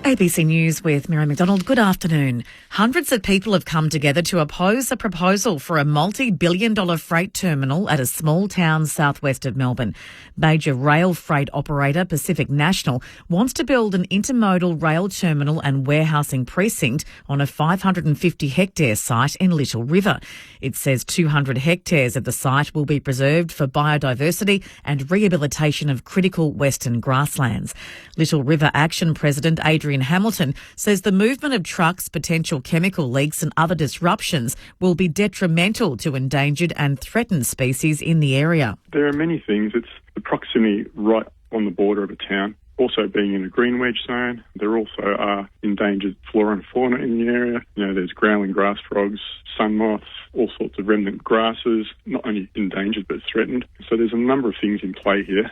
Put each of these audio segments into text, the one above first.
ABC News with Mary McDonald. Good afternoon. Hundreds of people have come together to oppose a proposal for a multi-billion-dollar freight terminal at a small town southwest of Melbourne. Major rail freight operator Pacific National wants to build an intermodal rail terminal and warehousing precinct on a 550-hectare site in Little River. It says 200 hectares of the site will be preserved for biodiversity and rehabilitation of critical western grasslands. Little River Action President Adrian Hamilton says the movement of trucks, potential chemical leaks and other disruptions will be detrimental to endangered and threatened species in the area. There are many things. It's the proximity right on the border of a town. Also being in a green wedge zone, there also are endangered flora and fauna in the area. There's growling grass frogs, sun moths, all sorts of remnant grasses, not only endangered but threatened. So there's a number of things in play here.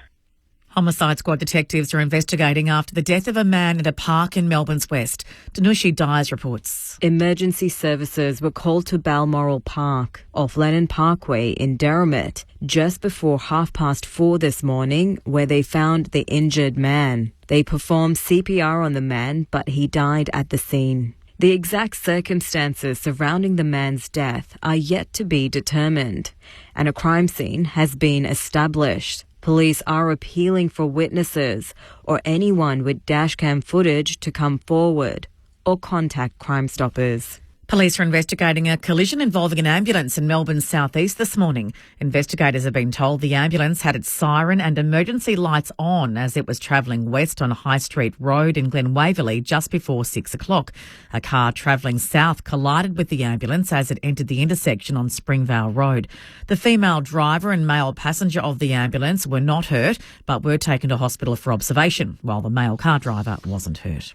Homicide Squad detectives are investigating after the death of a man at a park in Melbourne's west. Danushi Dyers reports. Emergency services were called to Balmoral Park off Lennon Parkway in Derrimut just before 4:30 this morning, where they found the injured man. They performed CPR on the man, but he died at the scene. The exact circumstances surrounding the man's death are yet to be determined, and a crime scene has been established. Police are appealing for witnesses or anyone with dashcam footage to come forward or contact Crime Stoppers. Police are investigating a collision involving an ambulance in Melbourne's southeast this morning. Investigators have been told the ambulance had its siren and emergency lights on as it was travelling west on High Street Road in Glen Waverley just before 6 o'clock. A car travelling south collided with the ambulance as it entered the intersection on Springvale Road. The female driver and male passenger of the ambulance were not hurt but were taken to hospital for observation, while the male car driver wasn't hurt.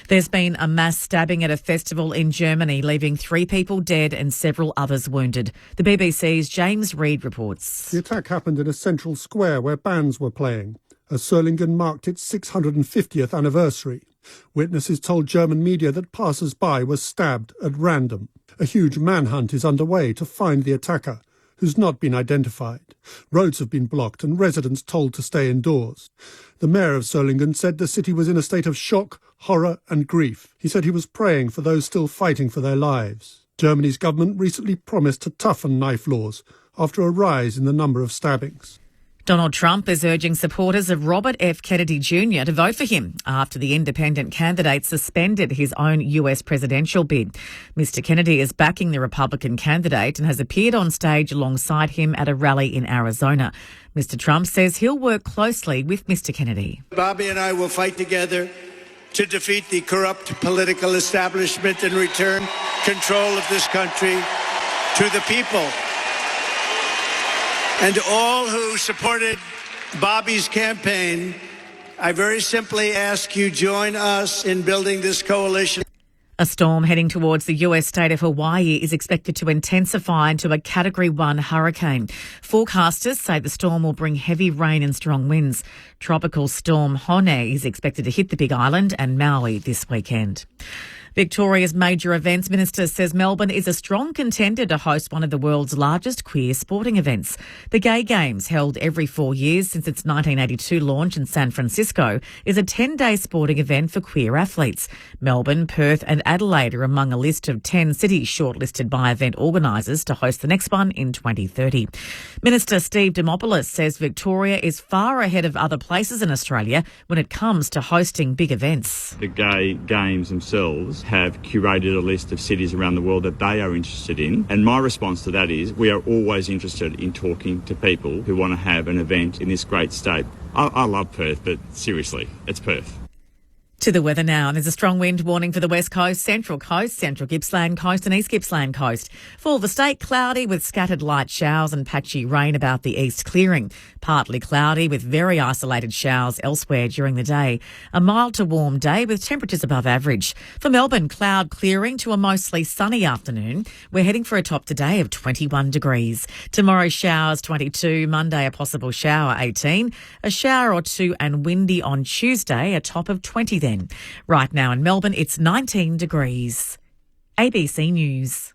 There's been a mass stabbing at a festival in Germany, leaving 3 people dead and several others wounded. The BBC's James Reid reports. The attack happened in a central square where bands were playing, as Solingen marked its 650th anniversary. Witnesses told German media that passers-by were stabbed at random. A huge manhunt is underway to find the attacker, who's not been identified. Roads have been blocked and residents told to stay indoors. The mayor of Solingen said the city was in a state of shock, horror and grief. He said he was praying for those still fighting for their lives. Germany's government recently promised to toughen knife laws after a rise in the number of stabbings. Donald Trump is urging supporters of Robert F. Kennedy Jr. to vote for him after the independent candidate suspended his own US presidential bid. Mr. Kennedy is backing the Republican candidate and has appeared on stage alongside him at a rally in Arizona. Mr. Trump says he'll work closely with Mr. Kennedy. Bobby and I will fight together to defeat the corrupt political establishment and return control of this country to the people. And to all who supported Bobby's campaign, I very simply ask you join us in building this coalition. A storm heading towards the US state of Hawaii is expected to intensify into a Category 1 hurricane. Forecasters say the storm will bring heavy rain and strong winds. Tropical storm Hone is expected to hit the Big Island and Maui this weekend. Victoria's Major Events Minister says Melbourne is a strong contender to host one of the world's largest queer sporting events. The Gay Games, held every 4 years since its 1982 launch in San Francisco, is a 10-day sporting event for queer athletes. Melbourne, Perth and Adelaide are among a list of 10 cities shortlisted by event organisers to host the next one in 2030. Minister Steve Dimopoulos says Victoria is far ahead of other places in Australia when it comes to hosting big events. The Gay Games themselves have curated a list of cities around the world that they are interested in. And my response to that is we are always interested in talking to people who want to have an event in this great state. I love Perth, but seriously, it's Perth. To the weather now. There's a strong wind warning for the West Coast, Central Coast, Central Gippsland Coast and East Gippsland Coast. For the state, cloudy with scattered light showers and patchy rain about the east clearing. Partly cloudy with very isolated showers elsewhere during the day. A mild to warm day with temperatures above average. For Melbourne, cloud clearing to a mostly sunny afternoon. We're heading for a top today of 21 degrees. Tomorrow, showers 22. Monday, a possible shower 18. A shower or two and windy on Tuesday, a top of 20 then. Right now in Melbourne, it's 19 degrees. ABC News.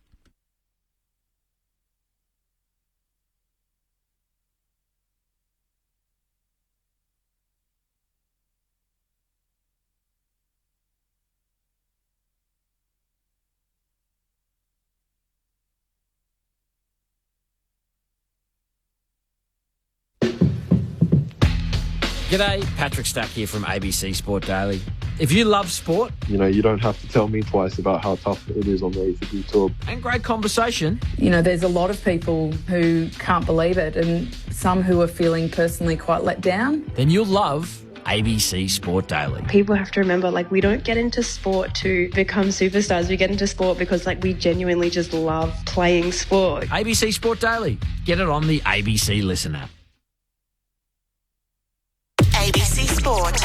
G'day, Patrick Stack here from ABC Sport Daily. If you love sport... You know, you don't have to tell me twice about how tough it is on the ACB tour. And great conversation. You know, there's a lot of people who can't believe it and some who are feeling personally quite let down. Then you'll love ABC Sport Daily. People have to remember, we don't get into sport to become superstars. We get into sport because, we genuinely just love playing sport. ABC Sport Daily. Get it on the ABC Listen app. ABC Sport.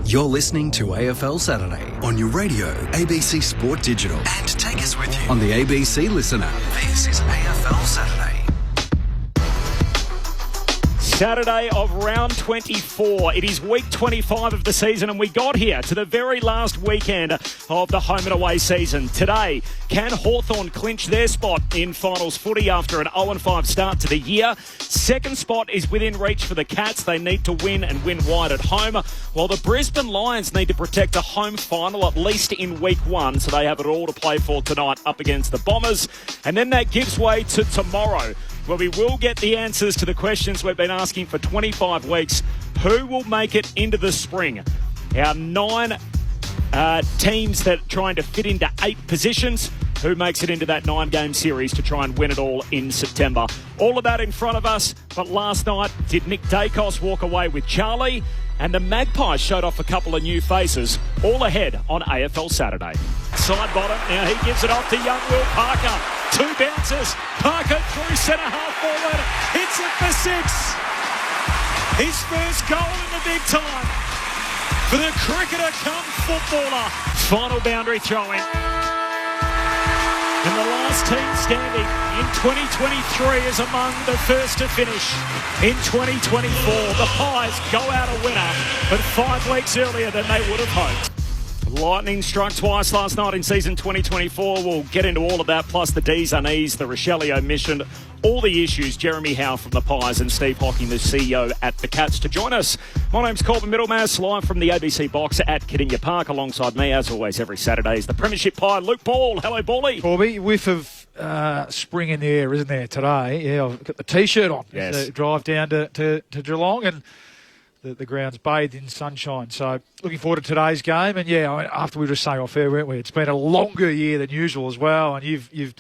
You're listening to AFL Saturday on your radio, ABC Sport Digital. And take us with you on the ABC Listen app. This is AFL Saturday. Saturday of round 24. It is week 25 of the season and we got here to the very last weekend of the home and away season. Today, can Hawthorn clinch their spot in finals footy after an 0-5 start to the year? Second spot is within reach for the Cats. They need to win and win wide at home, while the Brisbane Lions need to protect a home final at least in week 1, so they have it all to play for tonight up against the Bombers. And then that gives way to tomorrow, where we will get the answers to the questions we've been asking for 25 weeks. Who will make it into the spring? Our 9 teams that are trying to fit into 8 positions. Who makes it into that 9-game series to try and win it all in September? All of that in front of us. But last night, did Nick Dacos walk away with Charlie? And the Magpies showed off a couple of new faces. All ahead on AFL Saturday. Side bottom. Now he gives it off to young Will Parker. 2 bounces. Parker through centre half forward. Hits it for 6. His first goal in the big time for the cricketer come footballer. Final boundary throw in. And the last team standing in 2023 is among the first to finish in 2024. The Pies go out a winner, but 5 weeks earlier than they would have hoped. Lightning struck twice last night in season 2024. We'll get into all of that, plus the D's and E's, the Rochelle mission, all the issues. Jeremy Howe from the Pies and Steve Hocking, the CEO at the Cats, to join us. My name's Corbin Middlemass, live from the ABC box at Kidinya Park. Alongside me, as always, every Saturday is the Premiership Pie, Luke Ball. Hello, Ballie. Corby, whiff of spring in the air, isn't there, today? Yeah, I've got the T-shirt on. Yes. Drive down to Geelong and the ground's bathed in sunshine. So looking forward to today's game. And after we were just saying off air, weren't we? It's been a longer year than usual as well. And you've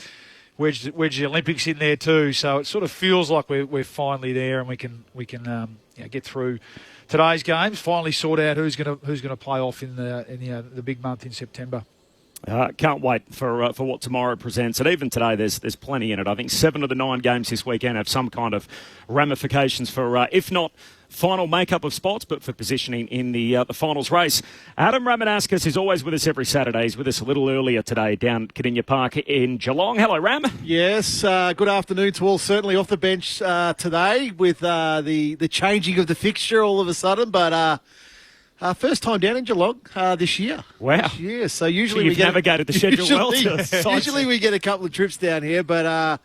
wedged the Olympics in there too. So it sort of feels like we're finally there, and we can get through today's games. Finally sort out who's going to play off in the big month in September. Can't wait for what tomorrow presents. And even today, there's plenty in it. I think 7 of the 9 games this weekend have some kind of ramifications for, if not final makeup of spots, but for positioning in the finals race. Adam Ramanauskas is always with us every Saturday. He's with us a little earlier today down at Kidinya Park in Geelong. Hello, Ram. Yes, good afternoon to all. Certainly off the bench today with the changing of the fixture all of a sudden, but... first time down in Geelong this year. Wow. Yeah, so usually you've navigated the schedule well. Usually we get a couple of trips down here, but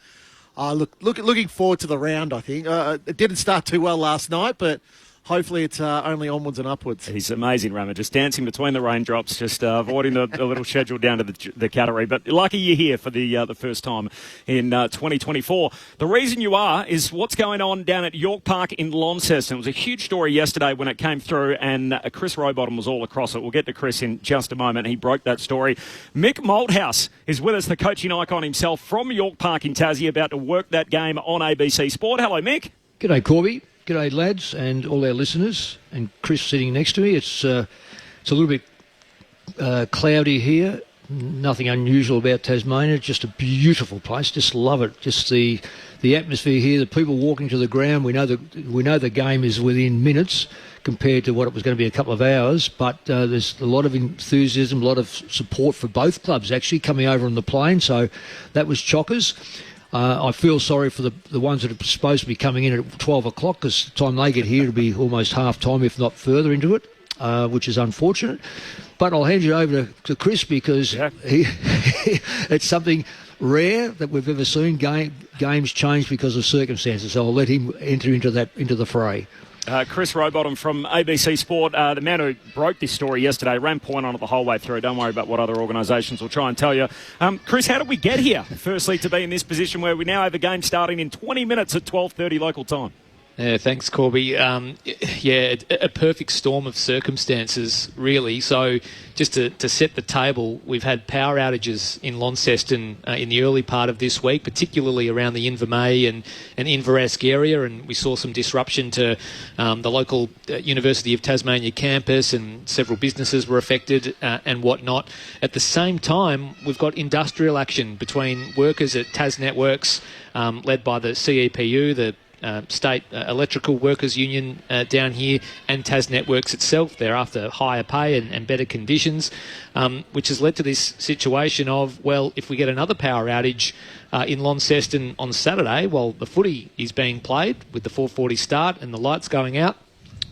looking forward to the round, I think. It didn't start too well last night, but hopefully it's only onwards and upwards. He's amazing, Rama, just dancing between the raindrops, just avoiding the little schedule down to the Cattery. But lucky you're here for the first time in 2024. The reason you are is what's going on down at York Park in Launceston. It was a huge story yesterday when it came through, and Chris Rowbottom was all across it. We'll get to Chris in just a moment. He broke that story. Mick Malthouse is with us, the coaching icon himself from York Park in Tassie, about to work that game on ABC Sport. Hello, Mick. G'day, Corby. G'day, lads, and all our listeners, and Chris sitting next to me. It's a little bit cloudy here. Nothing unusual about Tasmania. Just a beautiful place. Just love it. Just the atmosphere here. The people walking to the ground. We know the game is within minutes compared to what it was going to be a couple of hours. But there's a lot of enthusiasm, a lot of support for both clubs actually coming over on the plane. So that was chockers. I feel sorry for the ones that are supposed to be coming in at 12 o'clock, because the time they get here it'll be almost half time, if not further into it, which is unfortunate. But I'll hand you over to Chris, because it's something rare that we've ever seen. Games change because of circumstances, so I'll let him enter into the fray. Chris Rowbottom from ABC Sport, the man who broke this story yesterday, ran point on it the whole way through. Don't worry about what other organisations will try and tell you. Chris, how did we get here, firstly, to be in this position where we now have a game starting in 20 minutes at 12:30 local time? Yeah, thanks, Corby. A perfect storm of circumstances, really. So just to set the table, we've had power outages in Launceston in the early part of this week, particularly around the Invermay and Inveresk area, and we saw some disruption to the local University of Tasmania campus, and several businesses were affected and whatnot. At the same time, we've got industrial action between workers at Tas Networks, led by the CEPU, the State Electrical Workers Union down here, and Tas Networks itself. They're after higher pay and better conditions, which has led to this situation of, well, if we get another power outage in Launceston on Saturday while the footy is being played with the 4:40 start and the lights going out,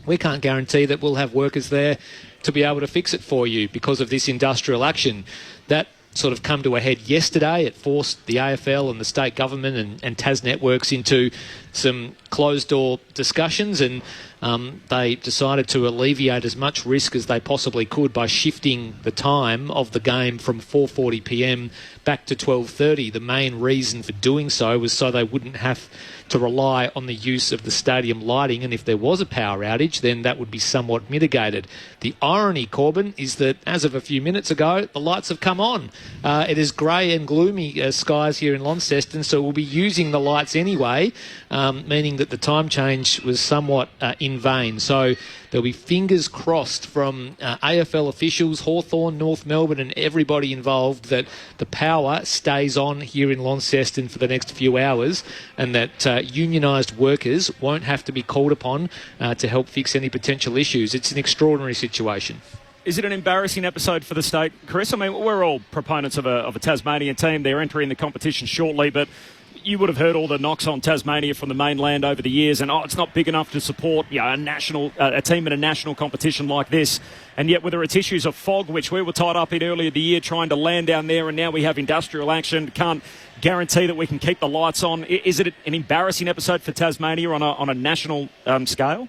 we can't guarantee that we'll have workers there to be able to fix it for you because of this industrial action. That sort of come to a head yesterday. It forced the AFL and the state government and Tas Networks into some closed-door discussions, and they decided to alleviate as much risk as they possibly could by shifting the time of the game from 4:40 p.m. back to 12:30. The main reason for doing so was so they wouldn't have to rely on the use of the stadium lighting, and if there was a power outage, then that would be somewhat mitigated. The irony, Corbin, is that as of a few minutes ago, the lights have come on. It is grey and gloomy skies here in Launceston, so we'll be using the lights anyway, meaning that the time change was somewhat in vain. So there'll be fingers crossed from AFL officials, Hawthorn, North Melbourne and everybody involved that the power stays on here in Launceston for the next few hours, and that unionised workers won't have to be called upon to help fix any potential issues. It's an extraordinary situation. Is it an embarrassing episode for the state, Chris? I mean, we're all proponents of a Tasmanian team. They're entering the competition shortly, but you would have heard all the knocks on Tasmania from the mainland over the years, and it's not big enough to support a team in a national competition like this. And yet, whether it's issues of fog, which we were tied up in earlier the year trying to land down there, and now we have industrial action, can't guarantee that we can keep the lights on. Is it an embarrassing episode for Tasmania on a national scale?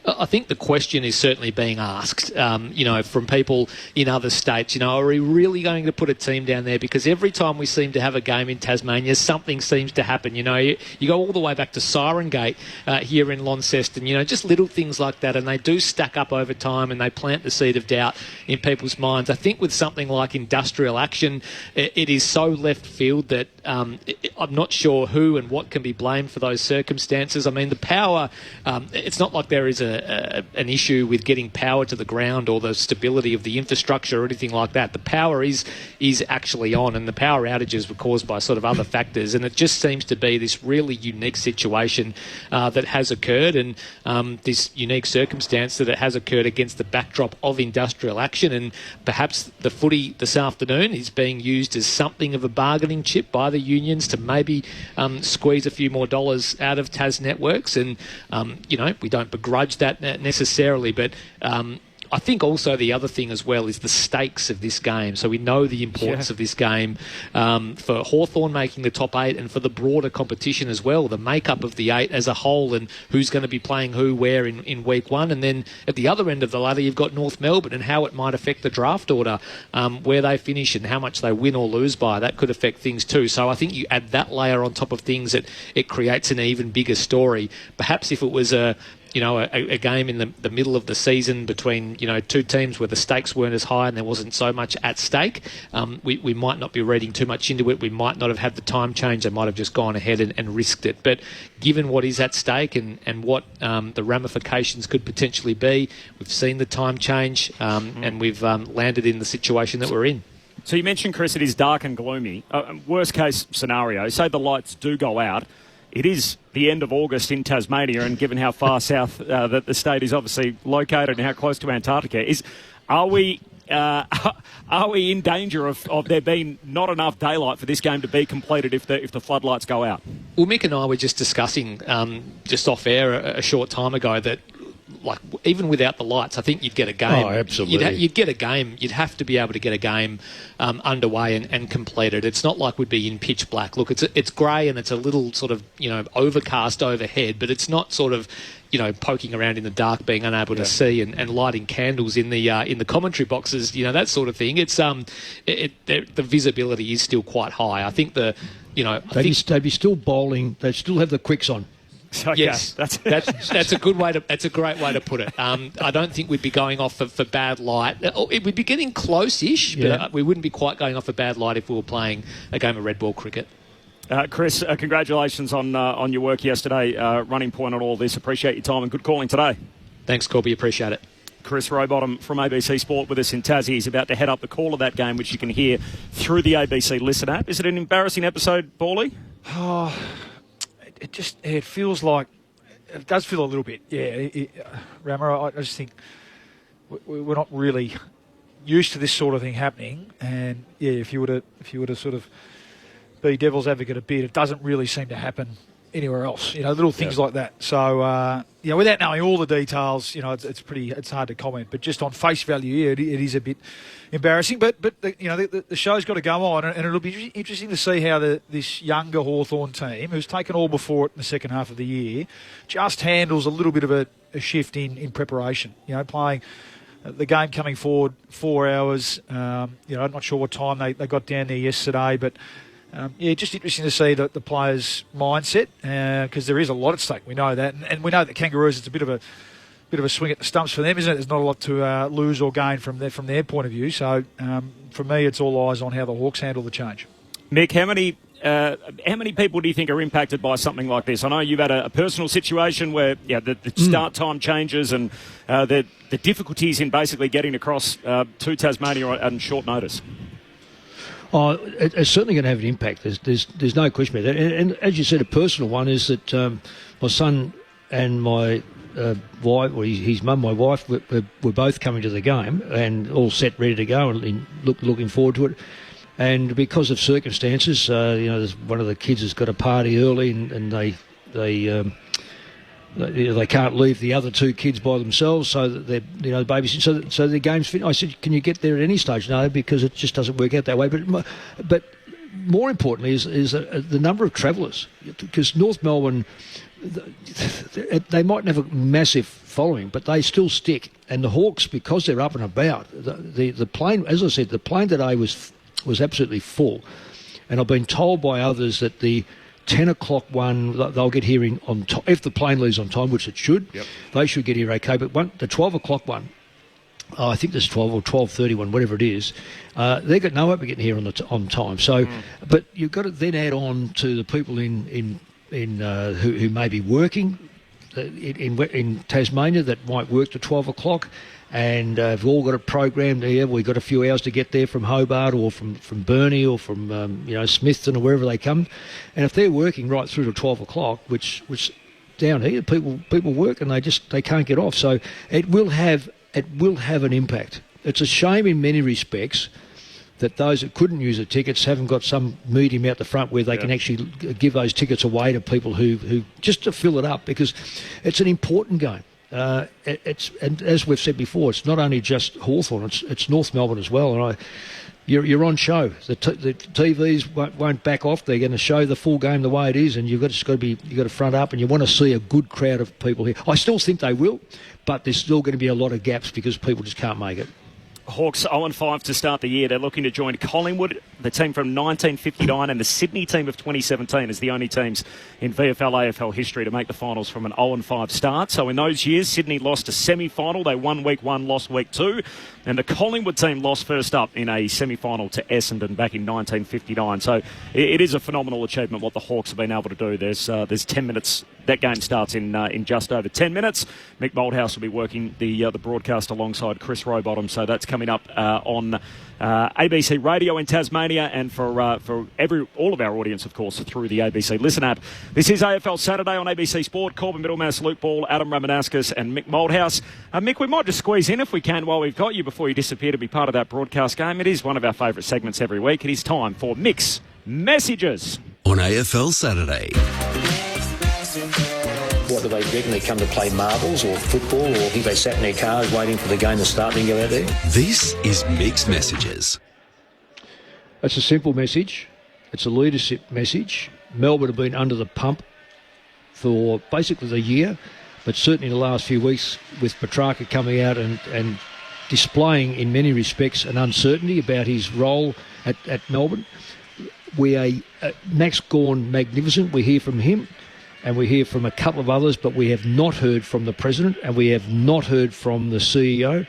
I think the question is certainly being asked, from people in other states. Are we really going to put a team down there? Because every time we seem to have a game in Tasmania, something seems to happen. You go all the way back to Siren Gate here in Launceston, just little things like that, and they do stack up over time and they plant the seed of doubt in people's minds. I think with something like industrial action, it is so left field that I'm not sure who and what can be blamed for those circumstances. I mean, the power, it's not like there is an issue with getting power to the ground or the stability of the infrastructure or anything like that. The power is actually on, and the power outages were caused by sort of other factors, and it just seems to be this really unique situation that has occurred, and this unique circumstance that it has occurred against the backdrop of industrial action. And perhaps the footy this afternoon is being used as something of a bargaining chip by the unions to maybe squeeze a few more dollars out of Tas Networks, and we don't begrudge that necessarily, but I think also the other thing as well is the stakes of this game. So we know the importance of this game for Hawthorn making the top 8 and for the broader competition as well, the makeup of the 8 as a whole and who's going to be playing who where in week 1. And then at the other end of the ladder, you've got North Melbourne and how it might affect the draft order, where they finish and how much they win or lose by. That could affect things too. So I think you add that layer on top of things, that it creates an even bigger story. Perhaps if it was a game in the middle of the season between, two teams where the stakes weren't as high and there wasn't so much at stake, we might not be reading too much into it. We might not have had the time change. They might have just gone ahead and risked it. But given what is at stake and what the ramifications could potentially be, we've seen the time change and we've landed in the situation that we're in. So you mentioned, Chris, it is dark and gloomy. Worst case scenario, say the lights do go out. It is the end of August in Tasmania, and given how far south that the state is obviously located and how close to Antarctica, are we in danger of there being not enough daylight for this game to be completed if the floodlights go out? Well, Mick and I were just discussing just off air a short time ago that, like, even without the lights, I think you'd get a game. Oh, absolutely. You'd get a game. You'd have to be able to get a game underway and completed. It's not like we'd be in pitch black. Look, it's grey and it's a little sort of, overcast overhead, but it's not sort of, poking around in the dark, being unable to see and lighting candles in the commentary boxes, that sort of thing. It's the visibility is still quite high. I think they'd be still bowling. They'd still have the quicks on. Okay, yes, that's a good way to. That's a great way to put it. I don't think we'd be going off for bad light. It would be getting close-ish, but we wouldn't be quite going off for bad light if we were playing a game of red ball cricket. Chris, congratulations on your work yesterday, running point on all this. Appreciate your time and good calling today. Thanks, Corby. Appreciate it. Chris Rowbottom from ABC Sport with us in Tassie. He's about to head up the call of that game, which you can hear through the ABC Listen app. Is it an embarrassing episode, Bawley? Oh, it feels like, it does feel a little bit, Rammer. I just think we're not really used to this sort of thing happening, and if you were to sort of be devil's advocate a bit, it doesn't really seem to happen anywhere else. Little things like that. So without knowing all the details, it's hard to comment. But just on face value, it is a bit embarrassing. But the show's got to go on, and it'll be interesting to see how this younger Hawthorn team, who's taken all before it in the second half of the year, just handles a little bit of a shift in preparation. Playing the game coming forward 4 hours. I'm not sure what time they got down there yesterday, but. Just interesting to see the players' mindset because there is a lot at stake. We know that, and we know that Kangaroos, it's a bit of a swing at the stumps for them, isn't it? There's not a lot to lose or gain from their point of view. So for me, it's all eyes on how the Hawks handle the change. Mick, how many people do you think are impacted by something like this? I know you've had a personal situation where the start time changes and the difficulties in basically getting across to Tasmania on short notice. Oh, it's certainly going to have an impact. There's no question about that. And as you said, a personal one is that my son and my wife, or his mum, my wife, were both coming to the game and all set, ready to go, and looking forward to it. And because of circumstances, there's one of the kids has got a party early, and they can't leave the other two kids by themselves, so that they're babysitting. So the game's finished. I said, "Can you get there at any stage?" No, because it just doesn't work out that way. But more importantly is the number of travellers, because North Melbourne, they mightn't have a massive following, but they still stick. And the Hawks, because they're up and about, the plane, as I said, the plane today was absolutely full, and I've been told by others that the 10 o'clock one, they'll get here on time. If the plane leaves on time, which it should, they should get here okay. But the 12 o'clock one, I think there's 12 or 12:30 one, whatever it is, they've got no hope of getting here on time. So, but you've got to then add on to the people who may be working in Tasmania that might work to 12 o'clock. And we've all got it programmed here. We've got a few hours to get there from Hobart or from Burnie or from Smithton or wherever they come. And if they're working right through to 12 o'clock, which down here people work and they can't get off. So it will have an impact. It's a shame in many respects that those that couldn't use the tickets haven't got some medium out the front where they can actually give those tickets away to people who just to fill it up, because it's an important game. And as we've said before, it's not only just Hawthorn, it's North Melbourne as well. And you're on show. The TVs won't back off. They're going to show the full game the way it is, and you've got to front up, and you want to see a good crowd of people here. I still think they will, but there's still going to be a lot of gaps because people just can't make it. Hawks 0-5 to start the year. They're looking to join Collingwood, the team from 1959, and the Sydney team of 2017 as the only teams in VFL-AFL history to make the finals from an 0-5 start. So in those years, Sydney lost a semi-final. They won week 1, lost week 2. And the Collingwood team lost first up in a semi-final to Essendon back in 1959. So it is a phenomenal achievement what the Hawks have been able to do. There's 10 minutes. That game starts in just over 10 minutes. Mick Moldhouse will be working the broadcast alongside Chris Rowbottom. So that's coming up on ABC Radio in Tasmania, and for all of our audience, of course, through the ABC Listen app. This is AFL Saturday on ABC Sport. Corbin Middlemass, Luke Ball, Adam Ramanauskas and Mick Moldhouse. Mick, we might just squeeze in if we can while we've got you before you disappear to be part of that broadcast game. It is one of our favourite segments every week. It is time for Mick's Messages. On AFL Saturday. What do they reckon? They come to play marbles or football, or think they sat in their cars waiting for the game to start and go out there? This is Mick's Messages. It's a simple message. It's a leadership message. Melbourne have been under the pump for basically the year, but certainly in the last few weeks with Petrarca coming out and displaying in many respects an uncertainty about his role at Melbourne. Max Gawn, magnificent. We hear from him. and we hear from a couple of others, but we have not heard from the President and we have not heard from the CEO.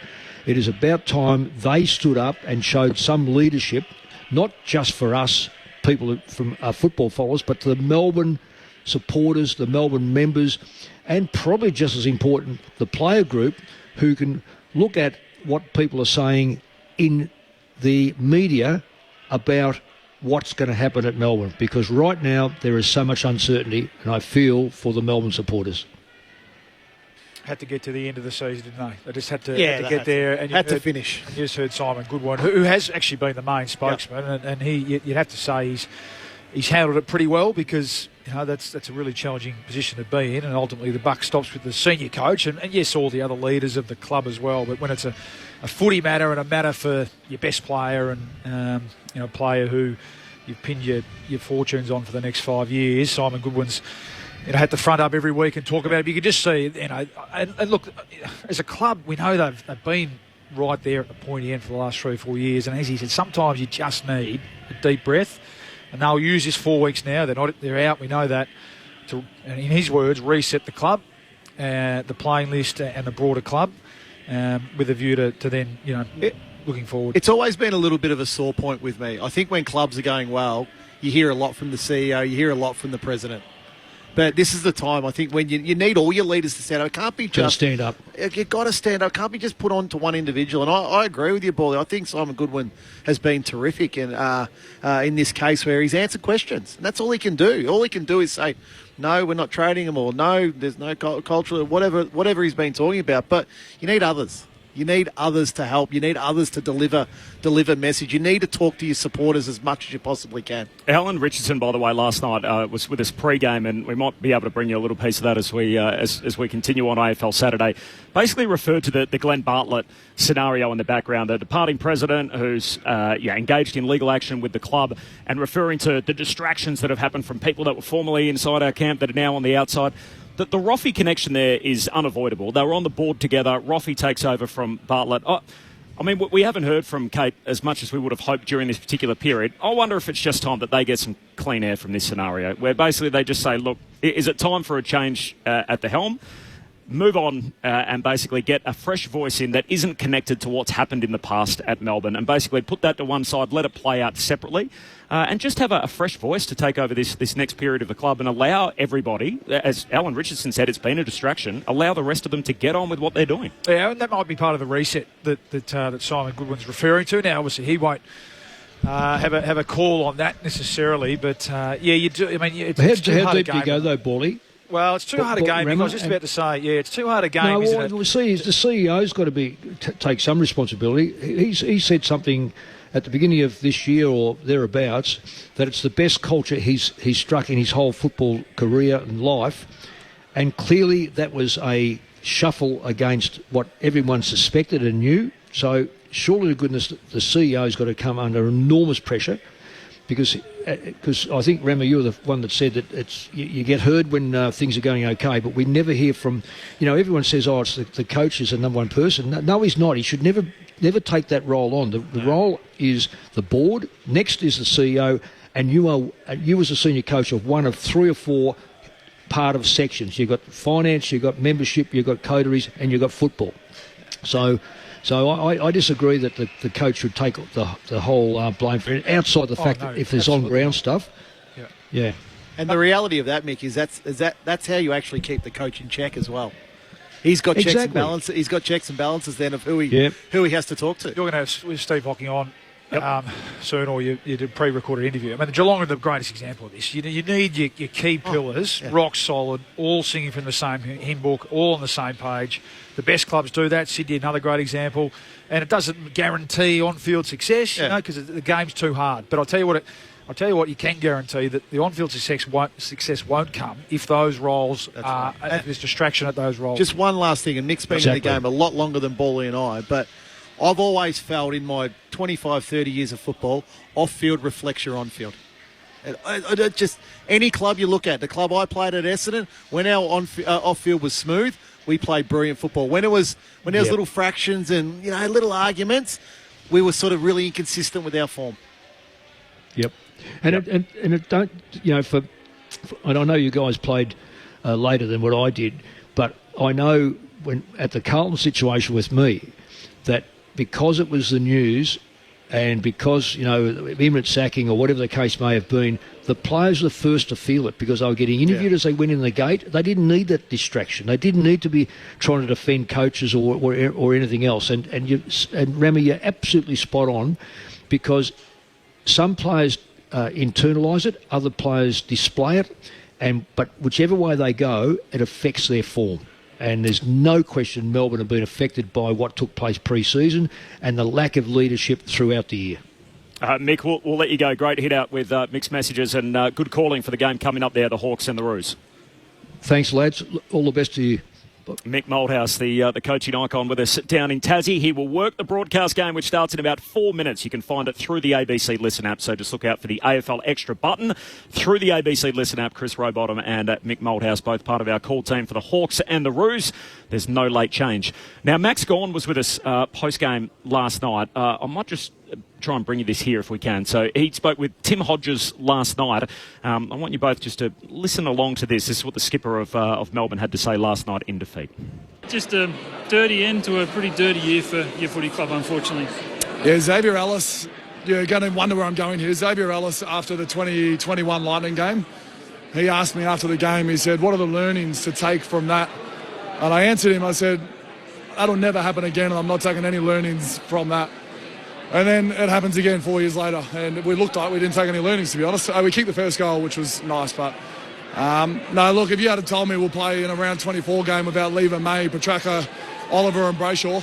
It is about time they stood up and showed some leadership, not just for us, people from football followers, but to the Melbourne supporters, the Melbourne members, and probably just as important, the player group who can look at what people are saying in the media about what's going to happen at Melbourne, because right now there is so much uncertainty, and I feel for the Melbourne supporters. Had to get to the end of the season, didn't they? They just had to get there. And had to finish. You just heard Simon Goodwin, who has actually been the main spokesman, and you'd have to say he's handled it pretty well, because that's a really challenging position to be in, and ultimately the buck stops with the senior coach and yes, all the other leaders of the club as well. But when it's a footy matter and a matter for your best player and a player who you've pinned your fortunes on for the next 5 years, Simon Goodwin's had to front up every week and talk about it. But you could just see, and look, as a club, we know they've been right there at the pointy end for the last 3 or 4 years. And as he said, sometimes you just need a deep breath. And they'll use this 4 weeks now. They're out. We know that. To, and in his words, reset the club, the playing list, and the broader club, with a view to then looking forward. It's always been a little bit of a sore point with me. I think when clubs are going well, you hear a lot from the CEO, you hear a lot from the president. But this is the time, I think, when you need all your leaders to stand up. It can't be just... stand up. You've got to stand up. It can't be just put on to one individual. And I agree with you, Paulie. I think Simon Goodwin has been terrific in this case, where he's answered questions. And that's all he can do. All he can do is say, no, we're not trading him, or no, there's no culture, whatever he's been talking about. But you need others. You need others to help. You need others to deliver message. You need to talk to your supporters as much as you possibly can. Alan Richardson, by the way, last night was with us pre-game, and we might be able to bring you a little piece of that as we continue on AFL Saturday. Basically referred to the Glenn Bartlett scenario in the background, the departing president who's engaged in legal action with the club, and referring to the distractions that have happened from people that were formerly inside our camp that are now on the outside. The Roffey connection there is unavoidable. They were on the board together. Roffey takes over from Bartlett. I mean, we haven't heard from Kate as much as we would have hoped during this particular period. I wonder if it's just time that they get some clean air from this scenario, where basically they just say, look, is it time for a change at the helm? Move on and basically get a fresh voice in that isn't connected to what's happened in the past at Melbourne, and basically put that to one side, let it play out separately, and just have a fresh voice to take over this next period of the club, and allow everybody, as Alan Richardson said, it's been a distraction, allow the rest of them to get on with what they're doing. Yeah, and that might be part of the reset that Simon Goodwin's referring to. Now, obviously, he won't have a call on that necessarily, but you do. I mean, it's too hard a game. How deep do you go, though, Bawley? Well, it's too hard a game. I was just about to say, it's too hard a game, isn't it? Well, see, the CEO's got to take some responsibility. He said something at the beginning of this year or thereabouts that it's the best culture he's struck in his whole football career and life, and clearly that was a shuffle against what everyone suspected and knew. So surely to goodness, the CEO's got to come under enormous pressure. Because I think, Rama, you were the one that said that you get heard when things are going okay, but we never hear from, everyone says, it's the coach is the number one person. No, he's not. He should never take that role on. The role is the board, next is the CEO, and you as a senior coach are one of 3 or 4 part of sections. You've got finance, you've got membership, you've got coteries, and you've got football. So I disagree that the coach should take the whole blame for it, outside the fact that if there's on-ground stuff. Yeah. And the reality of that, Mick, is that's how you actually keep the coach in check as well. He's got checks and balances. He's got checks and balances then of who he has to talk to. You're going to have Steve Hocking on soon, or you did a pre-recorded interview. I mean, Geelong are the greatest example of this. You need your key pillars, rock solid, all singing from the same hymn book, all on the same page. The best clubs do that. Sydney, another great example. And it doesn't guarantee on-field success, because the game's too hard. But I'll tell you what, you can guarantee that the on-field success won't come if those roles if there's distraction at those roles. Just one last thing, and Mick's been in the game a lot longer than Bawley and I, but I've always felt in my 25, 30 years of football, off-field reflects your on-field. Just any club you look at, the club I played at Essendon, when our off-field was smooth, we played brilliant football. When there was little fractions and little arguments, we were sort of really inconsistent with our form. Yep, and it don't and I know you guys played later than what I did. But I know when at the Carlton situation with me that because it was the news and because, imminent sacking or whatever the case may have been, the players were the first to feel it because they were getting interviewed as they went in the gate. They didn't need that distraction. They didn't need to be trying to defend coaches or anything else. And Remy, you're absolutely spot on because some players internalise it, other players display it, but whichever way they go, it affects their form. And there's no question Melbourne have been affected by what took place pre-season and the lack of leadership throughout the year. Mick, we'll let you go. Great hit out with mixed messages and good calling for the game coming up there, the Hawks and the Roos. Thanks, lads. All the best to you. Mick Malthouse, the coaching icon with us down in Tassie. He will work the broadcast game, which starts in about 4 minutes. You can find it through the ABC Listen app, so just look out for the AFL Extra button through the ABC Listen app. Chris Rowbottom and Mick Malthouse, both part of our call team for the Hawks and the Roos. There's no late change. Now, Max Gawn was with us post-game last night. I might just try and bring you this here if we can. So he spoke with Tim Hodges last night. I want you both just to listen along to this. This is what the skipper of Melbourne had to say last night in defeat. Just a dirty end to a pretty dirty year for your footy club, unfortunately. Yeah, Xavier Ellis, you're going to wonder where I'm going here. Xavier Ellis, after the 2021 Lightning game, he asked me after the game, he said, what are the learnings to take from that? And I answered him, I said, that'll never happen again, and I'm not taking any learnings from that. And then it happens again 4 years later, and we looked like we didn't take any learnings, to be honest. We kicked the first goal, which was nice, but no, look, if you had told me we'll play in a round 24 game without Lever, May, Petrarca, Oliver and Brayshaw,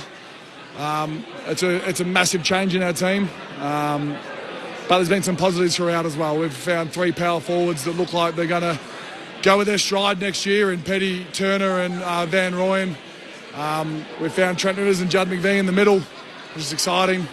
it's a massive change in our team, but there's been some positives throughout as well. We've found 3 power forwards that look like they're going to go with their stride next year in Petty, Turner and Van Rooyen. We've found Trent Rivers and Judd McVie in the middle, which is exciting.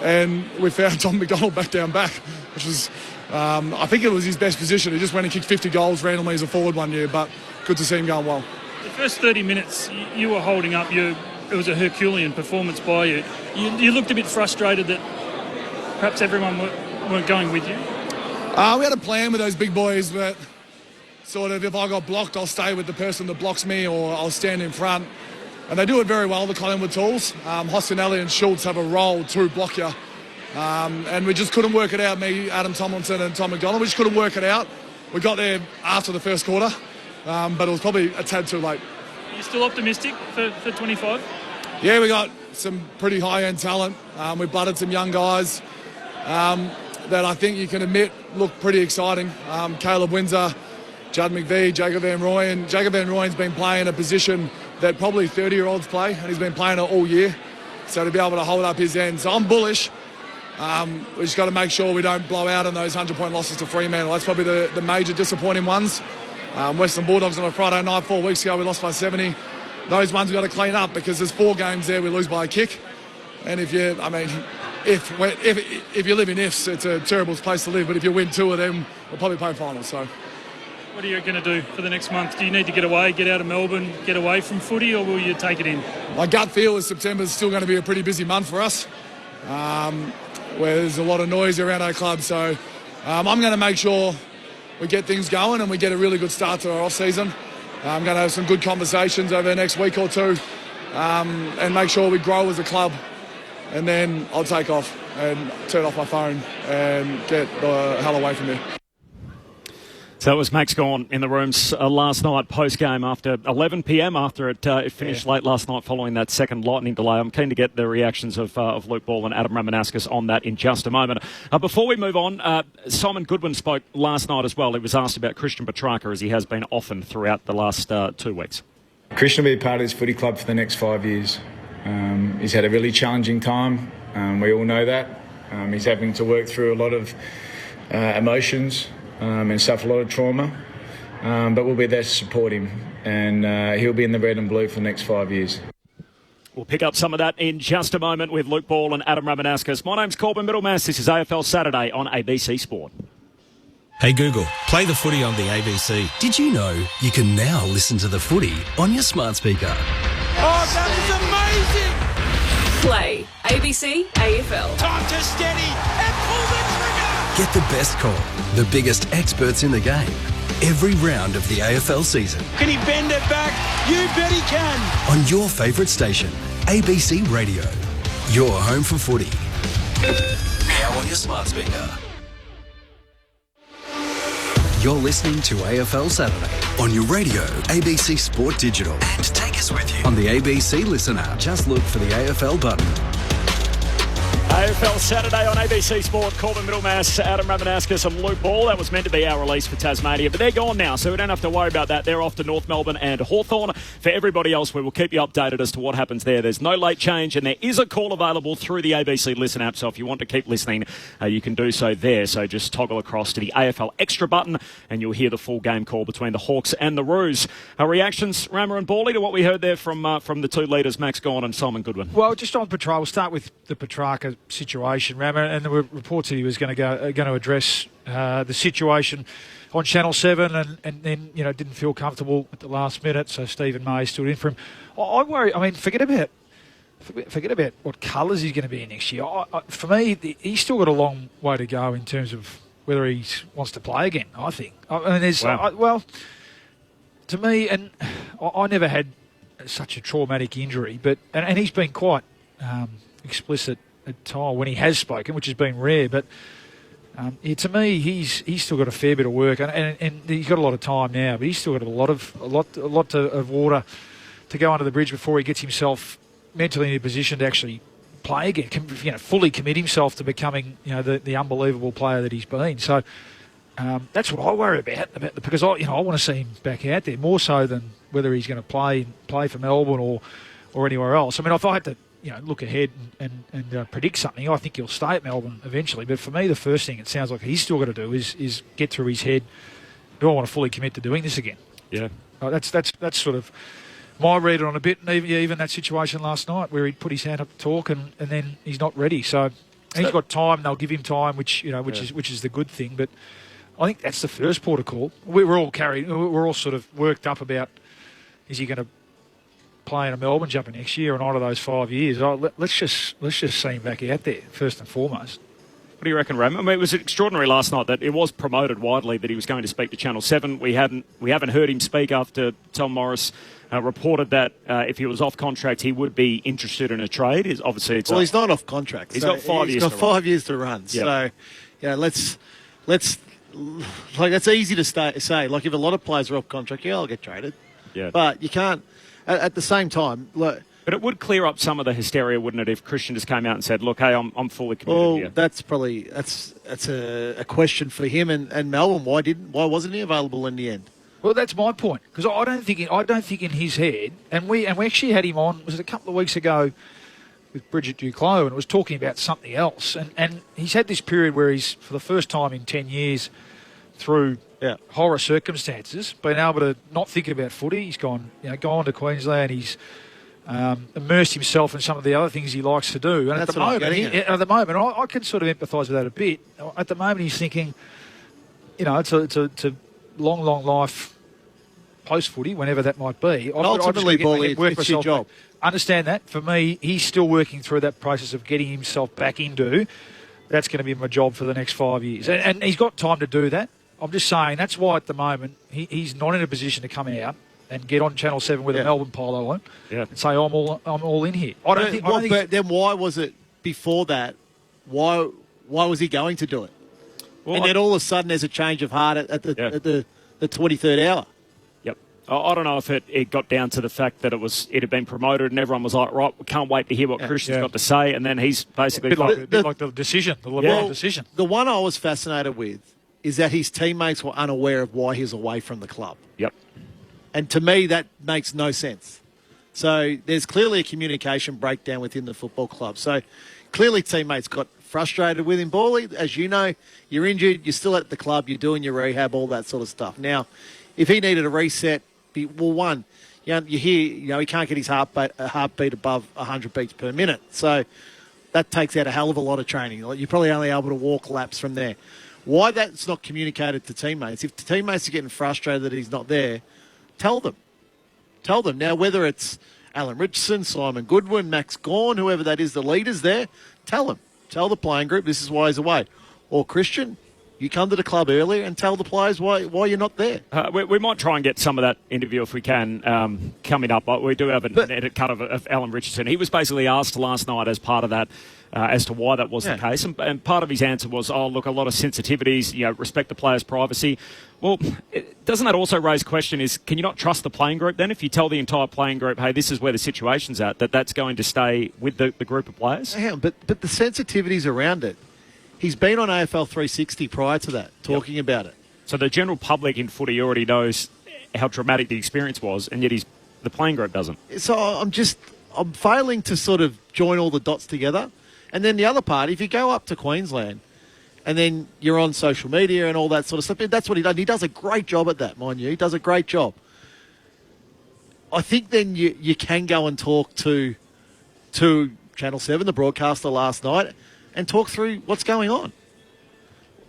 And we found Tom McDonald back down back, which was, I think it was his best position. He just went and kicked 50 goals randomly as a forward one year, but good to see him going well. The first 30 minutes, you were holding up. It was a Herculean performance by you. You looked a bit frustrated that perhaps everyone weren't going with you. We had a plan with those big boys, but sort of if I got blocked, I'll stay with the person that blocks me or I'll stand in front. And they do it very well, the Collingwood Tools. Hostinelli and Schultz have a role to block you. And we just couldn't work it out, me, Adam Tomlinson and Tom McDonald. We just couldn't work it out. We got there after the first quarter, but it was probably a tad too late. Are you still optimistic for 25? Yeah, we got some pretty high-end talent. We blooded some young guys that I think you can admit look pretty exciting. Caleb Windsor, Judd McVie, Jacob Van Rooyen. Jacob Van Rooyen's been playing a position that probably 30-year-olds play, and he's been playing it all year. So to be able to hold up his end. So I'm bullish. We just got to make sure we don't blow out on those 100-point losses to Fremantle. That's probably the major disappointing ones. Western Bulldogs on a Friday night 4 weeks ago, we lost by 70. Those ones we've got to clean up because there's 4 games there we lose by a kick. And if you live in ifs, it's a terrible place to live. But if you win 2 of them, we'll probably play finals. So. What are you going to do for the next month? Do you need to get away, get out of Melbourne, get away from footy, or will you take it in? My gut feel is September's still going to be a pretty busy month for us, where there's a lot of noise around our club. So I'm going to make sure we get things going and we get a really good start to our off-season. I'm going to have some good conversations over the next week or 2 and make sure we grow as a club. And then I'll take off and turn off my phone and get the hell away from here. So it was Max Gawn in the rooms last night post-game after 11 p.m. after it finished late last night following that second lightning delay. I'm keen to get the reactions of Luke Ball and Adam Ramanauskas on that in just a moment. Before we move on, Simon Goodwin spoke last night as well. He was asked about Christian Petrarca, as he has been often throughout the last 2 weeks. Christian will be a part of this footy club for the next 5 years. He's had a really challenging time. We all know that. He's having to work through a lot of emotions. And suffer a lot of trauma, but we'll be there to support him, and he'll be in the red and blue for the next 5 years. We'll pick up some of that in just a moment with Luke Ball and Adam Ramanauskas. My name's Corbin Middlemass. This is AFL Saturday on ABC Sport. Hey Google, play the footy on the ABC. Did you know you can now listen to the footy on your smart speaker? Oh, that is amazing! Play ABC AFL. Time to steady and pull the trigger! Get the best call, the biggest experts in the game, every round of the AFL season. Can he bend it back? You bet he can. On your favourite station, ABC Radio. Your home for footy. Now on your smart speaker. You're listening to AFL Saturday on your radio, ABC Sport Digital. And take us with you on the ABC Listen app. Just look for the AFL button. AFL Saturday on ABC Sport. Corbin Middlemass, Adam Ramanauskas and Luke Ball. That was meant to be our release for Tasmania, but they're gone now, so we don't have to worry about that. They're off to North Melbourne and Hawthorn. For everybody else, we will keep you updated as to what happens there. There's no late change, and there is a call available through the ABC Listen app, so if you want to keep listening, you can do so there. So just toggle across to the AFL Extra button, and you'll hear the full game call between the Hawks and the Roos. Reactions, Rama and Bally, to what we heard there from the two leaders, Max Gawn and Simon Goodwin? Well, just on Petrarca, we'll start with the Petrarca situation, Rama, and there were reports that he was going to address the situation on Channel 7 and then, didn't feel comfortable at the last minute, so Stephen May stood in for him. I worry, forget about what colours he's going to be in next year. For me, he's still got a long way to go in terms of whether he wants to play again, I think. Well, to me, and I never had such a traumatic injury, but and he's been quite explicit at time when he has spoken, which has been rare. But to me, he's still got a fair bit of work, and he's got a lot of time now. But he's still got a lot of water to go under the bridge before he gets himself mentally in a position to actually play again. Fully commit himself to becoming the unbelievable player that he's been. So that's what I worry about because I want to see him back out there more so than whether he's going to play for Melbourne or anywhere else. If I had to look ahead and predict something, I think he'll stay at Melbourne eventually. But for me, the first thing it sounds like he's still got to do is get through his head, do I want to fully commit to doing this again? Yeah. That's sort of my read on a bit, and even that situation last night where he put his hand up to talk and then he's not ready. So he's got time, they'll give him time, which is the good thing. But I think that's the first port of call. We're all sort of worked up about, is he going to play in a Melbourne jumper next year and on to those 5 years? Let's just see him back out there first and foremost. What do you reckon, Ram? It was extraordinary last night that it was promoted widely that he was going to speak to Channel 7. We haven't heard him speak after Tom Morris reported that if he was off contract, he would be interested in a trade. He's not off contract. He's got 5 years. He's got 5 years to run. Yep. So, let's. That's easy to say. Like if a lot of players are off contract, I'll get traded. Yeah. But you can't. At the same time, look. But it would clear up some of the hysteria, wouldn't it, if Christian just came out and said, "Look, hey, I'm fully committed here." That's probably that's a question for him and Melbourne. Why wasn't he available in the end? Well, that's my point, because I don't think in his head, and we actually had him on. Was it a couple of weeks ago with Bridget Duclos, and it was talking about something else, and he's had this period where he's for the first time in 10 years through horror circumstances been able to not think about footy. He's gone to Queensland. He's immersed himself in some of the other things he likes to do. And at the moment, I can sort of empathise with that a bit. At the moment, he's thinking, it's a long life post-footy, whenever that might be. Ultimately, it's your job. Understand that. For me, he's still working through that process of getting himself back into. That's going to be my job for the next 5 years. And he's got time to do that. I'm just saying that's why at the moment he's not in a position to come out and get on Channel 7 with a Melbourne polo on and say, I'm all in here. But then why was it before that? Why was he going to do it? Well, and then all of a sudden there's a change of heart at the 23rd hour. Yep. I don't know if it got down to the fact that it had been promoted and everyone was like, right, we can't wait to hear what Christian's got to say. And then he's basically... like the decision, the LeBron decision. The one I was fascinated with is that his teammates were unaware of why he was away from the club. Yep. And to me, that makes no sense. So there's clearly a communication breakdown within the football club. So clearly teammates got frustrated with him. Bally, as you know, you're injured, you're still at the club, you're doing your rehab, all that sort of stuff. Now, if he needed a reset, you hear, he can't get his heartbeat above 100 beats per minute. So that takes out a hell of a lot of training. You're probably only able to walk laps from there. Why that's not communicated to teammates? If the teammates are getting frustrated that he's not there, tell them. Tell them. Now, whether it's Alan Richardson, Simon Goodwin, Max Gawn, whoever that is, the leaders there, tell them. Tell the playing group this is why he's away. Or Christian, You come to the club earlier and tell the players why you're not there. We might try and get some of that interview if we can coming up. We do have an edit cut of Alan Richardson. He was basically asked last night as part of that as to why that was the case. And part of his answer was, a lot of sensitivities, respect the players' privacy. Well, doesn't that also raise question can you not trust the playing group then? If you tell the entire playing group, hey, this is where the situation's at, that's going to stay with the group of players? Yeah, but the sensitivities around it. He's been on AFL 360 prior to that, talking about it. So the general public in footy already knows how traumatic the experience was, and yet the playing group doesn't. So I'm failing to sort of join all the dots together. And then the other part, if you go up to Queensland and then you're on social media and all that sort of stuff, that's what he does. He does a great job at that, mind you. He does a great job. I think then you can go and talk to Channel 7, the broadcaster last night, and talk through what's going on.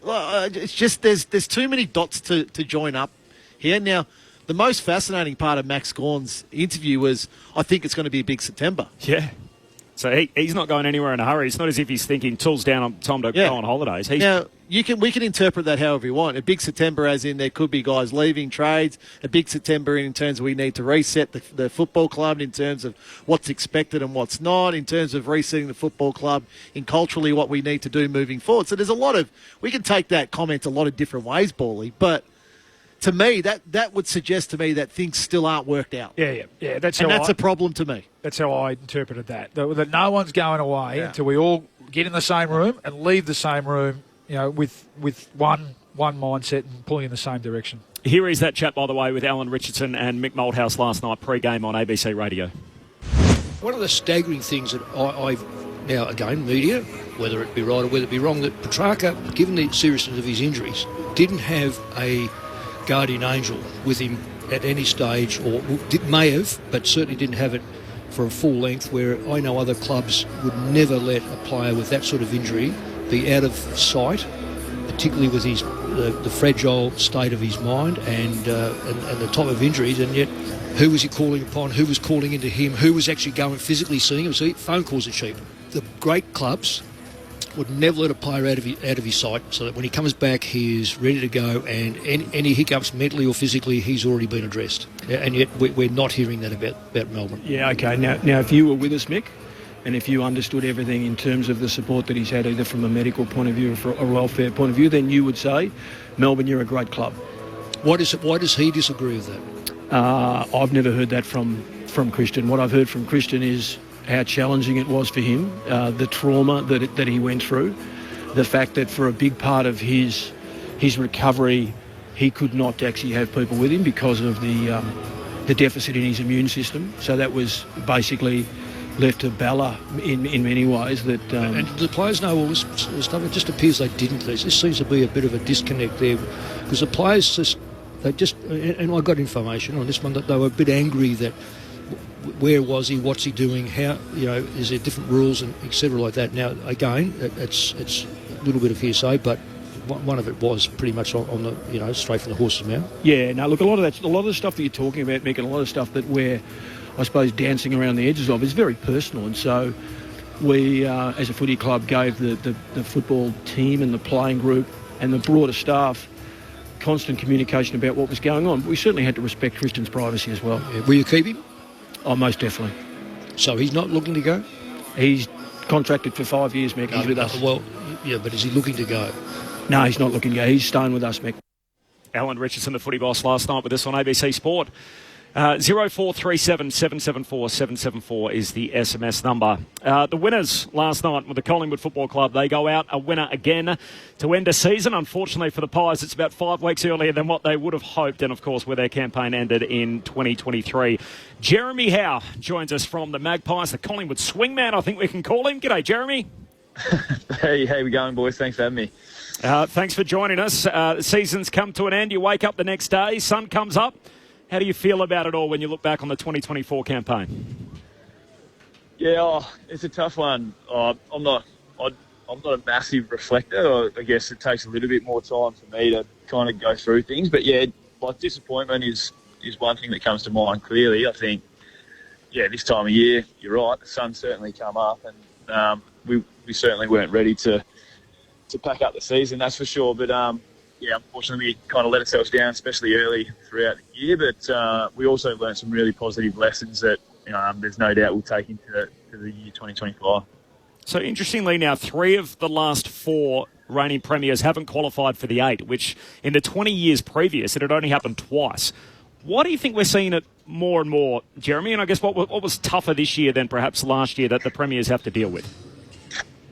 It's just there's too many dots to join up here. Now, the most fascinating part of Max Gawn's interview was, I think it's going to be a big September. Yeah. So he's not going anywhere in a hurry. It's not as if he's thinking, tools down, time to go on holidays. Now, we can interpret that however you want. A big September as in there could be guys leaving trades. A big September in terms of we need to reset the football club in terms of what's expected and what's not, in terms of resetting the football club in culturally what we need to do moving forward. So there's a lot of... We can take that comment a lot of different ways, Bally, but... To me, that would suggest to me that things still aren't worked out. Yeah. That's a problem to me. That's how I interpreted that. That no one's going away until we all get in the same room and leave the same room, with one mindset and pulling in the same direction. Here is that chat, by the way, with Alan Richardson and Mick Malthouse last night pre-game on ABC Radio. One of the staggering things that I've now, again, media, whether it be right or whether it be wrong, that Petrarca, given the seriousness of his injuries, didn't have a guardian angel with him at any stage, or may have, but certainly didn't have it for a full length, where I know other clubs would never let a player with that sort of injury be out of sight, particularly with the fragile state of his mind and the type of injuries. And yet, who was he calling upon? Who was calling into him? Who was actually going physically seeing him? So phone calls are cheap. The great clubs would never let a player out of his sight, so that when he comes back, he is ready to go, and any hiccups mentally or physically, he's already been addressed. And yet we're not hearing that about Melbourne. Yeah, okay. Now, if you were with us, Mick, and if you understood everything in terms of the support that he's had, either from a medical point of view or from a welfare point of view, then you would say, Melbourne, you're a great club. Why does he disagree with that? I've never heard that from Christian. What I've heard from Christian is how challenging it was for him, the trauma that he went through, the fact that for a big part of his recovery, he could not actually have people with him because of the deficit in his immune system. So that was basically left to Bella in many ways. That and the players know all this stuff. It just appears they didn't. There just seems to be a bit of a disconnect there, because the players and I got information on this one that they were a bit angry that. Where was he? What's he doing? How, is there different rules and etc. like that? Now, again, it's a little bit of hearsay, but one of it was pretty much on the, straight from the horse's mouth. Yeah, no, look, a lot of the stuff that you're talking about, Mick, and a lot of stuff that we're, I suppose, dancing around the edges of is very personal. And so we, as a footy club, gave the football team and the playing group and the broader staff constant communication about what was going on. But we certainly had to respect Christian's privacy as well. Yeah. Will you keep him? Oh, most definitely. So he's not looking to go? He's contracted for 5 years, Mick. He's with us. Well, yeah, but is he looking to go? No, he's not looking to go. He's staying with us, Mick. Alan Richardson, the footy boss, last night with us on ABC Sport. 0437 774 774 is the SMS number. The winners last night with the Collingwood Football Club, they go out a winner again to end a season. Unfortunately for the Pies, it's about 5 weeks earlier than what they would have hoped, and of course where their campaign ended in 2023. Jeremy Howe joins us from the Magpies, the Collingwood swingman, I think we can call him. G'day, Jeremy. Hey, how we going, boys? Thanks for having me. Thanks for joining us. The season's come to an end. You wake up the next day, sun comes up. How do you feel about it all when you look back on the 2024 campaign? Yeah, it's a tough one. I'm not a massive reflector. I guess it takes a little bit more time for me to kind of go through things. But yeah, like disappointment is one thing that comes to mind clearly. I think, this time of year, you're right. The sun's certainly come up, and we certainly weren't ready to pack up the season, that's for sure. But unfortunately, we kind of let ourselves down, especially early throughout the year. But we also learned some really positive lessons that there's no doubt we'll take into the year 2025. So interestingly now, 3 of the last 4 reigning premiers haven't qualified for the 8, which in the 20 years previous, it had only happened twice. Why do you think we're seeing it more and more, Jeremy? And I guess what was tougher this year than perhaps last year that the premiers have to deal with?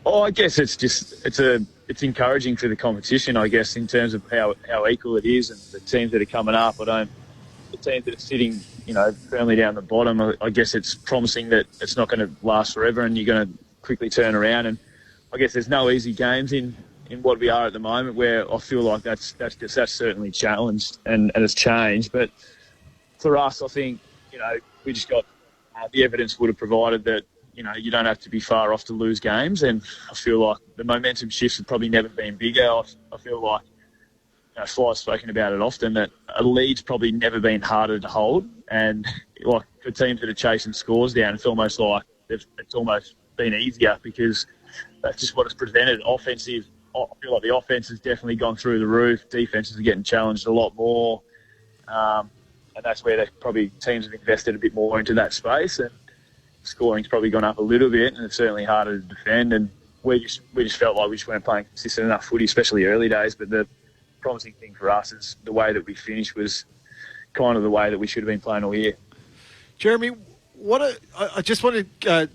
Oh, I guess it's encouraging for the competition, I guess, in terms of how equal it is, and the teams that are coming up. The teams that are sitting, firmly down the bottom, I guess it's promising that it's not going to last forever and you're going to quickly turn around. And I guess there's no easy games in what we are at the moment, where I feel like that's certainly challenged and it's changed. But for us, I think, we just got the evidence would have provided that, you don't have to be far off to lose games. And I feel like the momentum shifts have probably never been bigger. I feel like, Fly's spoken about it often, that a lead's probably never been harder to hold. And like for teams that are chasing scores down, it's almost like it's almost been easier, because that's just what it's presented. Offensive, I feel like the offense has definitely gone through the roof. Defenses are getting challenged a lot more. And that's where teams have invested a bit more into that space. And scoring's probably gone up a little bit, and it's certainly harder to defend. And we just felt like we just weren't playing consistent enough footy, especially early days. But the promising thing for us is the way that we finished was kind of the way that we should have been playing all year. Jeremy, I just want to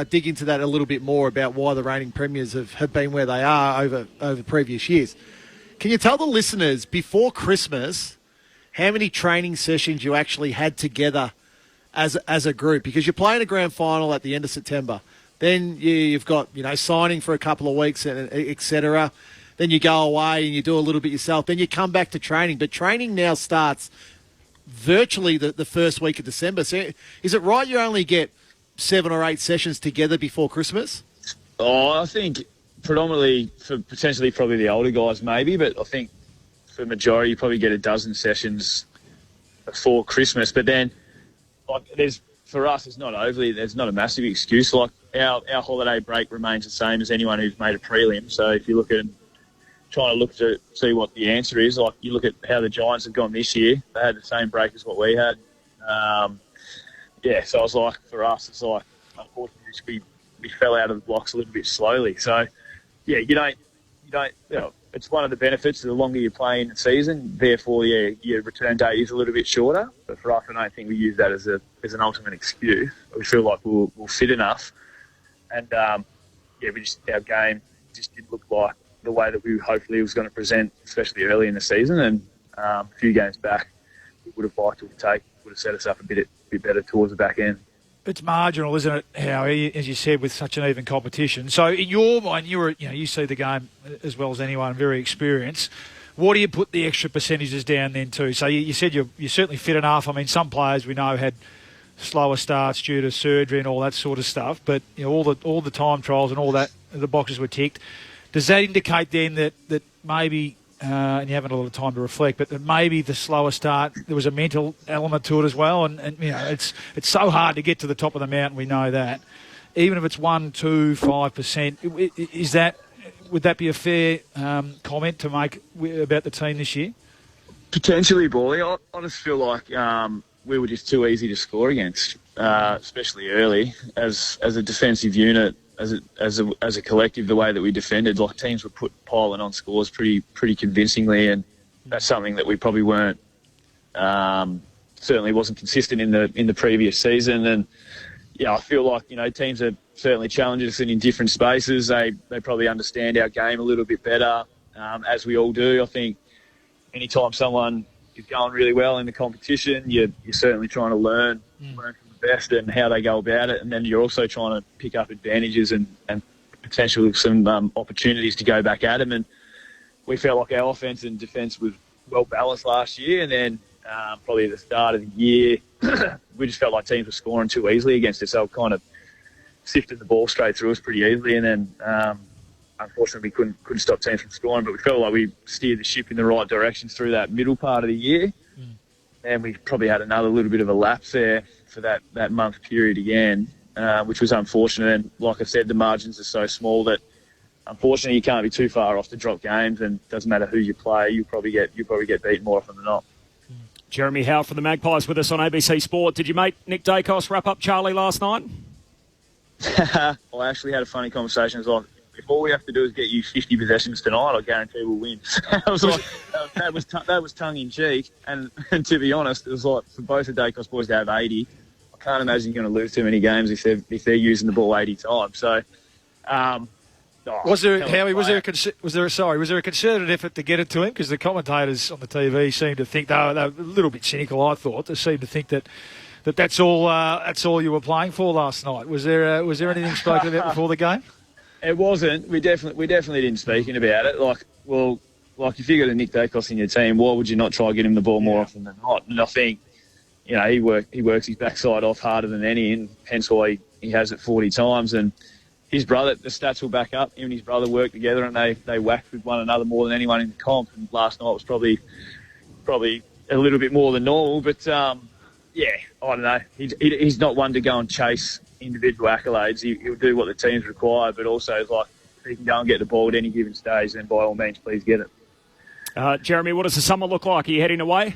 dig into that a little bit more about why the reigning premiers have been where they are over previous years. Can you tell the listeners, before Christmas, how many training sessions you actually had together as a group? Because you're playing a grand final at the end of September. Then you've got, signing for a couple of weeks, et cetera. Then you go away and you do a little bit yourself. Then you come back to training. But training now starts virtually the first week of December. So is it right you only get 7 or 8 sessions together before Christmas? Oh, I think predominantly for potentially probably the older guys maybe, but I think for the majority you probably get a dozen sessions before Christmas. But then for us, there's not a massive excuse. Like our holiday break remains the same as anyone who's made a prelim. So if you look at trying to look to see what the answer is, like you look at how the Giants have gone this year, they had the same break as what we had. So I was like, for us, it's like, unfortunately, we fell out of the blocks a little bit slowly. So, yeah, you don't, it's one of the benefits. The longer you play in the season, therefore, your return date is a little bit shorter. But for us, I don't think we use that as an ultimate excuse. We feel like we'll fit enough. And, our game just didn't look like the way that we hopefully was going to present, especially early in the season. And a few games back, we would have liked to take, would have set us up a bit better towards the back end. It's marginal, isn't it, Howie, as you said, with such an even competition. So in your mind, you see the game as well as anyone, very experienced. What do you put the extra percentages down then to? So you said you're certainly fit enough. I mean, some players we know had slower starts due to surgery and all that sort of stuff, but all the time trials and all that, the boxes were ticked. Does that indicate then that maybe, and you haven't had a lot of time to reflect, but that maybe the slower start, there was a mental element to it as well? And it's so hard to get to the top of the mountain, we know that. Even if it's 1%, 2%, 5%, would that be a fair comment to make about the team this year? Potentially, Bally. I just feel like we were just too easy to score against, especially early. As a defensive unit, as a collective, the way that we defended, like teams were piling on scores pretty convincingly, and that's something that we probably weren't, certainly wasn't consistent in the previous season. And I feel like teams are certainly challenging us in different spaces. They probably understand our game a little bit better, as we all do. I think anytime someone is going really well in the competition, you're certainly trying to learn from the best and how they go about it, and then you're also trying to pick up advantages and potentially some opportunities to go back at them. And we felt like our offense and defence was well balanced last year, and then probably at the start of the year, we just felt like teams were scoring too easily against us. So kind of sifted the ball straight through us pretty easily, and then unfortunately we couldn't stop teams from scoring. But we felt like we steered the ship in the right direction through that middle part of the year, and we probably had another little bit of a lapse there for that month period again, which was unfortunate. And like I said, the margins are so small that unfortunately, you can't be too far off to drop games, and it doesn't matter who you play, you'll probably get beaten more often than not. Jeremy Howe from the Magpies with us on ABC Sport. Did you make Nick Dacos wrap up Charlie last night? I actually had a funny conversation. It was like, if all we have to do is get you 50 possessions tonight, I guarantee we'll win. I was like, that was tongue in cheek, and to be honest, it was like for both the Dacos boys to have 80. I can't imagine you're going to lose too many games if they're using the ball 80 times. So, was there a concerted effort to get it to him? Because the commentators on the TV seemed to think they were a little bit cynical. I thought they seemed to think that's all you were playing for last night. Was there anything spoken about before the game? It wasn't. We definitely didn't speak about it. Like if you got a Nick Dacos in your team, why would you not try to get him the ball more often than not? And I think, he works his backside off harder than any, and hence why he has it 40 times. And his brother, the stats will back up. Him and his brother work together, and they whacked with one another more than anyone in the comp. And last night was probably a little bit more than normal. But I don't know. He's not one to go and chase individual accolades. He'll do what the teams require, but also if he can go and get the ball at any given stage, then by all means, please get it. Jeremy, what does the summer look like? Are you heading away?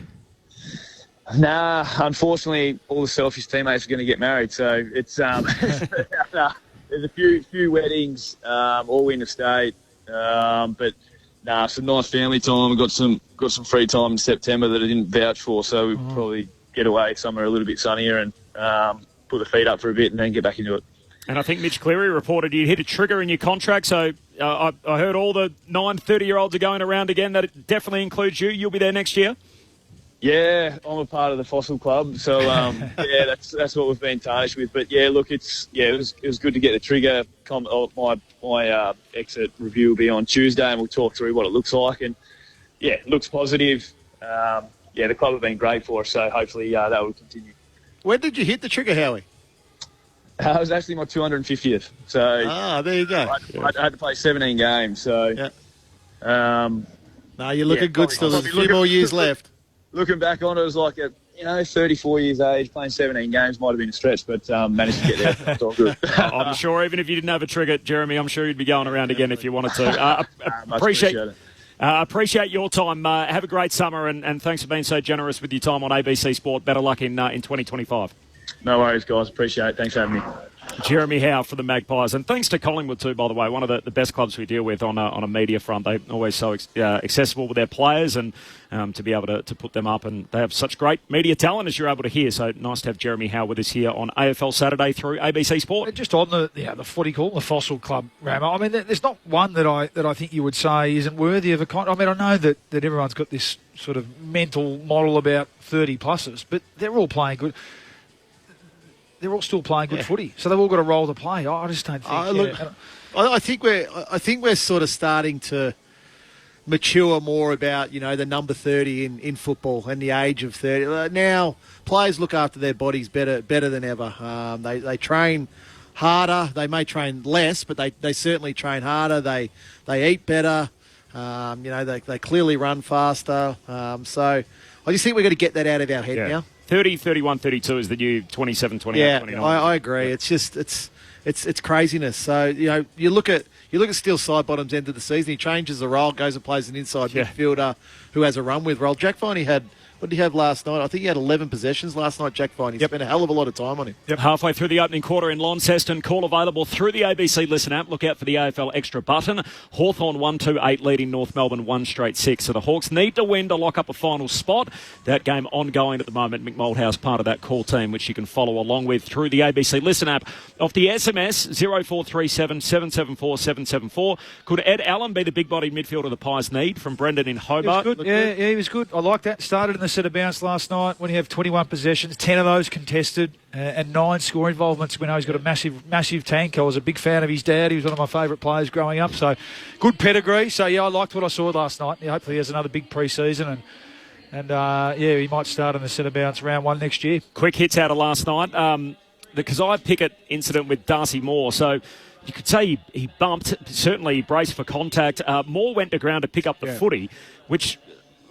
Nah, unfortunately, all the selfish teammates are going to get married, so it's there's a few weddings, all interstate, but some nice family time. We've got some free time in September that I didn't vouch for, so we'll probably get away somewhere a little bit sunnier and put the feet up for a bit and then get back into it. And I think Mitch Cleary reported you hit a trigger in your contract, so I heard all the 30-year-olds are going around again. That it definitely includes you. You'll be there next year? Yeah, I'm a part of the Fossil Club, so that's what we've been tarnished with. But it was good to get the trigger. My exit review will be on Tuesday, and we'll talk through what it looks like. And it looks positive. The club have been great for us, so hopefully that will continue. When did you hit the trigger, Howie? It was actually my 250th. So there you go. I had to play 17 games. So you're looking good still. There's a few more years left. Looking back on it, it was like 34 years age, playing 17 games might have been a stretch, but managed to get there. It's all good. I'm sure even if you didn't have a trigger, Jeremy, I'm sure you'd be going around again if you wanted to. Appreciate your time. Have a great summer, and thanks for being so generous with your time on ABC Sport. Better luck in 2025. No worries, guys. Appreciate it. Thanks for having me. Jeremy Howe for the Magpies. And thanks to Collingwood too, by the way, one of the best clubs we deal with on a media front. They're always so accessible with their players and to be able to put them up. And they have such great media talent, as you're able to hear. So nice to have Jeremy Howe with us here on AFL Saturday through ABC Sport. Just on the footy call, the Fossil Club, Ramo, I mean, there's not one that I think you would say isn't worthy of a I mean, I know that everyone's got this sort of mental model about 30-pluses, but they're all playing good. They're all still playing good footy, so they've all got a role to play. I just don't think. I think we're sort of starting to mature more about the number 30 in football and the age of 30. Now players look after their bodies better than ever. They train harder. They may train less, but they certainly train harder. They eat better. They clearly run faster. So I just think we've got to get that out of our head now. 30, 31, 32 is the new 27, 28, 29. I agree. It's just it's craziness. So you look at Steele Sidebottom's end of the season. He changes the role, goes and plays an inside midfielder who has a run with role. Jack Viney what did he have last night? I think he had 11 possessions last night, Jack Viney. Spent a hell of a lot of time on him. Halfway through the opening quarter in Launceston. Call available through the ABC Listen app. Look out for the AFL Extra button. Hawthorn 1-2-8 leading North Melbourne 1-6. So the Hawks need to win to lock up a final spot. That game ongoing at the moment. Mick Moldhouse part of that call team, which you can follow along with through the ABC Listen app. Off the SMS 0437 774 774. Could Ed Allen be the big-bodied midfielder the Pies need? From Brendan in Hobart. He was good. Yeah, he was good. I like that. Started in the set of bounce last night when he had 21 possessions, 10 of those contested, and 9 score involvements. We know he's got a massive tank. I was a big fan of his dad. He was one of my favourite players growing up. So good pedigree. So I liked what I saw last night. Hopefully he has another big pre-season and he might start in the centre bounce round 1 next year. Quick hits out of last night. The Kazai Pickett incident with Darcy Moore. So you could say he bumped, certainly braced for contact. Moore went to ground to pick up the footy, which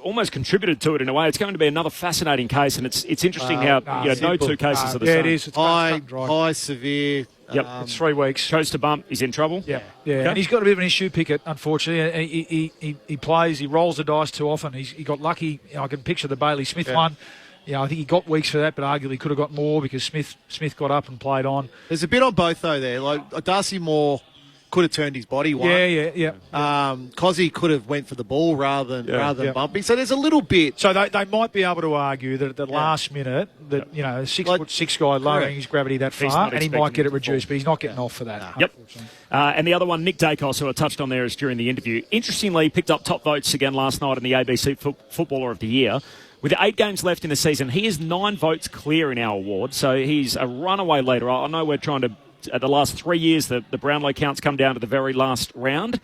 almost contributed to it in a way. It's going to be another fascinating case, and it's interesting how no two cases are the same. Yeah, it is. It's high, severe. Yep. It's 3 weeks. Chose to bump. He's in trouble. Yeah. Okay. And he's got a bit of an issue, Pickett, unfortunately. He plays, he rolls the dice too often. He got lucky. I can picture the Bailey Smith one. I think he got weeks for that, but arguably could have got more because Smith got up and played on. There's a bit on both, though, there. Like, Darcy Moore could have turned his body one. Yeah. Cozzy could have went for the ball rather than bumping. So there's a little bit. So they might be able to argue that at the last minute that a 6'6" guy lowering his gravity that far, and he might get it reduced, but he's not getting off for that. Yep. And the other one, Nick Dacos, who I touched on there, is during the interview. Interestingly, picked up top votes again last night in the ABC Footballer of the Year. With 8 games left in the season, he is 9 votes clear in our award, so he's a runaway leader. I know we're trying to, at the last 3 years, the Brownlow counts come down to the very last round.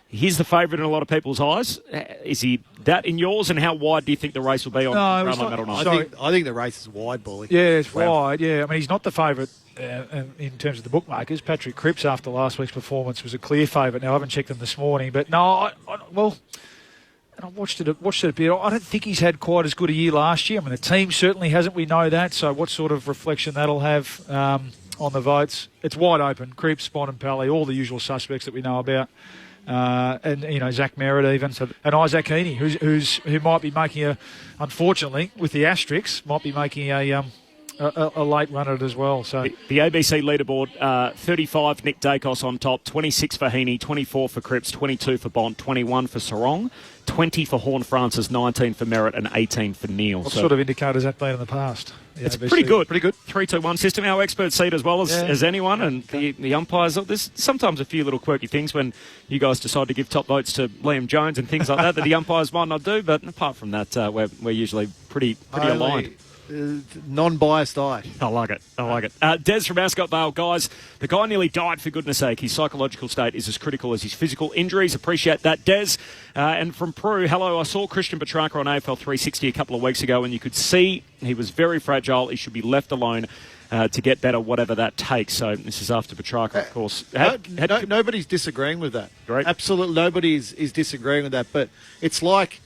He's the favourite in a lot of people's eyes. Is he that in yours, and how wide do you think the race will be on Brownlow Medal night? I think the race is wide, Bully. Yeah, it's wide, yeah. I mean, he's not the favourite in terms of the bookmakers. Patrick Cripps, after last week's performance, was a clear favourite. Now, I haven't checked them this morning, but no, and I watched it a bit. I don't think he's had quite as good a year last year. I mean, the team certainly hasn't. We know that. So what sort of reflection that'll have on the votes? It's wide open. Cripps, Bontempelli, all the usual suspects that we know about. And Zach Merritt even, and Isaac Heaney, who might be making unfortunately with the asterisks, might be making a late run at it as well. So the ABC leaderboard, 35 Nick Dacos on top, 26 for Heaney, 24 for Cripps, 22 for Bont, 21 for Sarong, 20 for Horne-Francis, 19 for Merritt, and 18 for Neil. What sort of indicator has that been in the past? It's pretty good. 3-2-1 system. Our experts see it as well as anyone, and the umpires. There's sometimes a few little quirky things when you guys decide to give top votes to Liam Jones and things like that the umpires might not do. But apart from that, we're usually pretty aligned. Non-biased eye. I like it. Des from Ascot Vale. Guys, the guy nearly died, for goodness sake. His psychological state is as critical as his physical injuries. Appreciate that, Des. And from Prue, hello, I saw Christian Petrarca on AFL 360 a couple of weeks ago, and you could see he was very fragile. He should be left alone to get better, whatever that takes. So this is after Petrarca, of course. Nobody's disagreeing with that. Great. Absolutely, nobody is disagreeing with that. But it's like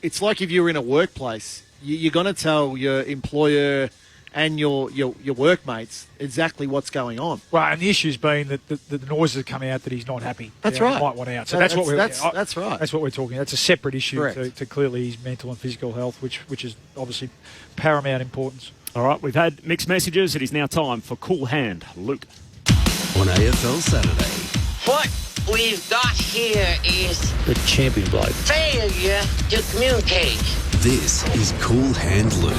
if you were in a workplace, you're going to tell your employer and your workmates exactly what's going on. Right, and the issue's been that the noises have come out that he's not happy. That's right. He might want out. So that's right. That's what we're talking. That's a separate issue to clearly his mental and physical health, which is obviously paramount importance. All right, we've had mixed messages. It is now time for Cool Hand. Luke. On AFL Saturday. What we've got here is the champion bloke. Failure to communicate. This is Cool Hand Luke.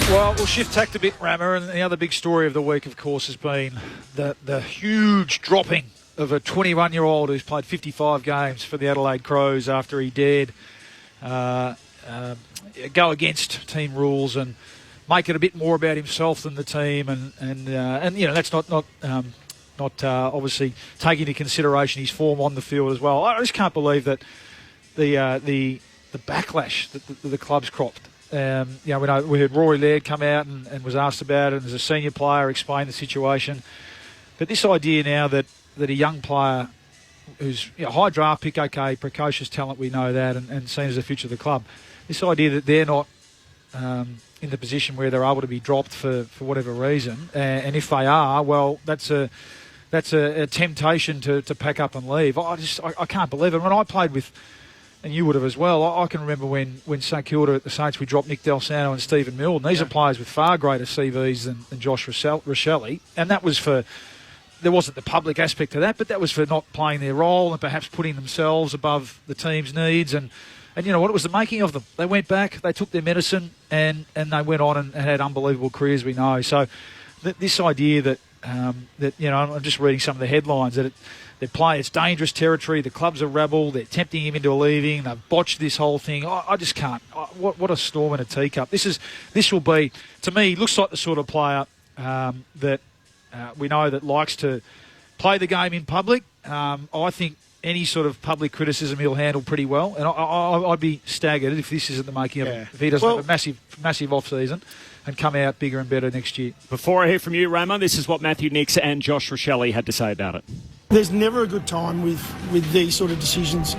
Well, we'll shift tact a bit, Rammer, and the other big story of the week, of course, has been the huge dropping of a 21-year-old who's played 55 games for the Adelaide Crows after he dared go against team rules and make it a bit more about himself than the team, and that's not obviously taking into consideration his form on the field as well. I just can't believe that the backlash that the club's cropped. We heard Rory Laird come out and was asked about it, and as a senior player explained the situation. But this idea now that a young player who's high draft pick, okay, precocious talent, we know that, and seen as the future of the club, this idea that they're not in the position where they're able to be dropped for whatever reason, and if they are, well, that's a temptation to pack up and leave. I can't believe it. When I played with, and you would have as well, I can remember when St Kilda at the Saints, we dropped Nick Delsano and Stephen Milne. These are players with far greater CVs than Josh Rochelle, and that was for, there wasn't the public aspect of that, but that was for not playing their role and perhaps putting themselves above the team's needs. And you know what, it was the making of them. They went back, they took their medicine, and they went on and had unbelievable careers, we know. So this idea that I'm just reading some of the headlines, that they play, it's dangerous territory, the club's a rabble, they're tempting him into leaving, they've botched this whole thing. I just can't. What a storm in a teacup. This will be, to me, looks like the sort of player that we know that likes to play the game in public. I think any sort of public criticism he'll handle pretty well, and I'd be staggered if this isn't the making of him, if he doesn't have a massive off-season and come out bigger and better next year. Before I hear from you, Ramo, this is what Matthew Nix and Josh Rochelle had to say about it. There's never a good time with these sort of decisions.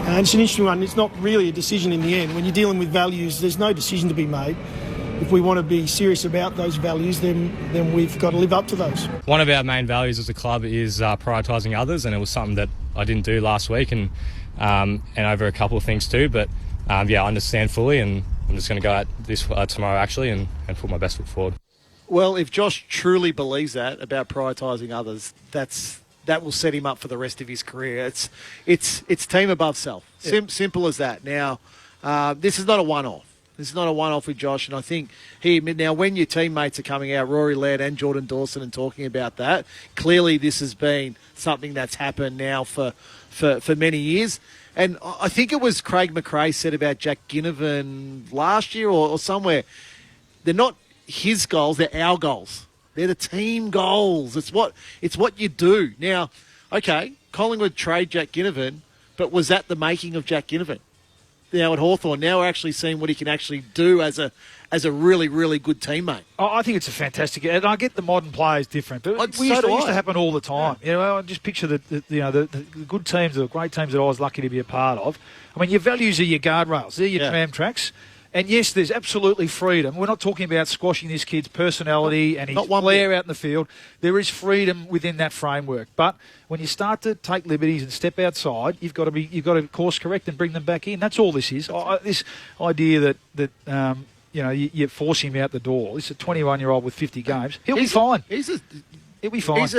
And it's an interesting one. It's not really a decision in the end. When you're dealing with values, there's no decision to be made. If we want to be serious about those values, then we've got to live up to those. One of our main values as a club is prioritising others, and it was something that I didn't do last week and over a couple of things too. But I understand fully, and I'm just going to go out this tomorrow actually and put my best foot forward. Well, if Josh truly believes that about prioritising others, that will set him up for the rest of his career. It's team above self. Simple as that. Now, this is not a one-off. This is not a one-off with Josh, and I think now when your teammates are coming out, Rory Laird and Jordan Dawson, and talking about that, clearly this has been something that's happened now for many years. And I think it was Craig McRae said about Jack Ginnivan last year or somewhere, they're not his goals, they're our goals. They're the team goals. It's what you do. Now, okay, Collingwood trade Jack Ginnivan, but was that the making of Jack Ginnivan? Now at Hawthorn, now we're actually seeing what he can actually do as a really, really good teammate. I think it's a fantastic, and I get the modern players different, but it used to happen all the time. Yeah. I just picture the good teams, the great teams that I was lucky to be a part of. I mean, your values are your guardrails, they're your tram tracks. And yes, there's absolutely freedom. We're not talking about squashing this kid's personality and his flair out in the field. There is freedom within that framework. But when you start to take liberties and step outside, you've got to course correct and bring them back in. That's all this is. This idea that you force him out the door. This is a 21-year-old with 50 games. He'll be fine. He'll be fine. He's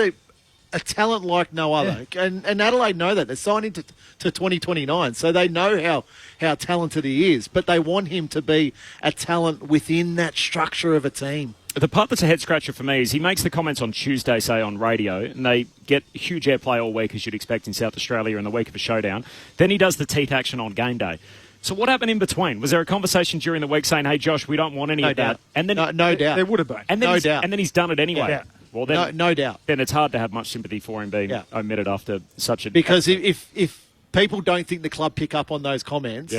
a talent like no other. Yeah. And Adelaide know that. They're signing to 2029, so they know how talented he is, but they want him to be a talent within that structure of a team. The part that's a head-scratcher for me is he makes the comments on Tuesday, say, on radio, and they get huge airplay all week, as you'd expect in South Australia in the week of a showdown. Then he does the teeth action on game day. So what happened in between? Was there a conversation during the week saying, hey, Josh, we don't want any of that? And then no doubt. There would have been. And then he's done it anyway. Yeah. Well, then, no doubt. Then it's hard to have much sympathy for him being omitted after such a... Because if people don't think the club pick up on those comments,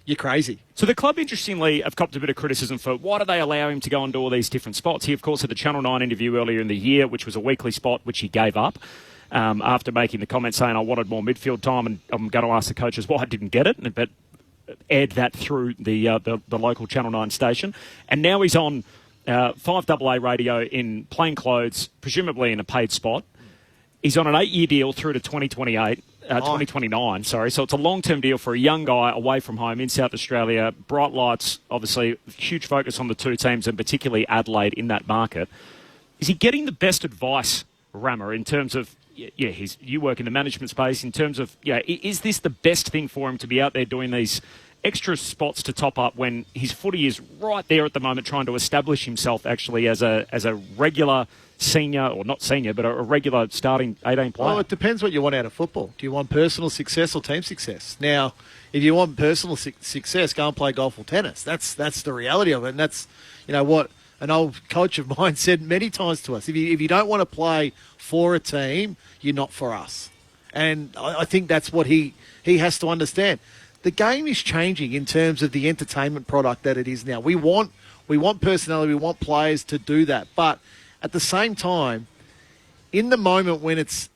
you're crazy. So the club, interestingly, have copped a bit of criticism for why do they allow him to go and do all these different spots? He, of course, had the Channel 9 interview earlier in the year, which was a weekly spot, which he gave up after making the comment saying, I wanted more midfield time, and I'm going to ask the coaches why I didn't get it, but aired that through the local Channel 9 station. And now he's on 5AA radio in plain clothes, presumably in a paid spot. He's on an 8-year deal through to 2029, sorry. So it's a long-term deal for a young guy away from home in South Australia. Bright lights, obviously, huge focus on the two teams and particularly Adelaide in that market. Is he getting the best advice, Rammer, in terms of, you work in the management space, in terms of, is this the best thing for him to be out there doing these extra spots to top up when his footy is right there at the moment trying to establish himself actually as a regular senior, or not senior, but a regular starting 18 player? Well, it depends what you want out of football. Do you want personal success or team success? Now, if you want personal success, go and play golf or tennis. That's the reality of it. And that's, what an old coach of mine said many times to us. If you don't want to play for a team, you're not for us. And I think that's what he has to understand. The game is changing in terms of the entertainment product that it is now. We want personality, we want players to do that. But at the same time, in the moment when it's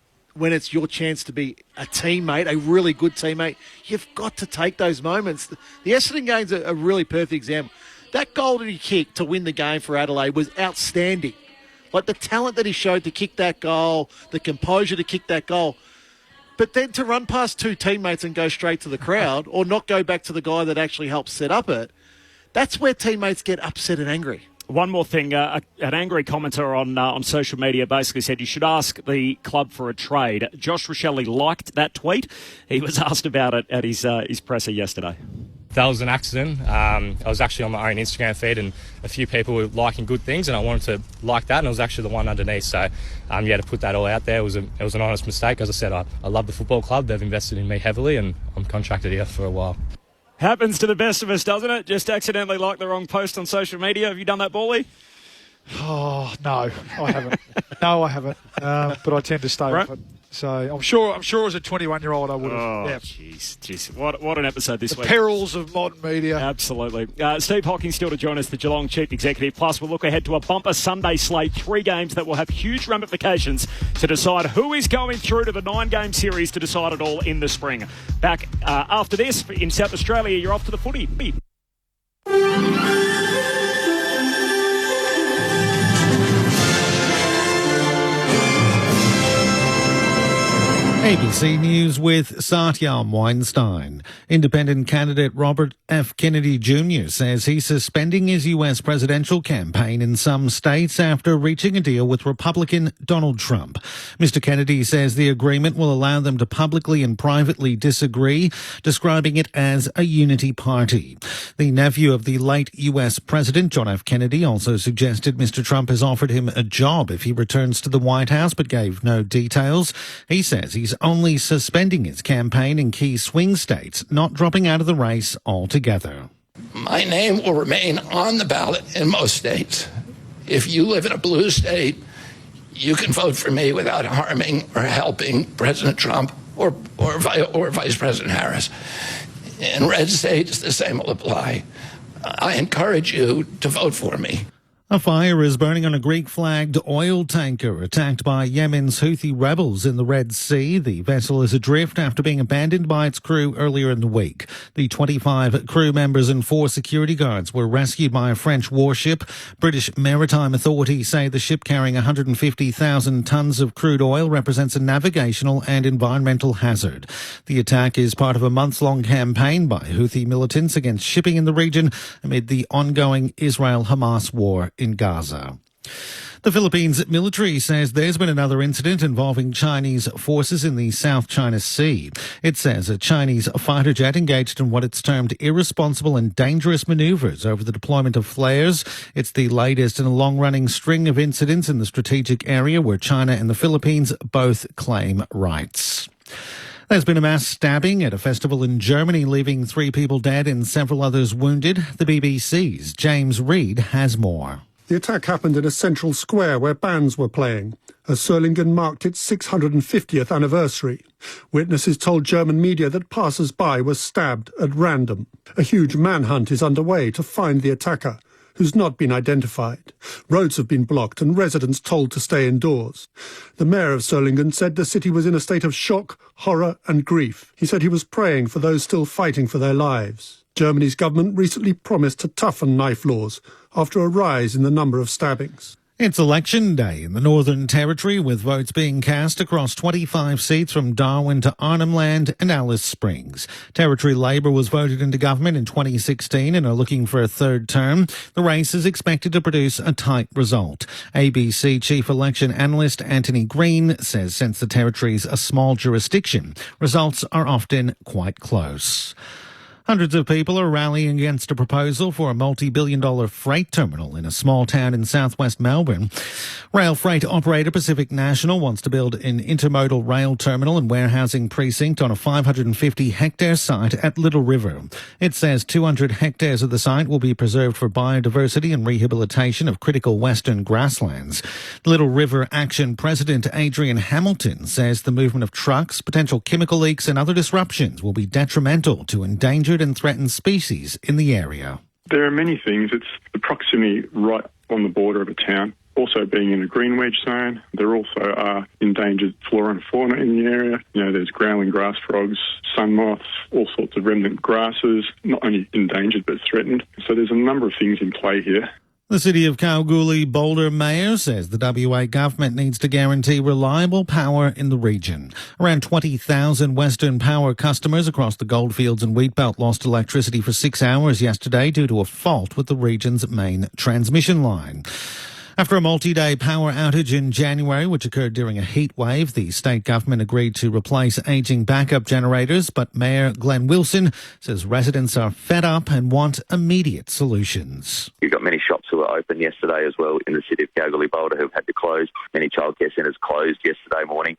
your chance to be a teammate, a really good teammate, you've got to take those moments. The Essendon game's a really perfect example. That goal that he kicked to win the game for Adelaide was outstanding. Like the talent that he showed to kick that goal, the composure to kick that goal. But then to run past two teammates and go straight to the crowd or not go back to the guy that actually helped set up it, that's where teammates get upset and angry. One more thing, an angry commenter on social media basically said you should ask the club for a trade. Josh Rochelli liked that tweet. He was asked about it at his presser yesterday. That was an accident. I was actually on my own Instagram feed and a few people were liking good things and I wanted to like that, and it was actually the one underneath. So, to put that all out there, it was an honest mistake. As I said, I love the football club. They've invested in me heavily and I'm contracted here for a while. Happens to the best of us, doesn't it? Just accidentally like the wrong post on social media. Have you done that, Bally? Oh, no, I haven't. No, I haven't. But I tend to stay off it. So I'm sure as a 21-year-old I would have. Oh, yeah. jeez. What an episode this The week. perils of modern media. Absolutely. Steve Hawking still to join us, the Geelong Chief Executive. Plus, we'll look ahead to a bumper Sunday slate, 3 games that will have huge ramifications to decide who is going through to the 9-game series to decide it all in the spring. Back after this, in South Australia, you're off to the footy. ABC News with Satyam Weinstein. Independent candidate Robert F. Kennedy Jr. says he's suspending his U.S. presidential campaign in some states after reaching a deal with Republican Donald Trump. Mr. Kennedy says the agreement will allow them to publicly and privately disagree, describing it as a unity party. The nephew of the late U.S. President John F. Kennedy also suggested Mr. Trump has offered him a job if he returns to the White House, but gave no details. He says he's only suspending his campaign in key swing states, not dropping out of the race altogether. My name will remain on the ballot in most states. If you live in a blue state, you can vote for me without harming or helping President Trump or Vice President Harris. In red states, the same will apply. I encourage you to vote for me. A fire is burning on a Greek-flagged oil tanker attacked by Yemen's Houthi rebels in the Red Sea. The vessel is adrift after being abandoned by its crew earlier in the week. The 25 crew members and 4 security guards were rescued by a French warship. British maritime authorities say the ship carrying 150,000 tonnes of crude oil represents a navigational and environmental hazard. The attack is part of a months-long campaign by Houthi militants against shipping in the region amid the ongoing Israel-Hamas war in Gaza. The Philippines military says there's been another incident involving Chinese forces in the South China Sea. It says a Chinese fighter jet engaged in what it's termed irresponsible and dangerous maneuvers over the deployment of flares. It's the latest in a long-running string of incidents in the strategic area where China and the Philippines both claim rights. There's been a mass stabbing at a festival in Germany, leaving 3 people dead and several others wounded. The BBC's James Reid has more. The attack happened in a central square where bands were playing, as Solingen marked its 650th anniversary. Witnesses told German media that passers-by were stabbed at random. A huge manhunt is underway to find the attacker, who's not been identified. Roads have been blocked and residents told to stay indoors. The mayor of Solingen said the city was in a state of shock, horror and grief. He said he was praying for those still fighting for their lives. Germany's government recently promised to toughen knife laws after a rise in the number of stabbings. It's election day in the Northern Territory, with votes being cast across 25 seats from Darwin to Arnhem Land and Alice Springs. Territory Labor was voted into government in 2016 and are looking for a third term. The race is expected to produce a tight result. ABC Chief Election Analyst Anthony Green says since the Territory's a small jurisdiction, results are often quite close. Hundreds of people are rallying against a proposal for a multi-billion-dollar freight terminal in a small town in southwest Melbourne. Rail freight operator Pacific National wants to build an intermodal rail terminal and warehousing precinct on a 550-hectare site at Little River. It says 200 hectares of the site will be preserved for biodiversity and rehabilitation of critical western grasslands. Little River Action President Adrian Hamilton says the movement of trucks, potential chemical leaks and other disruptions will be detrimental to endangered and threatened species in the area. There are many things. It's the proximity right on the border of a town. Also being in a green wedge zone. There also are endangered flora and fauna in the area. You know, there's growling grass frogs, sun moths, all sorts of remnant grasses, not only endangered but threatened. So there's a number of things in play here. The City of Kalgoorlie-Boulder Mayor says the WA government needs to guarantee reliable power in the region. Around 20,000 Western Power customers across the Goldfields and Wheatbelt lost electricity for 6 hours yesterday due to a fault with the region's main transmission line. After a multi-day power outage in January, which occurred during a heat wave, the state government agreed to replace ageing backup generators, but Mayor Glenn Wilson says residents are fed up and want immediate solutions. You've got many shops who were open yesterday as well in the city of Kalgoorlie-Boulder who've had to close. Many childcare centres closed yesterday morning.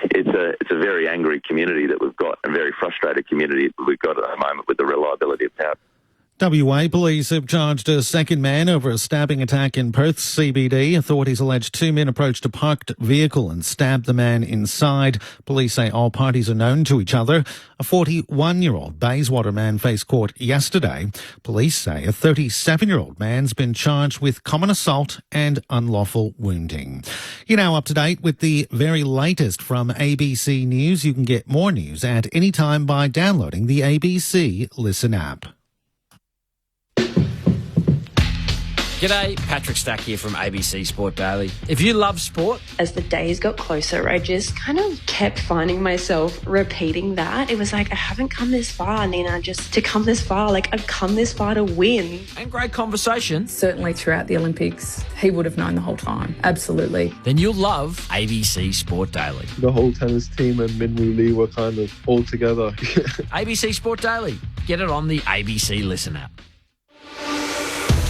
It's a very angry community that we've got, a very frustrated community that we've got at the moment with the reliability of power. WA police have charged a second man over a stabbing attack in Perth CBD. Authorities allege two men approached a parked vehicle and stabbed the man inside. Police say all parties are known to each other. A 41-year-old Bayswater man faced court yesterday. Police say a 37-year-old man's been charged with common assault and unlawful wounding. You're now up to date with the very latest from ABC News. You can get more news at any time by downloading the ABC Listen app. G'day, Patrick Stack here from ABC Sport Daily. If you love sport... As the days got closer, I just kind of kept finding myself repeating that. It was like, I haven't come this far, Nina, just to come this far. Like, I've come this far to win. And great conversation. Certainly throughout the Olympics, he would have known the whole time. Absolutely. Then you'll love ABC Sport Daily. The whole tennis team and Minwoo Lee were kind of all together. ABC Sport Daily. Get it on the ABC Listen app.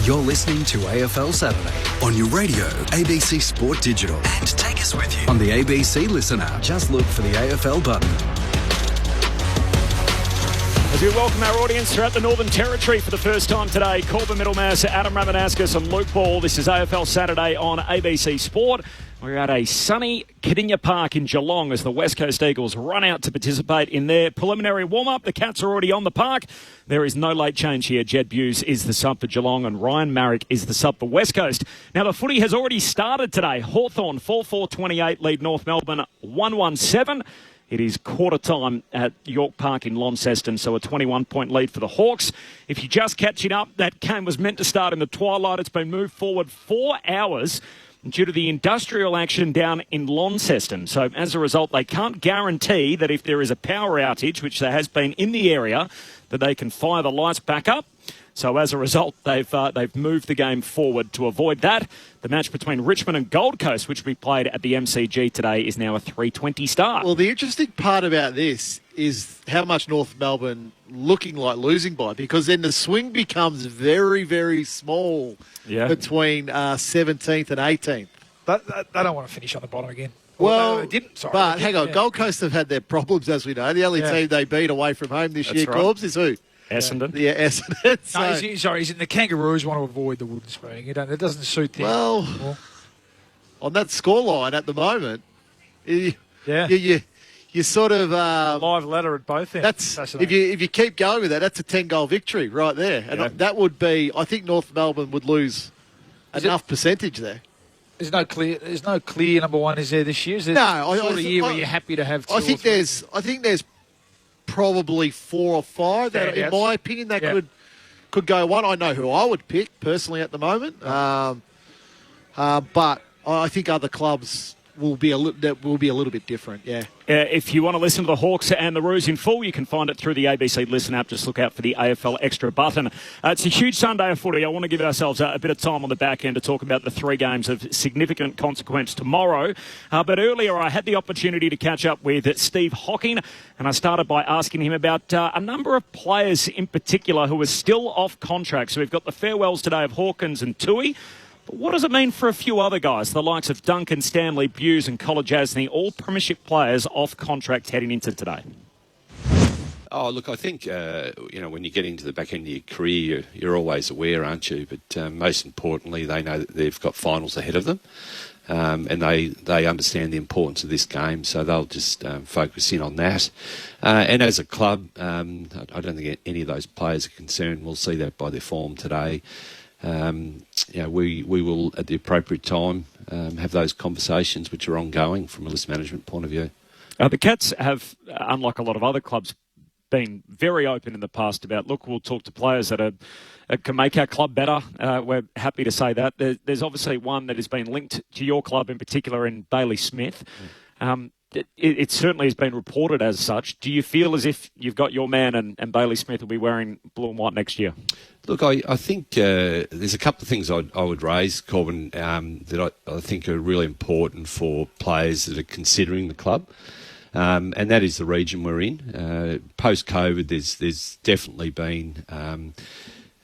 You're listening to AFL Saturday on your radio, ABC Sport Digital. And take us with you on the ABC Listen app. Just look for the AFL button. As we welcome our audience throughout the Northern Territory for the first time today, Corbin Middlemass, Adam Ramanaskas and Luke Ball. This is AFL Saturday on ABC Sport. We're at a sunny Cadinia Park in Geelong as the West Coast Eagles run out to participate in their preliminary warm-up. The Cats are already on the park. There is no late change here. Jed Buse is the sub for Geelong and Ryan Marrick is the sub for West Coast. Now, the footy has already started today. Hawthorn 4-4-28 lead North Melbourne 1-1-7. It is quarter time at York Park in Launceston, so a 21-point lead for the Hawks. If you're just catching up, that game was meant to start in the twilight. It's been moved forward 4 hours due to the industrial action down in Launceston. So as a result, they can't guarantee that if there is a power outage, which there has been in the area, that they can fire the lights back up. So as a result, they've moved the game forward to avoid that. The match between Richmond and Gold Coast, which we played at the MCG today, is now a 3:20 start. Well, the interesting part about this is how much North Melbourne looking like losing by, because then the swing becomes very, very small between 17th and 18th. They don't want to finish on the bottom again. Well, they didn't. Sorry, but hang on, Gold Coast have had their problems, as we know. The only team they beat away from home this year, Corbs, is who? Essendon. Yeah, Essendon. So, he's in the Kangaroos want to avoid the wooden spoon. It doesn't suit them. Well, on that scoreline at the moment, you sort of live ladder at both ends. That's if you keep going with that, that's a 10-goal victory right there, and that would be. I think North Melbourne would lose enough percentage there. There's no clear number one. Is there this year? Is there sort of year where you're happy to have two? I think there's probably 4 or 5 that, in my opinion, that could go one. I know who I would pick personally at the moment, but I think other clubs will be a little bit different. Yeah. If you want to listen to the Hawks and the Roos in full, you can find it through the ABC Listen app. Just look out for the AFL Extra button. It's a huge Sunday of footy. I want to give ourselves a bit of time on the back end to talk about the 3 games of significant consequence tomorrow. But earlier, I had the opportunity to catch up with Steve Hocking, and I started by asking him about a number of players in particular who are still off contract. So we've got the farewells today of Hawkins and Tui. But what does it mean for a few other guys, the likes of Duncan, Stanley, Buse and Kolodjasny, all premiership players off contract heading into today? Oh, look, I think, when you get into the back end of your career, you're always aware, aren't you? But most importantly, they know that they've got finals ahead of them. And they understand the importance of this game, so they'll just focus in on that. And as a club, I don't think any of those players are concerned. We'll see that by their form today. We will, at the appropriate time, have those conversations which are ongoing from a list management point of view. The Cats have, unlike a lot of other clubs, been very open in the past about, look, we'll talk to players that can make our club better. We're happy to say that. There's obviously one that has been linked to your club in particular in Bailey Smith. It certainly has been reported as such. Do you feel as if you've got your man and Bailey Smith will be wearing blue and white next year? Look, I think there's a couple of things I would raise, Corbin, that I think are really important for players that are considering the club. And that is the region we're in. Post-COVID, there's definitely been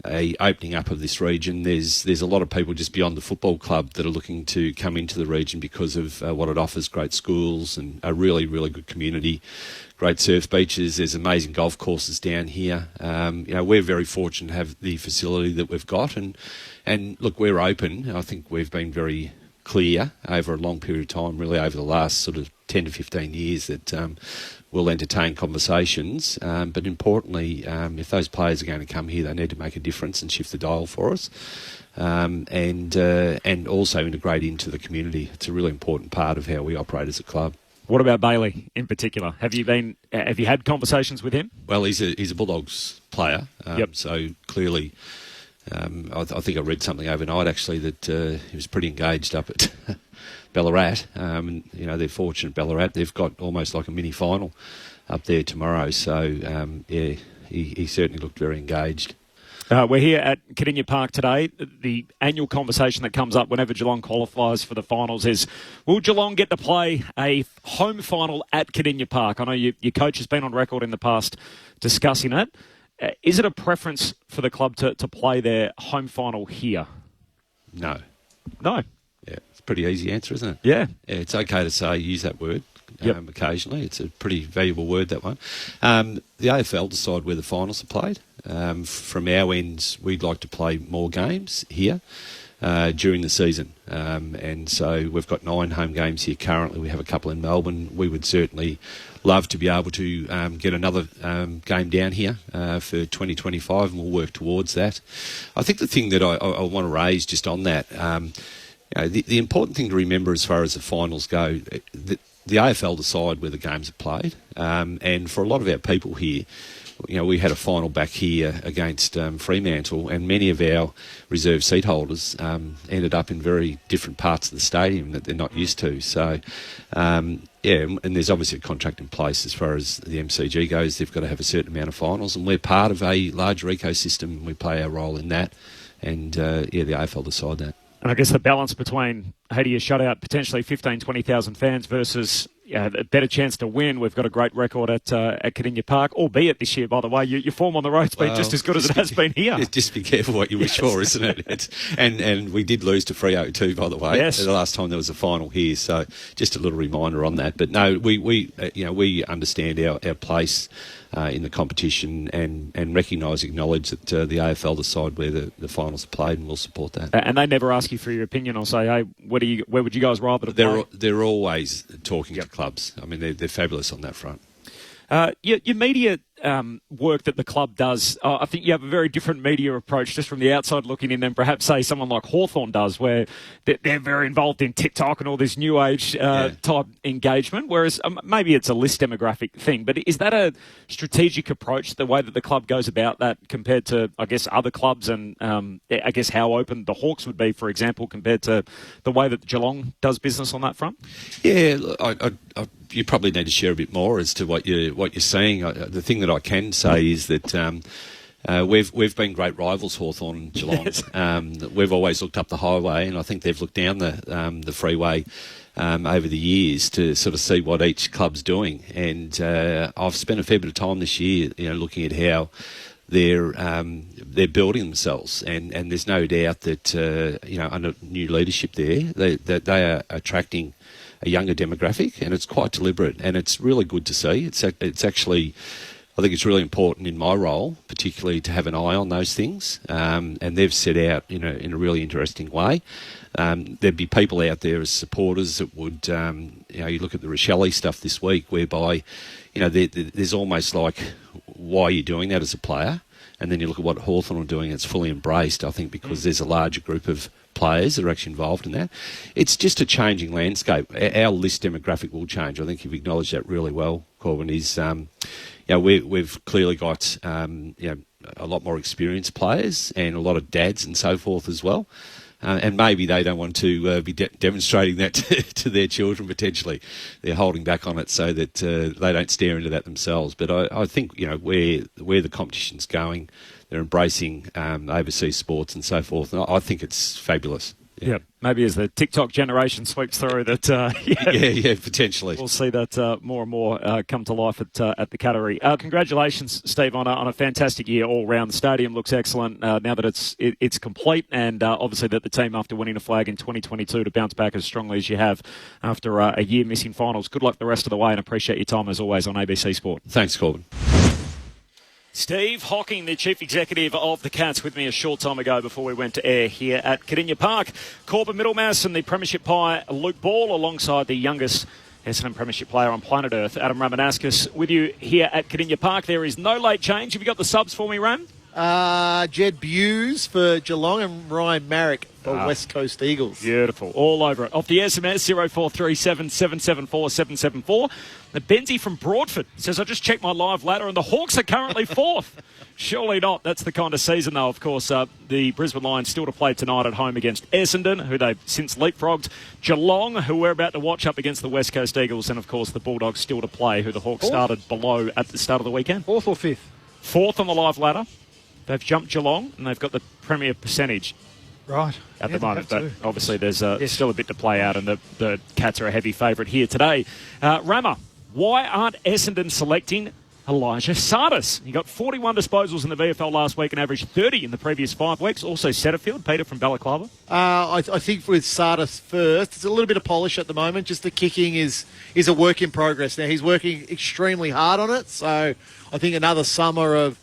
a opening up of this region. There's a lot of people just beyond the football club that are looking to come into the region because of what it offers: great schools and a really, really good community, great surf beaches. There's amazing golf courses down here. We're very fortunate to have the facility that we've got, and look, we're open. I think we've been very clear over a long period of time, really over the last sort of 10 to 15 years, that we'll entertain conversations. But importantly, if those players are going to come here, they need to make a difference and shift the dial for us, and also integrate into the community. It's a really important part of how we operate as a club. What about Bailey in particular? Have you had conversations with him? Well, he's a Bulldogs player, so clearly. I think I read something overnight actually that he was pretty engaged up at Ballarat. They're fortunate, Ballarat. They've got almost like a mini final up there tomorrow. So he certainly looked very engaged. We're here at Kardinia Park today. The annual conversation that comes up whenever Geelong qualifies for the finals is, will Geelong get to play a home final at Kardinia Park? I know your coach has been on record in the past discussing it. Is it a preference for the club to play their home final here? No. No? Yeah, it's a pretty easy answer, isn't it? Yeah. It's okay to use that word occasionally. It's a pretty valuable word, that one. The AFL decide where the finals are played. From our ends, we'd like to play more games here during the season. And so we've got 9 home games here currently. We have a couple in Melbourne. We would certainly love to be able to get another game down here for 2025, and we'll work towards that. I think the thing that I want to raise just on that, the important thing to remember as far as the finals go, the AFL decide where the games are played, and for a lot of our people here, we had a final back here against Fremantle, and many of our reserve seat holders ended up in very different parts of the stadium that they're not used to. So, and there's obviously a contract in place as far as the MCG goes. They've got to have a certain amount of finals, and we're part of a larger ecosystem, and we play our role in that. And, the AFL decide that. And I guess the balance between, how do you shut out potentially 15,000, 20,000 fans versus a better chance to win? We've got a great record at Kardinia Park, albeit this year, by the way. Your form on the road's been just as good as it has been here. Just be careful what you wish for, isn't it? And we did lose to Freo too, by the way. Yes. The last time there was a final here, so just a little reminder on that. But no, we understand our place in the competition and acknowledge that the AFL decide where the finals are played, and we'll support that. And they never ask you for your opinion or say, hey, where would you guys rather play? They're always talking to clubs. I mean, they're fabulous on that front. Your media work that the club does, I think you have a very different media approach just from the outside looking in than perhaps, say, someone like Hawthorn does, where they're very involved in TikTok and all this new age type engagement, whereas maybe it's a list demographic thing. But is that a strategic approach, the way that the club goes about that, compared to, I guess, other clubs, and I guess how open the Hawks would be, for example, compared to the way that Geelong does business on that front? Yeah, you probably need to share a bit more as to what you're seeing. The thing that I can say is that we've been great rivals, Hawthorn and Geelong. Yes. We've always looked up the highway, and I think they've looked down the freeway over the years to sort of see what each club's doing. And I've spent a fair bit of time this year, looking at how they're building themselves, and there's no doubt that under new leadership there, that they are attracting a younger demographic, and it's quite deliberate, and it's really good to see. It's actually, I think it's really important in my role, particularly, to have an eye on those things, and they've set out in a really interesting way. There'd be people out there as supporters that would, you look at the Rochelle stuff this week, whereby, there's almost like, why are you doing that as a player? And then you look at what Hawthorn are doing, it's fully embraced, I think, because there's a larger group of players that are actually involved in that. It's just a changing landscape. Our list demographic will change. I think you've acknowledged that really well, Corbin, is, we've clearly got, a lot more experienced players and a lot of dads and so forth as well. And maybe they don't want to be demonstrating that to their children, potentially. They're holding back on it so that they don't stare into that themselves. But I think, where the competition's going, they're embracing overseas sports and so forth. And I think it's fabulous. Yeah, maybe as the TikTok generation sweeps through that. Yeah, potentially. We'll see that more and more come to life at the Cattery. Congratulations, Steve, on a fantastic year all round. The stadium looks excellent now that it's complete, and obviously that the team, after winning a flag in 2022, to bounce back as strongly as you have after a year missing finals. Good luck the rest of the way, and appreciate your time as always on ABC Sport. Thanks, Corbin. Steve Hocking, the Chief Executive of the Cats, with me a short time ago before we went to air here at Cardinia Park. Corbin Middlemass and the Premiership Pie, Luke Ball, alongside the youngest Essendon Premiership player on planet Earth, Adam Ramanauskas, with you here at Cardinia Park. There is no late change. Have you got the subs for me, Ram? Jed Buse for Geelong and Ryan Marrick for West Coast Eagles. Beautiful. All over it. Off the SMS, 0437 774 774. The Benzie from Broadford says, I just checked my live ladder and the Hawks are currently fourth. Surely not. That's the kind of season, though. Of course, the Brisbane Lions still to play tonight at home against Essendon, who they've since leapfrogged. Geelong, who we're about to watch up against the West Coast Eagles. And, of course, the Bulldogs still to play, who the Hawks started below at the start of the weekend. Fourth or fifth? Fourth on the live ladder. They've jumped Geelong, and they've got the premier percentage right at the moment. But obviously there's still a bit to play out, and the Cats are a heavy favourite here today. Rama, why aren't Essendon selecting Elijah Sardis? He got 41 disposals in the VFL last week and averaged 30 in the previous 5 weeks. Also Setterfield, Peter from Balaclava. I think with Sardis first, it's a little bit of polish at the moment. Just the kicking is a work in progress. Now, he's working extremely hard on it, so I think another summer of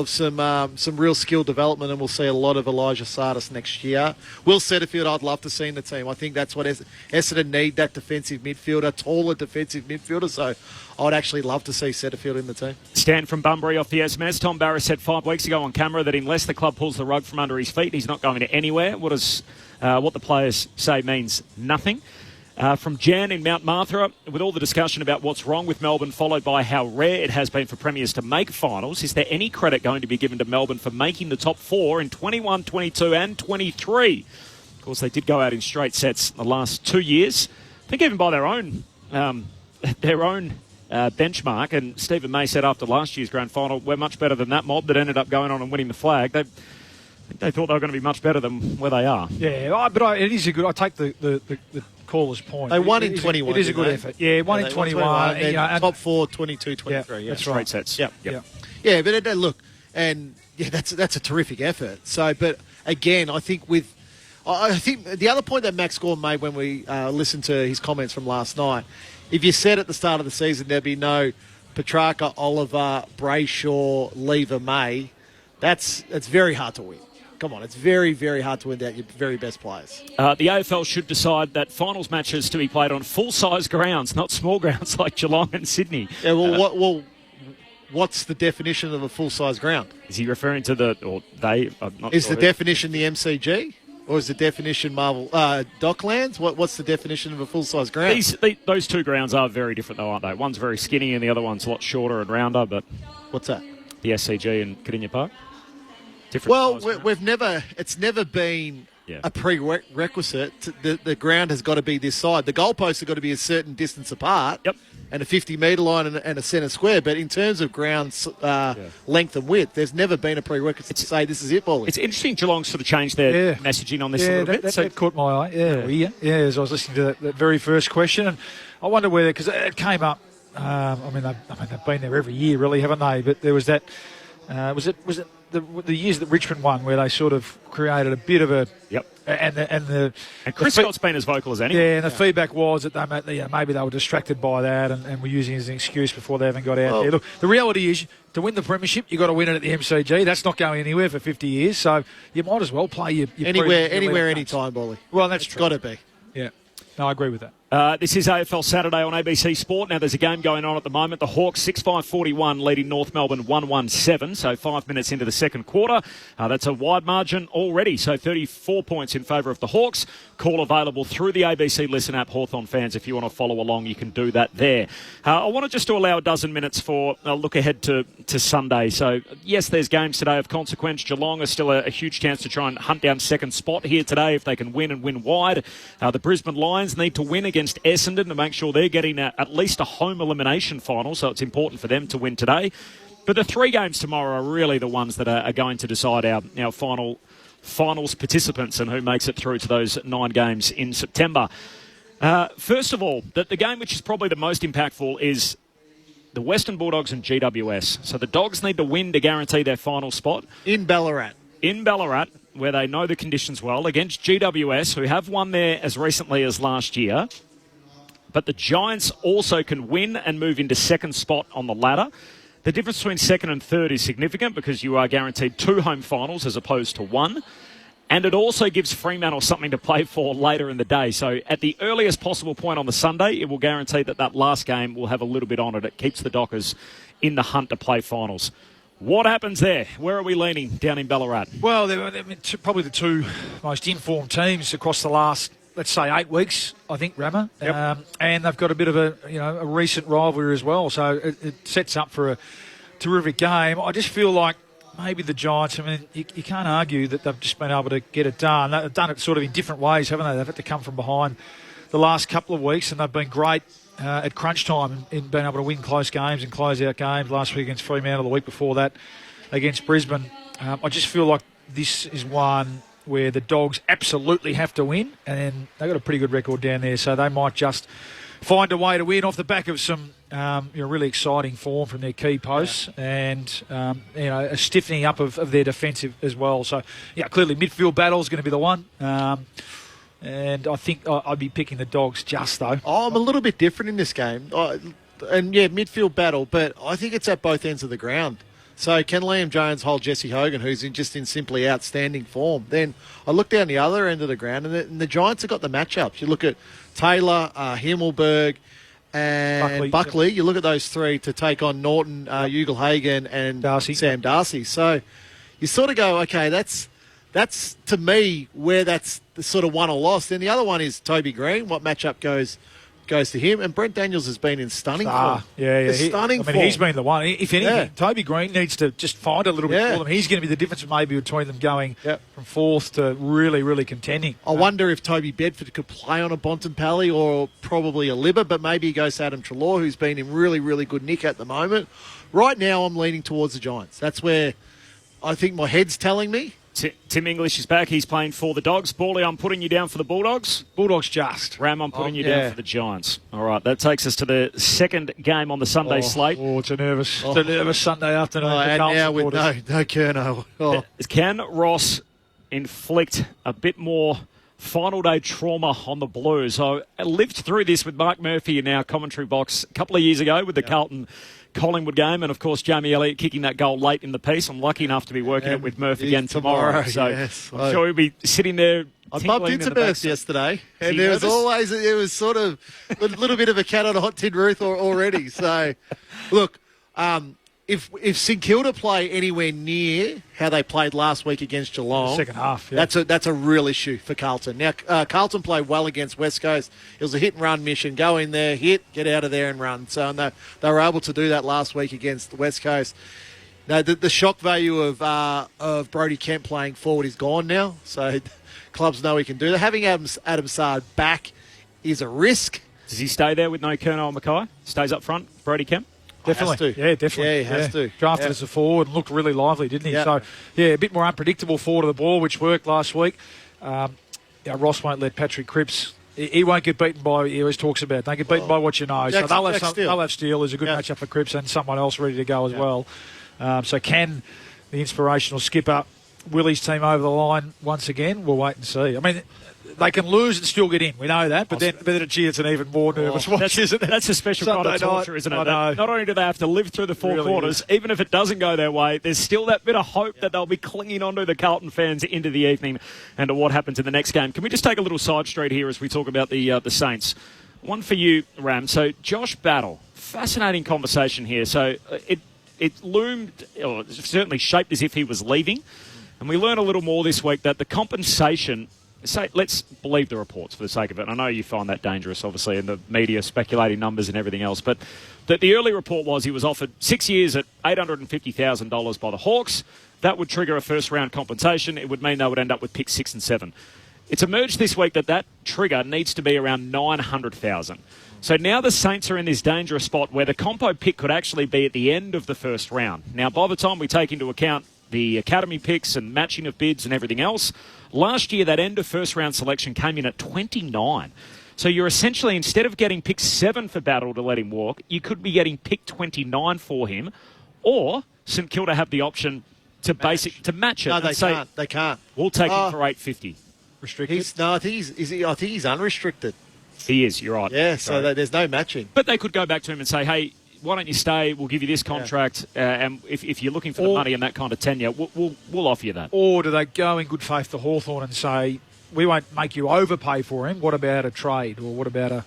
some real skill development, and we'll see a lot of Elijah Sardis next year. Will Setterfield, I'd love to see in the team. I think that's what Essendon need, that defensive midfielder, taller defensive midfielder, so I'd actually love to see Setterfield in the team. Stan from Bunbury off the SMS. Tom Barras said 5 weeks ago on camera that unless the club pulls the rug from under his feet, he's not going to anywhere. What the players say means nothing. From Jan in Mount Martha, with all the discussion about what's wrong with Melbourne, followed by how rare it has been for premiers to make finals, is there any credit going to be given to Melbourne for making the top 4 in 21, 22 and 23? Of course, they did go out in straight sets the last 2 years. I think even by their own benchmark, and Stephen May said after last year's grand final, we're much better than that mob that ended up going on and winning the flag. They thought they were going to be much better than where they are. Yeah, but it is a good... I take the caller's point. They won in 21. It is a good effort. Yeah, won in 21. And top 4, 22, 23. Yeah, that's straight right. sets. Yep. Yeah, but look, and yeah, that's a terrific effort. So, but again, I think the other point that Max Gorn made when we listened to his comments from last night, if you said at the start of the season there'd be no Petrarca, Oliver, Brayshaw, Lever, May, that's very hard to win. Come on, it's very, very hard to win out your very best players. The AFL should decide that finals matches to be played on full-size grounds, not small grounds like Geelong and Sydney. Yeah, what's the definition of a full-size ground? Is he referring to Is the definition the MCG? Or is the definition Docklands? What's the definition of a full-size ground? Those two grounds are very different, though, aren't they? One's very skinny and the other one's a lot shorter and rounder. But what's that? The SCG in Cardinia Park. It's never been a prerequisite. The ground has got to be this side. The goalposts have got to be a certain distance apart. Yep. And a 50-metre line and a centre square. But in terms of ground length and width, there's never been a prerequisite to say this is it, Bolly. It's interesting Geelong sort of changed their messaging on this a little bit. That caught my eye. Yeah, as I was listening to that very first question. And I wonder whether, because it came up, they've been there every year, really, haven't they? But there was that, was it the years that Richmond won, where they sort of created a bit of a... Yep. And Chris Scott's been as vocal as anyone. Yeah, and the feedback was that maybe they were distracted by that and were using it as an excuse before they even got out there. Look, the reality is, to win the premiership, you've got to win it at the MCG. That's not going anywhere for 50 years, so you might as well play your anywhere, anytime, Bolly. Well, that's true. Got to be. Yeah. No, I agree with that. This is AFL Saturday on ABC Sport. Now, there's a game going on at the moment. The Hawks 6-5-41 leading North Melbourne 1-1-7. So 5 minutes into the second quarter. That's a wide margin already. So 34 points in favour of the Hawks. Call available through the ABC Listen app. Hawthorn fans, if you want to follow along, you can do that there. I wanted just to allow a dozen minutes for a look ahead to Sunday. So, yes, there's games today of consequence. Geelong are still a huge chance to try and hunt down second spot here today if they can win and win wide. The Brisbane Lions need to win against Essendon to make sure they're getting at least a home elimination final, so it's important for them to win today. But the 3 games tomorrow are really the ones that are going to decide our final finals participants and who makes it through to those 9 games in September. First of all, the game which is probably the most impactful is the Western Bulldogs and GWS. So the Dogs need to win to guarantee their final spot. In Ballarat. In Ballarat, where they know the conditions well, against GWS, who have won there as recently as last year. But the Giants also can win and move into second spot on the ladder. The difference between second and third is significant because you are guaranteed 2 home finals as opposed to 1. And it also gives Fremantle something to play for later in the day. So at the earliest possible point on the Sunday, it will guarantee that last game will have a little bit on it. It keeps the Dockers in the hunt to play finals. What happens there? Where are we leaning down in Ballarat? Well, they're probably the 2 most informed teams across the last, let's say, 8 weeks, I think, Rammer. Yep. And they've got a bit of a recent rivalry as well. So it sets up for a terrific game. I just feel like maybe the Giants, I mean, you can't argue that they've just been able to get it done. They've done it sort of in different ways, haven't they? They've had to come from behind the last couple of weeks, and they've been great at crunch time in being able to win close games and close out games. Last week against Fremantle, the week before that against Brisbane. I just feel like this is one where the Dogs absolutely have to win, and they've got a pretty good record down there, so they might just find a way to win off the back of some really exciting form from their key posts and a stiffening up of their defensive as well. So, clearly midfield battle is going to be the one. And I think I'd be picking the Dogs just, though. I'm a little bit different in this game. Midfield battle, but I think it's at both ends of the ground. So can Liam Jones hold Jesse Hogan, who's in simply outstanding form? Then I look down the other end of the ground, and the Giants have got the matchups. You look at Taylor, Himmelberg, and Buckley. You look at those 3 to take on Norton, Ugle-Hagan, and Sam Darcy. So you sort of go, okay, that's to me where that's the sort of won or lost. Then the other one is Toby Green. What matchup goes to him? And Brent Daniels has been in stunning form. Stunning form. He's been the one. If anything, Toby Green needs to just find a little bit for them. He's going to be the difference maybe between them going from 4th to really, really contending. I wonder if Toby Bedford could play on a Bontempelli or probably a Libba, but maybe he goes to Adam Treloar, who's been in really, really good nick at the moment. Right now, I'm leaning towards the Giants. That's where I think my head's telling me. Tim English is back. He's playing for the Dogs. Bally, I'm putting you down for the Bulldogs. Bulldogs just. Ram, I'm putting you down for the Giants. All right, that takes us to the second game on the Sunday slate. It's a nervous Sunday afternoon. And now with no Curnow. Can Ross inflict a bit more final day trauma on the Blues? I lived through this with Mark Murphy in our commentary box a couple of years ago with the Carlton Collingwood game, and of course Jamie Elliott kicking that goal late in the piece. I'm lucky enough to be working it with Murph again tomorrow. So I'm sure he'll be sitting there. I bumped into Murph yesterday, and there was sort of a little bit of a cat on a hot tin roof already. So, look, if St Kilda play anywhere near how they played last week against Geelong, second half, that's a real issue for Carlton. Now, Carlton played well against West Coast. It was a hit and run mission. Go in there, hit, get out of there and run. So they were able to do that last week against the West Coast. Now, the shock value of Brodie Kemp playing forward is gone now. So clubs know he can do that. Having Adam Sard back is a risk. Does he stay there with no Curnow and Mackay? Stays up front, Brodie Kemp? Definitely. Yeah, definitely. Yeah, he has to. Drafted as a forward and looked really lively, didn't he? Yeah. So, a bit more unpredictable forward of the ball, which worked last week. Ross won't let Patrick Cripps. He won't get beaten by, he always talks about, don't get beaten by what you know. So they'll have Steele, who's a good matchup for Cripps, and someone else ready to go as well. So can the inspirational skipper Willie's team over the line once again? We'll wait and see. I mean, they can lose and still get in. We know that, but then it's an even more nervous watch, isn't it? That's a special kind of torture, isn't it? Not only do they have to live through the four quarters, even if it doesn't go their way, there's still that bit of hope that they'll be clinging onto the Carlton fans into the evening and to what happens in the next game. Can we just take a little side street here as we talk about the Saints? One for you, Ram. So Josh Battle, fascinating conversation here. So it loomed, or certainly shaped as if he was leaving. And we learned a little more this week that the compensation, let's believe the reports for the sake of it. I know you find that dangerous, obviously, and the media speculating numbers and everything else. But the early report was he was offered 6 years at $850,000 by the Hawks. That would trigger a first-round compensation. It would mean they would end up with picks 6 and 7. It's emerged this week that trigger needs to be around $900,000. So now the Saints are in this dangerous spot where the compo pick could actually be at the end of the first round. Now, by the time we take into account the academy picks and matching of bids and everything else. Last year, that end of first-round selection came in at 29. So you're essentially, instead of getting pick 7 for Battle to let him walk, you could be getting pick 29 for him, or St Kilda have the option to match it. No, they can't. They can't. We'll take him for $850. Restricted? I think he's unrestricted. He is, you're right. Yeah, so there's no matching. But they could go back to him and say, hey, why don't you stay? We'll give you this contract, and if you're looking for the money and that kind of tenure, we'll offer you that. Or do they go in good faith to Hawthorn and say, we won't make you overpay for him? What about a trade, or what about a...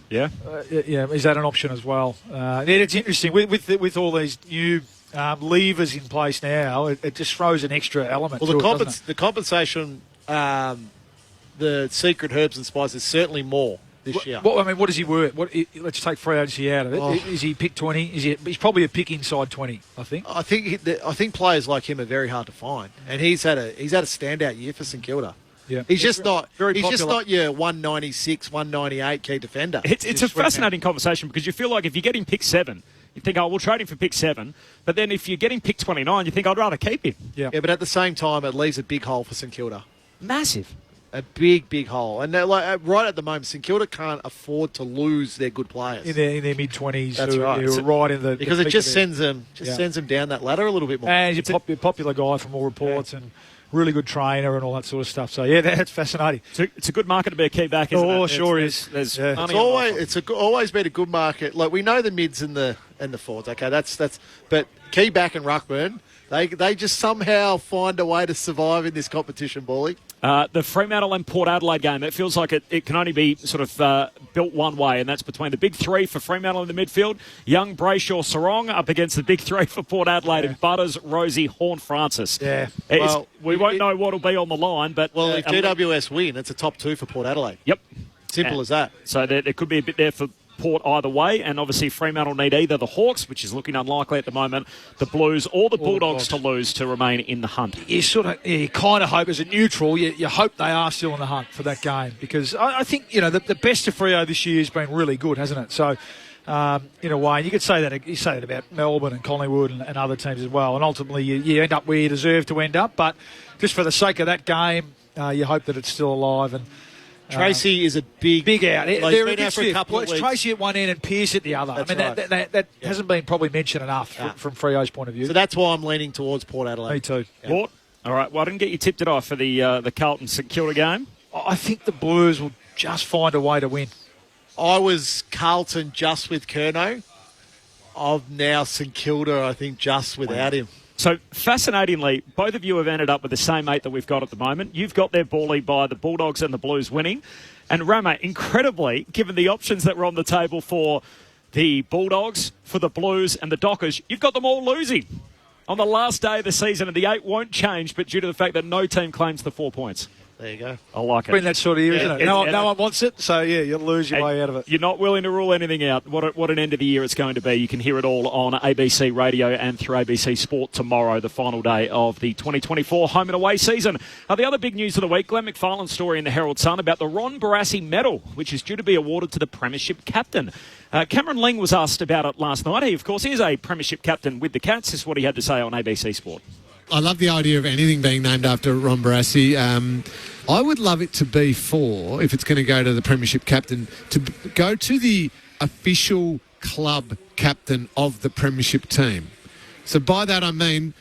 Yeah? Is that an option as well? It's interesting. With all these new levers in place now, it just throws an extra element to it, the compensation, the secret herbs and spices, certainly more this year. What is he worth? Let's take free agency out of it. Is he pick 20? He's probably a pick inside 20, I think. I think players like him are very hard to find, and he's had a standout year for St Kilda. Yeah. He's just not popular. your 196, 198 key defender. It's a fascinating conversation, because you feel like if you're getting pick 7, you think, oh, we'll trade him for pick 7. But then if you're getting pick 29, you think, I'd rather keep him. Yeah, but at the same time, it leaves a big hole for St Kilda. Massive. A big hole. And right at the moment, St Kilda can't afford to lose their good players. In their mid-20s. That's right. Who are right in the... Because it just sends them down that ladder a little bit more. And he's a popular guy from all reports, and really good trainer and all that sort of stuff. So, yeah, that's fascinating. It's a good market to be a key back, isn't it? Oh, sure is. There's It's always been a good market. Like, we know the mids and the forwards. Okay, that's. But key back and ruckman, they just somehow find a way to survive in this competition, Bally. The Fremantle and Port Adelaide game, it feels like it can only be sort of built one way, and that's between the big 3 for Fremantle in the midfield, Young, Brayshaw, Sarong, up against the big 3 for Port Adelaide, and Butters, Rosie, Horn-Francis. Yeah. We won't know what will be on the line, but... Well, if GWS win, it's a top 2 for Port Adelaide. Yep. Simple as that. So there could be a bit there for Port either way, and obviously Fremantle need either the Hawks, which is looking unlikely at the moment, the Blues, or the Bulldogs to lose to remain in the hunt. You kind of hope, as a neutral, you hope they are still in the hunt for that game, because I think the best of Freo this year has been really good, hasn't it? So in a way, and you could say that about Melbourne and Collingwood and other teams as well, and ultimately you end up where you deserve to end up, but just for the sake of that game, you hope that it's still alive. And Tracy is a big out. They're been out for a couple of it's weeks. Tracy at one end and Pearce at the other. That's that hasn't been probably mentioned enough from Freo's point of view. So that's why I'm leaning towards Port Adelaide. Me too. Yeah. Port? All right, well, I didn't get you tipped it off for the Carlton St Kilda game. I think the Blues will just find a way to win. I was Carlton just with Curnow. I'm now St Kilda, I think, just without him. So, fascinatingly, both of you have ended up with the same 8 that we've got at the moment. You've got their Bally by the Bulldogs and the Blues winning. And Rama, incredibly, given the options that were on the table for the Bulldogs, for the Blues and the Dockers, you've got them all losing on the last day of the season, and the 8 won't change, but due to the fact that no team claims the 4 points. There you go. I like it. Been that sort of year, isn't it? No one wants it, so you'll lose your way out of it. You're not willing to rule anything out. What an end of the year it's going to be. You can hear it all on ABC Radio and through ABC Sport tomorrow, the final day of the 2024 home and away season. The other big news of the week, Glenn McFarlane's story in the Herald Sun about the Ron Barassi Medal, which is due to be awarded to the Premiership captain. Cameron Ling was asked about it last night. He, of course, is a Premiership captain with the Cats. This is what he had to say on ABC Sport. I love the idea of anything being named after Ron Barassi. I would love it to be if it's going to go to the Premiership captain, to go to the official club captain of the Premiership team. So by that I mean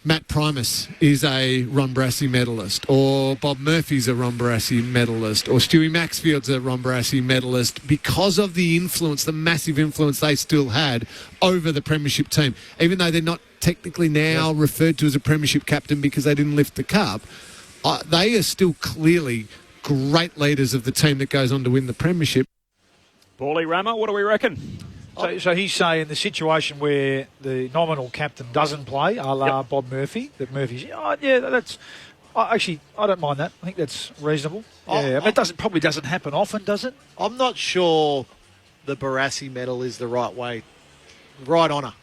Matt Primus is a Ron Barassi medalist, or Bob Murphy's a Ron Barassi medalist, or Stewie Maxfield's a Ron Barassi medalist, because of the influence, the massive influence they still had over the Premiership team. Even though they're not technically now referred to as a Premiership captain because they didn't lift the cup, they are still clearly great leaders of the team that goes on to win the Premiership. Paulie Rama, what do we reckon? So he's saying the situation where the nominal captain doesn't play, a la Bob Murphy, that Murphy's, that's... Actually, I don't mind that. I think that's reasonable. It probably doesn't happen often, does it? I'm not sure the Barassi medal is the right honour.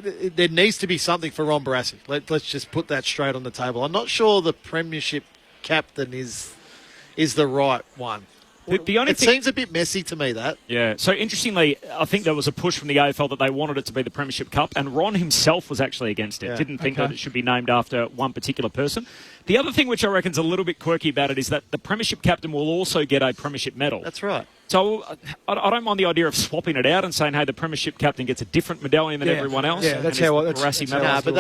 There needs to be something for Ron Barassi. Let's just put that straight on the table. I'm not sure the Premiership captain is the right one. The only It thing, seems a bit messy to me, that. yeah. So interestingly, I think there was a push from the AFL that they wanted it to be the Premiership Cup, and Ron himself was actually against it. Yeah. Didn't think that it should be named after one particular person. The other thing which I reckon is a little bit quirky about it is that the Premiership captain will also get a Premiership medal. That's right. So I don't mind the idea of swapping it out and saying, hey, the Premiership captain gets a different medallion than everyone else. Yeah, that's how Barassi medal. Nah, but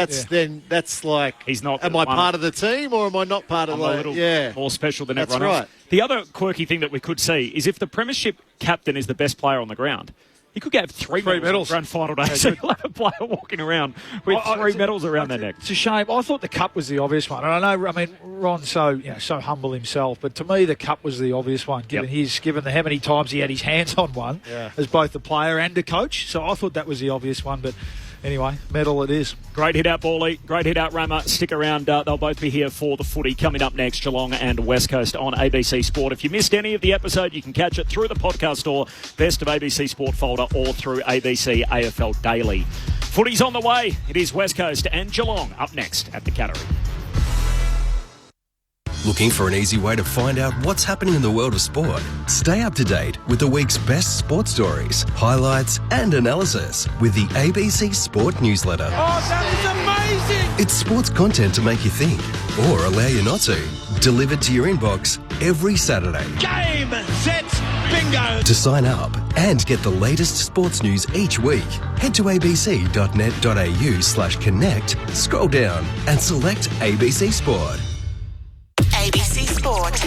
that's like, he's not. am I part of the team or am I not part of I'm a little more special than That's everyone else. right. The other quirky thing that we could see is if the Premiership captain is the best player on the ground, he could get three medals on grand final day. So you'll have a player walking around with three medals around their neck. It's a shame. I thought the cup was the obvious one. And I know, Ron's so humble himself, but to me the cup was the obvious one, given how many times he had his hands on one as both a player and a coach. So I thought that was the obvious one, but anyway, medal it is. Great hit out, Bally. Great hit out, Rama. Stick around. They'll both be here for the footy coming up next, Geelong and West Coast on ABC Sport. If you missed any of the episode, you can catch it through the podcast or Best of ABC Sport folder or through ABC AFL Daily. Footy's on the way. It is West Coast and Geelong up next at the Cattery. Looking for an easy way to find out what's happening in the world of sport? Stay up to date with the week's best sports stories, highlights and analysis with the ABC Sport newsletter. Oh, that is amazing! It's sports content to make you think or allow you not to. Delivered to your inbox every Saturday. Game, set, bingo! To sign up and get the latest sports news each week, head to abc.net.au/connect, scroll down and select ABC Sport. ABC Sport.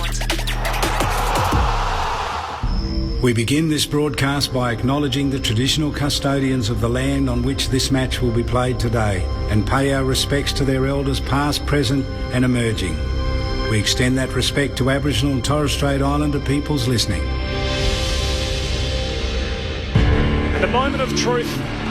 We begin this broadcast by acknowledging the traditional custodians of the land on which this match will be played today and pay our respects to their elders past, present and emerging. We extend that respect to Aboriginal and Torres Strait Islander peoples listening. The moment of truth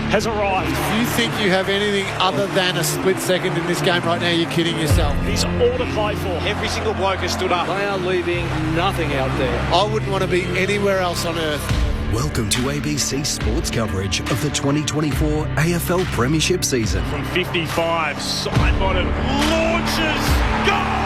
has arrived. If you think you have anything other than a split second in this game right now, you're kidding yourself. He's all to play for. Every single bloke has stood up. They are leaving nothing out there. I woun't want to be anywhere else on earth. Welcome to ABC Sports coverage of the 2024 AFL Premiership season. From 55, Simon launches, goal!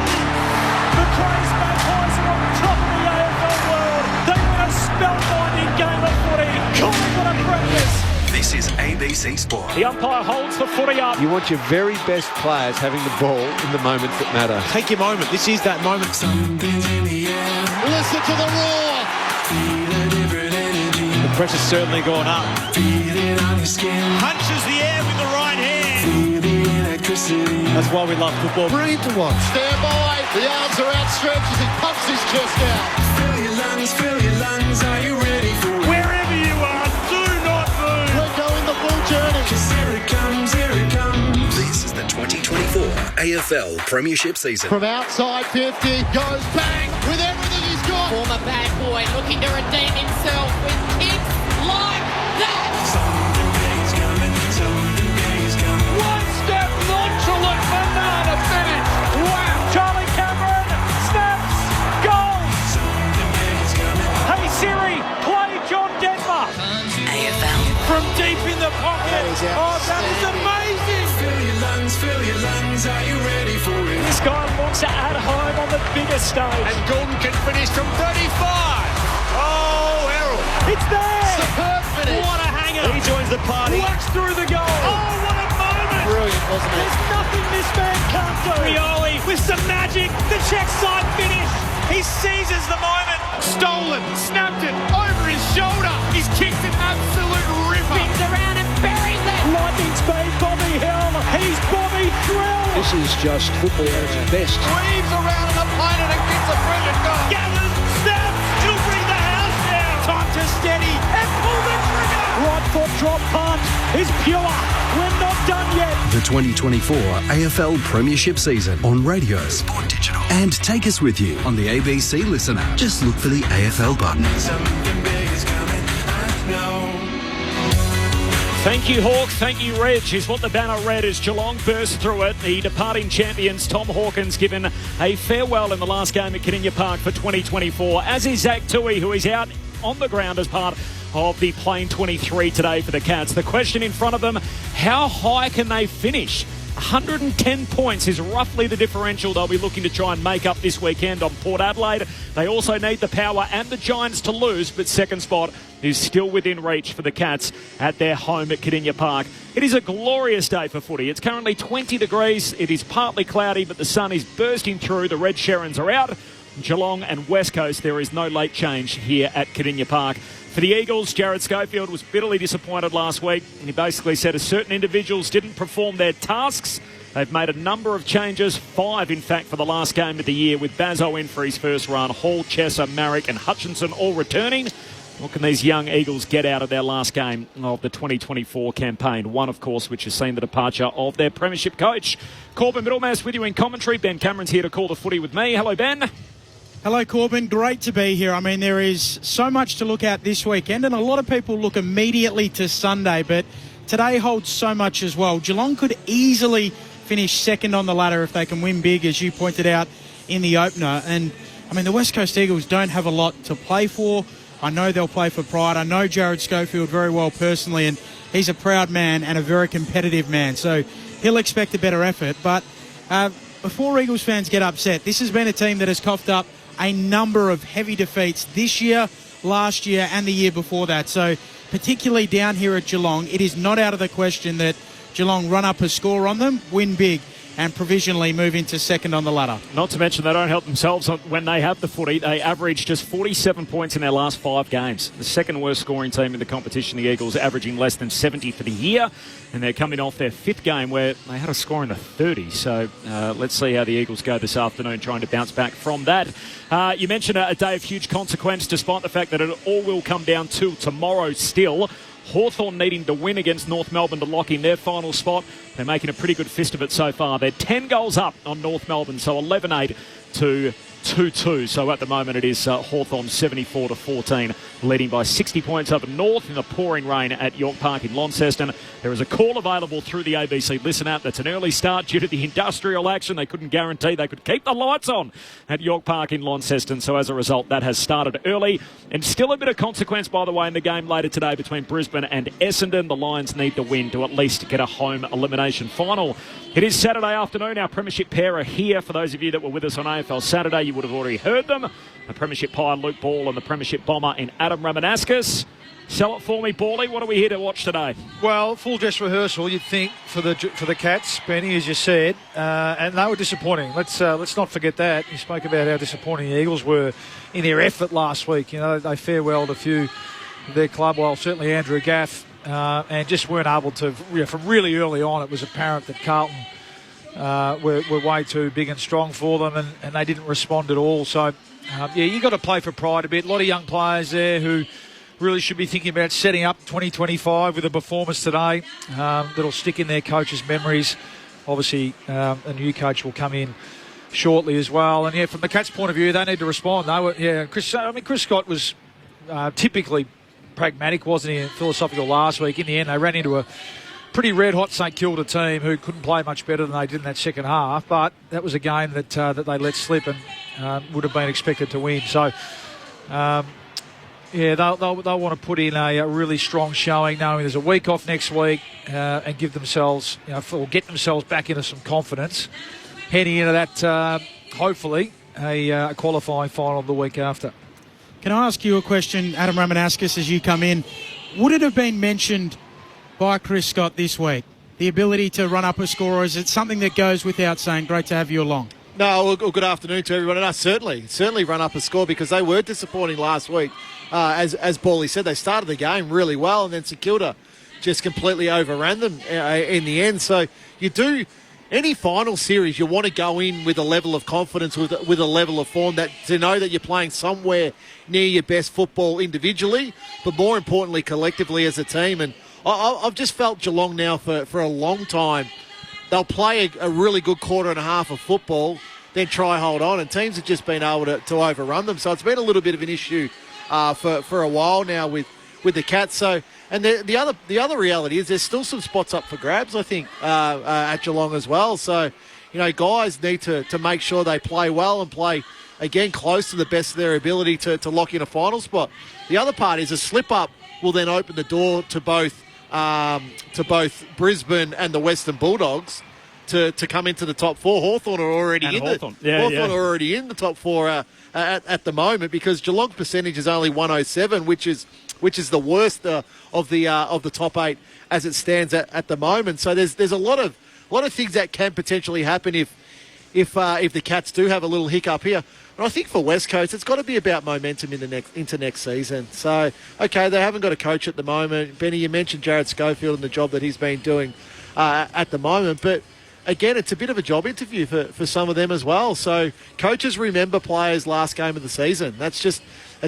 The Craze Magpies are on top of the AFL world. They win a spellbinding game of footy. Collingwood are breakfast. This is ABC Sport. The umpire holds the footy up. You want your very best players having the ball in the moments that matter. Take your moment. This is that moment. Something's in the air. Listen to the roar. Feel a different energy. The pressure's certainly gone up. Feel it on your skin. Punches the air with the right hand. Feel the electricity. That's why we love football. Brilliant to watch. Stand by. The arms are outstretched as he pumps his chest out. Fill your lungs, fill your lungs. Are you ready for it? Wherever you are, do not move. We're going the full journey. 'Cause here it comes, here it comes. This is the 2024 AFL Premiership season. From outside 50, goes bang with everything he's got. Former bad boy looking to redeem himself with kicks like that. Something big is coming, something big is coming. One step nonchalant banana finish. Wow. Charlie Cameron snaps. Goal. Something big is coming. Hey Siri, play John Denver. AFL. From deep in the pocket. Oh, that is amazing. Fill your lungs. Are you ready for it? This guy wants to add home on the biggest stage. And Gordon can finish from 35. Oh, Errol. It's there. Superb finish. What a hanger. He joins the party. Whacks through the goal. Oh, what a moment. Brilliant, wasn't it? There's nothing this man can't do. Rioli with some magic. The check side finish. He seizes the moment. Stolen. Snapped it over his shoulder. He's kicked an absolute ripper. Spins around and buries it. Lightning speed, Bobby Hill. He's Bobby Thrill. This is just football at its best. Weaves around an opponent and gets a brilliant goal. Gathers, snaps. He'll bring the house down. Time to steady and pull the trigger. Right foot drop punt is pure. We're not done yet. The 2024 AFL Premiership season on radio, Sport Digital, and take us with you on the ABC Listener. Just look for the AFL button. Something big is coming. I know. Thank you, Hawk. Thank you, Reg, is what the banner read as Geelong burst through it. The departing champions, Tom Hawkins, given a farewell in the last game at Kardinia Park for 2024, as is Zach Tui, who is out on the ground as part of the Plane 23 today for the Cats. The question in front of them, how high can they finish 110 points is roughly the differential they'll be looking to try and make up this weekend on Port Adelaide. They also need the Power and the Giants to lose, but second spot is still within reach for the Cats at their home at Cardinia Park. It is a glorious day for footy. It's currently 20 degrees. It is partly cloudy, but the sun is bursting through. The Red Sherrins are out. Geelong and West Coast, there is no late change here at Cardinia Park. For the Eagles, Jared Schofield was bitterly disappointed last week. He basically said as certain individuals didn't perform their tasks, they've made a number of changes, 5 in fact for the last game of the year, with Bazzo in for his first run, Hall, Chesser, Marrick and Hutchinson all returning. What can these young Eagles get out of their last game of the 2024 campaign? One, of course, which has seen the departure of their premiership coach. Corbin Middlemass with you in commentary. Ben Cameron's here to call the footy with me. Hello, Ben. Hello, Corbin. Great to be here. I mean, there is so much to look at this weekend, and a lot of people look immediately to Sunday, but today holds so much as well. Geelong could easily finish second on the ladder if they can win big, as you pointed out in the opener. And, I mean, the West Coast Eagles don't have a lot to play for. I know they'll play for pride. I know Jared Schofield very well personally, and he's a proud man and a very competitive man, so he'll expect a better effort. But before Eagles fans get upset, this has been a team that has coughed up a number of heavy defeats this year, last year and the year before that. So particularly down here at Geelong, it is not out of the question that Geelong run up a score on them, win big and provisionally move into second on the ladder. Not to mention they don't help themselves when they have the footy. They average just 47 points in their last 5 games. The second worst scoring team in the competition, the Eagles, averaging less than 70 for the year. And they're coming off their 5th game where they had a score in the 30s. So let's see how the Eagles go this afternoon, trying to bounce back from that. You mentioned a day of huge consequence, despite the fact that it all will come down to tomorrow still. Hawthorn needing to win against North Melbourne to lock in their final spot. They're making a pretty good fist of it so far. They're 10 goals up on North Melbourne, so 11-8 to 2-2. So at the moment it is Hawthorn 74-14, leading by 60 points over North in the pouring rain at York Park in Launceston. There is a call available through the ABC Listen app. That's an early start due to the industrial action. They couldn't guarantee they could keep the lights on at York Park in Launceston. So as a result, that has started early. And still a bit of consequence, by the way, in the game later today between Brisbane and Essendon. The Lions need to win to at least get a home elimination final. It is Saturday afternoon. Our Premiership pair are here. For those of you that were with us on AFL Saturday, you would have already heard them. The Premiership Pie, Luke Ball, and the Premiership Bomber in Adam Ramanauskas. Sell it for me, Bally. What are we here to watch today? Well, full dress rehearsal, you'd think, for the Cats, Benny, as you said, and they were disappointing. Let's not forget that. You spoke about how disappointing the Eagles were in their effort last week. You know, they farewelled a few of their club, well, certainly Andrew Gaff, and just weren't able to. From really early on, it was apparent that Carlton were way too big and strong for them, and they didn't respond at all. So, you got to play for pride a bit. A lot of young players there who really should be thinking about setting up 2025 with a performance today that'll stick in their coaches' memories. Obviously, a new coach will come in shortly as well. And from the Cats' point of view, they need to respond. Chris Scott was typically pragmatic, wasn't he, and philosophical last week. In the end, they ran into a pretty red-hot St Kilda team who couldn't play much better than they did in that second half. But that was a game that they let slip and would have been expected to win. So, they'll want to put in a really strong showing, knowing there's a week off next week, and give themselves, or get themselves back into some confidence, heading into that, hopefully, a qualifying final the week after. Can I ask you a question, Adam Ramanauskas, as you come in? Would it have been mentioned by Chris Scott this week, the ability to run up a score, or is it something that goes without saying? Great to have you along. No, well, good afternoon to everyone. And certainly run up a score, because they were disappointing last week. As Bally said, they started the game really well, and then St Kilda just completely overran them in the end. So you do any final series, you want to go in with a level of confidence, with a level of form, that to know that you're playing somewhere near your best football individually, but more importantly collectively as a team. And I've just felt Geelong now for a long time. They'll play a really good quarter and a half of football, then try hold on, and teams have just been able to overrun them. So it's been a little bit of an issue for a while now with the Cats. So, and the other reality is there's still some spots up for grabs, I think, at Geelong as well. So, guys need to make sure they play well and play, again, close to the best of their ability to lock in a final spot. The other part is a slip-up will then open the door to both Brisbane and the Western Bulldogs to come into the top four. Hawthorn are already Hawthorn are already in the top four at the moment, because Geelong's percentage is only 107, which is the worst of the top 8 as it stands at the moment. So there's a lot of things that can potentially happen if the Cats do have a little hiccup here. And I think for West Coast, it's got to be about momentum into next season. So, okay, they haven't got a coach at the moment. Benny, you mentioned Jared Schofield and the job that he's been doing at the moment. But, again, it's a bit of a job interview for some of them as well. So coaches remember players' last game of the season. That's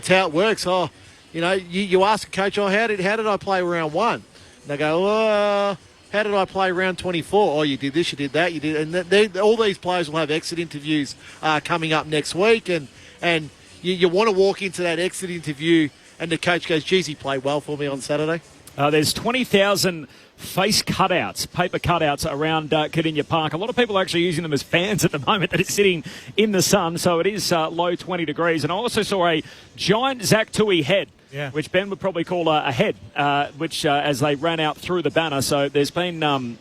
how it works. Oh, you ask a coach, how did I play round 1? And they go, how did I play round 24? Oh, you did this, you did that, you did. And all these players will have exit interviews coming up next week. And you want to walk into that exit interview and the coach goes, geez, he played well for me on Saturday. There's 20,000 face cutouts, paper cutouts around Cardinia Park. A lot of people are actually using them as fans at the moment that it's sitting in the sun. So it is low 20 degrees. And I also saw a giant Zach Tui head. Yeah. Which Ben would probably call a head, as they ran out through the banner. So there's been a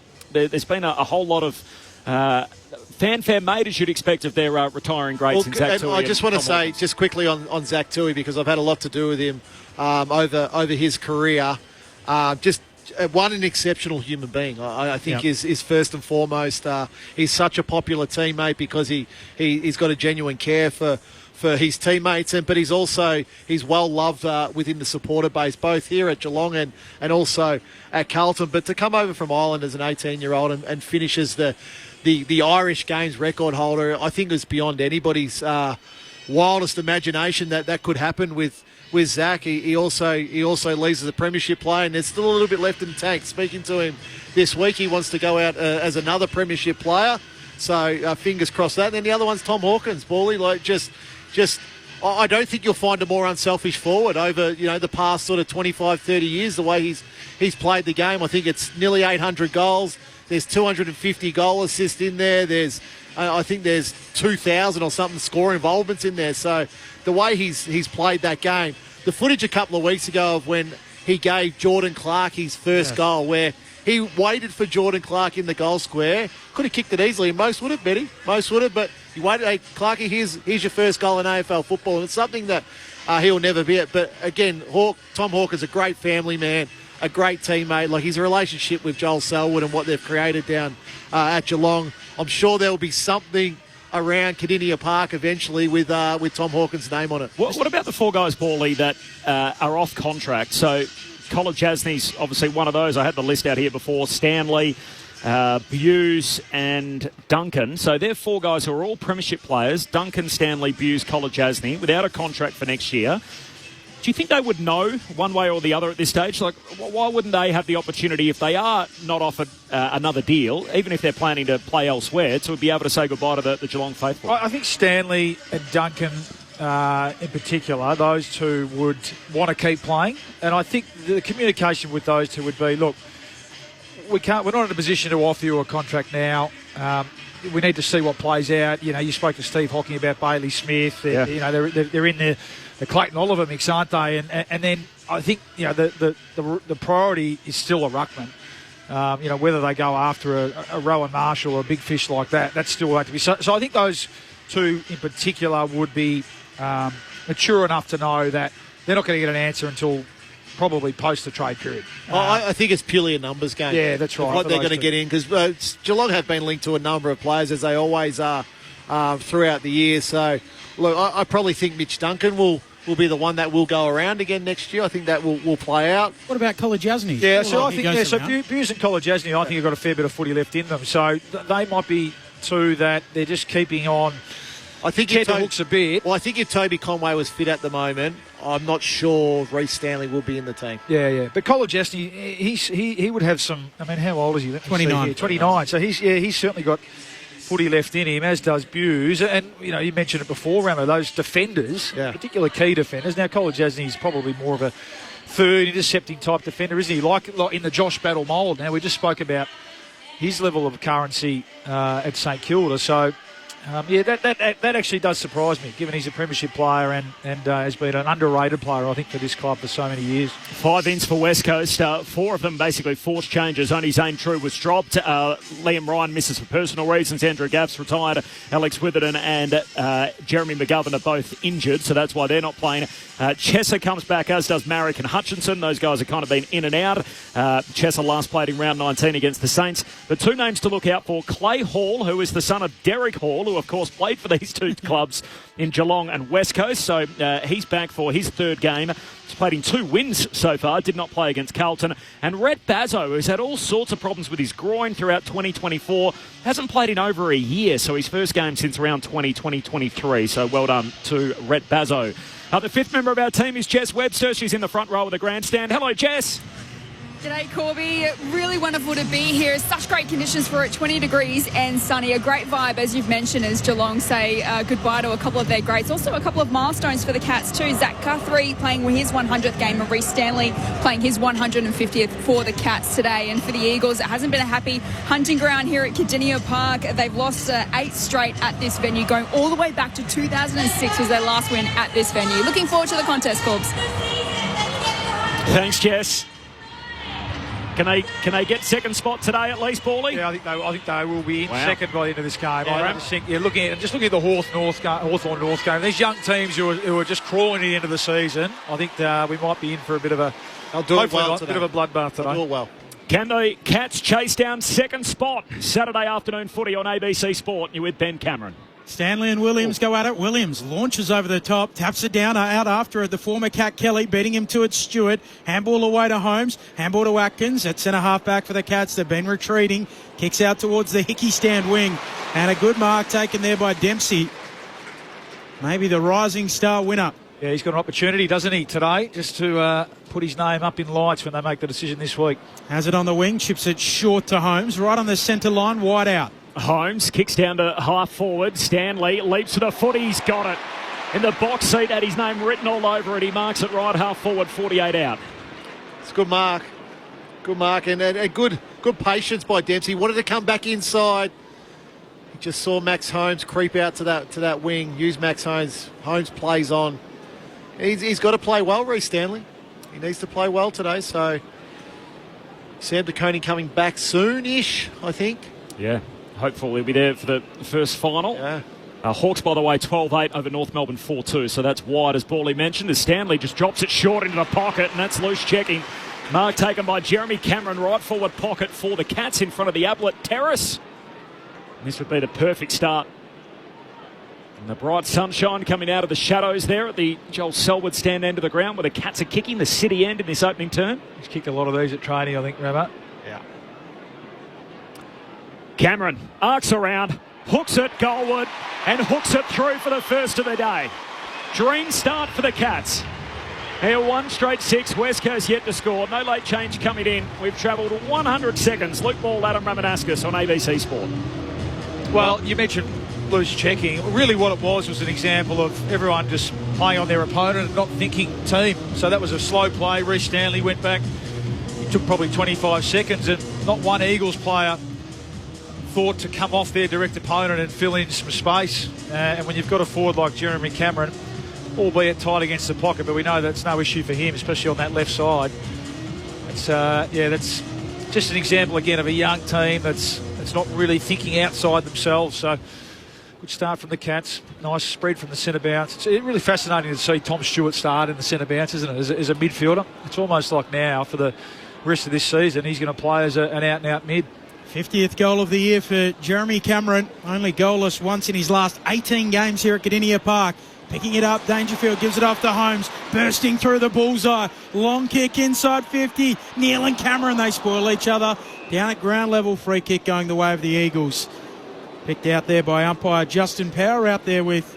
whole lot of fanfare made, as you'd expect, of their retiring greats. Well, Zach Tui. I just want to say just quickly on Zach Tui, because I've had a lot to do with him over his career. Just an exceptional human being. I think is first and foremost. He's such a popular teammate because he's got a genuine care for his teammates, but he's well loved within the supporter base, both here at Geelong and also at Carlton. But to come over from Ireland as an 18-year-old and finish as the Irish Games record holder, I think is beyond anybody's wildest imagination that could happen with Zach. He also leaves as a premiership player, and there's still a little bit left in the tank. Speaking to him this week, he wants to go out as another premiership player. So fingers crossed that. And then the other one's Tom Hawkins, Bally, I don't think you'll find a more unselfish forward over the past sort of 25, 30 years, the way he's played the game. I think it's nearly 800 goals. There's 250 goal assists in there. I think there's 2,000 or something score involvements in there. So the way he's played that game, the footage a couple of weeks ago of when he gave Jordan Clark his first goal, where he waited for Jordan Clark in the goal square, could have kicked it easily, and most would have, Betty. Most would have, but he waited. Hey, Clarkie, here's your first goal in AFL football, and it's something that he'll never be it. But again, Tom Hawkins, a great family man, a great teammate. Like his relationship with Joel Selwood and what they've created down at Geelong, I'm sure there will be something around Cardinia Park eventually with Tom Hawkins' name on it. What about the four guys, Paulie, that are off contract? So Colin Jasney's obviously one of those. I had the list out here before. Stanley, Buse and Duncan. So they're four guys who are all premiership players. Duncan, Stanley, Buse, Colin Jasney, without a contract for next year. Do you think they would know one way or the other at this stage? Like, why wouldn't they have the opportunity, if they are not offered another deal, even if they're planning to play elsewhere, to be able to say goodbye to the Geelong faithful? I think Stanley and Duncan in particular, those two would want to keep playing. And I think the communication with those two would be, look, we're not in a position to offer you a contract now. We need to see what plays out. You spoke to Steve Hocking about Bailey Smith. They're in the Clayton Oliver mix, aren't they? And then I think the priority is still a ruckman. Whether they go after a Rowan Marshall or a big fish like that, that's still going to be. So I think those two in particular would be mature enough to know that they're not going to get an answer until probably post the trade period. I think it's purely a numbers game. Yeah, that's right. What they're going to get in, because Geelong have been linked to a number of players, as they always are throughout the year. So, look, I probably think Mitch Duncan will be the one that will go around again next year. I think that will play out. What about Colin Jasney? Yeah, so I think Buse and Colin Jasney, I think have got a fair bit of footy left in them. So they might be two that they're just keeping on. I think hooks a bit. Well, I think if Toby Conway was fit at the moment, I'm not sure Reece Stanley will be in the team. Yeah. But Colin Jasney, he would have some. I mean, how old is he? 29. 29. So he's certainly got footy left in him, as does Buse. And, you mentioned it before, Ramo, those defenders, particular key defenders. Now, Colin Jasney is probably more of a third intercepting type defender, isn't he? Like in the Josh Battle mould. Now, we just spoke about his level of currency at St Kilda. So That actually does surprise me, given he's a premiership player and has been an underrated player, I think, for this club for so many years. 5 ins for West Coast, 4 of them basically forced changes. Only Zane True was dropped. Liam Ryan misses for personal reasons. Andrew Gaff's retired. Alex Witherden and Jeremy McGovern are both injured, so that's why they're not playing. Chesser comes back, as does Marrick and Hutchinson. Those guys have kind of been in and out. Chesser last played in round 19 against the Saints. The 2 names to look out for: Clay Hall, who is the son of Derek Hall, who of course played for these 2 clubs in Geelong and West Coast. So he's back for his 3rd game. He's played in 2 wins so far, did not play against Carlton. And Rhett Bazzo, who's had all sorts of problems with his groin throughout 2024, hasn't played in over a year, so his first game since around 2023. So well done to Rhett Bazzo. The 5th member of our team is Jess Webster. She's in the front row of the grandstand. Hello, Jess. G'day, Corby. Really wonderful to be here. Such great conditions for it, 20 degrees and sunny. A great vibe, as you've mentioned, as Geelong say goodbye to a couple of their greats. Also a couple of milestones for the Cats too. Zach Guthrie playing his 100th game, and Reece Stanley playing his 150th for the Cats today. And for the Eagles, it hasn't been a happy hunting ground here at Cardinia Park. They've lost 8 straight at this venue, going all the way back to 2006 was their last win at this venue. Looking forward to the contest, Corbs. Thanks, Jess. Can they get second spot today at least, Paulie? Yeah, I think they will be in second by the end of this game. Yeah, I just think, looking at the Hawthorn North game, these young teams who are just crawling at the end of the season, I think we might be in for a bit of a bloodbath today. They'll do it well. Can the Cats chase down second spot? Saturday afternoon footy on ABC Sport. You're with Ben Cameron. Stanley and Williams go at it. Williams launches over the top, taps it down, out after it. The former Cat Kelly beating him to it. Stewart. Handball away to Holmes. Handball to Atkins. At centre half back for the Cats. They've been retreating. Kicks out towards the Hickey stand wing. And a good mark taken there by Dempsey. Maybe the rising star winner. Yeah, he's got an opportunity, doesn't he, today, just to put his name up in lights when they make the decision this week. Has it on the wing. Chips it short to Holmes. Right on the centre line. Wide out. Holmes kicks down to half forward. Stanley leaps to the foot. He's got it. In the box seat, had his name written all over it. He marks it right half forward, 48 out. It's a good mark. Good mark and good patience by Dempsey. Wanted to come back inside. He just saw Max Holmes creep out to that wing. Use Max Holmes. Holmes plays on. He's got to play well, Reece Stanley. He needs to play well today. So Sam DeConey coming back soon-ish, I think. Yeah. Hopefully he'll be there for the first final. Yeah. Hawks, by the way, 12-8 over North Melbourne 4-2. So that's wide, as Bawley mentioned, as Stanley just drops it short into the pocket, and that's loose checking. Mark taken by Jeremy Cameron, right forward pocket for the Cats in front of the Ablett Terrace. And this would be the perfect start. And the bright sunshine coming out of the shadows there at the Joel Selwood stand end of the ground where the Cats are kicking, the city end in this opening turn. He's kicked a lot of these at training, I think, Rabbit. Yeah. Cameron arcs around, hooks it goalward, and hooks it through for the first of the day. Dream start for the Cats. Here, 1 straight 6. West Coast yet to score. No late change coming in. We've travelled 100 seconds. Luke Ball, Adam Ramanauskas on ABC Sport. Well, you mentioned loose checking. Really what it was an example of everyone just playing on their opponent and not thinking team. So that was a slow play. Reece Stanley went back. It took probably 25 seconds and not one Eagles player thought to come off their direct opponent and fill in some space. And when you've got a forward like Jeremy Cameron, albeit tight against the pocket, but we know that's no issue for him, especially on that left side. It's that's just an example again of a young team that's not really thinking outside themselves. So good start from the Cats. Nice spread from the centre bounce. It's really fascinating to see Tom Stewart start in the centre bounce, isn't it, as a midfielder? It's almost like now for the rest of this season he's going to play as an out-and-out mid. 50th goal of the year for Jeremy Cameron. Only goalless once in his last 18 games here at Cardinia Park. Picking it up, Dangerfield gives it off to Holmes. Bursting through the bullseye. Long kick inside 50. Neil and Cameron, they spoil each other. Down at ground level, free kick going the way of the Eagles. Picked out there by umpire Justin Power, out there with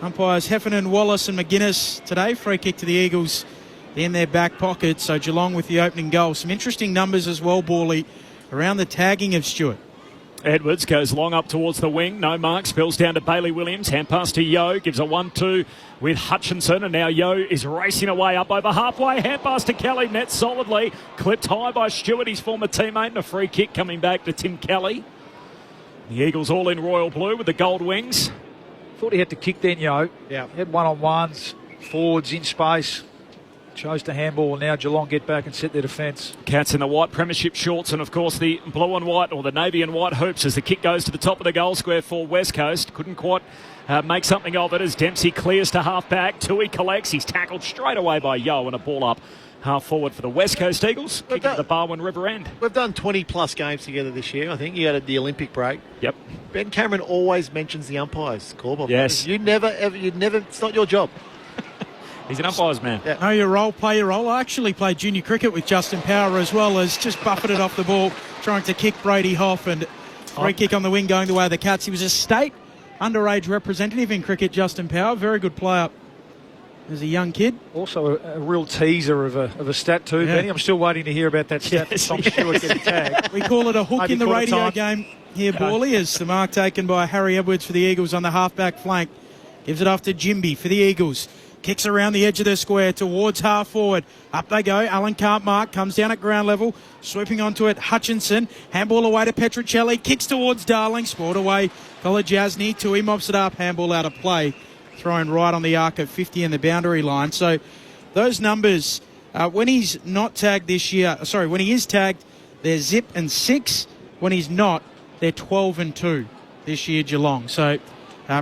umpires Heffernan, Wallace and McGuinness today. Free kick to the Eagles in their back pocket. So Geelong with the opening goal. Some interesting numbers as well, Bawley, around the tagging of Stewart. Edwards goes long up towards the wing. No mark. Spills down to Bailey Williams. Hand pass to Yo. Gives a 1-2 with Hutchinson. And now Yo is racing away up over halfway. Hand pass to Kelly. Net solidly. Clipped high by Stewart, his former teammate. And a free kick coming back to Tim Kelly. The Eagles all in royal blue with the gold wings. Thought he had to kick then, Yo. Yeah. Had one-on-ones, forwards in space. Chose to handball, and now Geelong get back and set their defence. Cats in the white premiership shorts and, of course, the blue and white, or the navy and white hoops as the kick goes to the top of the goal square for West Coast. Couldn't quite make something of it as Dempsey clears to half-back. Tui collects. He's tackled straight away by Yo, and a ball up half-forward for the West Coast Eagles, kicking at the Barwon River end. We've done 20-plus games together this year. I think you had the Olympic break. Yep. Ben Cameron always mentions the umpires, Corb. Yes. You never, it's not your job. He's an umpire's man. Yeah. Know your role, play your role. I actually played junior cricket with Justin Power as well, as just buffeted off the ball, trying to kick Brady Hoff, and free kick on the wing going the way of the Cats. He was a state underage representative in cricket, Justin Power. Very good player as a young kid. Also a real teaser of a stat too, Benny. I'm still waiting to hear about that stat. Yes, Tom Stewart getting tagged. We call it a hook Maybe in the quarter radio time. game here, Borley, as the mark taken by Harry Edwards for the Eagles on the half-back flank. Gives it off to Jimby for the Eagles. Kicks around the edge of the square towards half-forward. Up they go. Allen can't mark. Comes down at ground level. Swooping onto it, Hutchinson. Handball away to Petruccelli. Kicks towards Darling. Spoiled away. Kolajasny. Tui mops it up. Handball out of play. Thrown right on the arc of 50 in the boundary line. So those numbers, when he's not tagged this year, when he is tagged, they're zip and 6. When he's not, they're 12 and 2 this year, Geelong. So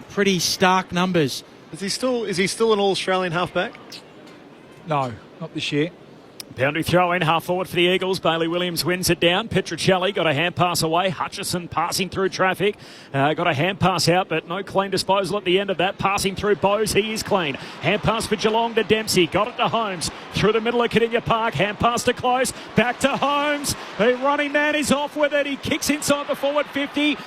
pretty stark numbers. Is he still an All-Australian halfback? No, not this year. Boundary throw in, half forward for the Eagles. Bailey Williams wins it down. Petruccelli got a hand pass away. Hutchison passing through traffic. Got a hand pass out, but no clean disposal at the end of that. Passing through Bowes, he is clean. Hand pass for Geelong to Dempsey. Got it to Holmes. Through the middle of Cardinia Park. Hand pass to Close. Back to Holmes. The running man is off with it. He kicks inside the forward 50.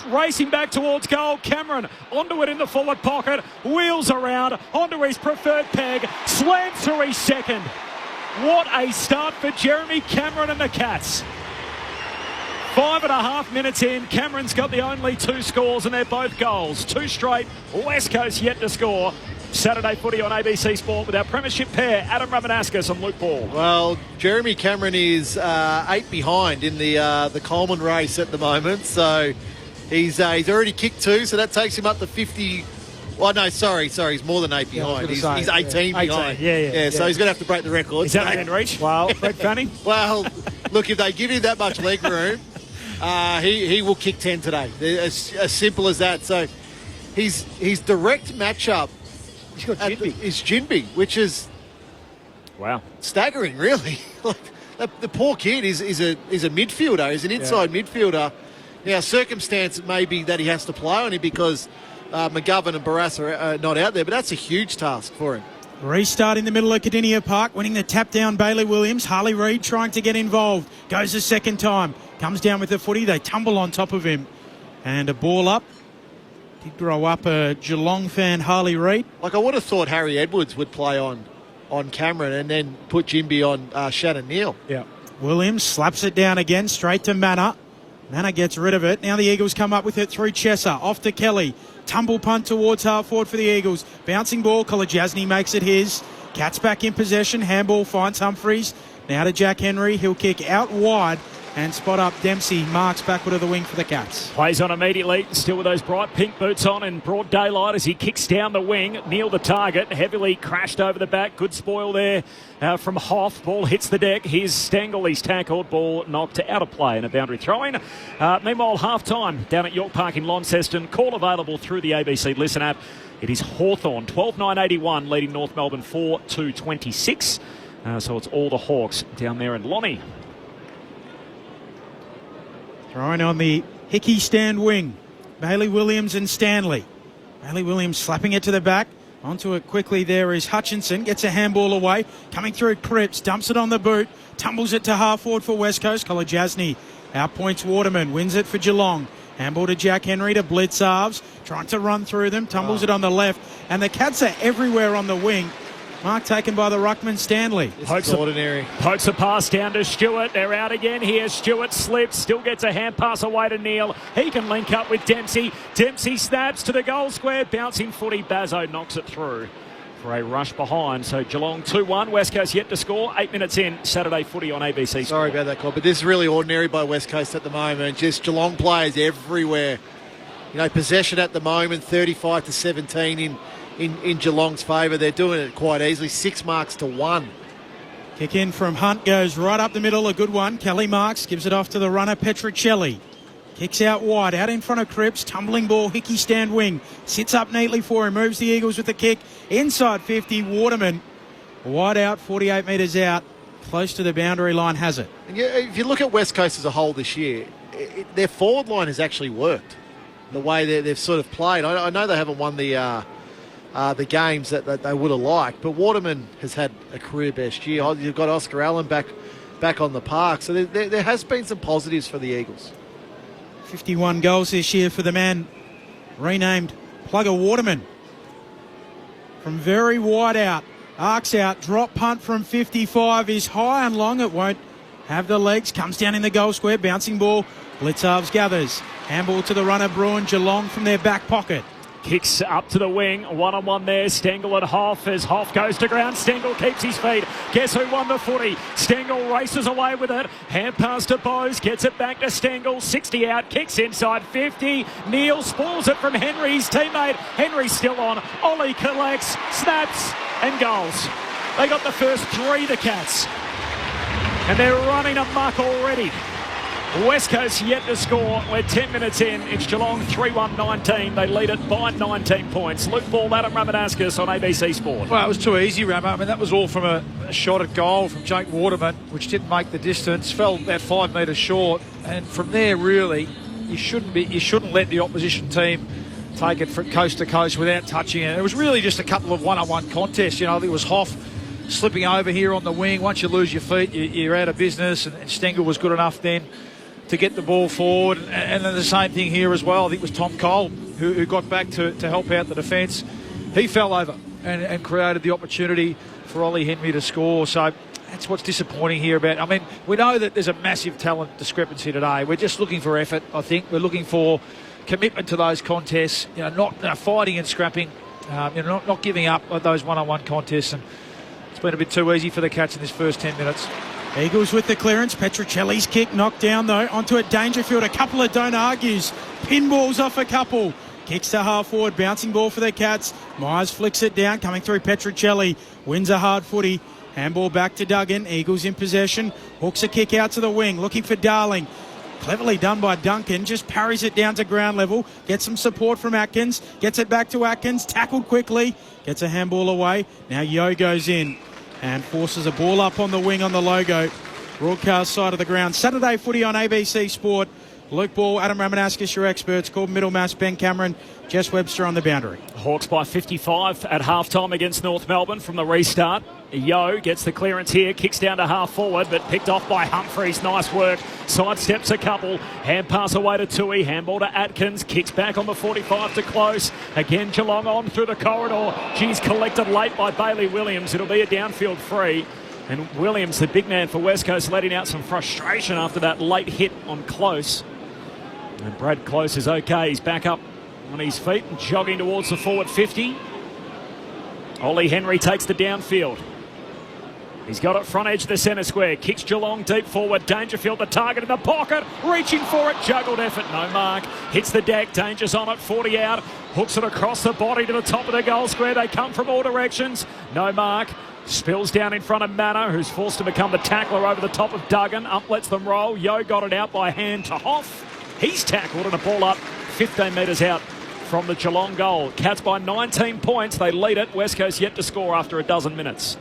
Racing back towards goal. Cameron onto it in the forward pocket. Wheels around onto his preferred peg. Slams through his second. What a start for Jeremy Cameron and the Cats. 5.5 minutes in. Cameron's got the only 2 scores, and they're both goals. 2 straight. West Coast yet to score. Saturday footy on ABC Sport with our premiership pair, Adam Ramanaskas and Luke Ball. Well, Jeremy Cameron is 8 behind in the Coleman race at the moment, so he's already kicked 2, so that takes him up to 50. Oh, no, sorry, he's more than 8 behind. He's 18 behind. Yeah. So he's going to have to break the record. Is that within reach? Well, Brett Fanning? Well, look, if they give him that much leg room, he will kick 10 today. As simple as that. So his direct matchup is Jinby, which is staggering, really. The poor kid is a midfielder. He's an inside midfielder. Now, circumstance may be that he has to play on him because McGovern and Barras are not out there, but that's a huge task for him. Restart in the middle of Cardinia Park, winning the tap down Bailey Williams. Harley Reid trying to get involved. Goes the second time. Comes down with the footy. They tumble on top of him. And a ball up. Did grow up a Geelong fan, Harley Reid. Like, I would have thought Harry Edwards would play on Cameron and then put Jimby on Shannon Neal. Yeah. Williams slaps it down again, straight to Manor. Manor gets rid of it. Now the Eagles come up with it through Chesser. Off to Kelly. Tumble punt towards half forward for the Eagles. Bouncing ball. Kolajasny makes it his. Cats back in possession. Handball finds Humphreys. Now to Jack Henry. He'll kick out wide and spot up Dempsey. Marks backward of the wing for the Cats. Plays on immediately. Still with those bright pink boots on in broad daylight as he kicks down the wing. Neil the target. Heavily crashed over the back. Good spoil there from Hoff. Ball hits the deck. Here's Stengel. He's tackled. Ball knocked out of play and a boundary throw-in. Meanwhile, half-time down at York Park in Launceston. Call available through the ABC Listen app. It is Hawthorn 12-9-81 leading North Melbourne 4-26. So it's all the Hawks down there in Lonnie. Throwing on the Hickey stand wing. Bailey Williams and Stanley. Bailey Williams slapping it to the back. Onto it quickly there is Hutchinson. Gets a handball away. Coming through Cripps. Dumps it on the boot. Tumbles it to half forward for West Coast. Kolajasny outpoints Waterman. Wins it for Geelong. Handball to Jack Henry to blitz halves. Trying to run through them. Tumbles it on the left. And the Cats are everywhere on the wing. Mark taken by the ruckman Stanley. It's ordinary. Pokes a pass down to Stewart. They're out again here. Stewart slips. Still gets a hand pass away to Neal. He can link up with Dempsey. Dempsey snaps to the goal square. Bouncing footy. Bazzo knocks it through. for a rush behind. So Geelong 2-1. West Coast yet to score. 8 minutes in. Saturday footy on ABC. Sorry about that, Cobb, but this is really ordinary by West Coast at the moment. Just Geelong players everywhere. You know, possession at the moment, 35-17 in Geelong's favour. They're doing it quite easily. 6 marks to 1. Kick in from Hunt goes right up the middle. A good one. Kelly Marks gives it off to the runner, Petruccelli. Kicks out wide, out in front of Cripps. Tumbling ball, Hickey stand wing. Sits up neatly for him. Moves the Eagles with the kick. Inside 50, Waterman. Wide out, 48 metres out. Close to the boundary line, has it. And if you look at West Coast as a whole this year, their forward line has actually worked. The way they've sort of played. I know they haven't won the games that they would have liked, but Waterman has had a career best year. You've got Oscar Allen back on the park, so there has been some positives for the Eagles. 51 goals this year for the man renamed Plugger Waterman. From very wide out, arcs out, drop punt from 55 is high and long. It won't have the legs, comes down in the goal square, bouncing ball. Blitzarves gathers. Handball to the runner, Bruin. Geelong from their back pocket. Kicks up to the wing, one-on-one there, Stengel and Hoff as Hoff goes to ground. Stengel keeps his feet. Guess who won the footy? Stengel races away with it. Hand pass to Bose, gets it back to Stengel. 60 out, kicks inside 50. Neal spoils it from Henry's teammate. Henry's still on. Ollie collects, snaps and goals. They got the first 3, the Cats. And they're running amok already. West Coast yet to score. We're 10 minutes in. It's Geelong 3-1-19. They lead it by 19 points. Luke Ball, Adam Ramadaskis on ABC Sport. Well, it was too easy, Rama. I mean, that was all from a shot at goal from Jake Waterman, which didn't make the distance. Fell about 5 metres short. And from there, really, you shouldn't let the opposition team take it from coast to coast without touching it. It was really just a couple of one-on-one contests. You know, I think it was Hoff slipping over here on the wing. Once you lose your feet, you're out of business. And Stengel was good enough then to get the ball forward. And then the same thing here as well. I think it was Tom Cole who got back to help out the defence. He fell over and created the opportunity for Ollie Henry to score. So that's what's disappointing here about. I mean, we know that there's a massive talent discrepancy today. We're just looking for effort, I think. We're looking for commitment to those contests, you know, not fighting and scrapping, not giving up at those one-on-one contests. And it's been a bit too easy for the Cats in this first 10 minutes. Eagles with the clearance. Petruccelli's kick knocked down though. Onto it, Dangerfield. A couple of don't argues. Pinballs off a couple. Kicks to half forward. Bouncing ball for the Cats. Myers flicks it down. Coming through Petruccelli. Wins a hard footy. Handball back to Duggan. Eagles in possession. Hooks a kick out to the wing. Looking for Darling. Cleverly done by Duncan. Just parries it down to ground level. Gets some support from Atkins. Gets it back to Atkins. Tackled quickly. Gets a handball away. Now Yo goes in and forces a ball up on the wing on the logo. Broadcast side of the ground. Saturday footy on ABC Sport. Luke Ball, Adam Ramadaskis, your experts. Called Middlemass, Ben Cameron, Jess Webster on the boundary. Hawks by 55 at half-time against North Melbourne from the restart. Yo gets the clearance here, kicks down to half forward, but picked off by Humphreys. Nice work. Sidesteps a couple. Hand pass away to Tui. Handball to Atkins. Kicks back on the 45 to Close. Again, Geelong on through the corridor. She's collected late by Bailey Williams. It'll be a downfield free. And Williams, the big man for West Coast, letting out some frustration after that late hit on Close. And Brad Close is okay. He's back up on his feet and jogging towards the forward 50. Ollie Henry takes the downfield. He's got it front edge of the centre square. Kicks Geelong deep forward. Dangerfield the target in the pocket. Reaching for it. Juggled effort. No mark. Hits the deck. Danger's on it. 40 out. Hooks it across the body to the top of the goal square. They come from all directions. No mark. Spills down in front of Manor, who's forced to become the tackler over the top of Duggan. Up lets them roll. Yo got it out by hand to Hoff. He's tackled and a ball up 15 metres out from the Geelong goal. Cats by 19 points. They lead it. West Coast yet to score after a dozen minutes.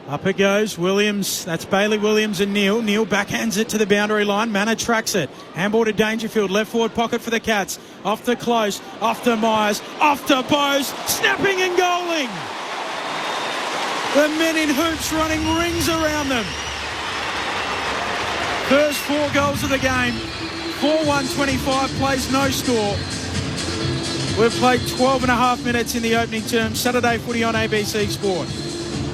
Up it goes. Williams. That's Bailey Williams and Neal. Neal backhands it to the boundary line. Manor tracks it. Handball to Dangerfield. Left forward pocket for the Cats. Off to Close. Off to Myers. Off to Bose. Snapping and goaling. The men in hoops running rings around them. First 4 goals of the game. 4-1-25 plays no score. We've played 12 and a half minutes in the opening term. Saturday footy on ABC Sport.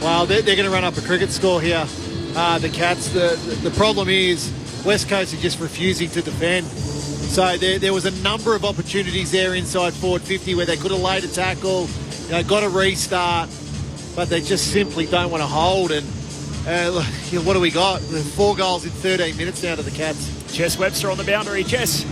Well, they're going to run up a cricket score here, the Cats. The problem is West Coast are just refusing to defend. So there was a number of opportunities there inside forward 50 where they could have laid a tackle, got to restart, but they just simply don't want to hold. And what do we got? 4 goals in 13 minutes now to the Cats. Jess Webster on the boundary. Jess.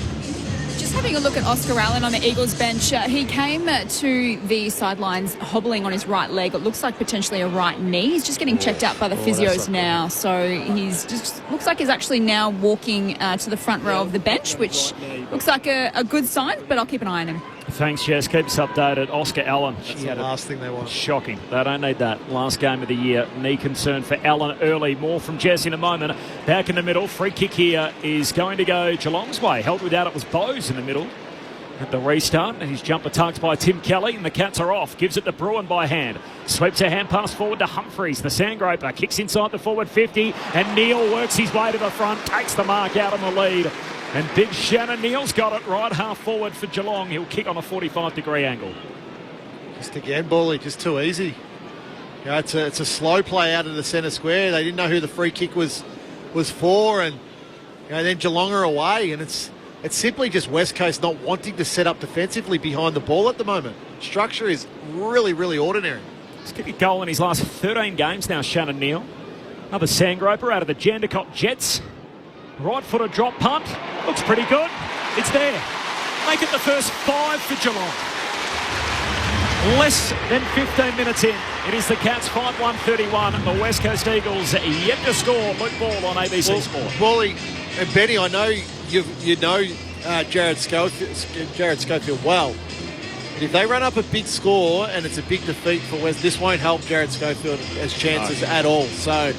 Just having a look at Oscar Allen on the Eagles bench. He came to the sidelines hobbling on his right leg. It looks like potentially a right knee. He's just getting checked out by the physios now. So he's just looks like he's actually now walking to the front row of the bench, which looks like a good sign, but I'll keep an eye on him. Thanks, Jess. Keep us updated. Oscar Allen. That's the last thing they want. Shocking. They don't need that. Last game of the year. Knee concern for Allen early. More from Jess in a moment. Back in the middle. Free kick here is going to go Geelong's way. Held without it was Bowes in the middle at the restart. And his jumper tugged by Tim Kelly. And the Cats are off. Gives it to Bruin by hand. Sweeps a hand pass forward to Humphreys. The Sandgroper kicks inside the forward 50. And Neal works his way to the front. Takes the mark out on the lead. And big Shannon Neal's got it right half forward for Geelong. He'll kick on a 45-degree angle. Just again, Bally, just too easy. It's a slow play out of the centre square. They didn't know who the free kick was for, and then Geelong are away, and it's simply just West Coast not wanting to set up defensively behind the ball at the moment. Structure is really, really ordinary. He's kicked a goal in his last 13 games now, Shannon Neal. Another Sandgroper out of the Jandakot Jets. Right-footed drop punt. Looks pretty good. It's there. Make it the first 5 for Geelong. Less than 15 minutes in. It is the Cats 5-1-31 and the West Coast Eagles yet to score. Luke Ball on ABC Sport. Wally and Benny, I know you know Jared Schofield well. But if they run up a big score and it's a big defeat for West, this won't help Jared Schofield as chances at all. So,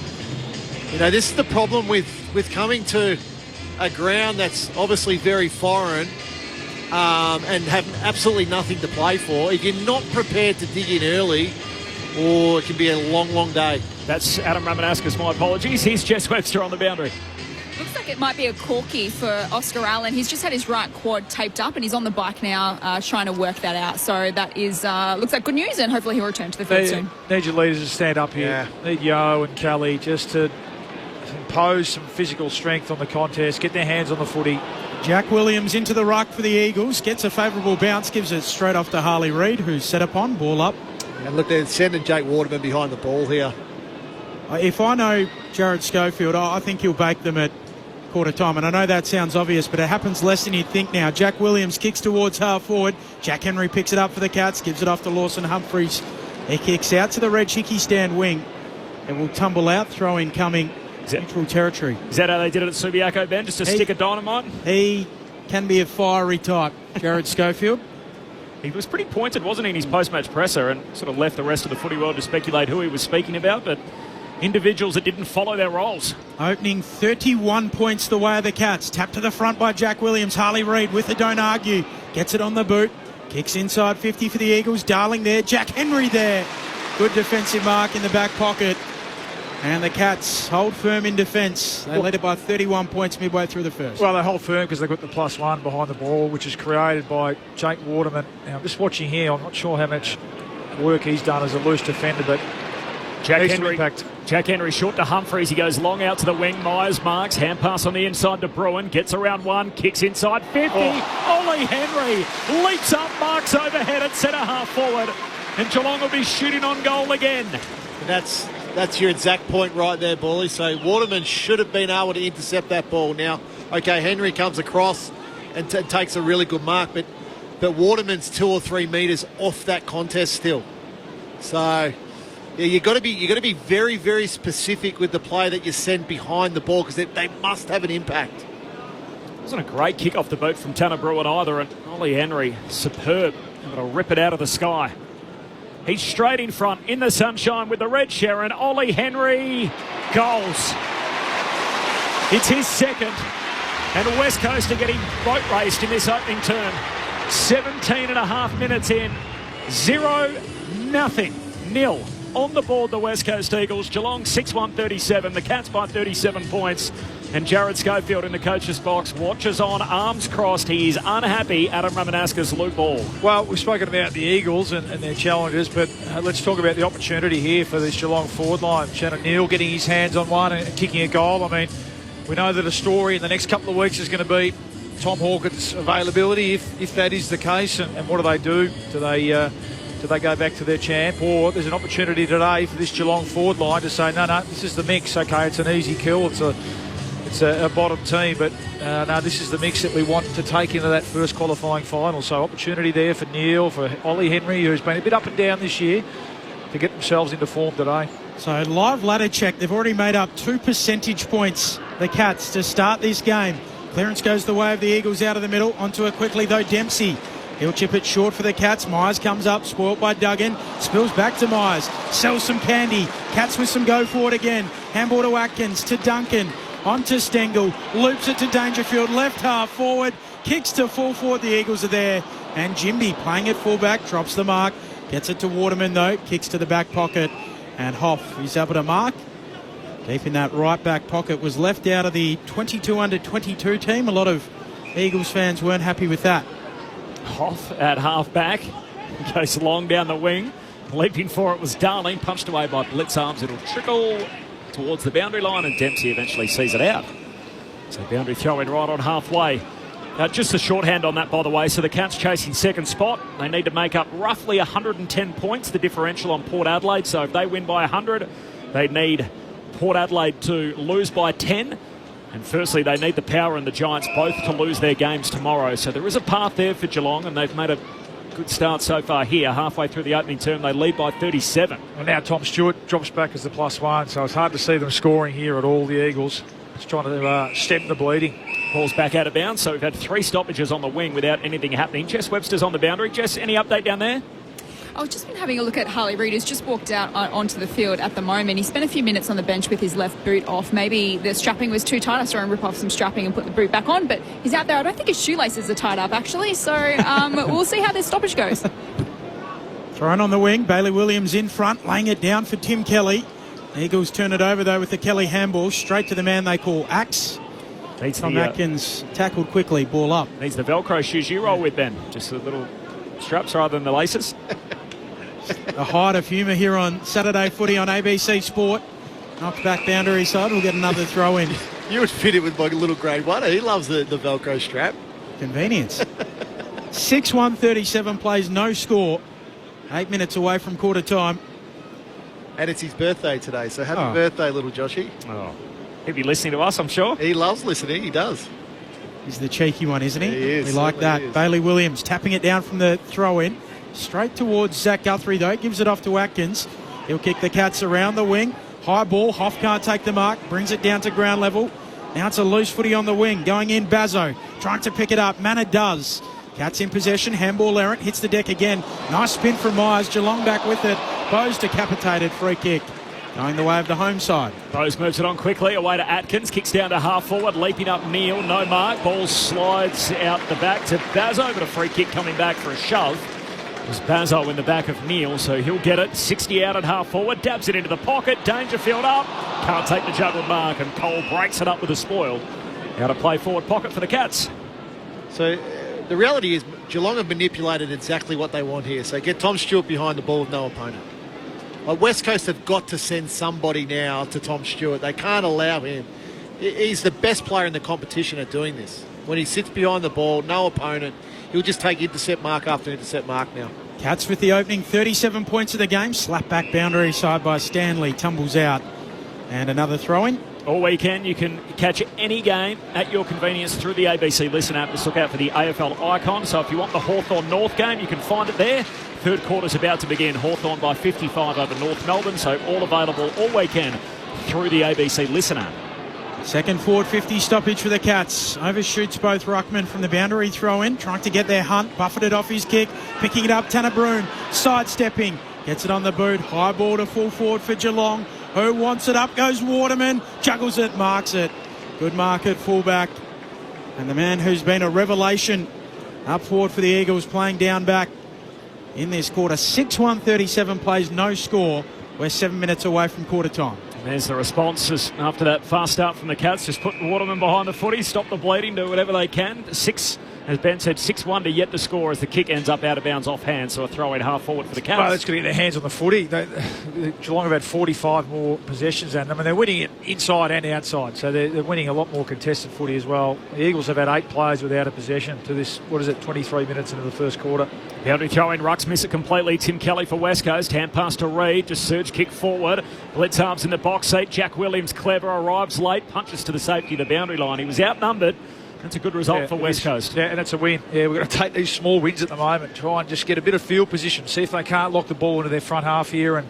this is the problem with coming to a ground that's obviously very foreign and having absolutely nothing to play for. If you're not prepared to dig in early, it can be a long, long day. That's Adam Ramanauskas. My apologies. Here's Jess Webster on the boundary. Looks like it might be a corky for Oscar Allen. He's just had his right quad taped up and he's on the bike now trying to work that out. So that is looks like good news, and hopefully he'll return to the field soon. Need your leaders to stand up here. Yeah. Need Yo and Kelly just to impose some physical strength on the contest, get their hands on the footy. Jack Williams into the ruck for the Eagles, gets a favourable bounce, gives it straight off to Harley Reid, who's set upon, ball up. And look, they're sending Jake Waterman behind the ball here. If I know Jared Schofield, I think he'll bake them at quarter time. And I know that sounds obvious, but it happens less than you'd think now. Jack Williams kicks towards half forward. Jack Henry picks it up for the Cats, gives it off to Lawson Humphreys. He kicks out to the Reg Hickey stand wing and will tumble out, throw in coming. Neutral territory. Is that how they did it at Subiaco, Ben? Just a stick of dynamite? He can be a fiery type, Jared Schofield. He was pretty pointed, wasn't he, in his post-match presser, and sort of left the rest of the footy world to speculate who he was speaking about, but individuals that didn't follow their roles. Opening 31 points the way of the Cats. Tapped to the front by Jack Williams. Harley Reid with the don't argue. Gets it on the boot. Kicks inside 50 for the Eagles. Darling there. Jack Henry there. Good defensive mark in the back pocket. And the Cats hold firm in defence. They led it by 31 points midway through the first. Well, they hold firm because they've got the +1 behind the ball, which is created by Jake Waterman. Now, I'm just watching here. I'm not sure how much work he's done as a loose defender, but Jack Henry short to Humphreys. He goes long out to the wing. Myers marks. Hand pass on the inside to Bruin. Gets around one. Kicks inside 50. Ollie Henry leaps up, marks overhead at centre half forward. And Geelong will be shooting on goal again. That's your exact point right there, Bally. So Waterman should have been able to intercept that ball. Now, okay, Henry comes across and takes a really good mark, but Waterman's 2 or 3 metres off that contest still. So yeah, you got to be very, very specific with the play that you send behind the ball, because they must have an impact. Wasn't a great kick off the boot from Tanner Bruin either, and Ollie Henry, superb, able to rip it out of the sky. He's straight in front in the sunshine with the red Sharon. Ollie Henry goals. It's his second. And West Coast are getting boat raced in this opening term. 17 and a half minutes in. 0-0 on the board, the West Coast Eagles. Geelong 6-1-37. The Cats by 37 points. And Jared Schofield in the coach's box watches on, arms crossed. He is unhappy. Adam Ramanauskas, Luke Ball. Well, we've spoken about the Eagles and their challenges, but let's talk about the opportunity here for this Geelong forward line. Shannon Neal getting his hands on one and kicking a goal. I mean, we know that a story in the next couple of weeks is going to be Tom Hawkins' availability, if that is the case. And what do? Do Do they go back to their champ? Or there's an opportunity today for this Geelong forward line to say, no, this is the mix. Okay, it's an easy kill. It's a bottom team, but no, this is the mix that we want to take into that first qualifying final. So opportunity there for Neil, for Ollie Henry, who's been a bit up and down this year, to get themselves into form today. So live ladder check. They've already made up 2 percentage points, the Cats, to start this game. Clearance goes the way of the Eagles out of the middle. Onto it quickly, though, Dempsey. He'll chip it short for the Cats. Myers comes up, spoilt by Duggan. Spills back to Myers. Sells some candy. Cats with some go forward again. Handball to Atkins, to Duncan. On to Stengel. Loops it to Dangerfield. Left half forward. Kicks to full forward. The Eagles are there. And Jimby playing it fullback. Drops the mark. Gets it to Waterman, though. Kicks to the back pocket. And Hoff is able to mark. Deep in that right back pocket. Was left out of the 22 under 22 team. A lot of Eagles fans weren't happy with that. Hoff at half back. Goes long down the wing. Leaping for it was Darling. Punched away by Blitz Arms. It'll trickle towards the boundary line, and Dempsey eventually sees it out. So boundary throw in right on halfway. Just a shorthand on that, by the way. So the Cats chasing second spot. They need to make up roughly 110 points, the differential on Port Adelaide. So if they win by 100, they need Port Adelaide to lose by 10. And firstly, they need the Power and the Giants both to lose their games tomorrow. So there is a path there for Geelong, and they've made a good start so far here. Halfway through the opening term, they lead by 37. And now Tom Stewart drops back as the +1, so it's hard to see them scoring here at all, the Eagles. Just trying to stem the bleeding. Ball's back out of bounds, so we've had 3 stoppages on the wing without anything happening. Jess Webster's on the boundary. Jess, any update down there? I've just been having a look at Harley Reid, who's just walked out onto the field at the moment. He spent a few minutes on the bench with his left boot off. Maybe the strapping was too tight. I saw him rip off some strapping and put the boot back on, but he's out there. I don't think his shoelaces are tied up, actually, so we'll see how this stoppage goes. Thrown on the wing. Bailey Williams in front, laying it down for Tim Kelly. Eagles turn it over, though, with the Kelly handball. Straight to the man they call Axe. Tom Atkins tackled quickly, ball up. Needs the Velcro shoes you roll with, Ben. Just the little straps rather than the laces. A height of humour here on Saturday footy on ABC Sport. Knocked back boundary side. We'll get another throw in. You would fit it with my little grade 1. He loves the Velcro strap. Convenience. 6-1-37 plays, no score. 8 minutes away from quarter time. And it's his birthday today, so happy birthday, little Joshy. Oh, he'll be listening to us, I'm sure. He loves listening, he does. He's the cheeky one, isn't he? He is. We like that. Is. Bailey Williams tapping it down from the throw-in. Straight towards Zach Guthrie, though. Gives it off to Atkins. He'll kick the Cats around the wing. High ball. Hoff can't take the mark. Brings it down to ground level. Now it's a loose footy on the wing. Going in, Bazzo. Trying to pick it up. Manor does. Cats in possession. Handball errant. Hits the deck again. Nice spin from Myers. Geelong back with it. Bowes decapitated. Free kick. Going the way of the home side. Bowes moves it on quickly. Away to Atkins. Kicks down to half forward. Leaping up Neil. No mark. Ball slides out the back to Bazzo. But a free kick coming back for a shove. There's Bazzo in the back of Neil, so he'll get it. 60 out at half forward. Dabs it into the pocket. Dangerfield up. Can't take the juggled mark, and Cole breaks it up with a spoil. Out of play forward pocket for the Cats. So the reality is Geelong have manipulated exactly what they want here. So get Tom Stewart behind the ball with no opponent. West Coast have got to send somebody now to Tom Stewart. They can't allow him. He's the best player in the competition at doing this. When he sits behind the ball, no opponent, he'll just take intercept mark after intercept mark now. Cats with the opening 37 points of the game. Slap back boundary side by Stanley. Tumbles out. And another throw-in. All weekend, you can catch any game at your convenience through the ABC Listen app. Just look out for the AFL icon. So if you want the Hawthorn North game, you can find it there. Third quarter's about to begin. Hawthorn by 55 over North Melbourne. So all available all weekend through the ABC Listen app. Second forward 50 stoppage for the Cats. Overshoots both ruckmen from the boundary throw-in. Trying to get their Hunt. Buffeted off his kick. Picking it up, Tanner Broom. Sidestepping. Gets it on the boot. High ball to full forward for Geelong. Who wants it? Up goes Waterman. Juggles it, marks it. Good mark at fullback. And the man who's been a revelation up forward for the Eagles playing down back in this quarter. 6-1-37 plays, no score. We're 7 minutes away from quarter time. There's the responses after that fast start from the Cats. Just put Waterman behind the footy, stop the bleeding, do whatever they can. 6 As Ben said, 6 wonder yet to score as the kick ends up out of bounds off hand, so a throw in half forward for the Cats. Well, that's going to get their hands on the footy. Geelong have had 45 more possessions than them, and they're winning it inside and outside, so they're winning a lot more contested footy as well. The Eagles have had 8 players without a possession to this, 23 minutes into the first quarter. Boundary throw in, Rucks miss it completely. Tim Kelly for West Coast, hand pass to Reid, just surge kick forward. Blitzarms in the box seat, Jack Williams, clever, arrives late, punches to the safety, the boundary line. He was outnumbered. That's a good result for West Coast. Yeah, and it's a win. Yeah, we're going to take these small wins at the moment, try and just get a bit of field position, see if they can't lock the ball into their front half here and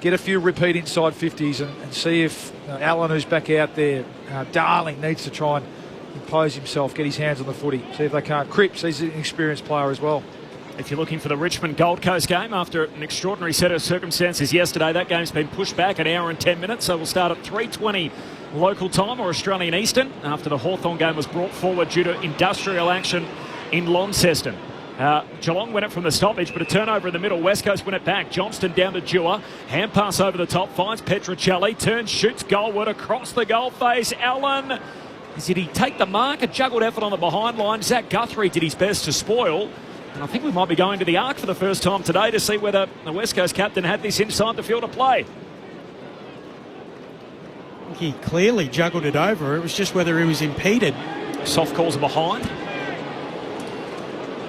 get a few repeat inside 50s and see if Allen, who's back out there, Darling, needs to try and impose himself, get his hands on the footy, see if they can't. Cripps, he's an experienced player as well. If you're looking for the Richmond Gold Coast game, after an extraordinary set of circumstances yesterday, that game's been pushed back an hour and 10 minutes, so we'll start at 3:20 local time or Australian Eastern after the Hawthorn game was brought forward due to industrial action in Launceston. Geelong win it from the stoppage, but a turnover in the middle. West Coast win it back. Johnston down to Dewar. Hand pass over the top, finds Petruccelli. Turns, shoots goalward across the goal face. Allen, did he take the mark? A juggled effort on the behind line. Zach Guthrie did his best to spoil. And I think we might be going to the arc for the first time today to see whether the West Coast captain had this inside the field of play. He clearly juggled it over. It was just whether he was impeded. Soft calls are behind.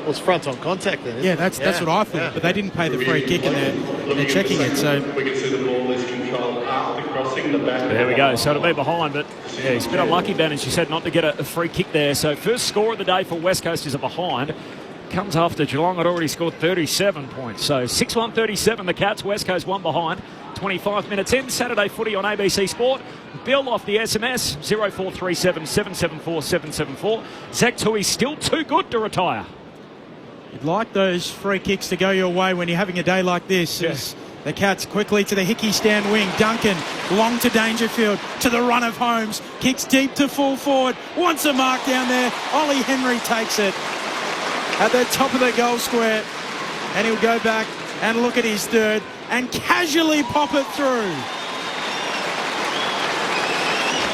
Well, it's front on contact then. Yeah, that's what I thought. But they didn't pay the free kick and they're checking it. So we can see the ball is controlled after crossing the back. There we go. So it'll be behind, but yeah, he's been unlucky, Ben, as you said, not to get a free kick there. So first score of the day for West Coast is a behind. Comes after Geelong had already scored 37 points. So 6-1-37, the Cats. West Coast 1 behind. 25 minutes in. Saturday footy on ABC Sport. Bill off the SMS 0437 774 774. Zach Tui still too good to retire. You'd like those free kicks to go your way when you're having a day like this. Yes. The Cats quickly to the Hickey stand wing. Duncan long to Dangerfield to the run of Holmes. Kicks deep to full forward. Wants a mark down there. Ollie Henry takes it at the top of the goal square, and he'll go back and look at his third and casually pop it through.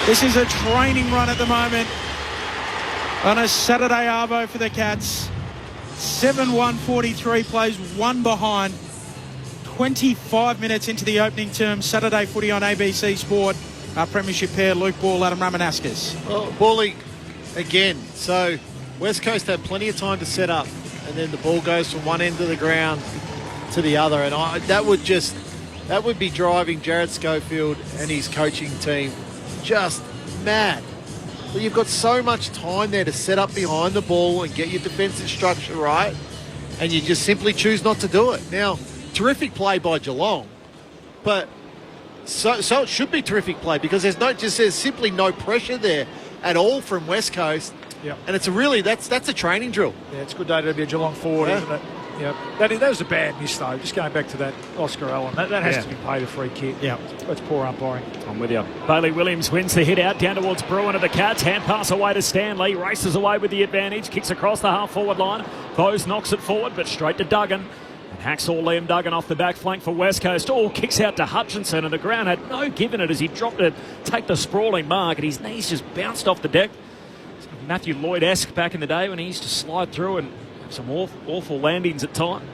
This is a training run at the moment on a Saturday arvo for the Cats. 7-1-43 plays 1 behind. 25 minutes into the opening term. Saturday footy on ABC Sport. Our premiership pair, Luke Ball, Adam Ramanauskas. Well, Bally, again, so West Coast had plenty of time to set up, and then the ball goes from one end of the ground to the other, and that would be driving Jared Schofield and his coaching team just mad. But you've got so much time there to set up behind the ball and get your defensive structure right, and you just simply choose not to do it. Now, terrific play by Geelong, but so it should be terrific play because there's simply no pressure there at all from West Coast. Yep. And that's a training drill. Yeah, it's a good day to be a Geelong forward, isn't it? Yeah, that was a bad miss though. Just going back to that Oscar Allen, that has to be paid a free kick. Yeah, that's poor umpiring. I'm with you. Bailey Williams wins the hit out down towards Bruin of the Cats. Hand pass away to Stanley. Races away with the advantage. Kicks across the half forward line. Bose knocks it forward, but straight to Duggan. And hacksaw Liam Duggan off the back flank for West Coast. Kicks out to Hutchinson, and the ground had no give in it as he dropped it, take the sprawling mark, and his knees just bounced off the deck. Matthew Lloyd-esque back in the day when he used to slide through and have some awful landings at times.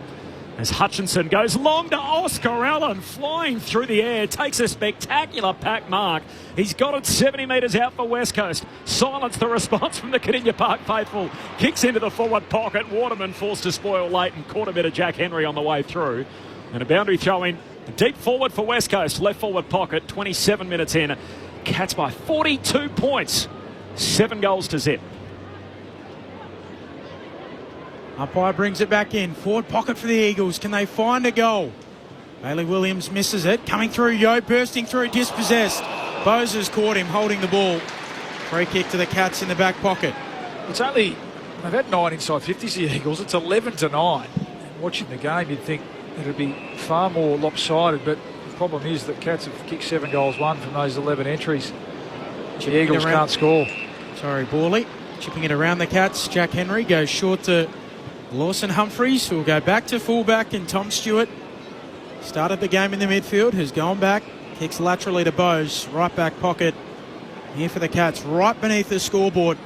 As Hutchinson goes long to Oscar Allen, flying through the air, takes a spectacular pack mark. He's got it 70 metres out for West Coast. Silence the response from the Cadinia Park faithful. Kicks into the forward pocket. Waterman forced to spoil late and caught a bit of Jack Henry on the way through. And a boundary throw in deep forward for West Coast. Left forward pocket, 27 minutes in. Cats by 42 points. 7 goals to zip. Umpire brings it back in. Forward pocket for the Eagles. Can they find a goal? Bailey Williams misses it. Coming through, Yo, bursting through, dispossessed. Bose has caught him, holding the ball. Free kick to the Cats in the back pocket. It's only, they've had 9 inside 50s, the Eagles. It's 11-9. And watching the game, you'd think it'd be far more lopsided, but the problem is that Cats have kicked 7 goals, 1 from those 11 entries. The Eagles can't score. Sorry, Borley. Chipping it around the Cats. Jack Henry goes short to Lawson Humphries, who will go back to fullback, and Tom Stewart started the game in the midfield, has gone back, kicks laterally to Bose, right back pocket. Here for the Cats, right beneath the scoreboard.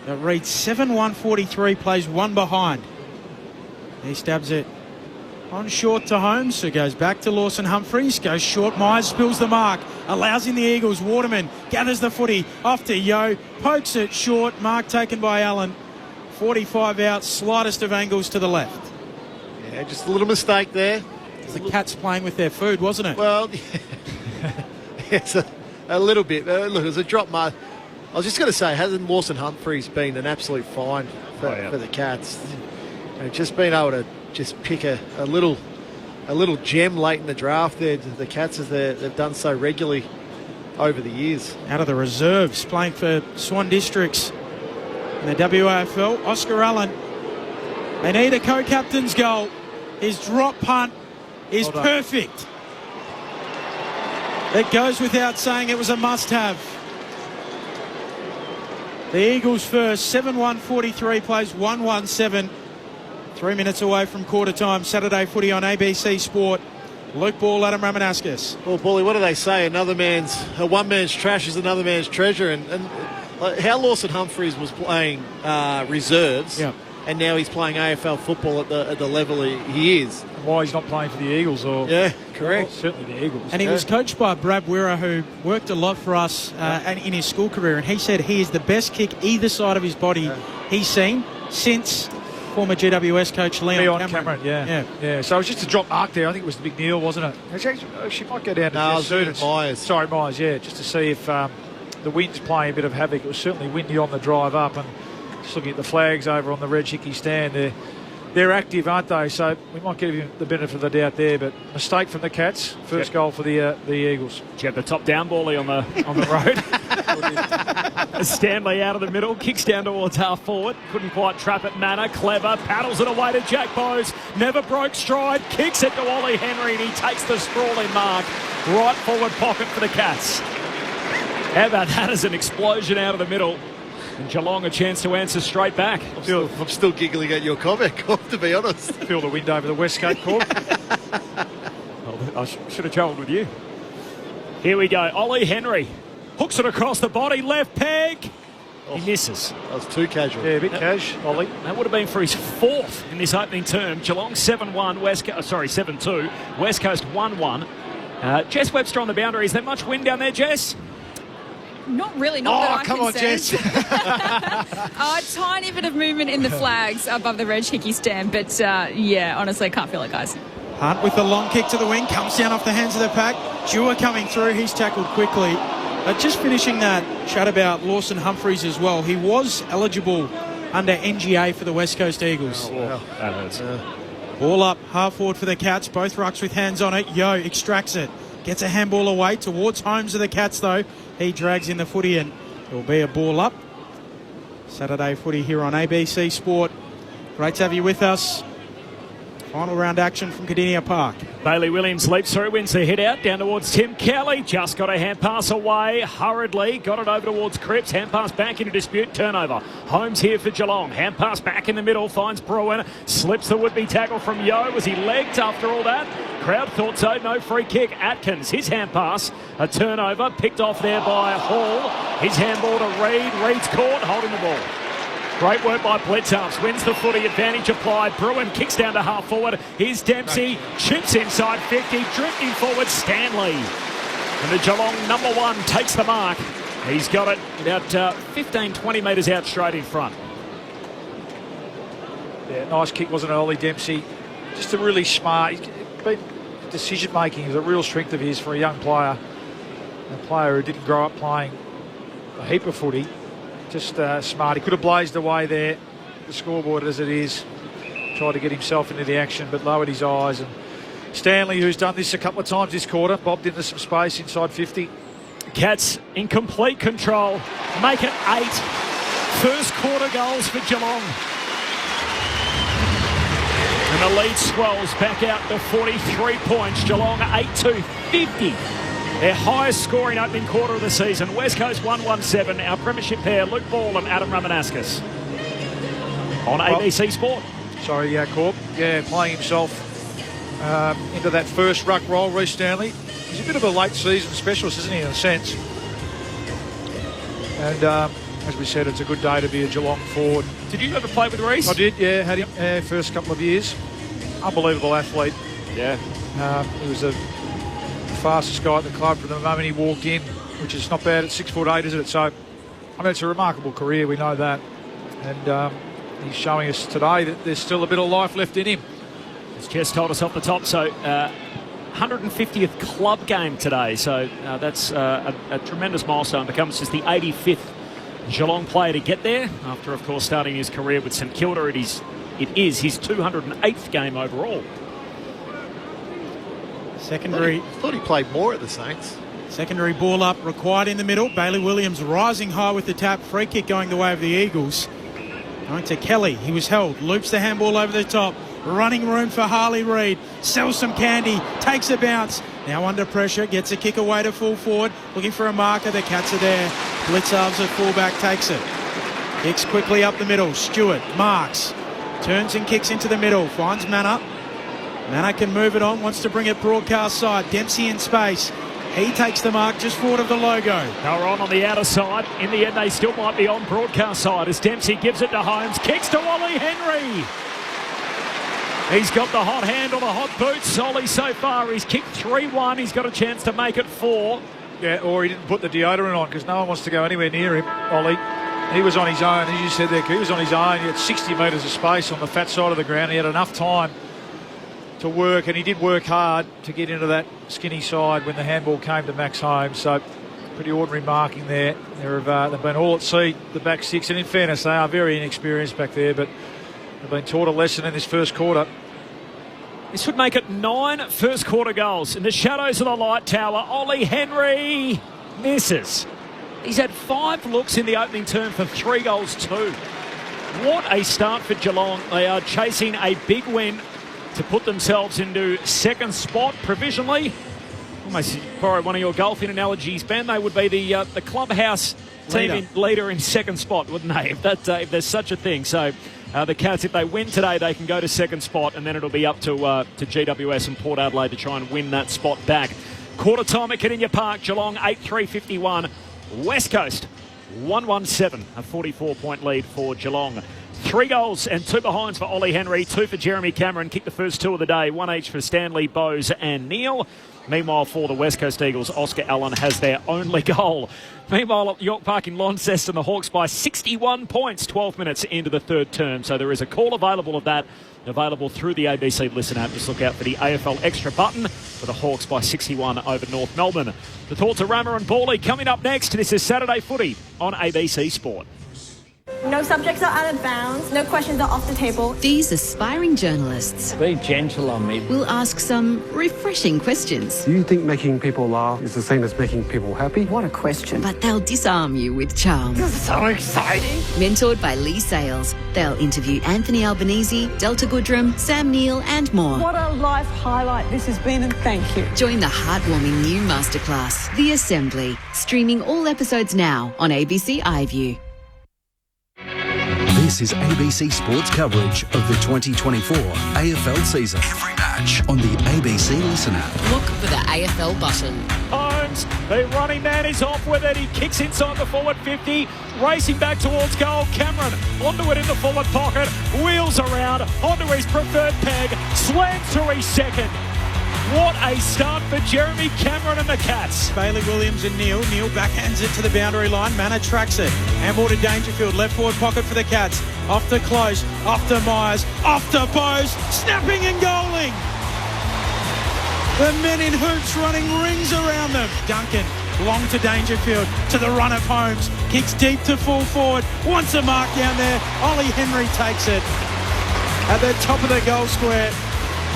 It reads 7-1-43, plays one behind. He stabs it on short to Holmes, who goes back to Lawson Humphries, goes short, Myers spills the mark, allows in the Eagles, Waterman gathers the footy, off to Yo, pokes it short, mark taken by Allen, 45 out, slightest of angles to the left. Yeah, just a little mistake there. It was the Cats playing with their food, wasn't it? Well, it's a little bit. Look, it was a drop mark. I was just going to say, hasn't Lawson Humphries been an absolute find for the Cats? And just being able to just pick a little gem late in the draft there, the Cats, as they've done so regularly over the years. Out of the reserves, playing for Swan Districts in the WAFL, Oscar Allen. They need a co-captain's goal. His drop punt is perfect. It goes without saying, it was a must-have. The Eagles first, 7-1-43, plays 1-1-7. 3 minutes away from quarter time. Saturday footy on ABC Sport. Luke Ball, Adam Ramanaskas. Well, Bully, what do they say? One man's trash is another man's treasure. And how Lawson Humphries was playing reserves, and now he's playing AFL football at the level he is. Why he's not playing for the Eagles? Or Correct. Certainly the Eagles. And he was coached by Brad Wirra, who worked a lot for us and in his school career, and he said he is the best kick either side of his body he's seen since former GWS coach Leon Cameron. Yeah. So it was just a drop mark there. I think it was the Big Neil, wasn't it? She might go down to Myers. Sorry, Myers, just to see if the wind's playing a bit of havoc. It was certainly windy on the drive up, and just looking at the flags over on the Red Hickey stand, they're active, aren't they? So we might give him the benefit of the doubt there, but mistake from the Cats. First goal for the Eagles. Did you have the top down bally on the road? Stanley out of the middle, kicks down towards half forward, couldn't quite trap it. Manor, clever, paddles it away to Jack Bowes, never broke stride, kicks it to Ollie Henry, and he takes the sprawling mark right forward pocket for the Cats. How about that as an explosion out of the middle? And Geelong a chance to answer straight back. I'm still giggling at your comment, to be honest. Feel the wind over the Westgate court. I should have travelled with you. Here we go. Ollie Henry hooks it across the body, left peg. He misses. That was too casual. Yeah, a bit cash, Ollie. That would have been for his fourth in this opening term. Geelong 7-1, 7-2. West Coast 1-1. Jess Webster on the boundary. Is there much wind down there, Jess? Not really, not that I'm come on, concerned. Jess. A tiny bit of movement in the flags above the Red Hickey stand, but honestly, I can't feel it, guys. Hunt with the long kick to the wing, comes down off the hands of the pack. Dewar coming through, he's tackled quickly. Just finishing that chat about Lawson Humphries as well. He was eligible under NGA for the West Coast Eagles. That hurts. Ball up, half forward for the Cats. Both rucks with hands on it. Yo extracts it. Gets a handball away towards Holmes of the Cats, though. He drags in the footy, and it will be a ball up. Saturday footy here on ABC Sport. Great to have you with us. Final round action from Cardinia Park. Bailey Williams leaps through, wins the hit out down towards Tim Kelly. Just got a hand pass away hurriedly. Got it over towards Cripps. Hand pass back into dispute. Turnover. Holmes here for Geelong. Hand pass back in the middle. Finds Bruin. Slips the would-be tackle from Yo. Was he legged after all that? Crowd thought so. No free kick. Atkins. His hand pass. A turnover. Picked off there by Hall. His handball to Reid. Reid's caught. Holding the ball. Great work by Blitzarps. Wins the footy. Advantage applied. Bruin kicks down to half forward. Here's Dempsey. Chips inside 50. Drifting forward. Stanley. And the Geelong number one takes the mark. He's got it about 15, 20 metres out straight in front. Yeah, nice kick, wasn't it, Ollie Dempsey? Just a really smart decision making is a real strength of his for a young player. A player who didn't grow up playing a heap of footy. Just smart. He could have blazed away there, the scoreboard as it is. Tried to get himself into the action, but lowered his eyes. And Stanley, who's done this a couple of times this quarter, bobbed into some space inside 50. Cats in complete control. Make it 8. First quarter goals for Geelong. And the lead swells back out to 43 points. Geelong 8-2-50. Their highest scoring opening quarter of the season. West Coast 1-1-7. Our premiership pair, Luke Ball and Adam Ramanaskas. On ABC Sport. Sorry, Corb. Yeah, playing himself into that first ruck role, Reece Stanley. He's a bit of a late season specialist, isn't he, in a sense? And as we said, it's a good day to be a Geelong forward. Did you ever play with Reece? I did, yeah. Had him first couple of years. Unbelievable athlete. Yeah. He was the fastest guy at the club from the moment he walked in, which is not bad at 6'8", is it? So, I mean, it's a remarkable career, we know that. And he's showing us today that there's still a bit of life left in him. As Jess told us off the top, so 150th club game today. So that's a tremendous milestone. Becomes just the 85th Geelong player to get there. After, of course, starting his career with St Kilda, it is his 208th game overall. Secondary. I thought he played more at the Saints. Secondary ball up required in the middle. Bailey Williams rising high with the tap. Free kick going the way of the Eagles. Going to Kelly. He was held. Loops the handball over the top. Running room for Harley Reid. Sells some candy. Takes a bounce. Now under pressure. Gets a kick away to full forward. Looking for a marker. The Cats are there. Blitzarves at fullback. Takes it. Kicks quickly up the middle. Stewart marks. Turns and kicks into the middle. Finds Manna. Manna can move it on. Wants to bring it broadcast side. Dempsey in space. He takes the mark just forward of the logo. They're on the outer side. In the end, they still might be on broadcast side as Dempsey gives it to Holmes. Kicks to Ollie Henry. He's got the hot hand or the hot boots. Ollie so far, he's kicked 3-1. He's got a chance to make it 4. Yeah, or he didn't put the deodorant on because no one wants to go anywhere near him, Ollie. He was on his own, as you said there, he was on his own. He had 60 metres of space on the fat side of the ground. He had enough time to work, and he did work hard to get into that skinny side when the handball came to Max Holmes. So pretty ordinary marking there. They've been all at sea, the back six, and in fairness, they are very inexperienced back there, but they've been taught a lesson in this first quarter. This would make it 9 first quarter goals. In the shadows of the light tower, Ollie Henry misses. He's had 5 looks in the opening term for 3 goals too. What a start for Geelong. They are chasing a big win to put themselves into second spot provisionally. Almost borrow one of your golfing analogies, Ben. They would be the clubhouse team leader in second spot, wouldn't they? If there's such a thing. So the Cats, if they win today, they can go to second spot, and then it'll be up to GWS and Port Adelaide to try and win that spot back. Quarter time at Kardinia Park. Geelong 8-3-51. West Coast 1-1-7. A 44-point lead for Geelong. 3 goals and 2 behinds for Ollie Henry, 2 for Jeremy Cameron. Kicked the first 2 of the day, 1 each for Stanley, Bowes and Neal. Meanwhile, for the West Coast Eagles, Oscar Allen has their only goal. Meanwhile, at York Park in Launceston, the Hawks by 61 points, 12 minutes into the third term. So there is a call available of that, available through the ABC Listen app. Just look out for the AFL Extra button for the Hawks by 61 over North Melbourne. The thoughts of Rammer and Bawley coming up next. This is Saturday Footy on ABC Sport. No subjects are out of bounds. No questions are off the table. These aspiring journalists be gentle on me. will ask some refreshing questions. Do you think making people laugh is the same as making people happy? What a question. But they'll disarm you with charm. This is so exciting. Mentored by Lee Sales, they'll interview Anthony Albanese, Delta Goodrum, Sam Neill and more. What a life highlight this has been, and thank you. Join the heartwarming new masterclass, The Assembly, streaming all episodes now on ABC iView. This is ABC Sports coverage of the 2024 AFL season. Every match on the ABC Listen app. Look for the AFL button. Holmes, the running man is off with it. He kicks inside the forward 50, racing back towards goal. Cameron onto it in the forward pocket, wheels around onto his preferred peg, slams through his second. What a start for Jeremy Cameron and the Cats. Bailey Williams and Neal. Neal backhands it to the boundary line. Manna tracks it. Handball to Dangerfield. Left forward pocket for the Cats. Off to Close. Off to Myers. Off to Bowes. Snapping and goaling. The men in hoops running rings around them. Duncan. Long to Dangerfield. To the run of Holmes. Kicks deep to full forward. Wants a mark down there. Ollie Henry takes it. At the top of the goal square.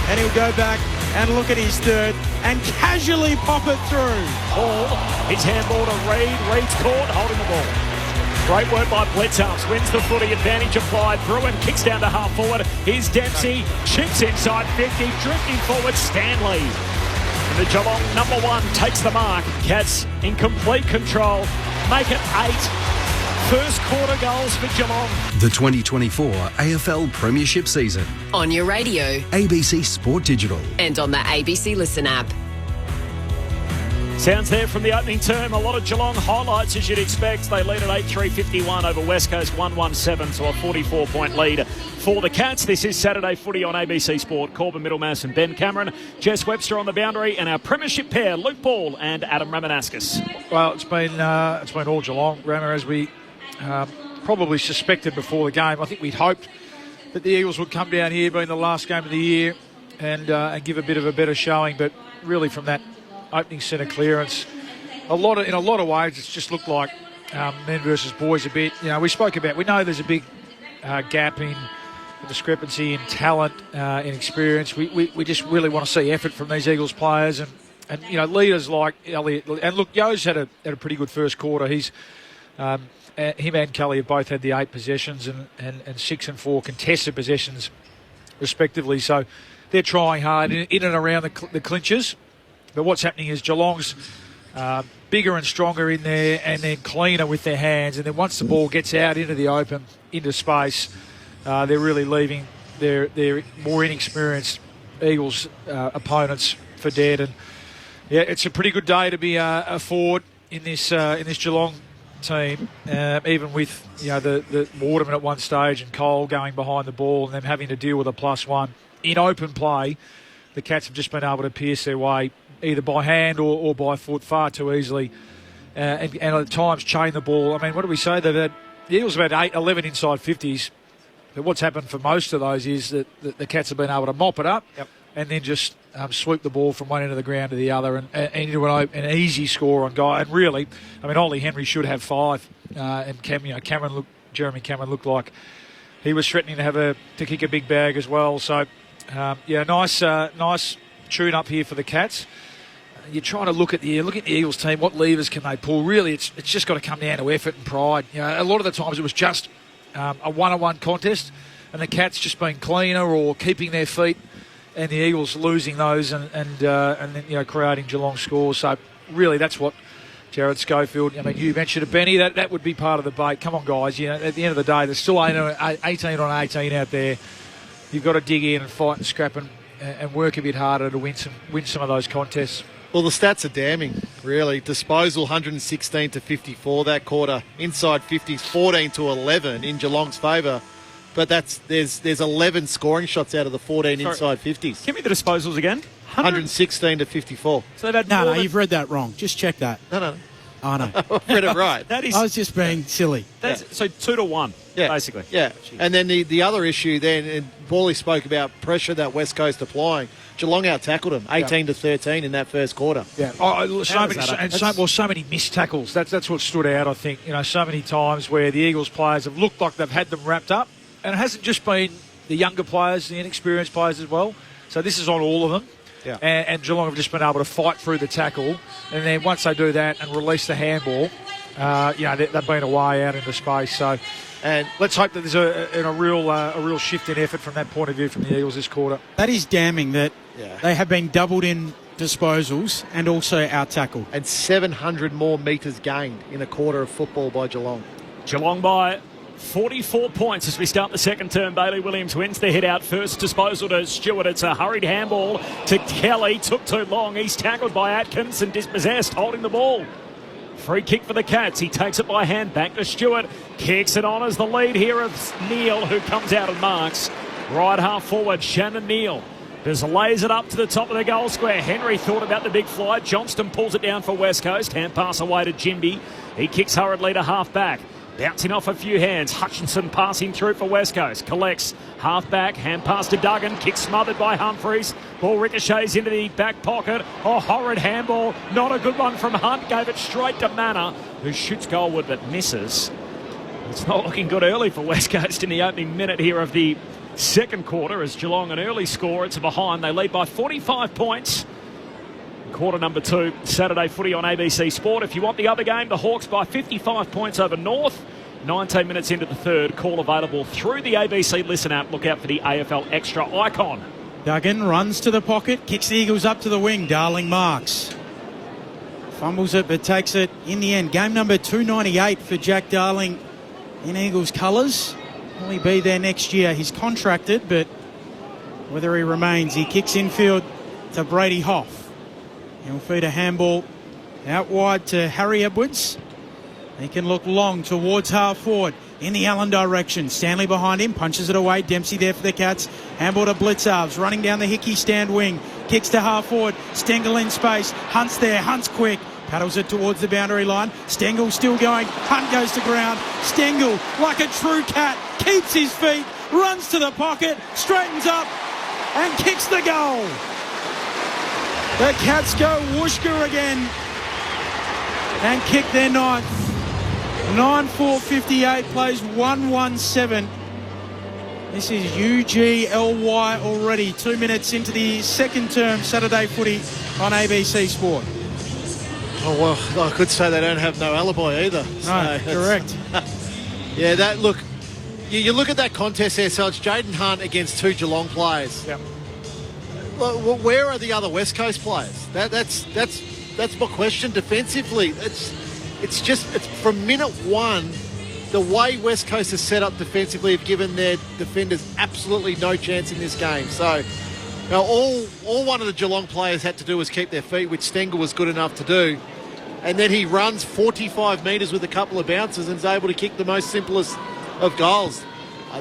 And he'll go back and look at his third and casually pop it through. Hall, his handball to Reid. Reid's caught, holding the ball. Great work by Blitzarves. Wins the footy, advantage applied. Bruin kicks down to half forward. Here's Dempsey, chips inside 50, drifting forward Stanley. And the Geelong number 1 takes the mark. Cats in complete control. Make it 8. First quarter goals for Geelong. The 2024 AFL Premiership season. On your radio. ABC Sport Digital. And on the ABC Listen app. Sounds there from the opening term. A lot of Geelong highlights, as you'd expect. They lead at 8-3-51 over West Coast 117, so a 44-point lead for the Cats. This is Saturday Footy on ABC Sport. Corbin Middlemass and Ben Cameron. Jess Webster on the boundary, and our premiership pair, Luke Ball and Adam Ramanauskas. Well, it's been all Geelong, Rammer, as we probably suspected before the game. I think we'd hoped that the Eagles would come down here, being the last game of the year, and give a bit of a better showing. But really, from that opening centre clearance, in a lot of ways, it's just looked like men versus boys a bit. You know, we know there's a big gap in discrepancy in talent, in experience. We just really want to see effort from these Eagles players, and you know, leaders like Elliott. And look, Yo's had a pretty good first quarter. He's him and Kelly have both had the 8 possessions and 6 and 4 contested possessions, respectively. So they're trying hard in and around the clinches. But what's happening is Geelong's bigger and stronger in there, and then cleaner with their hands. And then once the ball gets out into the open, into space, they're really leaving their more inexperienced Eagles opponents for dead. And yeah, it's a pretty good day to be a forward in this Geelong team, even with the Waterman at one stage and Cole going behind the ball and them having to deal with a +1 in open play. The Cats have just been able to pierce their way either by hand or by foot far too easily, and at times chain the ball. I mean, what do we say? The Eagles have had 11 inside 50s, but what's happened for most of those is that the Cats have been able to mop it up and then just sweep the ball from one end of the ground to the other and into an easy score on guy. And really, I mean, Ollie Henry should have 5, and Jeremy Cameron looked like he was threatening to kick a big bag as well. So nice tune up here for the Cats. You're trying to look at the Eagles team. What levers can they pull? Really, it's just got to come down to effort and pride. You know, a lot of the times it was just a one-on-one contest, and the Cats just being cleaner or keeping their feet, and the Eagles losing those and then creating Geelong scores. So really, that's what Jared Schofield. I mean, you mentioned it, Benny. That would be part of the debate. Come on, guys. You know, at the end of the day, there's still 18 on 18 out there. You've got to dig in and fight and scrap and work a bit harder to win some of those contests. Well, the stats are damning, really. Disposal 116 to 54 that quarter. Inside 50s 14 to 11 in Geelong's favour. But there's 11 scoring shots out of the 14 inside 50s. Give me the disposals again. 116 to 54. So they've had No, you've read that wrong. Just check that. No. Oh, no. I've read it right. I was just being silly. So 2 to 1, basically. Yeah. And then the other issue then, and Paulie spoke about pressure that West Coast applying. Geelong out-tackled them 18 to 13 in that first quarter. Yeah. So many missed tackles. That's what stood out, I think. You know, so many times where the Eagles players have looked like they've had them wrapped up. And it hasn't just been the younger players, the inexperienced players as well. So this is on all of them. Yeah. And Geelong have just been able to fight through the tackle. And then once they do that and release the handball, they've been away out into space. So, and let's hope that there's a real shift in effort from that point of view from the Eagles this quarter. That is damning that they have been doubled in disposals and also out-tackled. And 700 more metres gained in a quarter of football by Geelong. Geelong by 44 points as we start the second term. Bailey Williams wins the hit out. First disposal to Stewart. It's a hurried handball to Kelly. Took too long. He's tackled by Atkins and dispossessed, holding the ball. Free kick for the Cats. He takes it by hand. Back to Stewart. Kicks it on as the lead here of Neal, who comes out and marks. Right half forward, Shannon Neal. Just lays it up to the top of the goal square. Henry thought about the big fly. Johnston pulls it down for West Coast. Hand pass away to Jimby. He kicks hurriedly to half back. Bouncing off a few hands. Hutchinson passing through for West Coast. Collects half back. Hand pass to Duggan. Kick smothered by Humphreys. Ball ricochets into the back pocket. Oh, horrid handball. Not a good one from Hunt. Gave it straight to Manor, who shoots goalward but misses. It's not looking good early for West Coast in the opening minute here of the second quarter as Geelong an early score. It's a behind. They lead by 45 points. Quarter number 2, Saturday footy on ABC Sport. If you want the other game, the Hawks by 55 points over North. 19 minutes into the third. Call available through the ABC Listen app. Look out for the AFL Extra icon. Duggan runs to the pocket, kicks the Eagles up to the wing. Darling marks. Fumbles it, but takes it in the end. Game number 298 for Jack Darling in Eagles colours. Will he be there next year? He's contracted, but whether he remains, he kicks infield to Brady Hoff. He'll feed a handball Out wide to Harry Edwards. He can look long towards half forward in the Allen direction. Stanley behind him, punches it away. Dempsey there for the Cats. Handball to Blitzarves, running down the Hickey stand wing. Kicks to half forward. Stengel in space. Hunt's there. Hunt's quick. Paddles it towards the boundary line. Stengel still going. Hunt goes to ground. Stengel, like a true cat, keeps his feet, runs to the pocket, straightens up and kicks the goal. The Cats go whooshka again and kick their ninth. 9-4-58 plays 1-1-7. This is UGLY already. 2 minutes into the second term Saturday footy on ABC Sport. Oh, well, I could say they don't have no alibi either. No, correct. Yeah, that look. You look at that contest there, so it's Jaden Hunt against two Geelong players. Yep. Well, where are the other West Coast players? That's my question defensively. It's from minute one, the way West Coast is set up defensively have given their defenders absolutely no chance in this game. So, now all one of the Geelong players had to do was keep their feet, which Stengel was good enough to do. And then he runs 45 metres with a couple of bounces and is able to kick the most simplest of goals.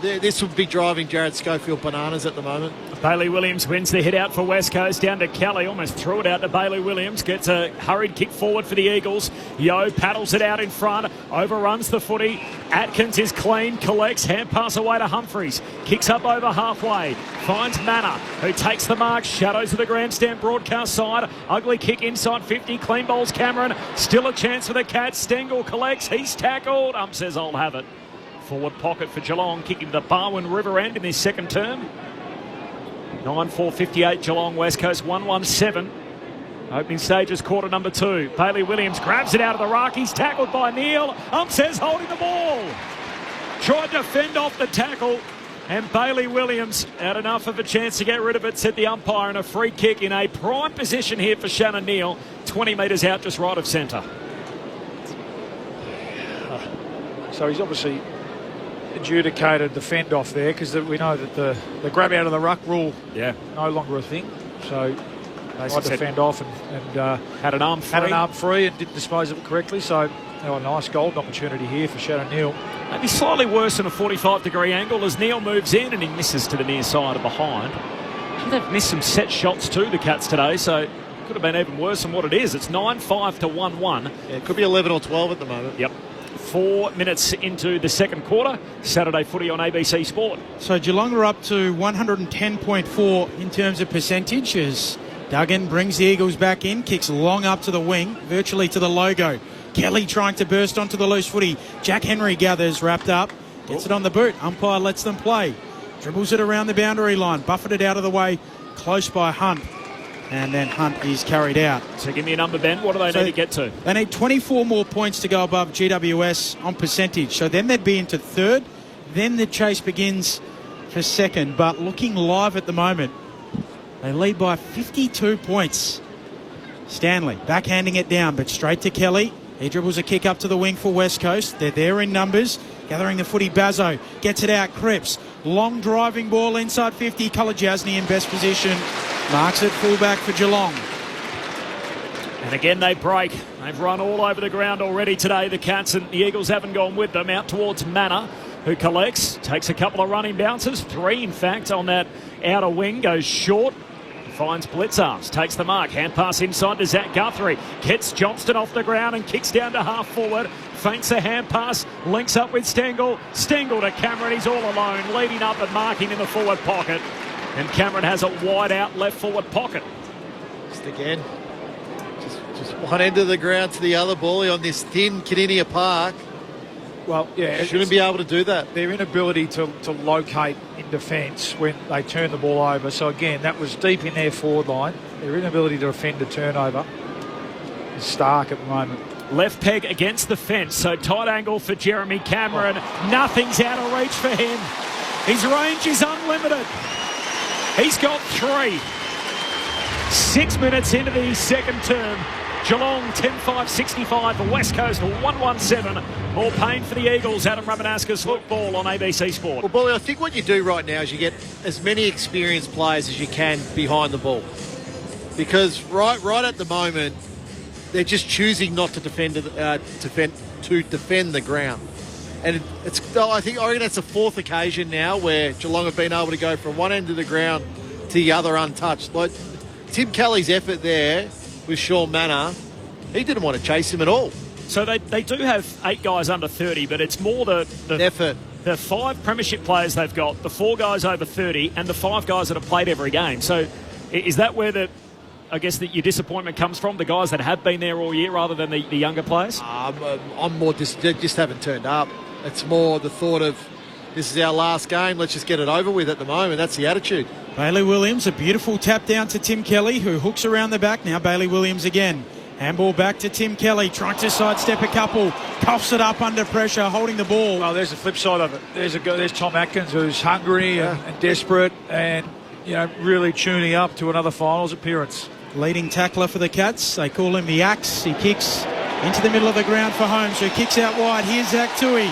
This would be driving Jared Schofield bananas at the moment. Bailey Williams wins the hit out for West Coast, down to Kelly, almost threw it out to Bailey Williams, gets a hurried kick forward for the Eagles. Yo paddles it out in front, overruns the footy. Atkins is clean, collects, hand pass away to Humphreys, kicks up over halfway, finds Manor, who takes the mark, shadows of the grandstand broadcast side, ugly kick inside 50, clean bowls Cameron, still a chance for the Cats. Stengel collects, he's tackled, says I'll have it. Forward pocket for Geelong, kicking the Barwon River end in his second term. 9-4-58 Geelong, West Coast 1-1-7. Opening stages, quarter number 2. Bailey Williams grabs it out of the ruck. He's tackled by Neale. Says holding the ball. Tried to fend off the tackle. And Bailey Williams had enough of a chance to get rid of it, said the umpire, and a free kick in a prime position here for Shannon Neale. 20 metres out, just right of centre. So he's obviously adjudicated the fend off there, because we know that the grab out of the ruck rule no longer a thing. So they tried to fend off and had an arm free and didn't dispose of it correctly. So a nice golden opportunity here for Shannon Neale. Maybe slightly worse than a 45-degree angle as Neale moves in and he misses to the near side of behind. They've missed some set shots too, the Cats, today, so it could have been even worse than what it is. It's 9-5 to 1-1. Yeah, it could be 11 or 12 at the moment. Yep. 4 minutes into the second quarter. Saturday footy on ABC Sport. So Geelong are up to 110.4 in terms of percentage as Duggan brings the Eagles back in, kicks long up to the wing, virtually to the logo. Kelly trying to burst onto the loose footy. Jack Henry gathers, wrapped up, gets it on the boot. Umpire lets them play. Dribbles it around the boundary line, buffeted out of the way, close by Hunt. And then Hunt is carried out. So give me a number, Ben. What do they need to get to? They need 24 more points to go above GWS on percentage. So then they'd be into third. Then the chase begins for second. But looking live at the moment, they lead by 52 points. Stanley backhanding it down, but straight to Kelly. He dribbles a kick up to the wing for West Coast. They're there in numbers. Gathering the footy, Bazzo gets it out. Cripps, long driving ball inside 50. Kolodjasny in best position. Marks it fullback for Geelong. And again they break. They've run all over the ground already today, the Cats, and the Eagles haven't gone with them. Out towards Manor, who collects, takes a couple of running bounces, 3 in fact on that outer wing, goes short, finds Blitzarves, takes the mark, hand pass inside to Zach Guthrie, gets Johnston off the ground and kicks down to half forward, feints a hand pass, links up with Stengel to Cameron, he's all alone, leading up and marking in the forward pocket. And Cameron has a wide out left forward pocket. Just again, just one end of the ground to the other ball on this thin Caninia Park. Well, yeah. Shouldn't be able to do that. Their inability to locate in defence when they turn the ball over. So again, that was deep in their forward line. Their inability to defend a turnover is stark at the moment. Left peg against the fence, so tight angle for Jeremy Cameron. Nothing's out of reach for him. His range is unlimited. He's got 3. 6 minutes into the second term. Geelong 10-5-65. West Coast 1-1-7. More pain for the Eagles. Adam Ramanauskas football on ABC Sport. Well, Bully, I think what you do right now is you get as many experienced players as you can behind the ball. Because right at the moment, they're just choosing not to defend the ground. And I reckon it's the fourth occasion now where Geelong have been able to go from one end of the ground to the other untouched. Like Tim Kelly's effort there with Sean Manor, he didn't want to chase him at all. So they do have 8 guys under 30, but it's more the effort. The 5 premiership players they've got, the 4 guys over 30, and the 5 guys that have played every game. So is that where your disappointment comes from, the guys that have been there all year rather than the younger players? I'm more just haven't turned up. It's more the thought of, this is our last game, let's just get it over with at the moment. That's the attitude. Bailey Williams, a beautiful tap down to Tim Kelly, who hooks around the back. Now Bailey Williams again. Handball back to Tim Kelly, trying to sidestep a couple, coughs it up under pressure, holding the ball. Well, there's the flip side of it. There's Tom Atkins, who's hungry and desperate and, really tuning up to another finals appearance. Leading tackler for the Cats. They call him the Axe. He kicks into the middle of the ground for Holmes, who kicks out wide. Here's Zach Tui.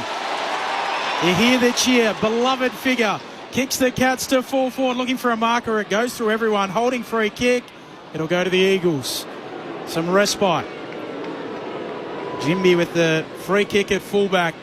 You hear the cheer. Beloved figure. Kicks the Cats to full forward, looking for a marker. It goes through everyone. Holding free kick. It'll go to the Eagles. Some respite. Jimby with the free kick at fullback.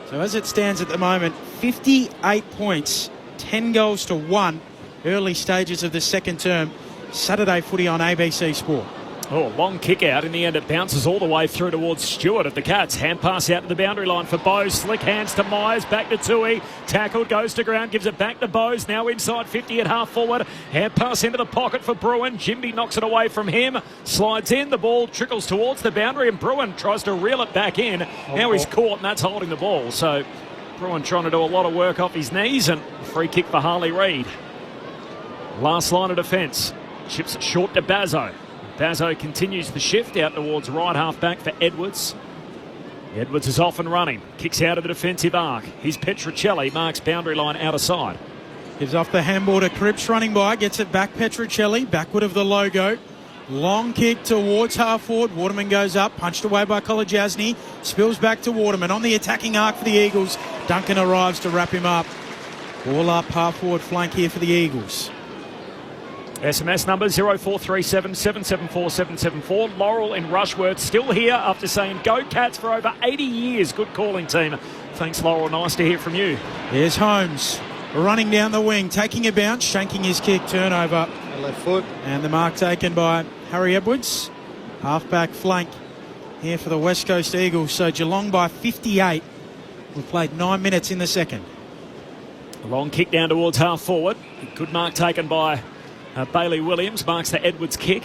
So as it stands at the moment, 58 points, 10 goals to 1. Early stages of the second term. Saturday footy on ABC Sport. Oh, long kick out. In the end, it bounces all the way through towards Stewart of the Cats. Hand pass out to the boundary line for Bose. Slick hands to Myers. Back to Tui. Tackled, goes to ground, gives it back to Bose. Now inside 50 at half forward. Hand pass into the pocket for Bruin. Jimby knocks it away from him. Slides in. The ball trickles towards the boundary and Bruin tries to reel it back in. Now he's caught and that's holding the ball. So Bruin trying to do a lot of work off his knees and free kick for Harley Reid. Last line of defence. Chips it short to Bazzo. Bazzo continues the shift out towards right half back for Edwards. Edwards is off and running. Kicks out of the defensive arc. Here's Petruccelli. Marks boundary line out of side. Gives off the handball to Cripps running by. Gets it back Petruccelli. Backward of the logo. Long kick towards half forward. Waterman goes up. Punched away by Kolodjasny. Spills back to Waterman. On the attacking arc for the Eagles. Duncan arrives to wrap him up. Ball up half forward flank here for the Eagles. SMS number 0437 774 774. Laurel in Rushworth still here after saying go Cats for over 80 years. Good calling, team. Thanks, Laurel. Nice to hear from you. Here's Holmes running down the wing, taking a bounce, shanking his kick, turnover. Left foot. And the mark taken by Harry Edwards. Half-back flank here for the West Coast Eagles. So Geelong by 58. We've played 9 minutes in the second. A long kick down towards half forward. Good mark taken by Bailey Williams. Marks the Edwards kick.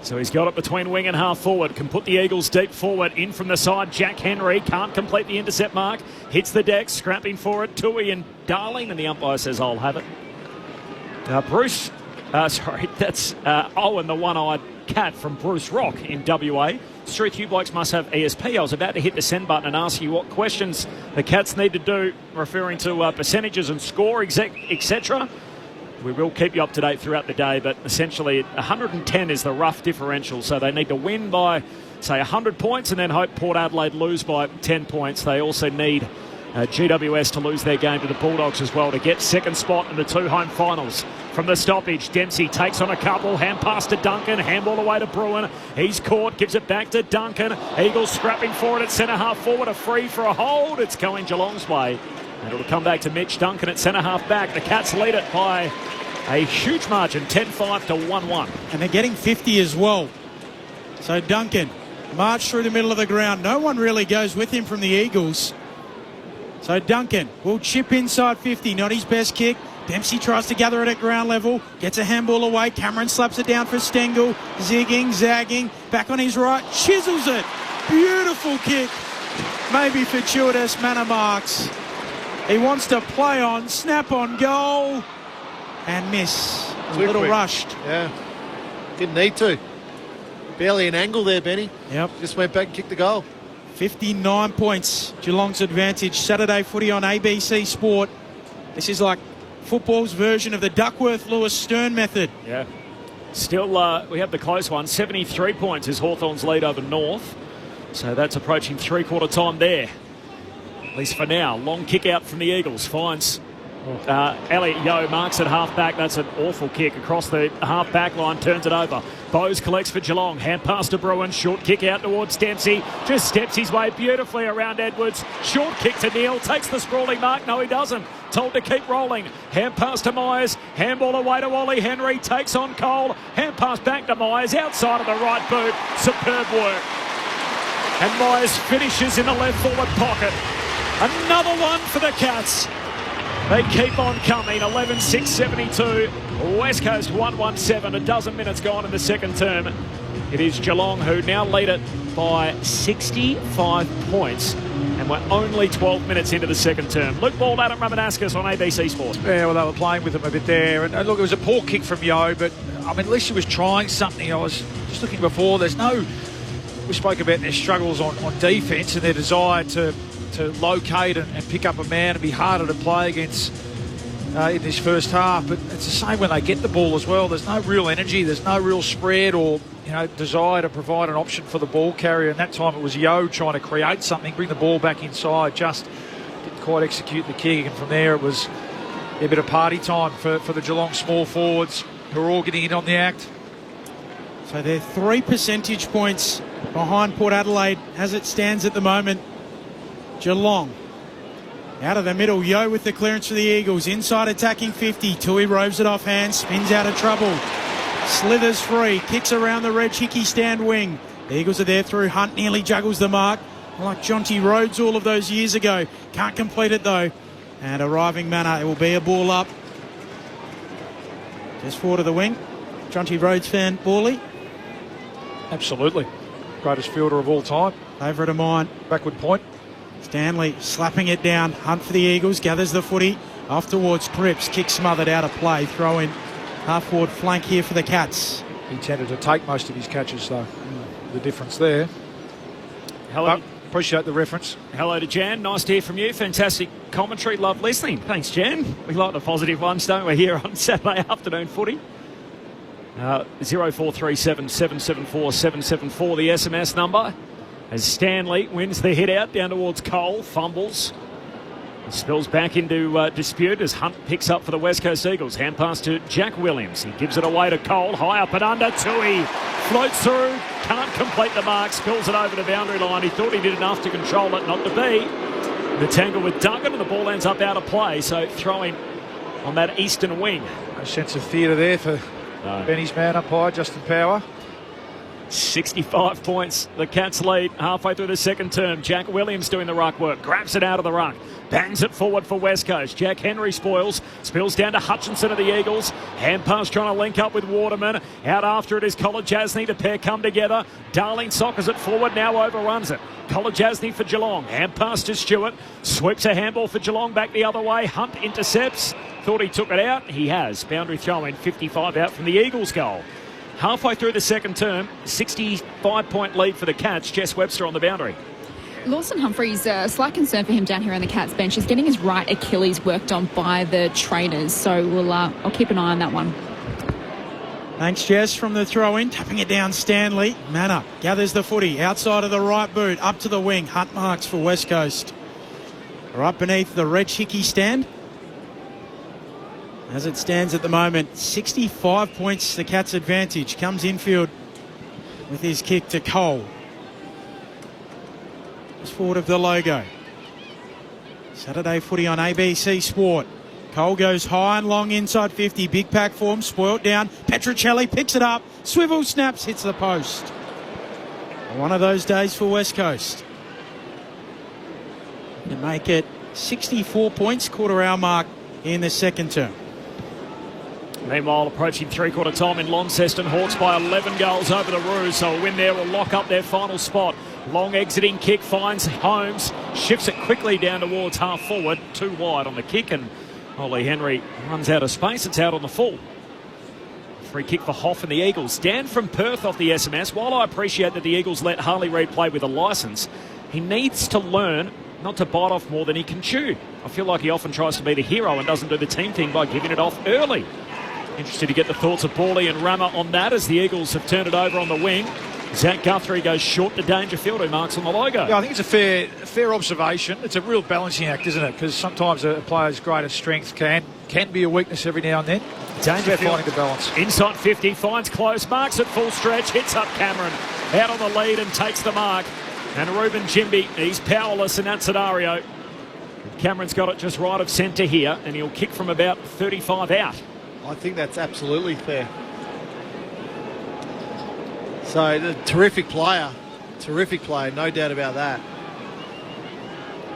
So he's got it between wing and half forward. Can put the Eagles deep forward. In from the side, Jack Henry. Can't complete the intercept mark. Hits the deck. Scrapping for it. Tui and Darling. And the umpire says, I'll have it. Bruce. That's Owen, the one-eyed cat from Bruce Rock in WA. Struth, you blokes must have ESP. I was about to hit the send button and ask you what questions the Cats need to do, referring to percentages and score, etc. We will keep you up to date throughout the day, but essentially 110 is the rough differential, so they need to win by, say, 100 points and then hope Port Adelaide lose by 10 points. They also need GWS to lose their game to the Bulldogs as well to get second spot in the 2 home finals. From the stoppage, Dempsey takes on a couple, hand pass to Duncan, handball away to Bruin. He's caught, gives it back to Duncan. Eagles scrapping for it at centre half forward, a free for a hold. It's going Geelong's way. And it'll come back to Mitch Duncan at centre half back. The Cats lead it by a huge margin, 10-5 to 1-1. And they're getting 50 as well. So Duncan, march through the middle of the ground. No one really goes with him from the Eagles. So Duncan will chip inside 50, not his best kick. Dempsey tries to gather it at ground level, gets a handball away. Cameron slaps it down for Stengel, zigging, zagging, back on his right, chisels it. Beautiful kick, maybe fortuitous. Manor marks. He wants to play on, snap on goal, and miss. A little rushed. Yeah, didn't need to. Barely an angle there, Benny. Yep. Just went back and kicked the goal. 59 points, Geelong's advantage. Saturday footy on ABC Sport. This is like football's version of the Duckworth-Lewis-Stern method. Yeah. Still, we have the close one. 73 points is Hawthorn's lead over North. So that's approaching three-quarter time there. At least for now. Long kick out from the Eagles. Finds Elliot Yeo marks at half-back. That's an awful kick across the half-back line, turns it over. Bowes collects for Geelong. Hand pass to Bruin. Short kick out towards Dempsey. Just steps his way beautifully around Edwards. Short kick to Neil. Takes the sprawling mark. No, he doesn't. Told to keep rolling. Hand pass to Myers. Handball away to Ollie Henry. Takes on Cole. Hand pass back to Myers. Outside of the right boot. Superb work. And Myers finishes in the left forward pocket. Another one for the Cats. They keep on coming. 11-6-72. West Coast 1-1-7. A dozen minutes gone in the second term. It is Geelong who now lead it by 65 points. And we're only 12 minutes into the second term. Luke Ball, Adam Ramanauskas on ABC Sport. Yeah, well, they were playing with him a bit there. And look, it was a poor kick from Yeo, but I mean, at least he was trying something. I was just looking before. There's no... We spoke about their struggles on defence and their desire to locate and pick up a man and be harder to play against in this first half. But it's the same when they get the ball as well. There's no real energy. There's no real spread or desire to provide an option for the ball carrier. And that time it was Yeo trying to create something, bring the ball back inside. Just didn't quite execute the kick. And from there it was a bit of party time for the Geelong small forwards who are all getting in on the act. So they're 3 percentage points behind Port Adelaide as it stands at the moment. Geelong out of the middle. Yeo with the clearance for the Eagles. Inside attacking 50. Tui roves it off hand. Spins out of trouble. Slithers free. Kicks around the Reg Hickey stand wing. The Eagles are there through Hunt. Nearly juggles the mark. Like Jonty Rhodes all of those years ago. Can't complete it though. And arriving manner. It will be a ball up. Just forward of the wing. Jonty Rhodes fan, Borley. Absolutely. Greatest fielder of all time. Favourite of mine. Backward point. Stanley slapping it down. Hunt for the Eagles. Gathers the footy. Off towards Cripps. Kick smothered out of play. Throw in half forward flank here for the Cats. He tended to take most of his catches though. The difference there. Hello. But appreciate the reference. Hello to Jan. Nice to hear from you. Fantastic commentary. Love listening. Thanks, Jan. We like the positive ones, don't we, here on Saturday afternoon footy. 0437 774 774, the SMS number. As Stanley wins the hit out down towards Cole, fumbles. Spills back into dispute as Hunt picks up for the West Coast Eagles. Hand pass to Jack Williams. He gives it away to Cole. High up and under. Tui floats through. Can't complete the mark. Spills it over the boundary line. He thought he did enough to control it. Not to be. The tangle with Duggan and the ball ends up out of play. So throwing on that eastern wing. No sense of theatre there for Benny's man umpire, Justin Power. 65 points. The Cats lead halfway through the second term. Jack Williams doing the ruck work. Grabs it out of the ruck. Bangs it forward for West Coast. Jack Henry spoils. Spills down to Hutchinson of the Eagles. Hand pass trying to link up with Waterman. Out after it is Kolodjasny. The pair come together. Darling soccers it forward. Now overruns it. Kolodjasny for Geelong. Hand pass to Stewart. Sweeps a handball for Geelong back the other way. Hunt intercepts. Thought he took it out. He has. Boundary throw in. 55 out from the Eagles goal. Halfway through the second term, 65-point lead for the Cats. Jess Webster on the boundary. Lawson Humphries, a slight concern for him down here on the Cats bench is getting his right Achilles worked on by the trainers. So I'll keep an eye on that one. Thanks, Jess, from the throw-in. Tapping it down, Stanley. Manor gathers the footy. Outside of the right boot. Up to the wing. Hunt marks for West Coast. Right beneath the Reg Hickey stand. As it stands at the moment, 65 points the Cats' advantage. Comes infield with his kick to Cole. Just forward of the logo. Saturday footy on ABC Sport. Cole goes high and long inside 50. Big pack form, spoilt down. Petruccelli picks it up. Swivel snaps, hits the post. One of those days for West Coast. To make it 64 points, quarter hour mark in the second term. Meanwhile, approaching three-quarter time in Launceston, Hawks by 11 goals over the Roos, so a win there will lock up their final spot. Long exiting kick finds Holmes, shifts it quickly down towards half forward, too wide on the kick, and Ollie Henry runs out of space. It's out on the full. Free kick for Hoff and the Eagles. Dan from Perth off the SMS. While I appreciate that the Eagles let Harley Reid play with a licence, he needs to learn not to bite off more than he can chew. I feel like he often tries to be the hero and doesn't do the team thing by giving it off early. Interested to get the thoughts of Borley and Rammer on that as the Eagles have turned it over on the wing. Zach Guthrie goes short to Dangerfield, who marks on the logo. Yeah, I think it's a fair observation. It's a real balancing act, isn't it? Because sometimes a player's greatest strength can be a weakness every now and then. Dangerfield finding the balance. Inside 50, finds close, marks at full stretch, hits up Cameron. Out on the lead and takes the mark. And Ruben Jimby, he's powerless in that scenario. Cameron's got it just right of centre here, and he'll kick from about 35 out. I think that's absolutely fair. So, the terrific player, no doubt about that.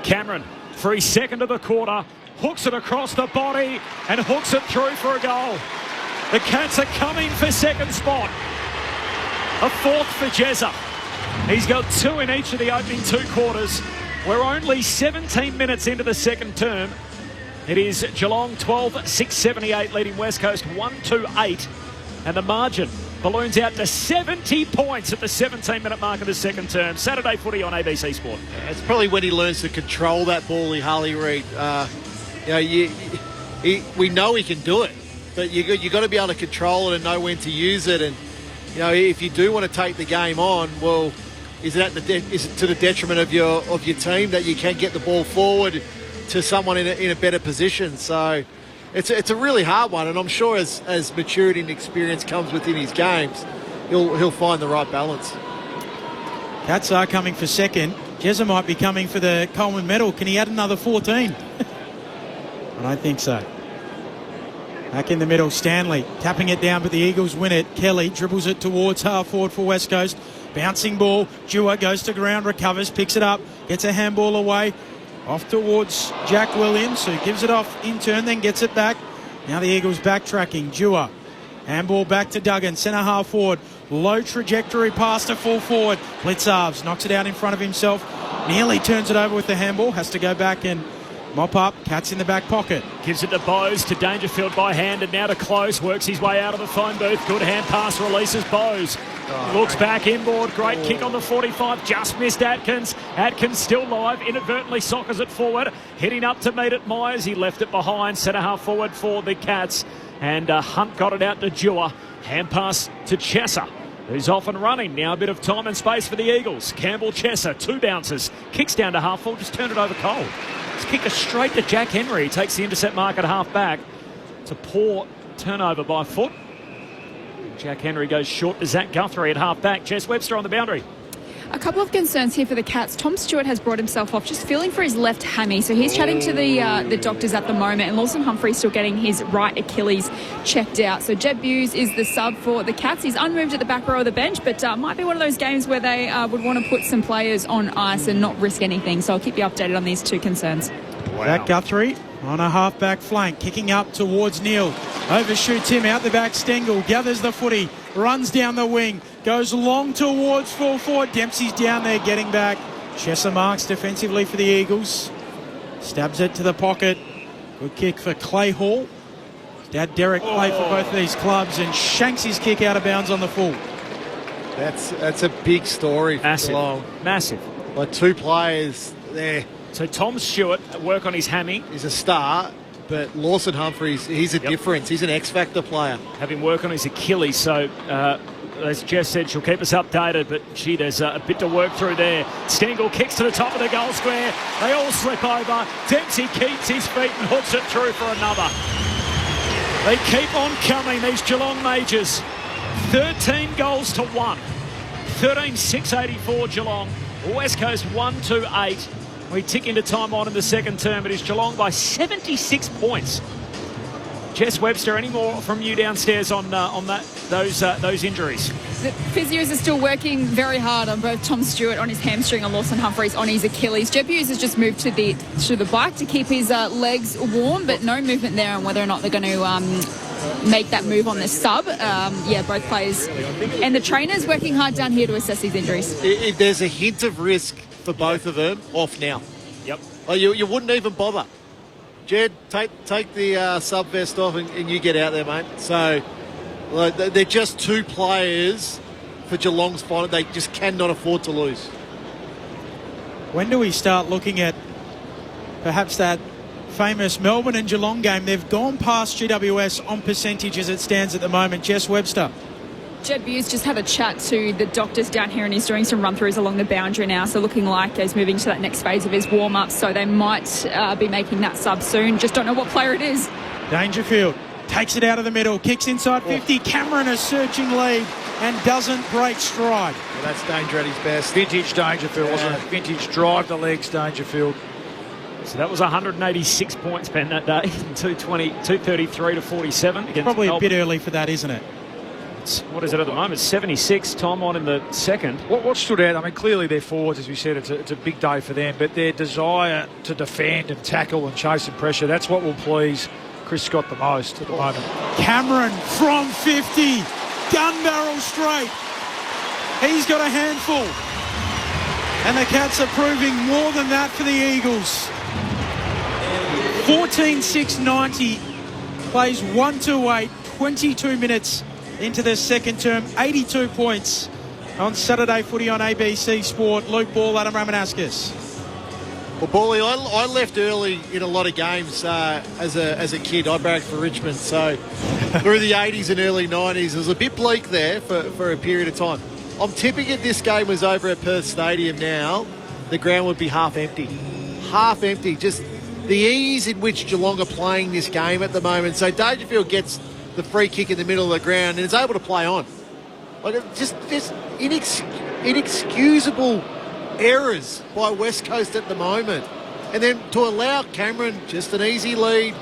Cameron, for his second of the quarter, hooks it across the body and hooks it through for a goal. The Cats are coming for second spot. A fourth for Jezza. He's got 2 in each of the opening 2 quarters. We're only 17 minutes into the second term. It is Geelong 12-678 leading West Coast 1-8, and the margin balloons out to 70 points at the 17-minute mark of the second term. Saturday footy on ABC Sport. It's probably when he learns to control that ball, Harley Reid. We know he can do it, but you got to be able to control it and know when to use it. And if you do want to take the game on, well, is it to the detriment of your team that you can get the ball forward to someone in a better position? So it's a really hard one, and I'm sure as maturity and experience comes within his games, he'll find the right balance. Cats are coming for second. Jezza might be coming for the Coleman medal. Can he add another 14? I don't think so. Back in the middle, Stanley tapping it down, but the Eagles win it. Kelly dribbles it towards half forward for West Coast. Bouncing ball. Dewar goes to ground, recovers, picks it up, gets a handball away. Off towards Jack Williams, who gives it off in turn, then gets it back. Now the Eagles backtracking. Dewar. Handball back to Duggan, centre half forward. Low trajectory pass to full forward. Blitzarves knocks it out in front of himself. Nearly turns it over with the handball. Has to go back and mop up. Cats in the back pocket. Gives it to Bowes, to Dangerfield by hand, and now to Close. Works his way out of the phone booth. Good hand pass, releases Bowes. Looks back inboard. Great kick on the 45. Just missed Atkins. Atkins still live. Inadvertently soccers it forward. Hitting up to meet it Myers. He left it behind. Centre half forward for the Cats. And Hunt got it out to Dewar. Hand pass to Chesser, who's off and running. Now a bit of time and space for the Eagles. Campbell, Chesser, 2 bounces. Kicks down to half full. Just turned it over cold. It's kicker straight to Jack Henry. He takes the intercept mark at half back. It's a poor turnover by foot. Jack Henry goes short to Zach Guthrie at half back. Jess Webster on the boundary. A couple of concerns here for the Cats. Tom Stewart has brought himself off, just feeling for his left hammy. So he's chatting to the doctors at the moment, and Lawson Humphrey's still getting his right Achilles checked out. So Jed Buse is the sub for the Cats. He's unmoved at the back row of the bench, but might be one of those games where they would want to put some players on ice and not risk anything. So I'll keep you updated on these 2 concerns. Wow. Zach Guthrie on a half-back flank, kicking up towards Neal. Overshoots him out the back. Stengel gathers the footy, runs down the wing, goes long towards full forward. Dempsey's down there getting back. Chesser marks defensively for the Eagles. Stabs it to the pocket. Good kick for Clay Hall. His dad Derek played for both of these clubs and shanks his kick out of bounds on the full. That's a big story for Geelong. Massive. Like 2 players there. So Tom Stewart, work on his hammy. He's a star, but Lawson Humphreys, he's a difference. He's an X-factor player. Having work on his Achilles, so as Jess said, she'll keep us updated, but gee, there's a bit to work through there. Stengel kicks to the top of the goal square. They all slip over. Dempsey keeps his feet and hooks it through for another. They keep on coming, these Geelong Majors. 13 goals to 1. 13-6-84 Geelong. West Coast 1-8. We tick into time on in the second term. It is Geelong by 76 points. Jess Webster, any more from you downstairs on those injuries? The physios are still working very hard on both Tom Stewart on his hamstring and Lawson Humphreys on his Achilles. Jeb Hughes has just moved to the bike to keep his legs warm, but no movement there on whether or not they're going to make that move on the sub. Both players and the trainers working hard down here to assess these injuries. If there's a hint of risk for both of them, off now. Yep. You wouldn't even bother. Jed, take the sub vest off and you get out there, mate. So they're just 2 players for Geelong's final. They just cannot afford to lose. When do we start looking at perhaps that famous Melbourne and Geelong game? They've gone past GWS on percentage as it stands at the moment. Jess Webster. Jed Hughes just had a chat to the doctors down here and he's doing some run-throughs along the boundary now, so looking like he's moving to that next phase of his warm-up, so they might be making that sub soon. Just don't know what player it is. Dangerfield takes it out of the middle, kicks inside 50. Cameron a surging lead and doesn't break stride. Well, that's Danger at his best. Vintage Dangerfield, wasn't it? Vintage drive the legs Dangerfield. So that was 186 points, Ben, that day. 233 to 47 against Probably Melbourne. a bit early for that, isn't it? What is it at the moment? 76, time on in the second. What stood out, I mean, clearly their forwards, as we said, it's a big day for them, but their desire to defend and tackle and chase and pressure, that's what will please Chris Scott the most at the moment. Cameron from 50, gun barrel straight. He's got a handful. And the Cats are proving more than that for the Eagles. 14-6-90, plays 1-2-8, 22 minutes into the second term, 82 points on Saturday footy on ABC Sport. Luke Ball, Adam Ramanauskas. Well, Bally, I left early in a lot of games as a kid. I barracked for Richmond, so through the 80s and early 90s, it was a bit bleak there for a period of time. I'm tipping if this game was over at Perth Stadium now, the ground would be half empty. Half empty, just the ease in which Geelong are playing this game at the moment. So Dangerfield gets the free kick in the middle of the ground and is able to play on. Like just inexcusable errors by West Coast at the moment. And then to allow Cameron just an easy lead,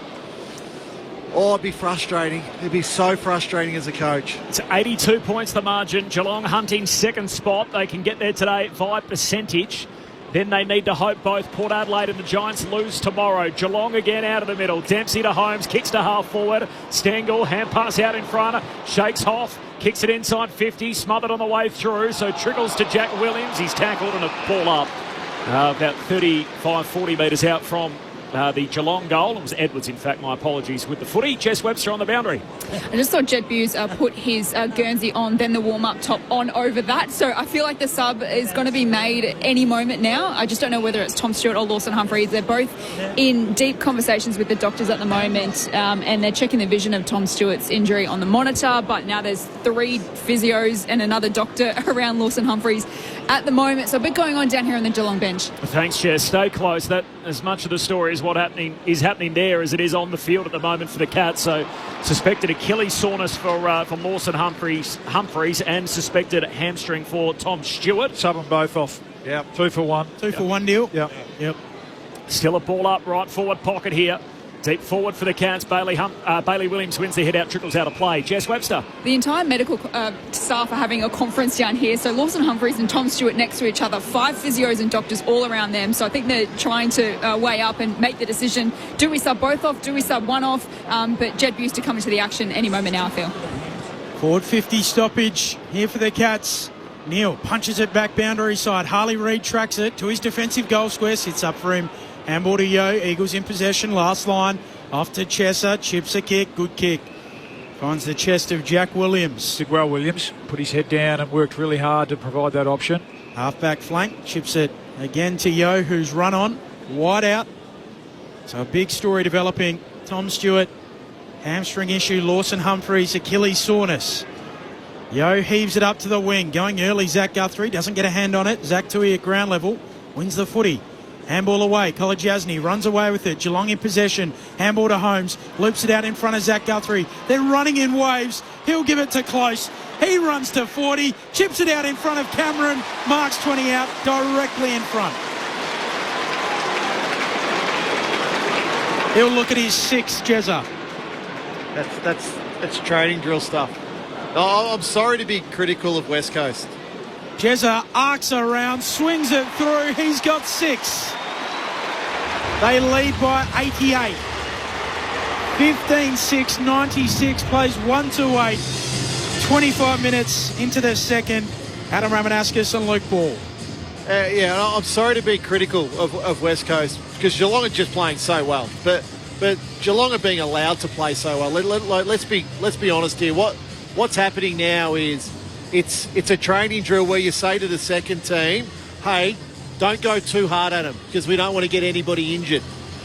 it'd be frustrating. It'd be so frustrating as a coach. It's 82 points the margin. Geelong hunting second spot. They can get there today via percentage. Then they need to hope both Port Adelaide and the Giants lose tomorrow. Geelong again out of the middle. Dempsey to Holmes, kicks to half forward. Stengel, hand pass out in front. Shakes Hoff, kicks it inside 50, smothered on the way through. So trickles to Jack Williams. He's tackled and a ball up about 35, 40 metres out from the Geelong goal. It was Edwards, in fact, my apologies, with the footy. Jess Webster on the boundary. I just saw Jed Hughes put his Guernsey on, then the warm-up top on over that. So I feel like the sub is going to be made any moment now. I just don't know whether it's Tom Stewart or Lawson Humphries. They're both in deep conversations with the doctors at the moment, and they're checking the vision of Tom Stewart's injury on the monitor. But now there's 3 physios and another doctor around Lawson Humphries at the moment. So a bit going on down here on the Geelong bench. Thanks, Jess. Stay close. That as much of the story is what is happening there as it is on the field at the moment for the Cats. So suspected Achilles soreness for Lawson Humphries and suspected hamstring for Tom Stewart. Sub them both off. Yeah, 2 for 1. 2 for 1 deal. Yep. Still a ball up, right forward pocket here. Deep forward for the Cats. Bailey Williams wins the head out, trickles out of play. Jess Webster. The entire medical staff are having a conference down here. So Lawson Humphries and Tom Stewart next to each other. 5 physios and doctors all around them. So I think they're trying to weigh up and make the decision. Do we sub both off? Do we sub one off? But Jed Hughes to come into the action any moment now, I feel. Forward 50 stoppage here for the Cats. Neil punches it back boundary side. Harley Reid tracks it to his defensive goal square. Sits up for him. Handball to Yo. Eagles in possession. Last line. Off to Chesser. Chips a kick. Good kick. Finds the chest of Jack Williams. Did well, Williams. Put his head down and worked really hard to provide that option. Half-back flank. Chips it again to Yo, who's run on. Wide out. So a big story developing. Tom Stewart. Hamstring issue. Lawson Humphries. Achilles soreness. Yo heaves it up to the wing. Going early, Zach Guthrie. Doesn't get a hand on it. Zach Tui at ground level. Wins the footy. Handball away. Kolodjasny runs away with it. Geelong in possession. Handball to Holmes. Loops it out in front of Zach Guthrie. They're running in waves. He'll give it to Close. He runs to 40. Chips it out in front of Cameron. Marks 20 out directly in front. He'll look at his 6th, Jezza. That's training drill stuff. Oh, I'm sorry to be critical of West Coast. Jezza arcs around, swings it through. He's got 6. They lead by 88. 15-6, 96, plays 1-2-8. 25 minutes into the second. Adam Ramanauskas and Luke Ball. I'm sorry to be critical of West Coast because Geelong are just playing so well. But Geelong are being allowed to play so well. Let's be honest here. What's happening now is it's a training drill where you say to the second team, hey, don't go too hard at them because we don't want to get anybody injured.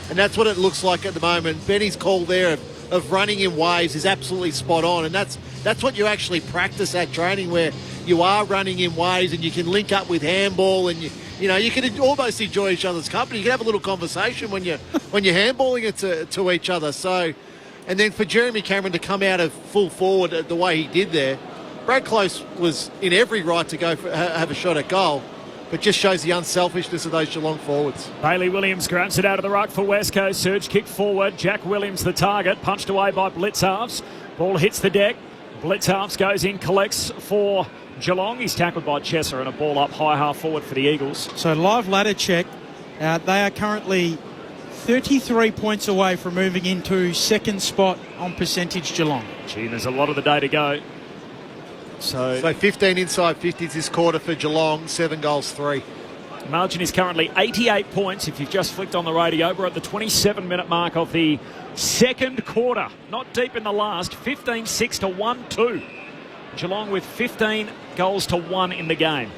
And that's what it looks like at the moment. Benny's call there of running in waves is absolutely spot on, and that's that's what you actually practice at training, where you are running in waves and you can link up with handball, and you can almost enjoy each other's company. You can have a little conversation when you're handballing it to each other. So, and then for Jeremy Cameron to come out of full forward the way he did there, Brad Close was in every right to go have a shot at goal, but just shows the unselfishness of those Geelong forwards. Bailey Williams grabs it out of the ruck for West Coast. Surge kick forward. Jack Williams the target. Punched away by Blitzhalves. Ball hits the deck. Blitzhalves goes in, collects for Geelong. He's tackled by Chesser, and a ball up high half forward for the Eagles. So live ladder check. They are currently 33 points away from moving into second spot on percentage, Geelong. Gee, there's a lot of the day to go. So 15 inside 50s this quarter for Geelong, 7 goals, 3. Margin is currently 88 points. If you've just flicked on the radio, we're at the 27-minute mark of the second quarter. Not deep in the last. 15-6 to 1-2. Geelong with 15 goals to 1 in the game.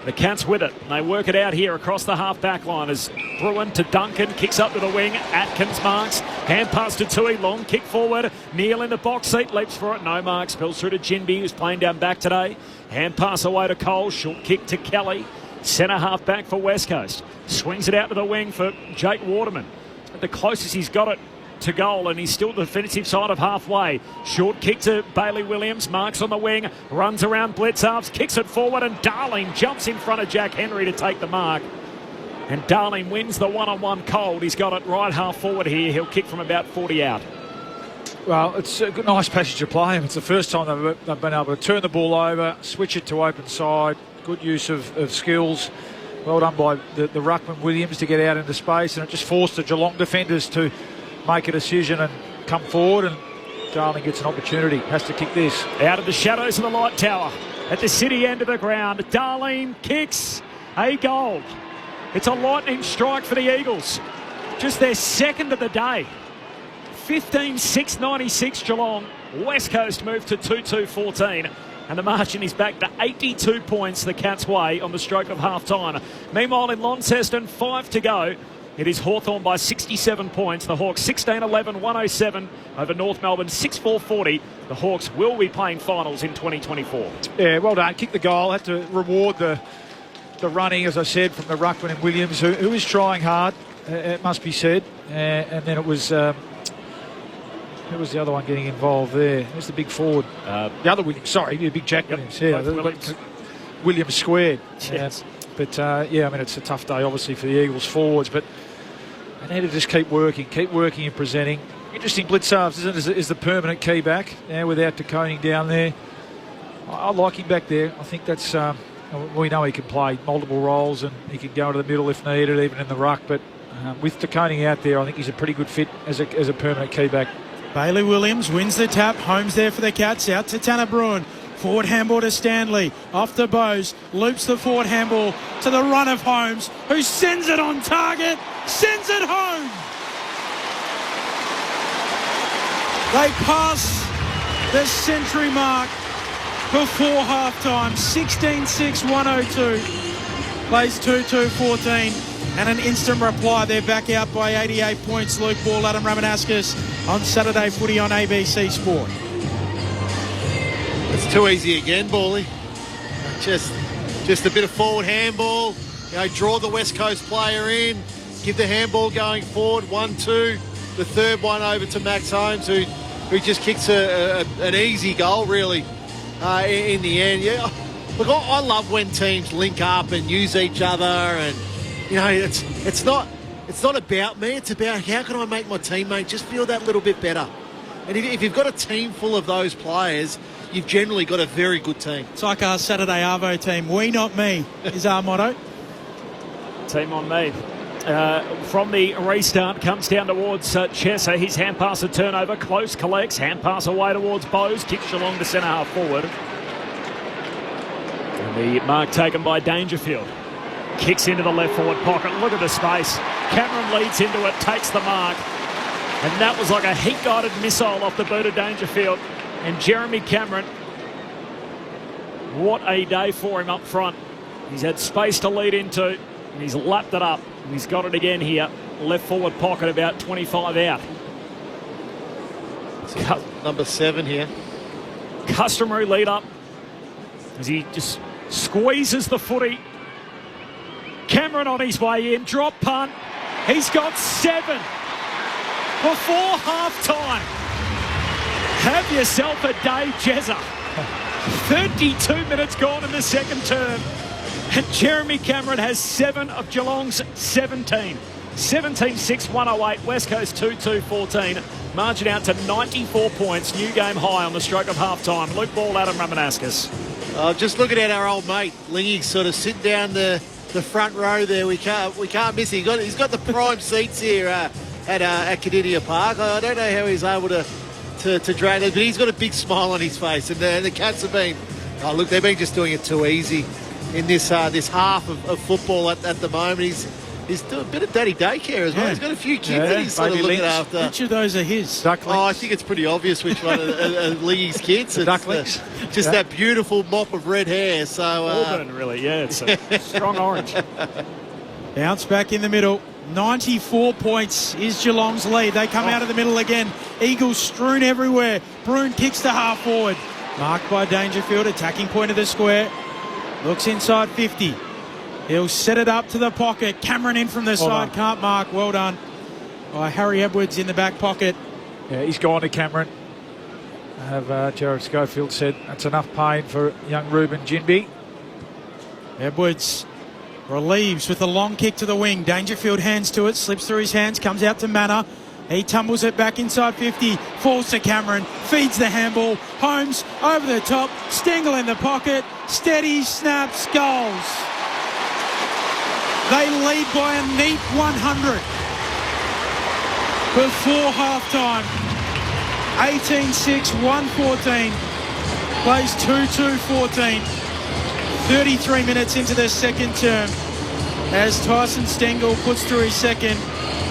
The Cats with it. They work it out here across the half-back line as Bruin to Duncan, kicks up to the wing. Atkins marks. Hand pass to Tui. Long kick forward. Neil in the box seat. Leaps for it. No mark. Spills through to Jinby, who's playing down back today. Hand pass away to Cole. Short kick to Kelly. Centre half-back for West Coast. Swings it out to the wing for Jake Waterman. The closest he's got it to goal, and he's still the defensive side of halfway. Short kick to Bailey Williams, marks on the wing, runs around Blitzhalves, kicks it forward, and Darling jumps in front of Jack Henry to take the mark. And Darling wins the one-on-one cold. He's got it right half forward here. He'll kick from about 40 out. Well, it's a good, nice passage to play him. It's the first time they've been able to turn the ball over, switch it to open side. Good use of skills. Well done by the ruckman Williams to get out into space, and it just forced the Geelong defenders to make a decision and come forward, and Darling gets an opportunity. Has to kick this. Out of the shadows of the light tower at the city end of the ground, Darling kicks a goal. It's a lightning strike for the Eagles. Just their second of the day. 15-6-96 Geelong. West Coast moved to 2-2-14. And the margin is back to 82 points the Cats' way on the stroke of half-time. Meanwhile, in Launceston, 5 to go. It is Hawthorn by 67 points. The Hawks 16-11-107 over North Melbourne 6-4-40. The Hawks will be playing finals in 2024. Yeah, well done. Kick the goal. Had to reward the running, as I said, from the ruckman and Williams, who is trying hard, it must be said. And then it was the other one getting involved there? Who's the big forward? The other Williams. Sorry, the big Jack Williams. Yeah, Williams squared. Yes. But, I mean, it's a tough day, obviously, for the Eagles forwards, but they need to just keep working and presenting. Interesting, Blitzhalves is the permanent key back now without De Koning down there. I like him back there. I think that's... we know he can play multiple roles and he can go into the middle if needed, even in the ruck, but with De Koning out there, I think he's a pretty good fit as a permanent key back. Bailey Williams wins the tap. Holmes there for the Cats. Out to Tanner Bruin. Forward handball to Stanley. Off the Bowes. Loops the forward handball to the run of Holmes, who sends it on target. Sends it home. They pass the century mark before half-time. 16-6-102. Plays 2-2-14. And an instant reply. They're back out by 88 points. Luke Ball, Adam Ramanauskas on Saturday Footy on ABC Sport. It's too easy again, Bally. Just a bit of forward handball. Draw the West Coast player in. Give the handball going forward. 1-2. The third one over to Max Holmes, who just kicks an easy goal, really, in the end. Yeah. Look, I love when teams link up and use each other, and it's not about me. It's about how can I make my teammate just feel that little bit better. And if you've got a team full of those players, you've generally got a very good team. It's like our Saturday Arvo team. We, not me, is our motto. Team on me. From the restart, comes down towards Chesser. His hand pass a turnover. Close collects. Hand pass away towards Bowes. Kicks Geelong to centre half forward. And the mark taken by Dangerfield. Kicks into the left forward pocket. Look at the space. Cameron leads into it, takes the mark. And that was like a heat-guided missile off the boot of Dangerfield. And Jeremy Cameron, what a day for him up front. He's had space to lead into, and he's lapped it up. And he's got it again here. Left forward pocket, about 25 out. Number 7 here. customary lead up as he just squeezes the footy. Cameron on his way in, drop punt. He's got 7 before half-time. Have yourself a day, Jezza. 32 minutes gone in the second term. And Jeremy Cameron has 7 of Geelong's 17. 17-6-108, West Coast 2-2-14. Margin out to 94 points. New game high on the stroke of half-time. Luke Ball, Adam Ramanauskas. Just looking at our old mate, Lingy, sort of sitting down the front row there. We can't miss him. He's got the prime seats here at Cadidia Park. I don't know how he's able to drag it, but he's got a big smile on his face. And the Cats have been, they've been just doing it too easy in this half of football at the moment. He's doing a bit of daddy daycare as well. He's got a few kids that he's sort of looking after. Which of those are his? Ducklings. I think it's pretty obvious which one are Lingy's kids. It's Ducklings. Just that beautiful mop of red hair. So Auburn, really, yeah. It's a strong orange. Bounce back in the middle. 94 points is Geelong's lead. They come out of the middle again. Eagles strewn everywhere. Bruin kicks to half forward. Marked by Dangerfield, attacking point of the square. Looks inside 50. He'll set it up to the pocket. Cameron in from the side. Can't mark. Well done by Harry Edwards in the back pocket. Yeah, he's gone to Cameron. Jared Schofield said that's enough pain for young Ruben Jinby. Edwards relieves with a long kick to the wing. Dangerfield hands to it, slips through his hands, comes out to Manor. He tumbles it back inside 50, falls to Cameron, feeds the handball. Holmes over the top, Stengel in the pocket, steady, snaps, goals. They lead by a neat 100 before half-time. 18-6, 114. Plays 2-2-14. 33 minutes into the second term as Tyson Stengel puts through his second.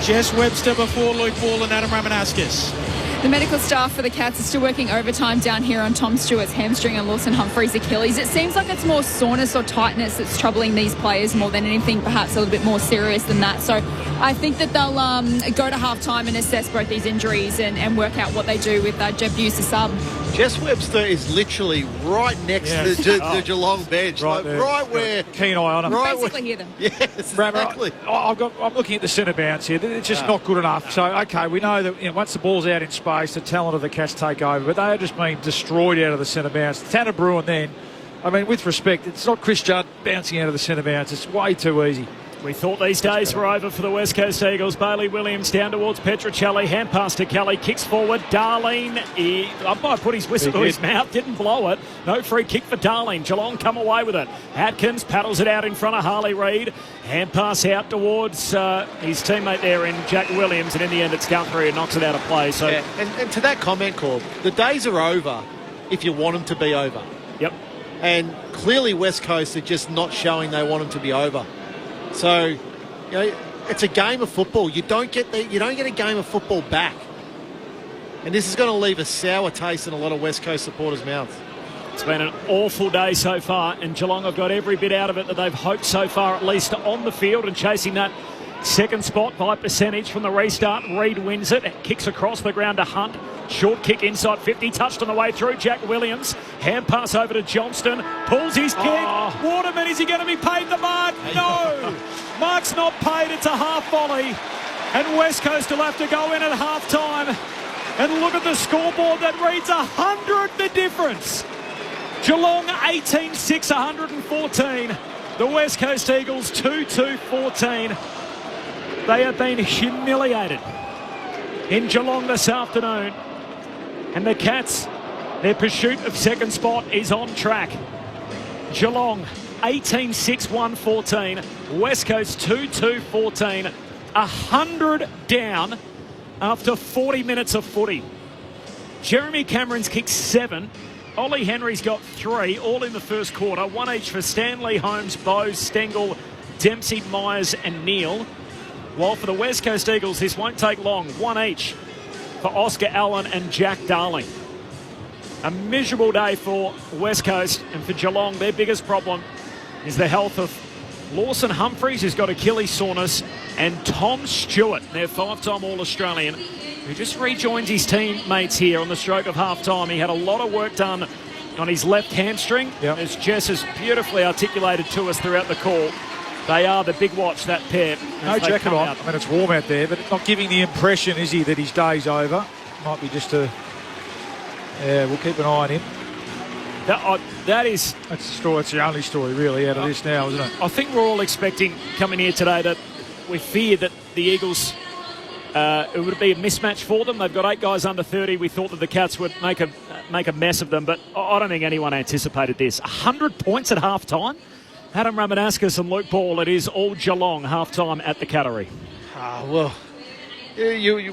Jess Webster before Luke Ball and Adam Ramanauskas. The medical staff for the Cats are still working overtime down here on Tom Stewart's hamstring and Lawson Humphrey's Achilles. It seems like it's more soreness or tightness that's troubling these players more than anything, perhaps a little bit more serious than that. So I think that they'll go to half-time and assess both these injuries and work out what they do with Jeb Hughes, the sub. Jess Webster is literally right next to the Geelong bench. Right where... Keen eye on him. Basically hear them. Yes, exactly. I'm looking at the centre bounce here. It's just not good enough. So, OK, we know that once the ball's out in space, the talent of the Cats take over. But they are just being destroyed out of the centre bounce. Tanner Bruin then, I mean, with respect, it's not Chris Judd bouncing out of the centre bounce. It's way too easy. We thought these days were over for the West Coast Eagles. Bailey Williams down towards Petruccelli. Hand pass to Kelly. Kicks forward. Darlene. Umpire put his whistle to his mouth. Didn't blow it. No free kick for Darlene. Geelong come away with it. Atkins paddles it out in front of Harley Reid. Hand pass out towards his teammate there in Jack Williams. And in the end, it's Guthrie who knocks it out of play. So, yeah. And to that comment, Corb, the days are over if you want them to be over. Yep. And clearly West Coast are just not showing they want them to be over. So, it's a game of football. You don't get a game of football back. And this is going to leave a sour taste in a lot of West Coast supporters' mouths. It's been an awful day so far, and Geelong have got every bit out of it that they've hoped so far, at least on the field, and chasing that second spot by percentage from the restart. Reid wins it, kicks across the ground to Hunt. Short kick inside 50, touched on the way through. Jack Williams, hand pass over to Johnston, pulls his kick. Waterman, is he going to be paid the mark? No! Mark's not paid, it's a half volley. And West Coast will have to go in at half time. And look at the scoreboard, that reads 100 the difference. Geelong 18-6, 114. The West Coast Eagles 2-2-14. They have been humiliated in Geelong this afternoon. And the Cats, their pursuit of second spot is on track. Geelong 18-6, 114. West Coast 2-2-14. 100 down after 40 minutes of footy. Jeremy Cameron's kicked 7. Ollie Henry's got 3, all in the first quarter. 1 each for Stanley, Holmes, Bowes, Stengel, Dempsey, Myers and Neal. While for the West Coast Eagles, this won't take long. 1 each for Oscar Allen and Jack Darling. A miserable day for West Coast, and for Geelong, their biggest problem is the health of Lawson Humphreys, who's got Achilles soreness, and Tom Stewart, their 5-time All-Australian, who just rejoins his teammates here on the stroke of half-time. He had a lot of work done on his left hamstring, as Jess has beautifully articulated to us throughout the call. They are the big watch, that pair. No jacket on. I mean, it's warm out there, but not giving the impression, is he, that his day's over. Might be just a... Yeah, we'll keep an eye on him. That's the story. It's the only story, really, out of this now, isn't it? I think we're all expecting, coming here today, that we fear that the Eagles... it would be a mismatch for them. They've got 8 guys under 30. We thought that the Cats would make a mess of them, but I don't think anyone anticipated this. 100 points at half-time. Adam Ramanauskas and Luke Ball. It is all Geelong half-time at the Cattery. Well,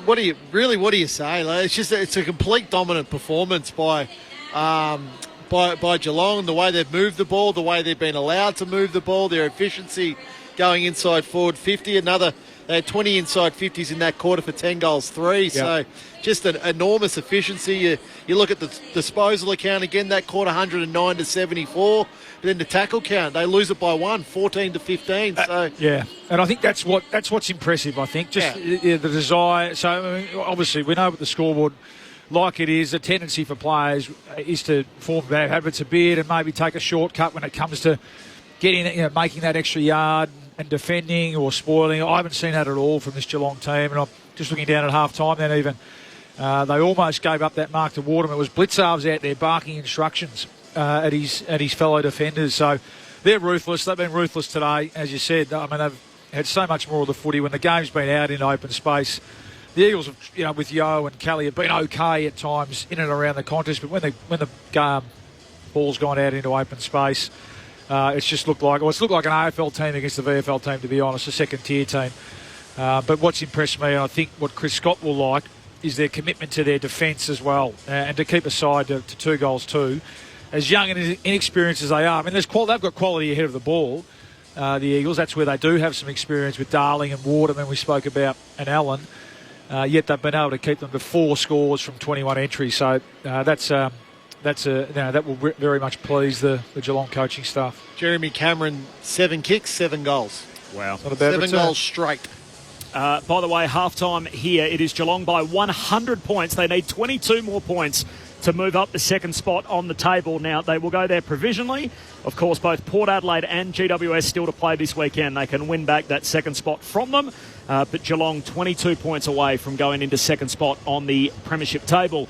what do you say? Like, it's a complete dominant performance by Geelong. The way they've moved the ball, the way they've been allowed to move the ball, their efficiency going inside forward 50. They had 20 inside 50s in that quarter for 10 goals, 3. Yep. So just an enormous efficiency. You look at the disposal account again, that quarter 109 to 74. But then the tackle count, they lose it by 1, 14 to 15. So yeah, and I think that's what's impressive. I think just the desire. So I mean, obviously we know what the scoreboard like it is. A tendency for players is to form bad habits a bit and maybe take a shortcut when it comes to getting, making that extra yard and defending or spoiling. I haven't seen that at all from this Geelong team, and I'm just looking down at half-time then even. They almost gave up that mark to Waterman. It was Blitzarves out there barking instructions at his fellow defenders. So they're ruthless. They've been ruthless today, as you said. I mean, they've had so much more of the footy when the game's been out in open space. The Eagles, have, with Yo and Kelly, have been okay at times in and around the contest, but when the ball's gone out into open space, it's looked like an AFL team against the VFL team, to be honest, a second-tier team. But what's impressed me, and I think what Chris Scott will like, is their commitment to their defence as well, and to keep a side to 2 goals too. As young and inexperienced as they are, I mean, they've got quality ahead of the ball, the Eagles. That's where they do have some experience with Darling and Waterman, we spoke about, and Allen. Yet they've been able to keep them to 4 scores from 21 entries. So that will very much please the Geelong coaching staff. Jeremy Cameron, 7 kicks, 7 goals. Wow. Not a bad 7 return. goals straight. By the way, half-time here, it is Geelong by 100 points. They need 22 more points to move up the second spot on the table. Now, they will go there provisionally. Of course, both Port Adelaide and GWS still to play this weekend. They can win back that second spot from them. But Geelong 22 points away from going into second spot on the premiership table.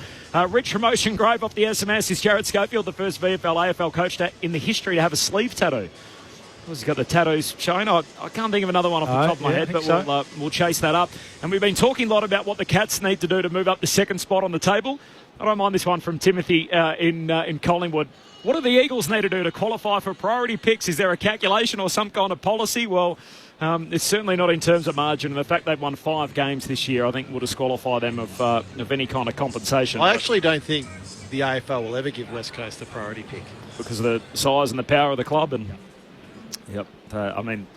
Rich from Ocean Grove off the SMS is Jared Schofield, the first VFL AFL coach in the history to have a sleeve tattoo. He's got the tattoos showing. I can't think of another one off the top of my head, but we'll chase that up. And we've been talking a lot about what the Cats need to do to move up the second spot on the table. I don't mind this one from Timothy in Collingwood. What do the Eagles need to do to qualify for priority picks? Is there a calculation or some kind of policy? Well, it's certainly not in terms of margin. And the fact they've won 5 games this year, I think, will disqualify them of any kind of compensation. I actually don't think the AFL will ever give West Coast a priority pick. Because of the size and the power of the club. And yep, I mean,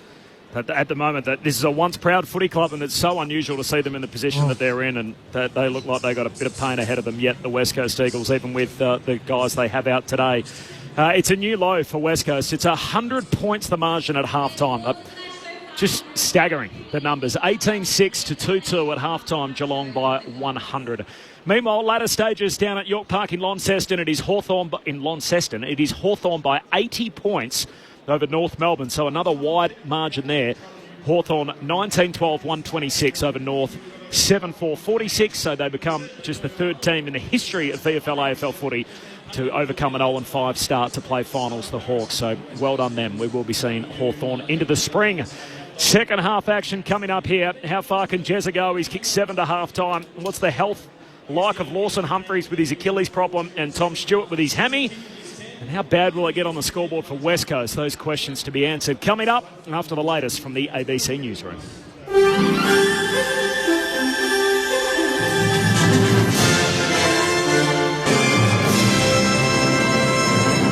at the moment, that this is a once proud footy club, and it's so unusual to see them in the position that they're in, and that they look like they've got a bit of pain ahead of them yet, the West Coast Eagles, even with the guys they have out today. It's a new low for West Coast. It's 100 points the margin at half-time. Just staggering, the numbers. 18-6 to 2-2 at half-time, Geelong by 100. Meanwhile, latter stages down at York Park in Launceston. It is Hawthorn by 80 points over North Melbourne, so another wide margin there. Hawthorn 19-12-126 over North, 7-4-46, so they become just the 3rd team in the history of VFL AFL footy to overcome an 0-5 start to play finals, the Hawks. So well done them. We will be seeing Hawthorn into the spring. Second half action coming up here. How far can Jezza go? He's kicked 7 to half time. What's the health like of Lawson Humphries with his Achilles problem and Tom Stewart with his hammy? And how bad will it get on the scoreboard for West Coast? Those questions to be answered coming up after the latest from the ABC Newsroom.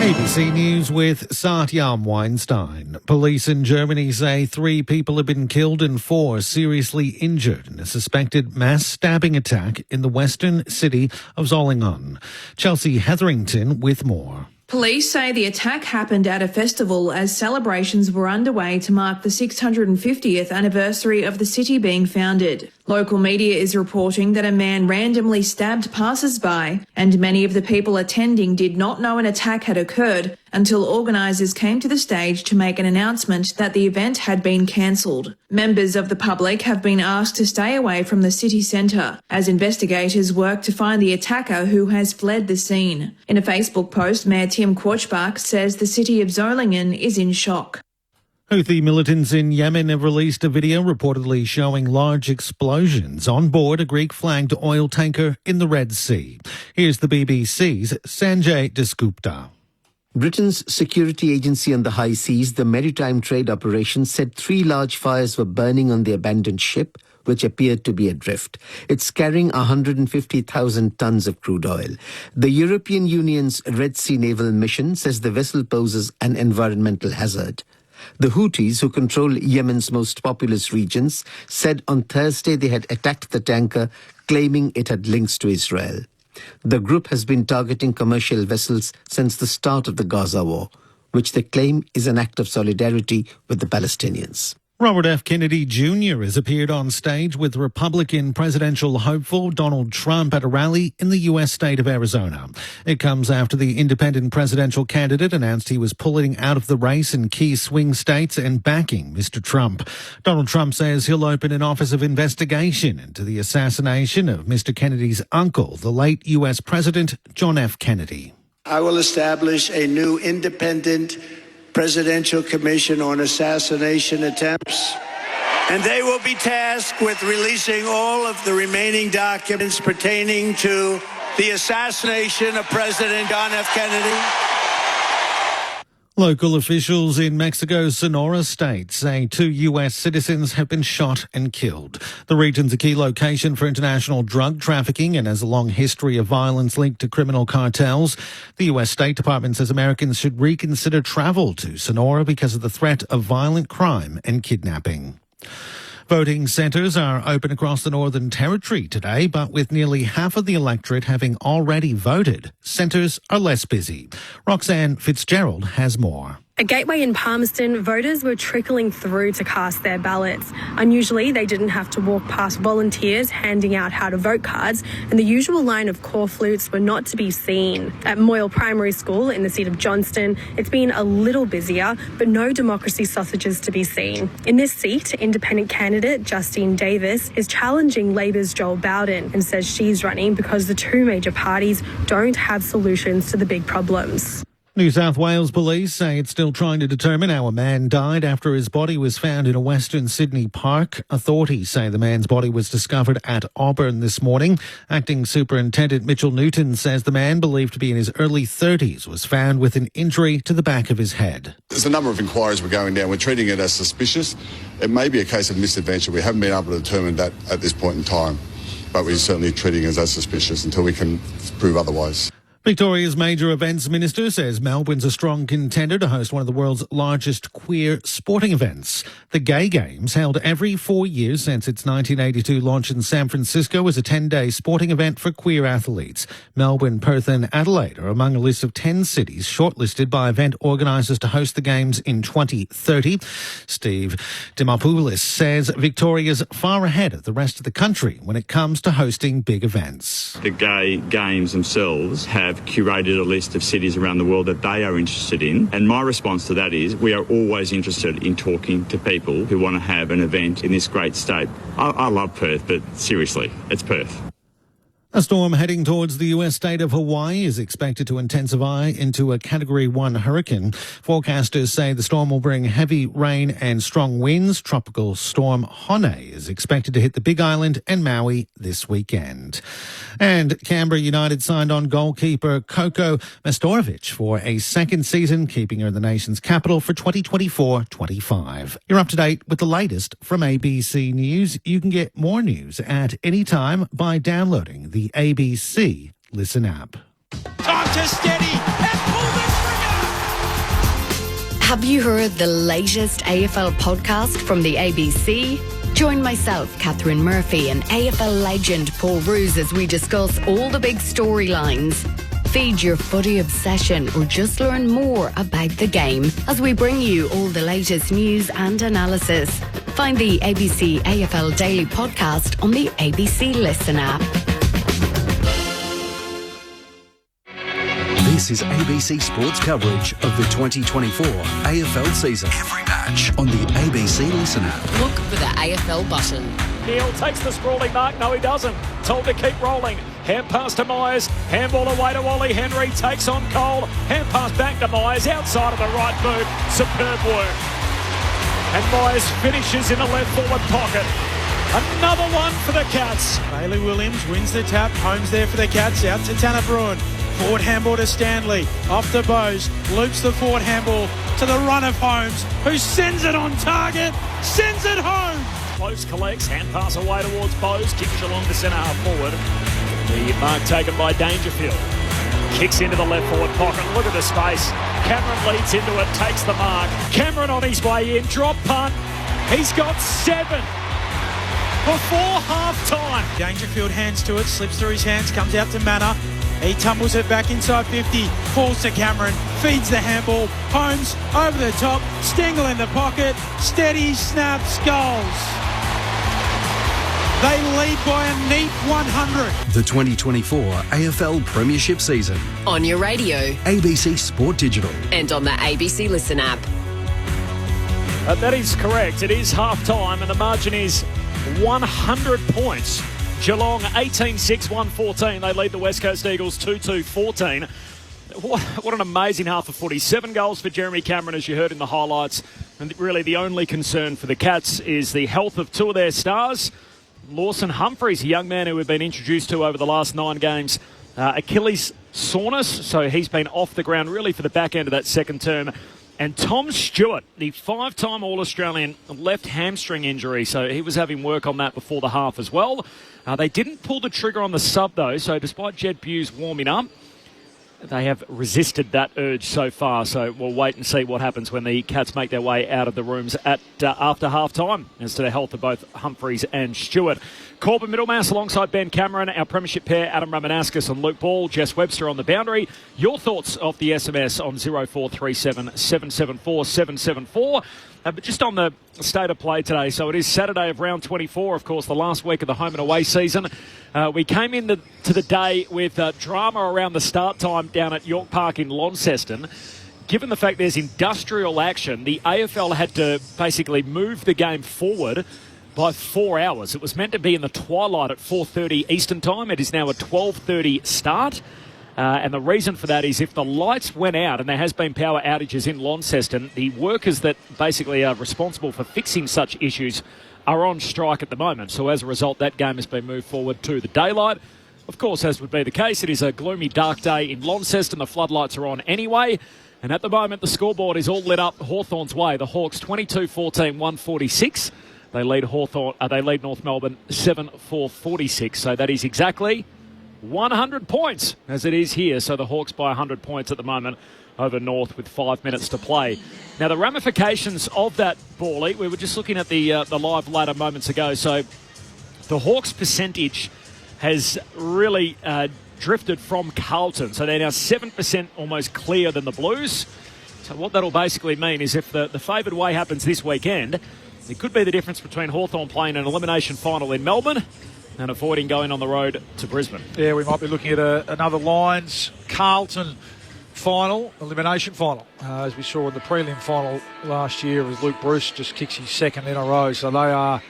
ABC News with Satyam Weinstein. Police in Germany say 3 people have been killed and 4 seriously injured in a suspected mass stabbing attack in the western city of Zollingen. Chelsea Hetherington with more. Police say the attack happened at a festival as celebrations were underway to mark the 650th anniversary of the city being founded. Local media is reporting that a man randomly stabbed passers-by, and many of the people attending did not know an attack had occurred until organisers came to the stage to make an announcement that the event had been cancelled. Members of the public have been asked to stay away from the city centre as investigators work to find the attacker who has fled the scene. In a Facebook post, Mayor Tim Quachbach says the city of Zolingen is in shock. Houthi militants in Yemen have released a video reportedly showing large explosions on board a Greek-flagged oil tanker in the Red Sea. Here's the BBC's Sanjay Dasgupta. Britain's security agency on the high seas, the Maritime Trade Operation, said 3 large fires were burning on the abandoned ship, which appeared to be adrift. It's carrying 150,000 tons of crude oil. The European Union's Red Sea Naval Mission says the vessel poses an environmental hazard. The Houthis, who control Yemen's most populous regions, said on Thursday they had attacked the tanker, claiming it had links to Israel. The group has been targeting commercial vessels since the start of the Gaza war, which they claim is an act of solidarity with the Palestinians. Robert F. Kennedy Jr. has appeared on stage with Republican presidential hopeful Donald Trump at a rally in the U.S. state of Arizona. It comes after the independent presidential candidate announced he was pulling out of the race in key swing states and backing Mr. Trump. Donald Trump says he'll open an office of investigation into the assassination of Mr. Kennedy's uncle, the late U.S. President John F. Kennedy. I will establish a new independent Presidential Commission on Assassination Attempts, and they will be tasked with releasing all of the remaining documents pertaining to the assassination of President John F. Kennedy. Local officials in Mexico's Sonora state say 2 U.S. citizens have been shot and killed. The region's a key location for international drug trafficking and has a long history of violence linked to criminal cartels. The U.S. State Department says Americans should reconsider travel to Sonora because of the threat of violent crime and kidnapping. Voting centres are open across the Northern Territory today, but with nearly half of the electorate having already voted, centres are less busy. Roxanne Fitzgerald has more. At Gateway in Palmerston, voters were trickling through to cast their ballots. Unusually, they didn't have to walk past volunteers handing out how to vote cards, and the usual line of corflutes were not to be seen. At Moyle Primary School in the seat of Johnston, it's been a little busier, but no democracy sausages to be seen. In this seat, independent candidate Justine Davis is challenging Labor's Joel Bowden and says she's running because the 2 major parties don't have solutions to the big problems. New South Wales police say it's still trying to determine how a man died after his body was found in a Western Sydney park. Authorities say the man's body was discovered at Auburn this morning. Acting Superintendent Mitchell Newton says the man, believed to be in his early 30s, was found with an injury to the back of his head. There's a number of inquiries we're going down. We're treating it as suspicious. It may be a case of misadventure. We haven't been able to determine that at this point in time, but we're certainly treating it as suspicious until we can prove otherwise. Victoria's major events minister says Melbourne's a strong contender to host one of the world's largest queer sporting events. The Gay Games, held every 4 years since its 1982 launch in San Francisco, is a 10-day sporting event for queer athletes. Melbourne, Perth and Adelaide are among a list of 10 cities shortlisted by event organisers to host the Games in 2030. Steve Dimopoulos says Victoria's far ahead of the rest of the country when it comes to hosting big events. The Gay Games themselves have curated a list of cities around the world that they are interested in, and my response to that is we are always interested in talking to people who want to have an event in this great state. I love Perth, but seriously, it's Perth. A storm heading towards the U.S. state of Hawaii is expected to intensify into a Category 1 hurricane. Forecasters say the storm will bring heavy rain and strong winds. Tropical storm Hone is expected to hit the Big Island and Maui this weekend. And Canberra United signed on goalkeeper Koko Mestorovic for a second season, keeping her in the nation's capital for 2024-25. You're up to date with the latest from ABC News. You can get more news at any time by downloading the ABC Listen app. Time to steady and pull this trigger! Have you heard the latest AFL podcast from the ABC? Join myself, Catherine Murphy, and AFL legend Paul Roos as we discuss all the big storylines. Feed your footy obsession or just learn more about the game as we bring you all the latest news and analysis. Find the ABC AFL Daily Podcast on the ABC Listen app. This is ABC Sports coverage of the 2024 AFL season. Every match on the ABC Listen app. Look for the AFL button. Neil takes the sprawling mark. No, he doesn't. Told to keep rolling. Hand pass to Myers. Handball away to Ollie Henry. Takes on Cole. Hand pass back to Myers. Outside of the right boot. Superb work. And Myers finishes in the left forward pocket. Another one for the Cats. Bailey Williams wins the tap. Holmes there for the Cats. Out to Tanner Bruin. Forward handball to Stanley. Off to Bowes. Loops the forward handball to the run of Holmes, who sends it on target. Sends it home. Bowes collects. Hand pass away towards Bowes. Kicks along the centre half forward. The mark taken by Dangerfield. Kicks into the left forward pocket. Look at the space. Cameron leads into it. Takes the mark. Cameron on his way in. Drop punt. He's got 7 before half-time. Dangerfield hands to it. Slips through his hands. Comes out to Manor. He tumbles it back inside 50, falls to Cameron, feeds the handball, Holmes over the top, Stengel in the pocket, steady, snaps, goals. They lead by a neat 100. The 2024 AFL Premiership season. On your radio. ABC Sport Digital. And on the ABC Listen app. That is correct. It is half-time and the margin is 100 points. Geelong 18-6-1-14. They lead the West Coast Eagles 2-2-14. What an amazing half of footy. 7 goals for Jeremy Cameron, as you heard in the highlights. And really the only concern for the Cats is the health of 2 of their stars. Lawson Humphreys, a young man who we've been introduced to over the last 9 games. Achilles soreness, so he's been off the ground really for the back end of that second term. And Tom Stewart, the 5-time All-Australian, left hamstring injury, so he was having work on that before the half as well. They didn't pull the trigger on the sub, though, so despite Jed Buse warming up, they have resisted that urge so far. So we'll wait and see what happens when the Cats make their way out of the rooms at after half-time as to the health of both Humphreys and Stewart. Corbin Middlemass alongside Ben Cameron, our premiership pair, Adam Ramanauskas and Luke Ball, Jess Webster on the boundary. Your thoughts off the SMS on 0437 774 774. But just on the state of play today, so it is Saturday of round 24, of course, the last week of the home and away season. We came into the day with drama around the start time down at York Park in Launceston. Given the fact there's industrial action, the AFL had to basically move the game forward by 4 hours. It was meant to be in the twilight at 4:30 Eastern Time. It is now a 12:30 start. And the reason for that is if the lights went out, and there has been power outages in Launceston, the workers that basically are responsible for fixing such issues are on strike at the moment. So as a result, that game has been moved forward to the daylight. Of course, as would be the case, it is a gloomy, dark day in Launceston. The floodlights are on anyway. And at the moment, the scoreboard is all lit up Hawthorn's way. The Hawks 22-14, 146. They lead North Melbourne 7-4-46. So that is exactly 100 points as it is here. So the Hawks by 100 points at the moment over North with 5 minutes to play. Now the ramifications of that, Bawley, we were just looking at the live ladder moments ago. So the Hawks percentage has really drifted from Carlton. So they're now 7% almost clear than the Blues. So what that'll basically mean is if the favoured way happens this weekend, it could be the difference between Hawthorn playing an elimination final in Melbourne and avoiding going on the road to Brisbane. Yeah, we might be looking at another Lions-Carlton final, elimination final, as we saw in the prelim final last year with Luke Bruce just kicks his second in a row. So they are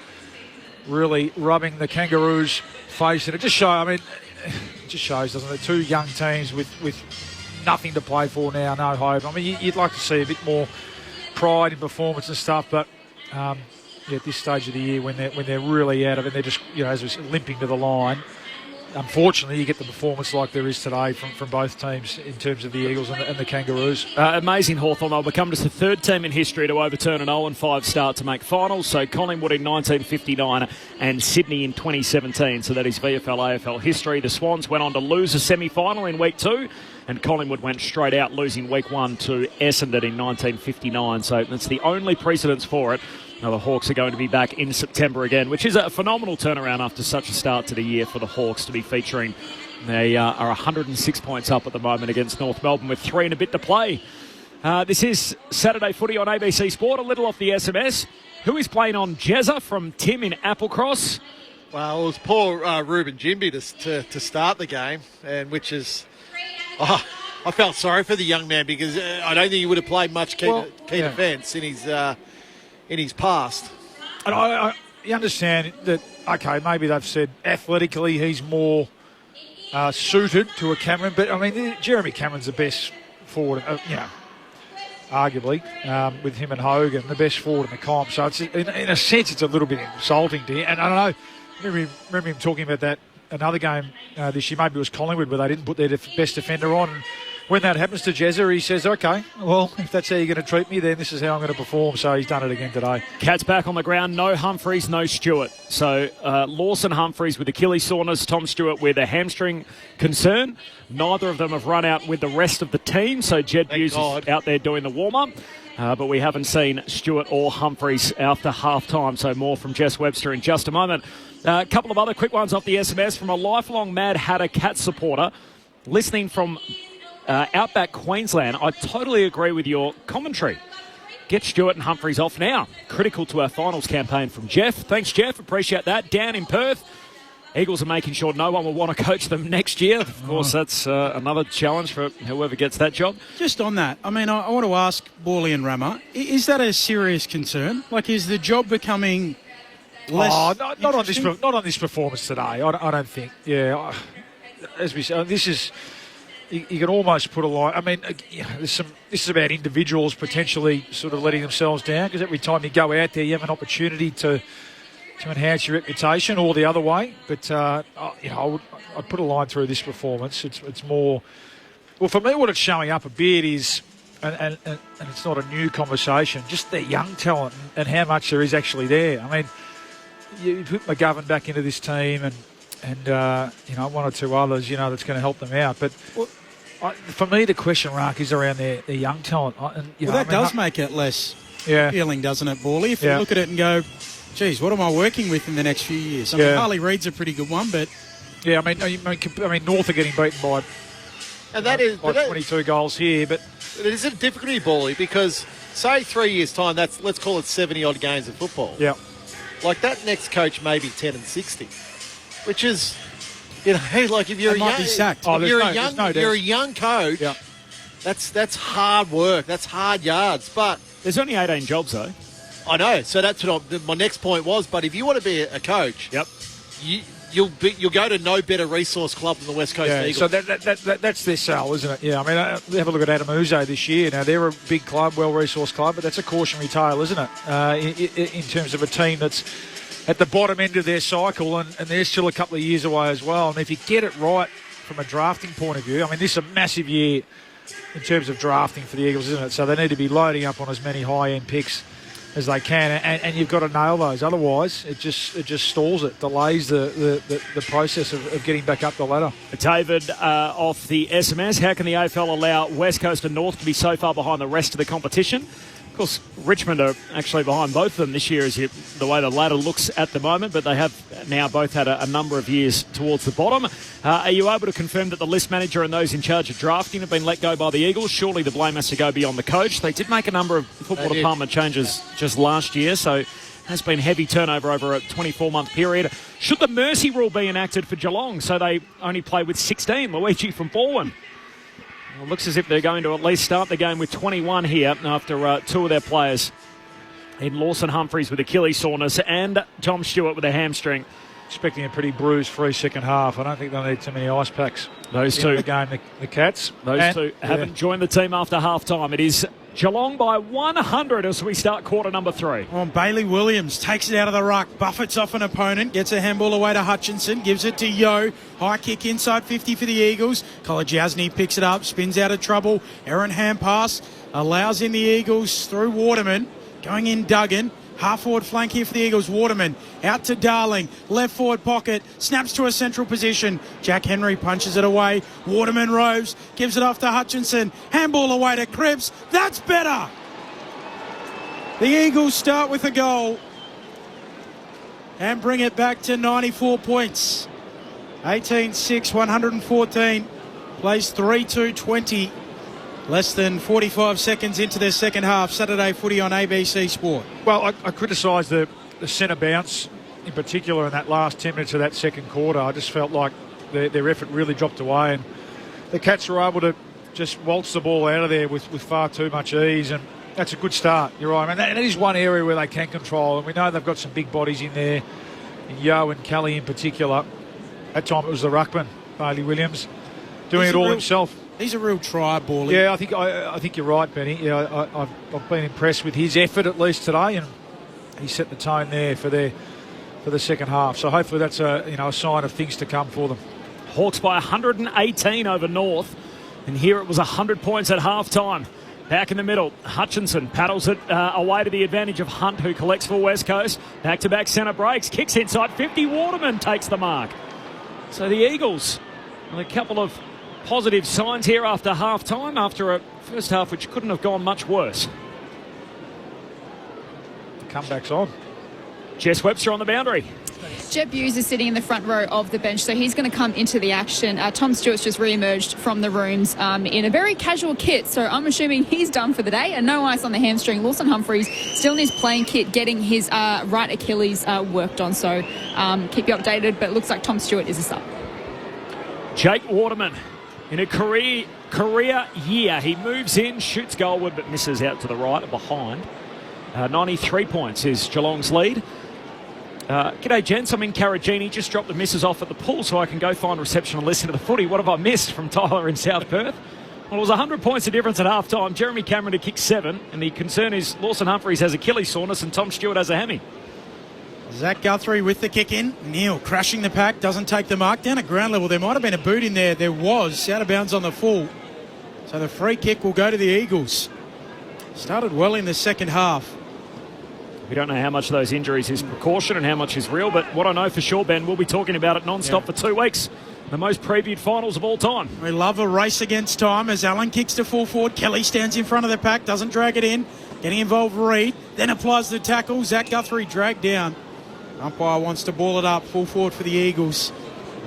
really rubbing the Kangaroos' face. And it just shows, doesn't it? 2 young teams with nothing to play for now, no hope. I mean, you'd like to see a bit more pride in performance and stuff, but at this stage of the year when they're really out of it, they're just, as we said, limping to the line. Unfortunately, you get the performance like there is today from both teams in terms of the Eagles and the Kangaroos. Amazing Hawthorn. They'll become just the 3rd team in history to overturn an 0-5 start to make finals. So Collingwood in 1959 and Sydney in 2017. So that is VFL AFL history. The Swans went on to lose a semi-final in week 2. And Collingwood went straight out, losing week 1 to Essendon in 1959. So that's the only precedence for it. Now the Hawks are going to be back in September again, which is a phenomenal turnaround after such a start to the year for the Hawks to be featuring. They are 106 points up at the moment against North Melbourne with 3 and a bit to play. This is Saturday Footy on ABC Sport. A little off the SMS. Who is playing on Jezza from Tim in Applecross? Well, it was poor Ruben Jimby to start the game, and which is... I felt sorry for the young man because I don't think he would have played much key defence in his past. And you understand that, okay, maybe they've said athletically he's more suited to a Cameron, but, I mean, Jeremy Cameron's the best forward, arguably, with him and Hogan, the best forward in the comp. So, it's, in a sense, it's a little bit insulting to him. And I don't know, remember him talking about that another game this year, maybe it was Collingwood, where they didn't put their best defender on. And when that happens to Jezza, he says, okay, well, if that's how you're going to treat me, then this is how I'm going to perform. So he's done it again today. Cats back on the ground. No Humphreys, no Stewart. So Lawson Humphreys with Achilles soreness, Tom Stewart with a hamstring concern. Neither of them have run out with the rest of the team. So Jed Hughes is out there doing the warm-up. But we haven't seen Stewart or Humphreys after half-time. So more from Jess Webster in just a moment. A couple of other quick ones off the SMS from a lifelong Mad Hatter Cats supporter listening from Outback Queensland. I totally agree with your commentary. Get Stewart and Humphreys off now. Critical to our finals campaign from Jeff. Thanks, Jeff. Appreciate that. Dan in Perth. Eagles are making sure no one will want to coach them next year. Of course, that's another challenge for whoever gets that job. Just on that, I mean, I want to ask Borley and Rammer, is that a serious concern? Like, is the job becoming less not on this performance today. I don't think. Yeah, as we said, this is... You can almost put a line. I mean, this is about individuals potentially sort of letting themselves down, because every time you go out there, you have an opportunity to enhance your reputation, or the other way. But I'd put a line through this performance. It's more. Well, for me, what it's showing up a bit is, and it's not a new conversation, just their young talent and how much there is actually there. I mean, you put McGovern back into this team and one or two others, that's going to help them out. But for me, the question mark is around their young talent. That does make it less appealing, doesn't it, Borley? If you look at it and go, geez, what am I working with in the next few years? I mean, Harley Reid's a pretty good one, but... Yeah, I mean, North are getting beaten by 22 goals here, but... It is a difficulty, Borley, because, say, 3 years' time, that's, let's call it 70-odd games of football. Yeah. Like, that next coach may be 10 and 60. Which is, like if you're a young coach, that's hard work, that's hard yards. But there's only 18 jobs though. I know, so that's what my next point was. But if you want to be a coach, you'll go to no better resource club than the West Coast Eagles. So that's their sell, isn't it? Yeah, I mean, have a look at Adam Uzo this year. Now they're a big club, well-resourced club, but that's a cautionary tale, isn't it? In terms of a team that's at the bottom end of their cycle, and they're still a couple of years away as well. And if you get it right from a drafting point of view, I mean, this is a massive year in terms of drafting for the Eagles, isn't it? So they need to be loading up on as many high-end picks as they can, and you've got to nail those. Otherwise, it just stalls it, delays the process of getting back up the ladder. David, off the SMS, how can the AFL allow West Coast and North to be so far behind the rest of the competition? Of course, Richmond are actually behind both of them this year, the way the ladder looks at the moment, but they have now both had a number of years towards the bottom. Are you able to confirm that the list manager and those in charge of drafting have been let go by the Eagles? Surely the blame has to go beyond the coach. They did make a number of football department changes just last year, so has been heavy turnover over a 24-month period. Should the mercy rule be enacted for Geelong so they only play with 16? Luigi from Baldwin. Well, it looks as if they're going to at least start the game with 21 here after two of their players in Lawson Humphreys with Achilles soreness and Tom Stewart with a hamstring. Expecting a pretty bruise-free second half. I don't think they'll need too many ice packs. Those two. The game, the Cats. Those two haven't joined the team after half-time. It is Geelong by 100 as we start quarter number 3. Bailey Williams takes it out of the ruck, buffets off an opponent, gets a handball away to Hutchinson, gives it to Yo. High kick inside 50 for the Eagles. Kolodjasny picks it up, spins out of trouble. Aaron hand pass allows in the Eagles through Waterman. Going in Duggan. Half forward flank here for the Eagles. Waterman out to Darling. Left forward pocket. Snaps to a central position. Jack Henry punches it away. Waterman roves. Gives it off to Hutchinson. Handball away to Cripps. That's better. The Eagles start with a goal and bring it back to 94 points. 18-6, 114. Plays 3-2-20. Less than 45 seconds into their second half. Saturday footy on ABC Sport. Well, I criticised the centre bounce in particular in that last 10 minutes of that second quarter. I just felt like their effort really dropped away, and the Cats were able to just waltz the ball out of there with far too much ease, and that's a good start. You're right. I mean, that is one area where they can control, and we know they've got some big bodies in there, in Yo and Kelly in particular. That time it was the ruckman, Bailey Williams, doing it all himself. He's a real try-baller. Yeah, I think you're right, Benny. Yeah, I've been impressed with his effort at least today, and he set the tone there for the second half. So hopefully that's a sign of things to come for them. Hawks by 118 over North, and here it was 100 points at half-time. Back in the middle, Hutchinson paddles it away to the advantage of Hunt, who collects for West Coast. Back-to-back centre breaks, kicks inside 50. Waterman takes the mark. So the Eagles, with a couple of positive signs here after half-time, after a first half which couldn't have gone much worse. The comeback's on. Jess Webster on the boundary. Jeb Hughes is sitting in the front row of the bench, so he's going to come into the action. Tom Stewart's just re-emerged from the rooms in a very casual kit, so I'm assuming he's done for the day, and no ice on the hamstring. Lawson Humphreys still in his playing kit, getting his right Achilles worked on, so keep you updated, but it looks like Tom Stewart is a sub. Jake Waterman, in a career year, he moves in, shoots goalward, but misses out to the right or behind. 93 points is Geelong's lead. G'day, gents. I'm in Carragini. Just dropped the missus off at the pool so I can go find reception and listen to the footy. What have I missed from Tyler in South Perth? Well, it was 100 points of difference at half-time. Jeremy Cameron to kick 7, and the concern is Lawson Humphreys has Achilles soreness and Tom Stewart has a hammy. Zach Guthrie with the kick in. Neil crashing the pack, doesn't take the mark. Down at ground level, there might have been a boot in there. There was, out of bounds on the full. So the free kick will go to the Eagles. Started well in the second half. We don't know how much of those injuries is precaution and how much is real, but what I know for sure, Ben, we'll be talking about it non-stop for 2 weeks. The most previewed finals of all time. We love a race against time as Allen kicks to full forward. Kelly stands in front of the pack, doesn't drag it in. Getting involved, Reid, then applies the tackle. Zach Guthrie dragged down. Umpire wants to ball it up, full forward for the Eagles.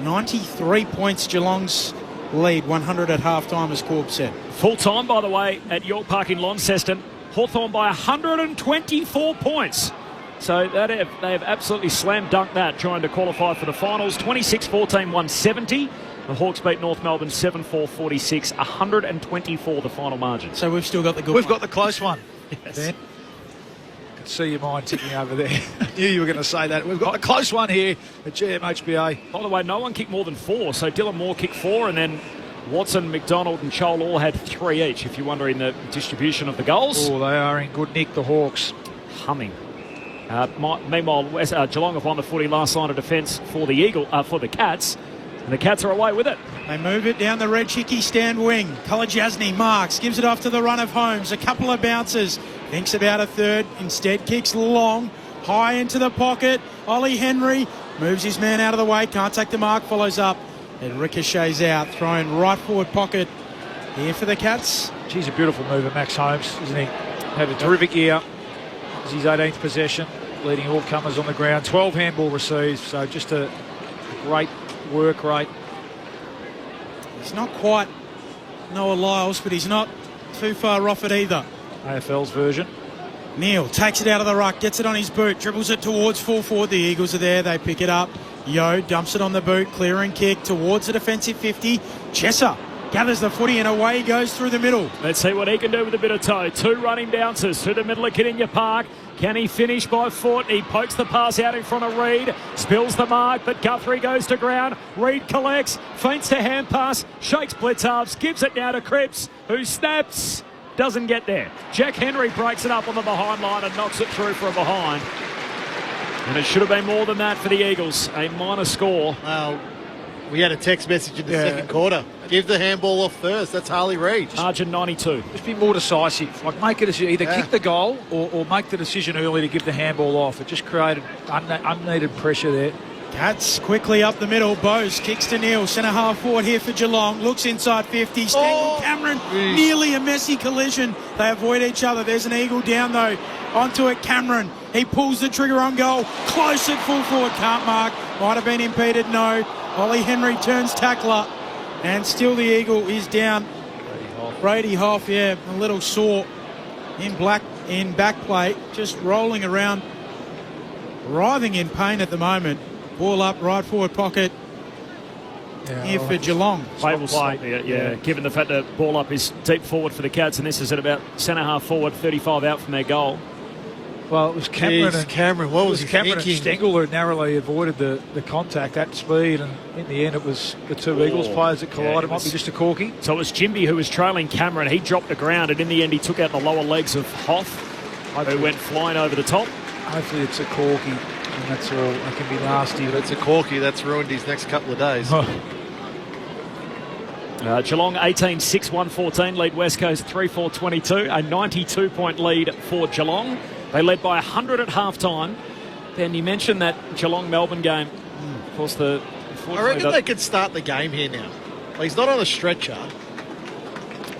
93 points Geelong's lead, 100 at half-time, as Corb said. Full time, by the way, at York Park in Launceston. Hawthorn by 124 points. So they have absolutely slam dunked that, trying to qualify for the finals. 26-14, 170. The Hawks beat North Melbourne 7-4-46, 124 the final margin. So we've still got the good We've one. got the close one. Yes. Ben, I could see your mind ticking over there. I knew you were going to say that. We've got a close one here at GMHBA. By the way, no one kicked more than 4. So Dylan Moore kicked 4, and then Watson, McDonald and Chol all had 3 each, if you're wondering the distribution of the goals. Oh, they are in good nick, the Hawks. Humming. Meanwhile, Geelong have won the footy last line of defence for the Cats, and the Cats are away with it. They move it down the Red Hickey stand wing. Kolajasny marks, gives it off to the run of Holmes. A couple of bounces, thinks about a third, instead kicks long, high into the pocket. Ollie Henry moves his man out of the way, can't take the mark, follows up. It ricochets out, thrown right forward pocket here for the Cats. Geez, a beautiful move of Max Holmes, isn't he? Had a terrific year. It's his 18th possession, leading all comers on the ground. 12 handball receives, so just a great work rate. He's not quite Noah Lyles, but he's not too far off it either. AFL's version. Neil takes it out of the ruck, gets it on his boot, dribbles it towards full forward. The Eagles are there, they pick it up. Yo dumps it on the boot, clearing kick towards the defensive 50. Chesser gathers the footy and away he goes through the middle. Let's see what he can do with a bit of toe. 2 running bounces through the middle of Kiddinya Park. Can he finish by foot? He pokes the pass out in front of Reid, spills the mark, but Guthrie goes to ground. Reid collects, feints to hand pass, shakes blitz halves, gives it now to Cripps, who snaps, doesn't get there. Jack Henry breaks it up on the behind line and knocks it through for a behind. And it should have been more than that for the Eagles. A minor score. Well, we had a text message in the second quarter. Give the handball off first. That's Harley Reid. Margin 92. Just be more decisive. Like, make a decision. Either kick the goal or make the decision early to give the handball off. It just created unneeded pressure there. Cats quickly up the middle. Bose kicks to Neil. Centre half forward here for Geelong. Looks inside 50. Stangle Cameron. Geez. Nearly a messy collision. They avoid each other. There's an Eagle down though. Onto it, Cameron. He pulls the trigger on goal. Close at full forward. Can't mark. Might have been impeded. No. Ollie Henry turns tackler. And still the Eagle is down Brady Hoff, a little sore in back plate, just rolling around, writhing in pain at the moment. Ball up, right forward pocket here for Geelong. Play will stop there, given the fact that ball up is deep forward for the Cats, and this is at about centre half forward, 35 out from their goal. Well, it was Cameron. What was Cameron thinking? and Stengel who narrowly avoided the contact at speed, and in the end it was the two Eagles players that collided. It might be just a corky. So it was Jimby who was trailing Cameron. He dropped the ground, and in the end he took out the lower legs of Hoff, who went flying over the top. Hopefully it's a corky, and that's all. It can be nasty. But it's a corky. That's ruined his next couple of days. Geelong 18-6, 114, lead West Coast 3-4-22, a 92-point lead for Geelong. They led by 100 at half-time. Ben, you mentioned that Geelong-Melbourne game. Of course, I reckon they could start the game here now. Well, he's not on a stretcher.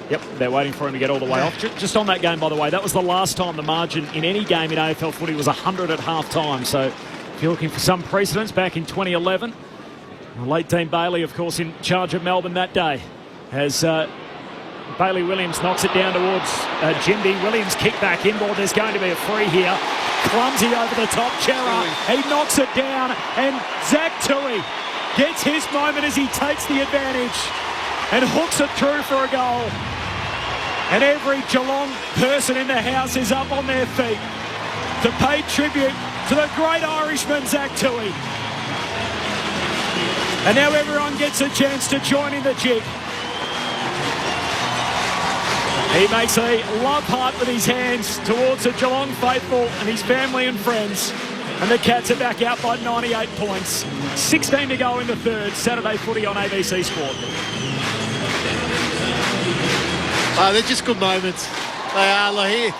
Yep, they're waiting for him to get all the way off. Just on that game, by the way, that was the last time the margin in any game in AFL footy was 100 at half-time. So if you're looking for some precedents, back in 2011, the late Dean Bailey, of course, in charge of Melbourne that day, as Bailey Williams knocks it down towards Jimby. Williams kick back inboard. There's going to be a free here. Clumsy over the top. Chera, he knocks it down, and Zach Tui gets his moment as he takes the advantage and hooks it through for a goal. And every Geelong person in the house is up on their feet to pay tribute to the great Irishman, Zach Tui. And now everyone gets a chance to join in the jig. He makes a love heart with his hands towards the Geelong faithful and his family and friends. And the Cats are back out by 98 points. 16 to go in the third. Saturday footy on ABC Sport. They're just good moments. They are. Like,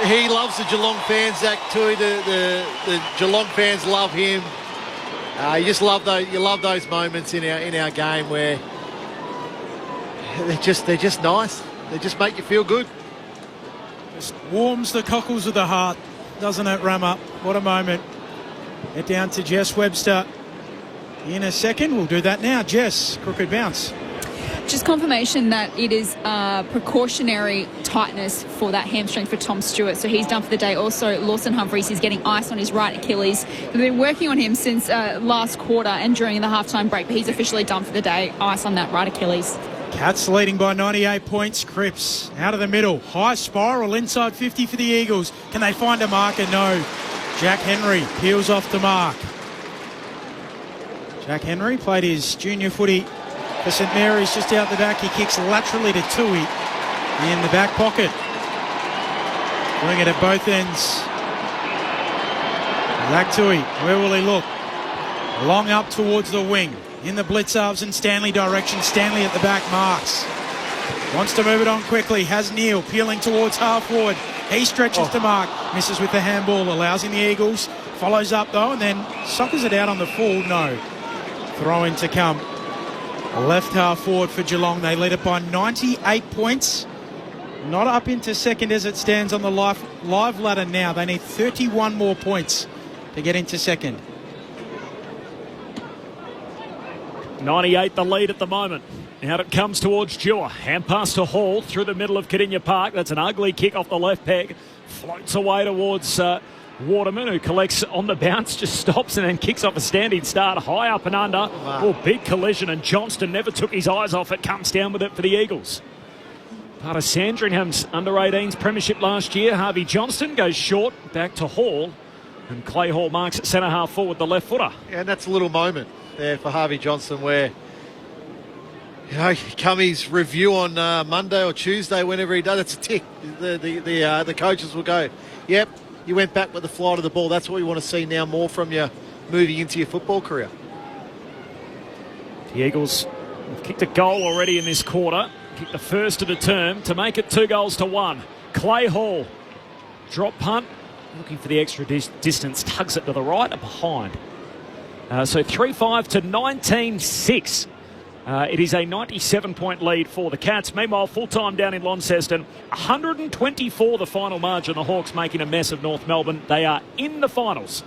he loves the Geelong fans, Zach Tui. The Geelong fans love him. You just love those. You love those moments in our game where they're just nice. They just make you feel good. Just warms the cockles of the heart, doesn't it, Rama? What a moment. Get down to Jess Webster in a second. We'll do that now. Jess, crooked bounce. Just confirmation that it is precautionary tightness for that hamstring for Tom Stewart. So he's done for the day. Also, Lawson Humphries is getting ice on his right Achilles. They've been working on him since last quarter and during the halftime break, but he's officially done for the day. Ice on that right Achilles. Cats leading by 98 points. Cripps out of the middle. High spiral inside 50 for the Eagles. Can they find a marker? No. Jack Henry peels off the mark. Jack Henry played his junior footy for St Mary's just out the back. He kicks laterally to Tui in the back pocket. Doing it at both ends. Zach Tui, where will he look? Long up towards the wing. In the Blitzarves and Stanley direction. Stanley at the back marks. Wants to move it on quickly. Has Neal peeling towards half forward. He stretches to mark. Misses with the handball. Allows in the Eagles. Follows up though and then sockers it out on the full. No. Throw in to come. Left half forward for Geelong. They lead it by 98 points. Not up into second as it stands on the live ladder now. They need 31 more points to get into second. 98 the lead at the moment. Out it comes towards Dewar. Hand pass to Hall through the middle of Cardinia Park. That's an ugly kick off the left peg. Floats away towards Waterman, who collects on the bounce, just stops and then kicks off a standing start. High up and under. Wow. Oh, big collision, and Johnston never took his eyes off it. Comes down with it for the Eagles. Part of Sandringham's under-18s premiership last year. Harvey Johnston goes short, back to Hall. And Clay Hall marks at centre half forward, the left footer. Yeah, and that's a little moment there for Harvey Johnston where, you know, come his review on Monday or Tuesday, whenever he does, it's a tick. The coaches will go, yep, you went back with the flight of the ball. That's what we want to see now more from you moving into your football career. The Eagles have kicked a goal already in this quarter. Kicked the first of the term to make it 2-1. Clay Hall, drop punt, looking for the extra distance, tugs it to the right and behind. So 3-5 to 19-6. It is a 97-point lead for the Cats. Meanwhile, full-time down in Launceston, 124 the final margin. The Hawks making a mess of North Melbourne. They are in the finals.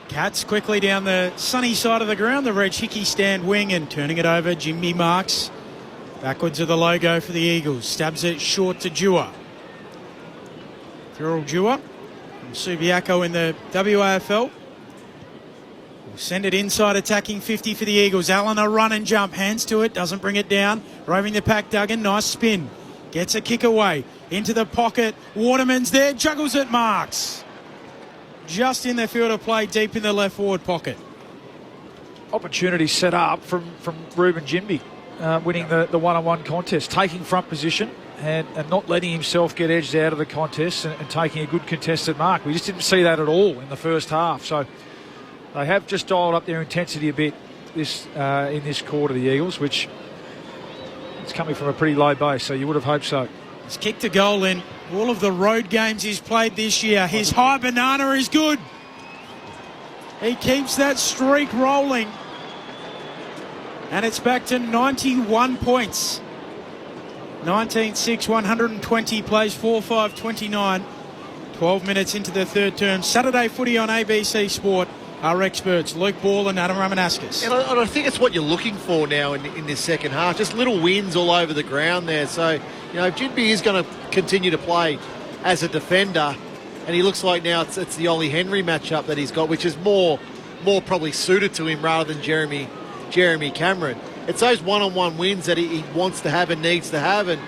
Cats quickly down the sunny side of the ground. The Reg Hickey stand wing and turning it over. Jimmy marks. Backwards of the logo for the Eagles. Stabs it short to Dewar. Cyril Dewar from Subiaco in the WAFL. Will send it inside, attacking 50 for the Eagles. Allen a run and jump. Hands to it. Doesn't bring it down. Roving the pack, Duggan. Nice spin. Gets a kick away. Into the pocket. Waterman's there. Juggles it. Marks. Just in the field of play, deep in the left forward pocket. Opportunity set up from Ruben Jimby, winning the one-on-one contest, taking front position and not letting himself get edged out of the contest and taking a good contested mark. We just didn't see that at all in the first half. So they have just dialed up their intensity a bit in this quarter, the Eagles, which it's coming from a pretty low base, so you would have hoped so. He's kicked a goal in all of the road games he's played this year. His high banana is good. He keeps that streak rolling. And it's back to 91 points. 19-6, 120, plays 4-5, 29. 12 minutes into the third term. Saturday footy on ABC Sport. Our experts, Luke Ball and Adam Ramanauskas. And I think it's what you're looking for now in this second half. Just little wins all over the ground there. So, if Jimby is going to continue to play as a defender, and he looks like now it's the Ollie Henry matchup that he's got, which is more probably suited to him rather than Jeremy Cameron. It's those one-on-one wins that he wants to have and needs to have. And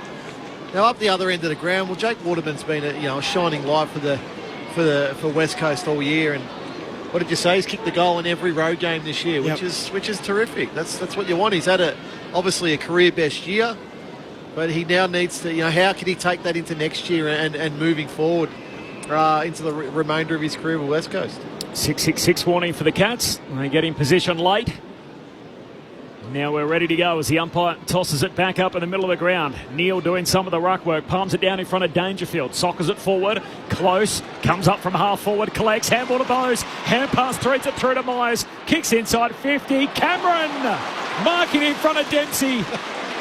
now up the other end of the ground, well, Jake Waterman's been a shining light for West Coast all year. And what did you say? He's kicked the goal in every road game this year, which is terrific. That's what you want. He's had obviously a career best year, but he now needs to. How can he take that into next year and moving forward into the remainder of his career with West Coast? 666 warning for the Cats. They get in position late. Now we're ready to go as the umpire tosses it back up in the middle of the ground. Neil doing some of the ruck work, palms it down in front of Dangerfield, soccers it forward, close, comes up from half forward, collects, handball to Bose, hand pass, threads it through to Myers, kicks inside 50, Cameron marking in front of Dempsey.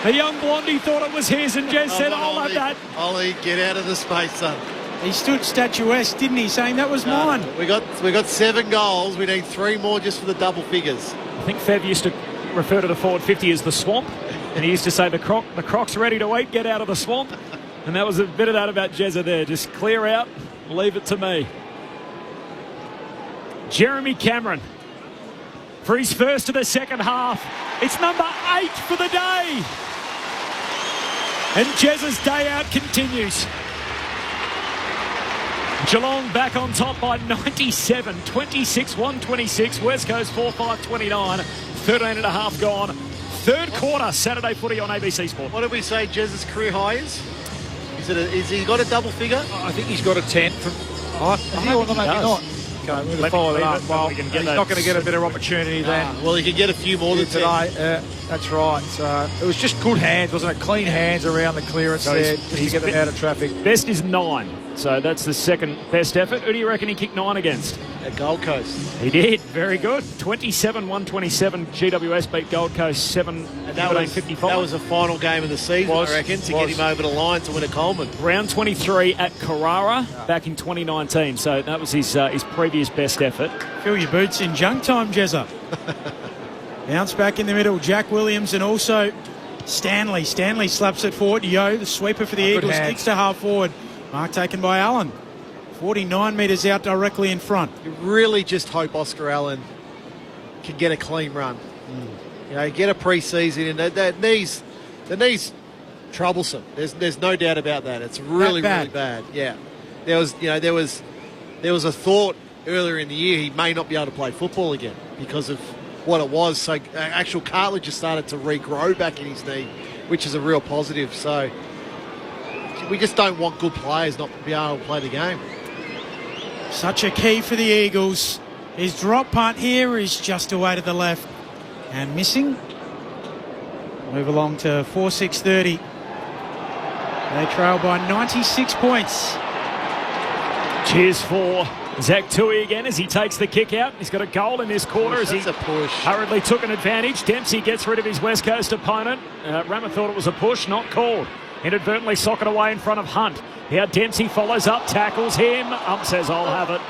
The young blondie thought it was his and Jez said, I'll have that. Ollie, get out of the space, son. He stood statuesque, didn't he, saying that was mine. We got 7 goals. We need 3 more just for the double figures. I think Fev used to refer to the forward 50 as the swamp, and he used to say the croc's ready to eat, get out of the swamp. And that was a bit of that about Jezza there. Just clear out, leave it to me. Jeremy Cameron for his first of the second half. It's number 8 for the day. And Jezza's day out continues. Geelong back on top by 97, 26-126. West Coast 4-5, 29. 13 and a half gone. Third quarter, Saturday footy on ABC Sport. What did we say Jez's career high is? Is he got a double figure? I think he's got a 10 from... maybe not. Okay, we'll follow that up. Well, he's not going to get a better opportunity then. Well, he can get a few more than today. That's right. It was just good hands, wasn't it? Clean hands around the clearance there just to get them out of traffic. Best is 9, so that's the second best effort. Who do you reckon he kicked 9 against? At Gold Coast. He did. Very good. 27-127. GWS beat Gold Coast 7-55. That was the final game of the season, I reckon, to get him over the line to win a Coleman. Round 23 at Carrara back in 2019. So that was his previous best effort. Fill your boots in junk time, Jezza. Bounce back in the middle. Jack Williams and also Stanley. Stanley slaps it forward. Yo, the sweeper for the Eagles, kicks to half forward. Mark taken by Allen. 49 metres out directly in front. You really just hope Oscar Allen can get a clean run. Get a pre-season in. The knee's troublesome. There's no doubt about that. It's really bad. Yeah. There was a thought earlier in the year he may not be able to play football again because of what it was. So actual cartilage has started to regrow back in his knee, which is a real positive. So we just don't want good players not to be able to play the game. Such a key for the Eagles. His drop punt here is just away to the left and missing. Move along to 4-6-30. They trail by 96 points. Cheers for Zach Tui again as he takes the kick out. He's got a goal in this quarter as he hurriedly took an advantage. Dempsey gets rid of his West Coast opponent. Rammer thought it was a push, not called. Inadvertently socket away in front of Hunt. Here Dempsey follows up, tackles him. Says, I'll have it.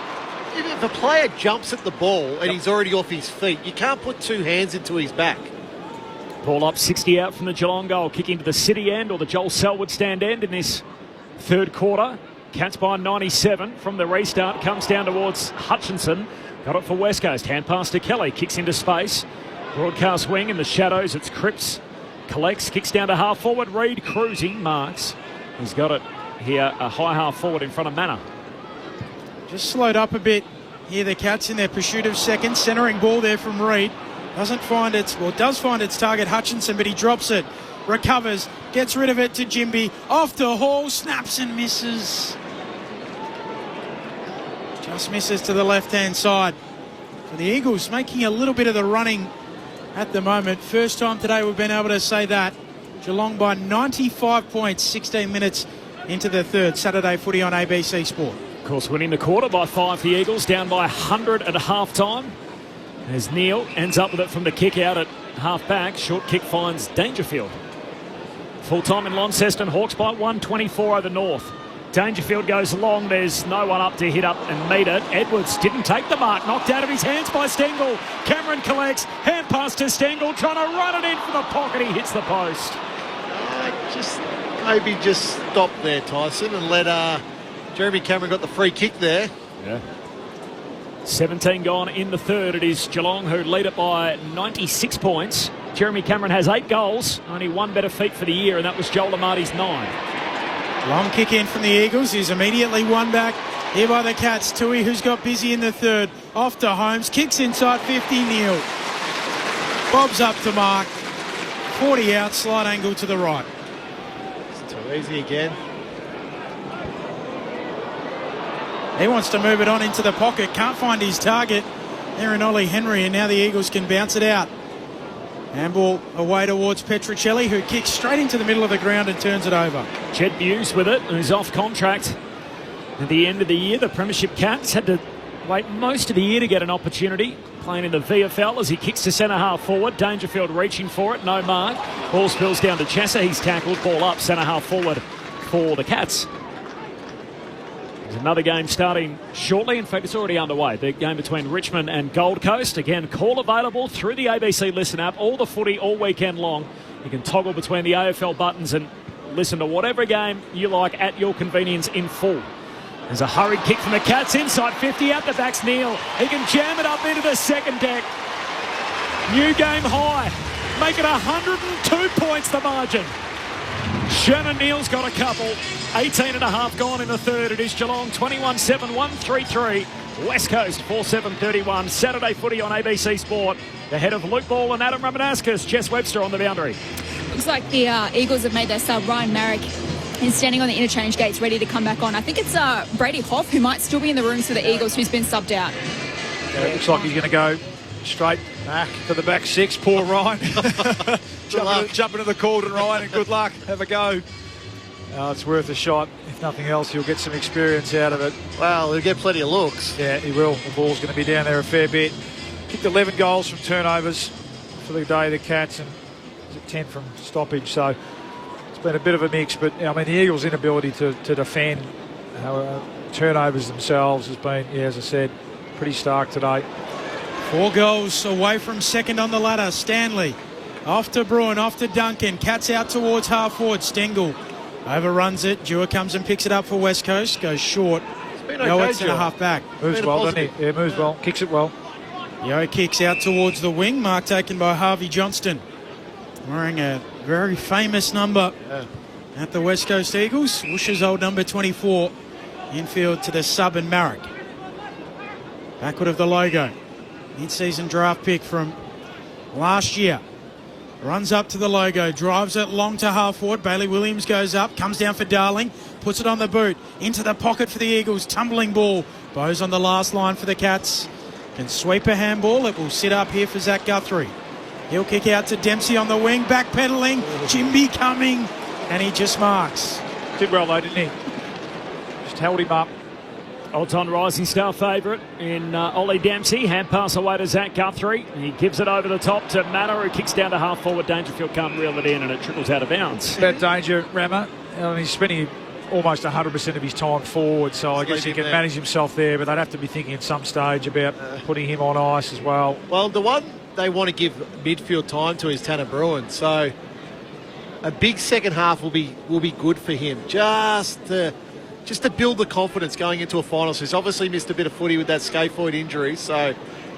If a player jumps at the ball and he's already off his feet, you can't put 2 hands into his back. Ball up 60 out from the Geelong goal. Kick into the City end or the Joel Selwood stand end in this third quarter. Cats by 97 from the restart. Comes down towards Hutchinson. Got it for West Coast. Hand pass to Kelly. Kicks into space. Broadcast wing in the shadows. It's Cripps. Collects. Kicks down to half forward. Reid cruising. Marks. He's got it here. A high half forward in front of Manor. Just slowed up a bit here, the Cats, in their pursuit of second. Centering ball there from Reid. Does find its target, Hutchinson, but he drops it. Recovers. Gets rid of it to Jimby. Off to Hall. Snaps and misses. Just misses to the left-hand side. For the Eagles, making a little bit of the running at the moment. First time today we've been able to say that. Geelong by 95 points, 16 minutes into the third. Saturday footy on ABC Sport. Of course, winning the quarter by 5 for the Eagles, down by 100 at half-time. As Neil ends up with it from the kick out at half-back. Short kick finds Dangerfield. Full-time in Launceston. Hawks by 124 over North. Dangerfield goes long. There's no one up to hit up and meet it. Edwards didn't take the mark. Knocked out of his hands by Stengel. Cameron collects. Hand pass to Stengel. Trying to run it in from the pocket. He hits the post. Maybe just stop there, Tyson, and let Jeremy Cameron got the free kick there. Yeah. 17 gone in the third. It is Geelong who lead it by 96 points. Jeremy Cameron has 8 goals. Only one better feat for the year, and that was Joel Amarty's 9. Long kick in from the Eagles. He's immediately won back here by the Cats. Tui, who's got busy in the third. Off to Holmes. Kicks inside 50. Neil. Bob's up to mark. 40 out. Slight angle to the right. It's too easy again. He wants to move it on into the pocket. Can't find his target. There in Ollie Henry, and now the Eagles can bounce it out. Handball away towards Petruccelli, who kicks straight into the middle of the ground and turns it over. Jed Buse with it, who's off contract at the end of the year. The Premiership Cats had to wait most of the year to get an opportunity. Playing in the VFL as he kicks to centre half forward. Dangerfield reaching for it, no mark. Ball spills down to Chesser. He's tackled. Ball up, centre half forward for the Cats. There's another game starting shortly. In fact, it's already underway. The game between Richmond and Gold Coast. Again, call available through the ABC Listen app. All the footy all weekend long. You can toggle between the AFL buttons and listen to whatever game you like at your convenience in full. There's a hurried kick from the Cats inside 50. Out the back's Neil. He can jam it up into the second deck. New game high. Make it 102 points the margin. Shannon Neal's got a couple. 18 and a half gone in the third. It is Geelong 21-7, 1-3-3. West Coast 4-7-31. Saturday footy on ABC Sport. The head of Luke Ball and Adam Ramanauskas. Jess Webster on the boundary. Looks like the Eagles have made their sub. Ryan Marrick is standing on the interchange gates ready to come back on. I think it's Brady Hoff who might still be in the rooms for the Eagles, who's been subbed out. Yeah, it looks like he's going to go straight back to the back six. Poor Ryan. Jump into the cauldron, Ryan, and good luck. Have a go. It's worth a shot. If nothing else, he'll get some experience out of it. Well, he'll get plenty of looks. Yeah, he will. The ball's going to be down there a fair bit. Kicked 11 goals from turnovers for the day, the Cats, and 10 from stoppage. So it's been a bit of a mix. But, I mean, the Eagles' inability to defend turnovers themselves has been, as I said, pretty stark today. 4 goals away from second on the ladder. Stanley off to Bruin, off to Duncan. Cats out towards half forward. Stengel overruns it. Dewar comes and picks it up for West Coast. Goes short. It's in a half back. Moves well, doesn't he? Yeah, moves well. Kicks it well. Yo kicks out towards the wing. Mark taken by Harvey Johnston. Wearing a very famous number at the West Coast Eagles. Woosh's old number 24. Infield to the sub and Marrick. Backward of the logo. Mid-season draft pick from last year. Runs up to the logo, drives it long to half forward. Bailey Williams goes up, comes down for Darling, puts it on the boot, into the pocket for the Eagles. Tumbling ball. Bowes on the last line for the Cats. Can sweep a handball. It will sit up here for Zach Guthrie. He'll kick out to Dempsey on the wing, backpedaling. Jimby coming, and he just marks. Did well though, didn't he? Just held him up. Odds-on rising star favourite in Ollie Dempsey. Hand pass away to Zach Guthrie. He gives it over the top to Manor, who kicks down to half forward. Dangerfield can't reel it in, and it trickles out of bounds. That danger, Rammer. He's spending almost 100% of his time forward, so I guess he can manage himself there, but they'd have to be thinking at some stage about putting him on ice as well. Well, the one they want to give midfield time to his Tanner Bruin. So a big second half will be good for him. Just to build the confidence going into a final. So he's obviously missed a bit of footy with that scaphoid injury. So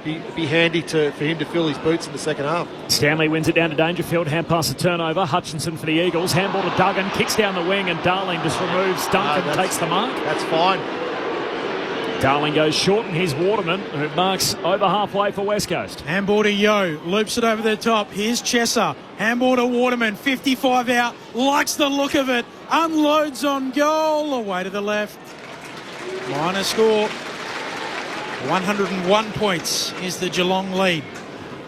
it'd be handy for him to fill his boots in the second half. Stanley wins it down to Dangerfield. Hand pass a turnover. Hutchinson for the Eagles. Handball to Duggan. Kicks down the wing and Darling just removes Duncan. Takes the mark. That's fine. Darling goes short and here's Waterman, who marks over halfway for West Coast. Handball to Yo, loops it over the top. Here's Chesser. Handball to Waterman, 55 out, likes the look of it, unloads on goal, away to the left. Minor score. 101 points is the Geelong lead.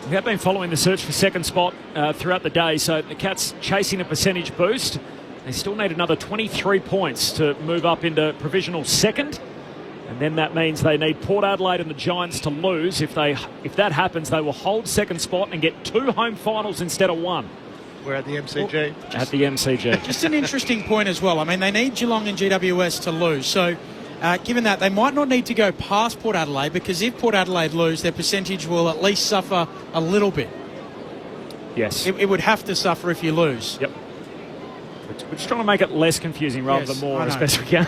We have been following the search for second spot throughout the day, so the Cats chasing a percentage boost. They still need another 23 points to move up into provisional second. And then that means they need Port Adelaide and the Giants to lose. If that happens, they will hold second spot and get 2 home finals instead of 1. We're at the MCG. At the MCG. Just an interesting point as well. I mean, they need Geelong and GWS to lose. So, given that, they might not need to go past Port Adelaide, because if Port Adelaide lose, their percentage will at least suffer a little bit. Yes. It would have to suffer if you lose. Yep. We're just trying to make it less confusing rather than more as best we can.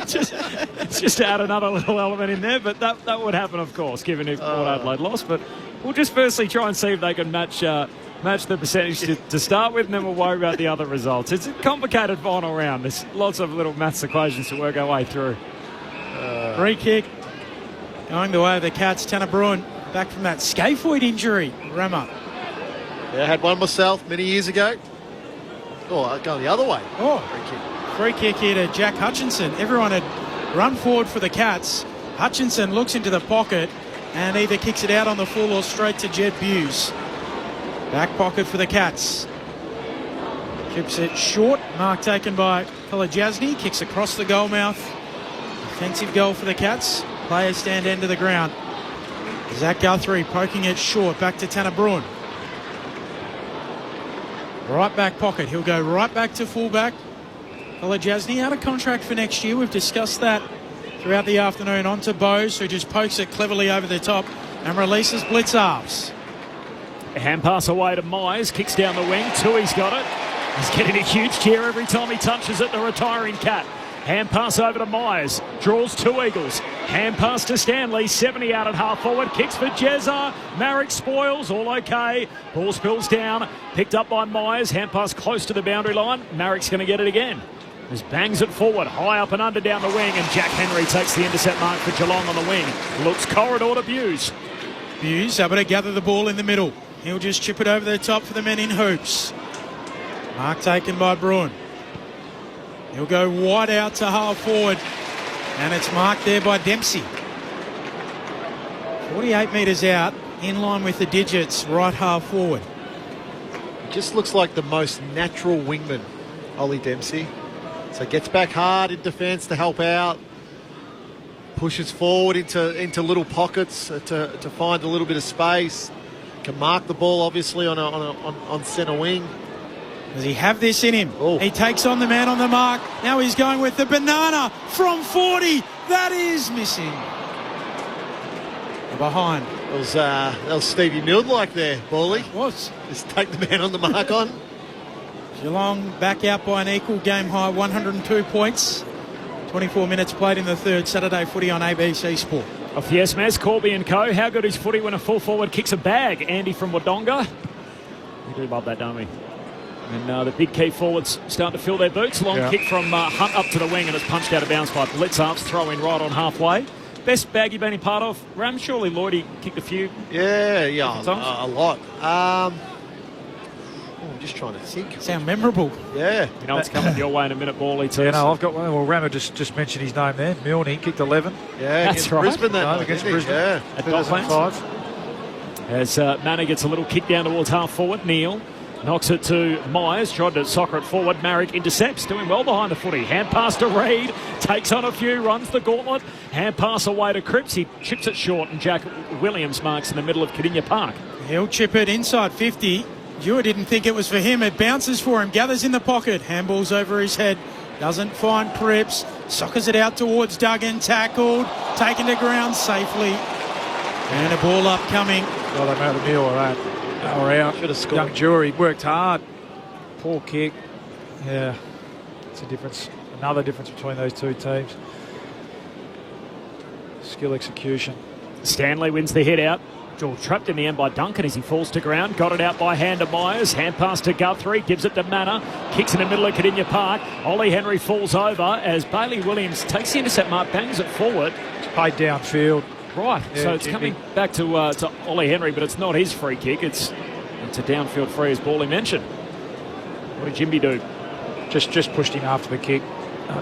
just to add another little element in there, but that would happen, of course, given if Port Adelaide lost. But we'll just firstly try and see if they can match the percentage to start with, and then we'll worry about the other results. It's a complicated final round. There's lots of little maths equations to work our way through. Free kick going the way of the Cats. Tanner Bruin back from that scaphoid injury. Rammer. Yeah, I had one myself many years ago. Oh, going the other way. Oh, free kick here to Jack Hutchinson. Everyone had run forward for the Cats. Hutchinson looks into the pocket and either kicks it out on the full or straight to Jed Buse. Back pocket for the Cats. Chips it short. Mark taken by Kolajasny. Kicks across the goal mouth. Defensive goal for the Cats. Players stand end of the ground. Zach Guthrie poking it short. Back to Tanner Bruin. Right back pocket. He'll go right back to fullback. Kolajasny out of contract for next year. We've discussed that throughout the afternoon. On to Bose, who just pokes it cleverly over the top and releases blitz halves. A hand pass away to Myers. Kicks down the wing. Tui's got it. He's getting a huge cheer every time he touches it, the retiring Cat. Hand pass over to Myers. Draws 2 Eagles. Hand pass to Stanley. 70 out at half forward. Kicks for Jezza. Marek spoils. All okay. Ball spills down. Picked up by Myers. Hand pass close to the boundary line. Marek's going to get it again. Just bangs it forward. High up and under down the wing. And Jack Henry takes the intercept mark for Geelong on the wing. Looks corridor to Buse. Buse able to gather the ball in the middle. He'll just chip it over the top for the men in hoops. Mark taken by Bruin. He'll go wide out to half forward. And it's marked there by Dempsey. 48 metres out, in line with the digits, right half forward. Just looks like the most natural wingman, Ollie Dempsey. So gets back hard in defence to help out. Pushes forward into little pockets to find a little bit of space. Can mark the ball, obviously, on centre wing. Does he have this in him? Oh. He takes on the man on the mark. Now he's going with the banana from 40. That is missing. Behind. That was Stevie Milne-like there, Bally. It was. Just take the man on the mark on. Geelong back out by an equal game high, 102 points. 24 minutes played in the third. Saturday footy on ABC Sport. Off the SMS, Corby and Co. How good is footy when a full forward kicks a bag? Andy from Wodonga. We do love that, don't we? And the big key forwards starting to fill their boots. Long kick from Hunt up to the wing, and it's punched out of bounds by Blitzarps. Throw in right on halfway. Best bag you've been a part of, Ram? Surely Lloydie kicked a few. Yeah, a lot. I'm just trying to think. Sound memorable. Yeah. You know it's coming your way in a minute, Bally. Yeah, no, I've got one. Well, Rammer just mentioned his name there. Milne kicked 11. Yeah, that's right. Brisbane against Brisbane. Yeah. At Docklands. As Manor gets a little kick down towards half forward. Neal knocks it to Myers, tried to soccer it forward. Marek intercepts, doing well behind the footy. Hand pass to Reid, takes on a few, runs the gauntlet. Hand pass away to Cripps, he chips it short, and Jack Williams marks in the middle of Cardinia Park. He'll chip it inside 50. Dewar didn't think it was for him. It bounces for him, gathers in the pocket. Handballs over his head, doesn't find Cripps. Soccers it out towards Duggan, tackled, taken to ground safely. And a ball upcoming. Well, they made a meal of that. They were out. Should have scored. Young Jury worked hard. Poor kick. Yeah, it's a difference. Another difference between those two teams. Skill execution. Stanley wins the hit out. All trapped in the end by Duncan as he falls to ground. Got it out by hand to Myers. Hand pass to Guthrie. Gives it to Manor. Kicks in the middle of Cadinia Park. Ollie Henry falls over as Bailey Williams takes the intercept mark, bangs it forward. It's played downfield. Right, yeah, so it's coming back to Ollie Henry, but it's not his free kick. It's a downfield free, as Bally mentioned. What did Jimby do? Just pushed him after the kick.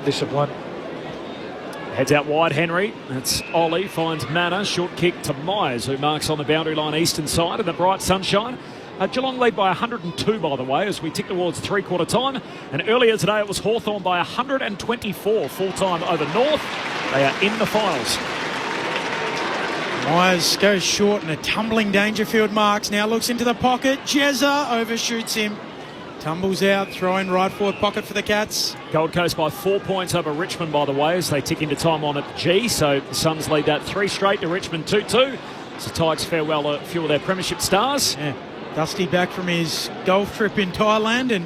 Discipline. Heads out wide, Henry. That's Ollie, finds Manor. Short kick to Myers, who marks on the boundary line eastern side of the bright sunshine. Geelong lead by 102, by the way, as we tick towards three-quarter time. And earlier today it was Hawthorn by 124 full-time over North. They are in the finals. Myers goes short and a tumbling Dangerfield marks. Now looks into the pocket. Jezza overshoots him. Tumbles out, throwing right forward pocket for the Cats. Gold Coast by 4 points over Richmond, by the way, as they tick into time on at G. So the Suns lead that 3 straight to Richmond 2-2. So Tigers farewell to a few of their premiership stars. Yeah. Dusty back from his golf trip in Thailand and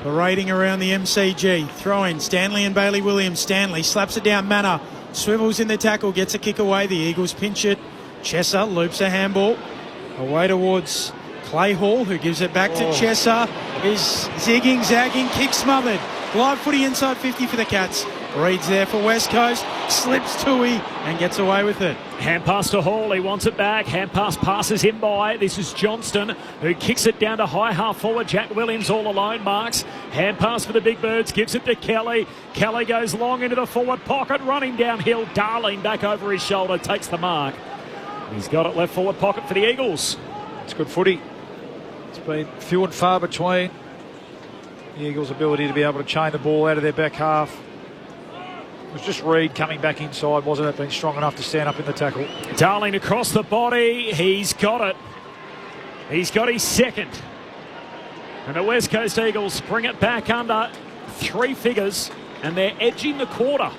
parading around the MCG. Throwing Stanley and Bailey Williams. Stanley slaps it down. Manor swivels in the tackle, gets a kick away. The Eagles pinch it. Chesser loops a handball away towards Clay Hall, who gives it back to Chesser, is zigging, zagging, kick smothered. Live footy inside 50 for the Cats. Reed's there for West Coast, slips Tui and gets away with it. Hand pass to Hall, he wants it back. Hand pass passes him by. This is Johnston, who kicks it down to high half forward. Jack Williams all alone marks. Hand pass for the Big Birds, gives it to Kelly. Kelly goes long into the forward pocket, running downhill. Darling back over his shoulder, takes the mark. He's got it left forward pocket for the Eagles. It's good footy. It's been few and far between the Eagles' ability to be able to chain the ball out of their back half. It was just Reed coming back inside, wasn't it? Being strong enough to stand up in the tackle. Darling across the body. He's got it. He's got his second. And the West Coast Eagles bring it back under 3 figures, and they're edging the quarter.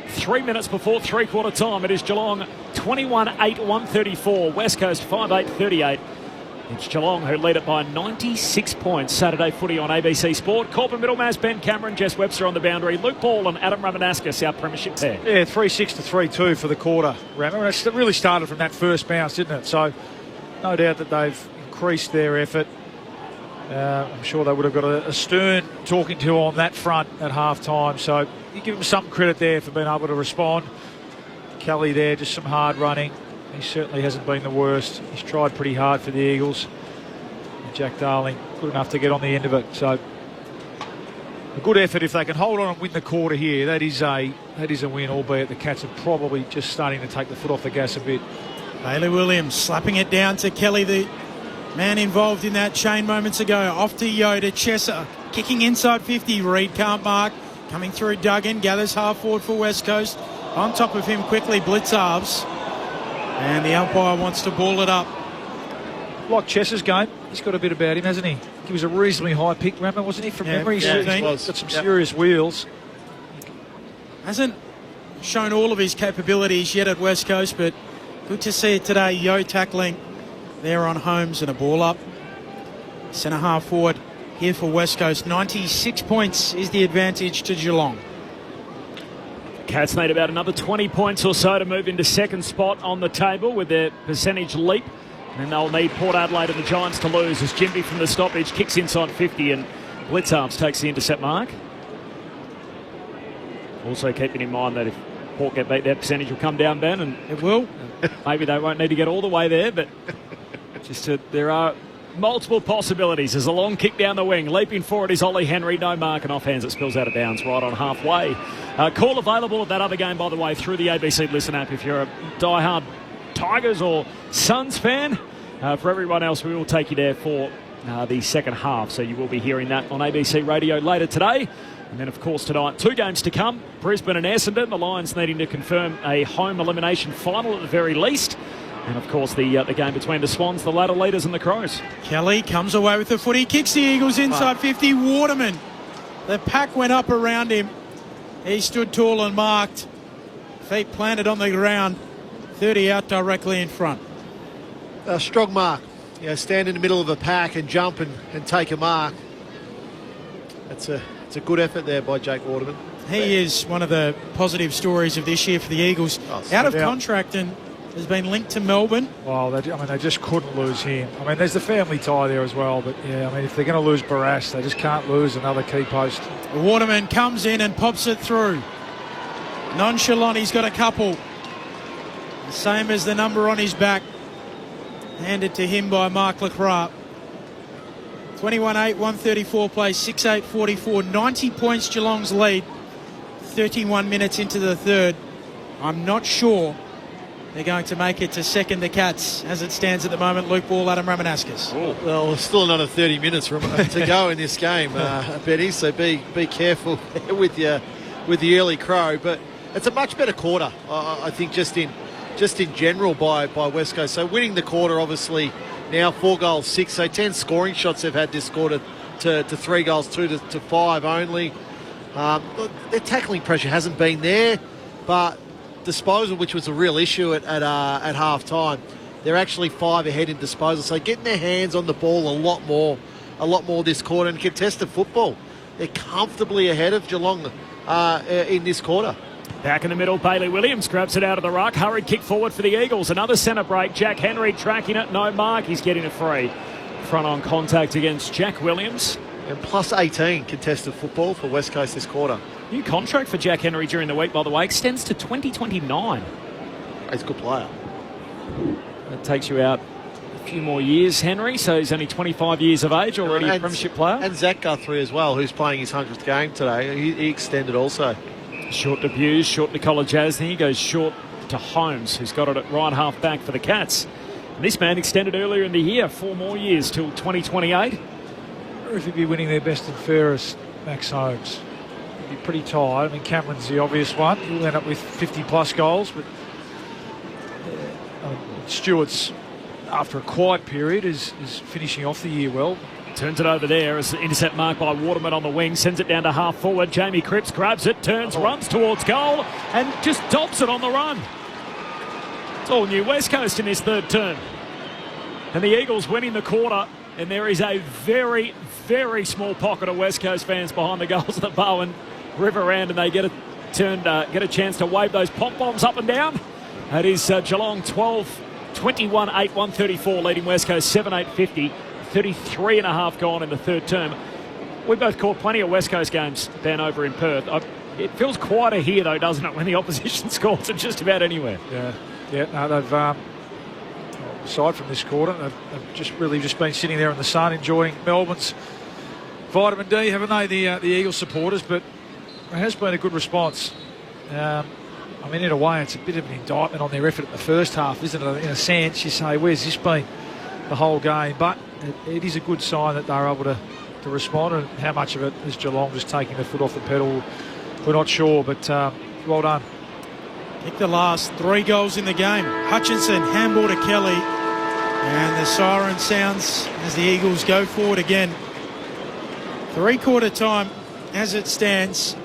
3 minutes before three-quarter time. It is Geelong 21-8-134. West Coast 5-8-38. It's Geelong who lead it by 96 points. Saturday footy on ABC Sport. Corbin Middlemaz, Ben Cameron, Jess Webster on the boundary. Luke Ball and Adam Ramanauskas, our premiership pair. Yeah, 3-6 to 3-2 for the quarter, Rammer. It really started from that first bounce, didn't it? So no doubt that they've increased their effort. I'm sure they would have got a stern talking to on that front at half-time. So you give them some credit there for being able to respond. Kelly there, just some hard running. He certainly hasn't been the worst. He's tried pretty hard for the Eagles. And Jack Darling, good enough to get on the end of it. So a good effort if they can hold on and win the quarter here. That is a win, albeit the Cats are probably just starting to take the foot off the gas a bit. Bailey Williams slapping it down to Kelly, the man involved in that chain moments ago. Off to Yoda, Chesser kicking inside 50. Reed can't mark. Coming through Duggan, gathers half forward for West Coast. On top of him quickly, Blitzarves. And the umpire wants to ball it up. Like Chesser's game, he's got a bit about him, hasn't he? He was a reasonably high pick, remember, wasn't he, from memory? Yeah, He's got some serious wheels. Hasn't shown all of his capabilities yet at West Coast, but good to see it today. Yo tackling there on Holmes and a ball up. Centre half forward here for West Coast. 96 points is the advantage to Geelong. Cats need about another 20 points or so to move into second spot on the table with their percentage leap. And then they'll need Port Adelaide and the Giants to lose as Jimby from the stoppage kicks inside 50 and Blitzarves takes the intercept mark. Also keeping in mind that if Port get beat, their percentage will come down, Ben. And it will. Maybe they won't need to get all the way there, but there are multiple possibilities. There's a long kick down the wing. Leaping forward is Ollie Henry. No mark and off hands. It spills out of bounds right on halfway. Call available of that other game, by the way, through the ABC Listen app if you're a diehard Tigers or Suns fan. For everyone else, we will take you there for the second half. So you will be hearing that on ABC Radio later today. And then, of course, tonight, 2 games to come. Brisbane and Essendon. The Lions needing to confirm a home elimination final at the very least. And, of course, the game between the Swans, the ladder leaders and the Crows. Kelly comes away with the footy, kicks the Eagles inside 50. Waterman, the pack went up around him. He stood tall and marked. Feet planted on the ground. 30 out directly in front. A strong mark. Stand in the middle of a pack and jump and take a mark. It's a good effort there by Jake Waterman. He is one of the positive stories of this year for the Eagles. Out of contract and has been linked to Melbourne. Well, they just couldn't lose him. I mean, there's the family tie there as well. But, yeah, I mean, if they're going to lose Barras, they just can't lose another key post. Waterman comes in and pops it through. Nonchalant, he's got a couple. The same as the number on his back. Handed to him by Mark Lacroix. 21-8, 134 plays, 6-8-44, 90 points Geelong's lead. 31 minutes into the third. I'm not sure they're going to make it to second, the Cats, as it stands at the moment. Luke Ball, Adam Ramanauskas. Well, there's still another 30 minutes to go in this game, Betty, so be careful with the early crow. But it's a much better quarter, I think, just in general by West Coast. So winning the quarter, obviously, now 4 goals, 6. So 10 scoring shots they've had this quarter to 3 goals, 2 to 5 only. Their tackling pressure hasn't been there, but disposal, which was a real issue at half time, they're actually 5 ahead in disposal. So getting their hands on the ball a lot more this quarter, and contested football, they're comfortably ahead of Geelong in this quarter. Back in the middle, Bailey Williams grabs it out of the ruck. Hurried kick forward for the Eagles. Another centre break. Jack Henry tracking it. No mark. He's getting a free. Front on contact against Jack Williams. And plus 18 contested football for West Coast this quarter. New contract for Jack Henry during the week, by the way, extends to 2029. He's a good player. That takes you out a few more years, Henry. So he's only 25 years of age, already a premiership player. And Zach Guthrie as well, who's playing his 100th game today. He extended also. Short to Buse, short to Colajazny. He goes short to Holmes, who's got it at right half back for the Cats. And this man extended earlier in the year, 4 more years till 2028. Or if he'd be winning their best and fairest, Max Holmes. He'd be pretty tired. I mean, Cameron's the obvious one. He'll end up with 50-plus goals, but Stewart's, after a quiet period, is finishing off the year well. Turns it over there as the intercept mark by Waterman on the wing. Sends it down to half forward. Jamie Cripps grabs it, turns, runs towards goal and just dobs it on the run. It's all new West Coast in this third term. And the Eagles winning the quarter. And there is a very, very small pocket of West Coast fans behind the goals of the Bowen River End. And they get a chance to wave those pop bombs up and down. That is Geelong 12, 21-8, 134 leading West Coast 7-8-50. 33 and a half gone in the third term. We both caught plenty of West Coast games, Ben, over in Perth. It feels quieter here, though, doesn't it, when the opposition scores at just about anywhere? Yeah. No, they've, aside from this quarter, they've just been sitting there in the sun enjoying Melbourne's vitamin D, haven't they, the Eagles supporters? But it has been a good response. I mean, in a way, it's a bit of an indictment on their effort at the first half, isn't it? In a sense, you say, where's this been the whole game? But it is a good sign that they're able to respond, and how much of it is Geelong just taking the foot off the pedal, we're not sure, but well done. Pick the last 3 goals in the game. Hutchinson, handball to Kelly, and the siren sounds as the Eagles go forward again. 3-quarter time as it stands.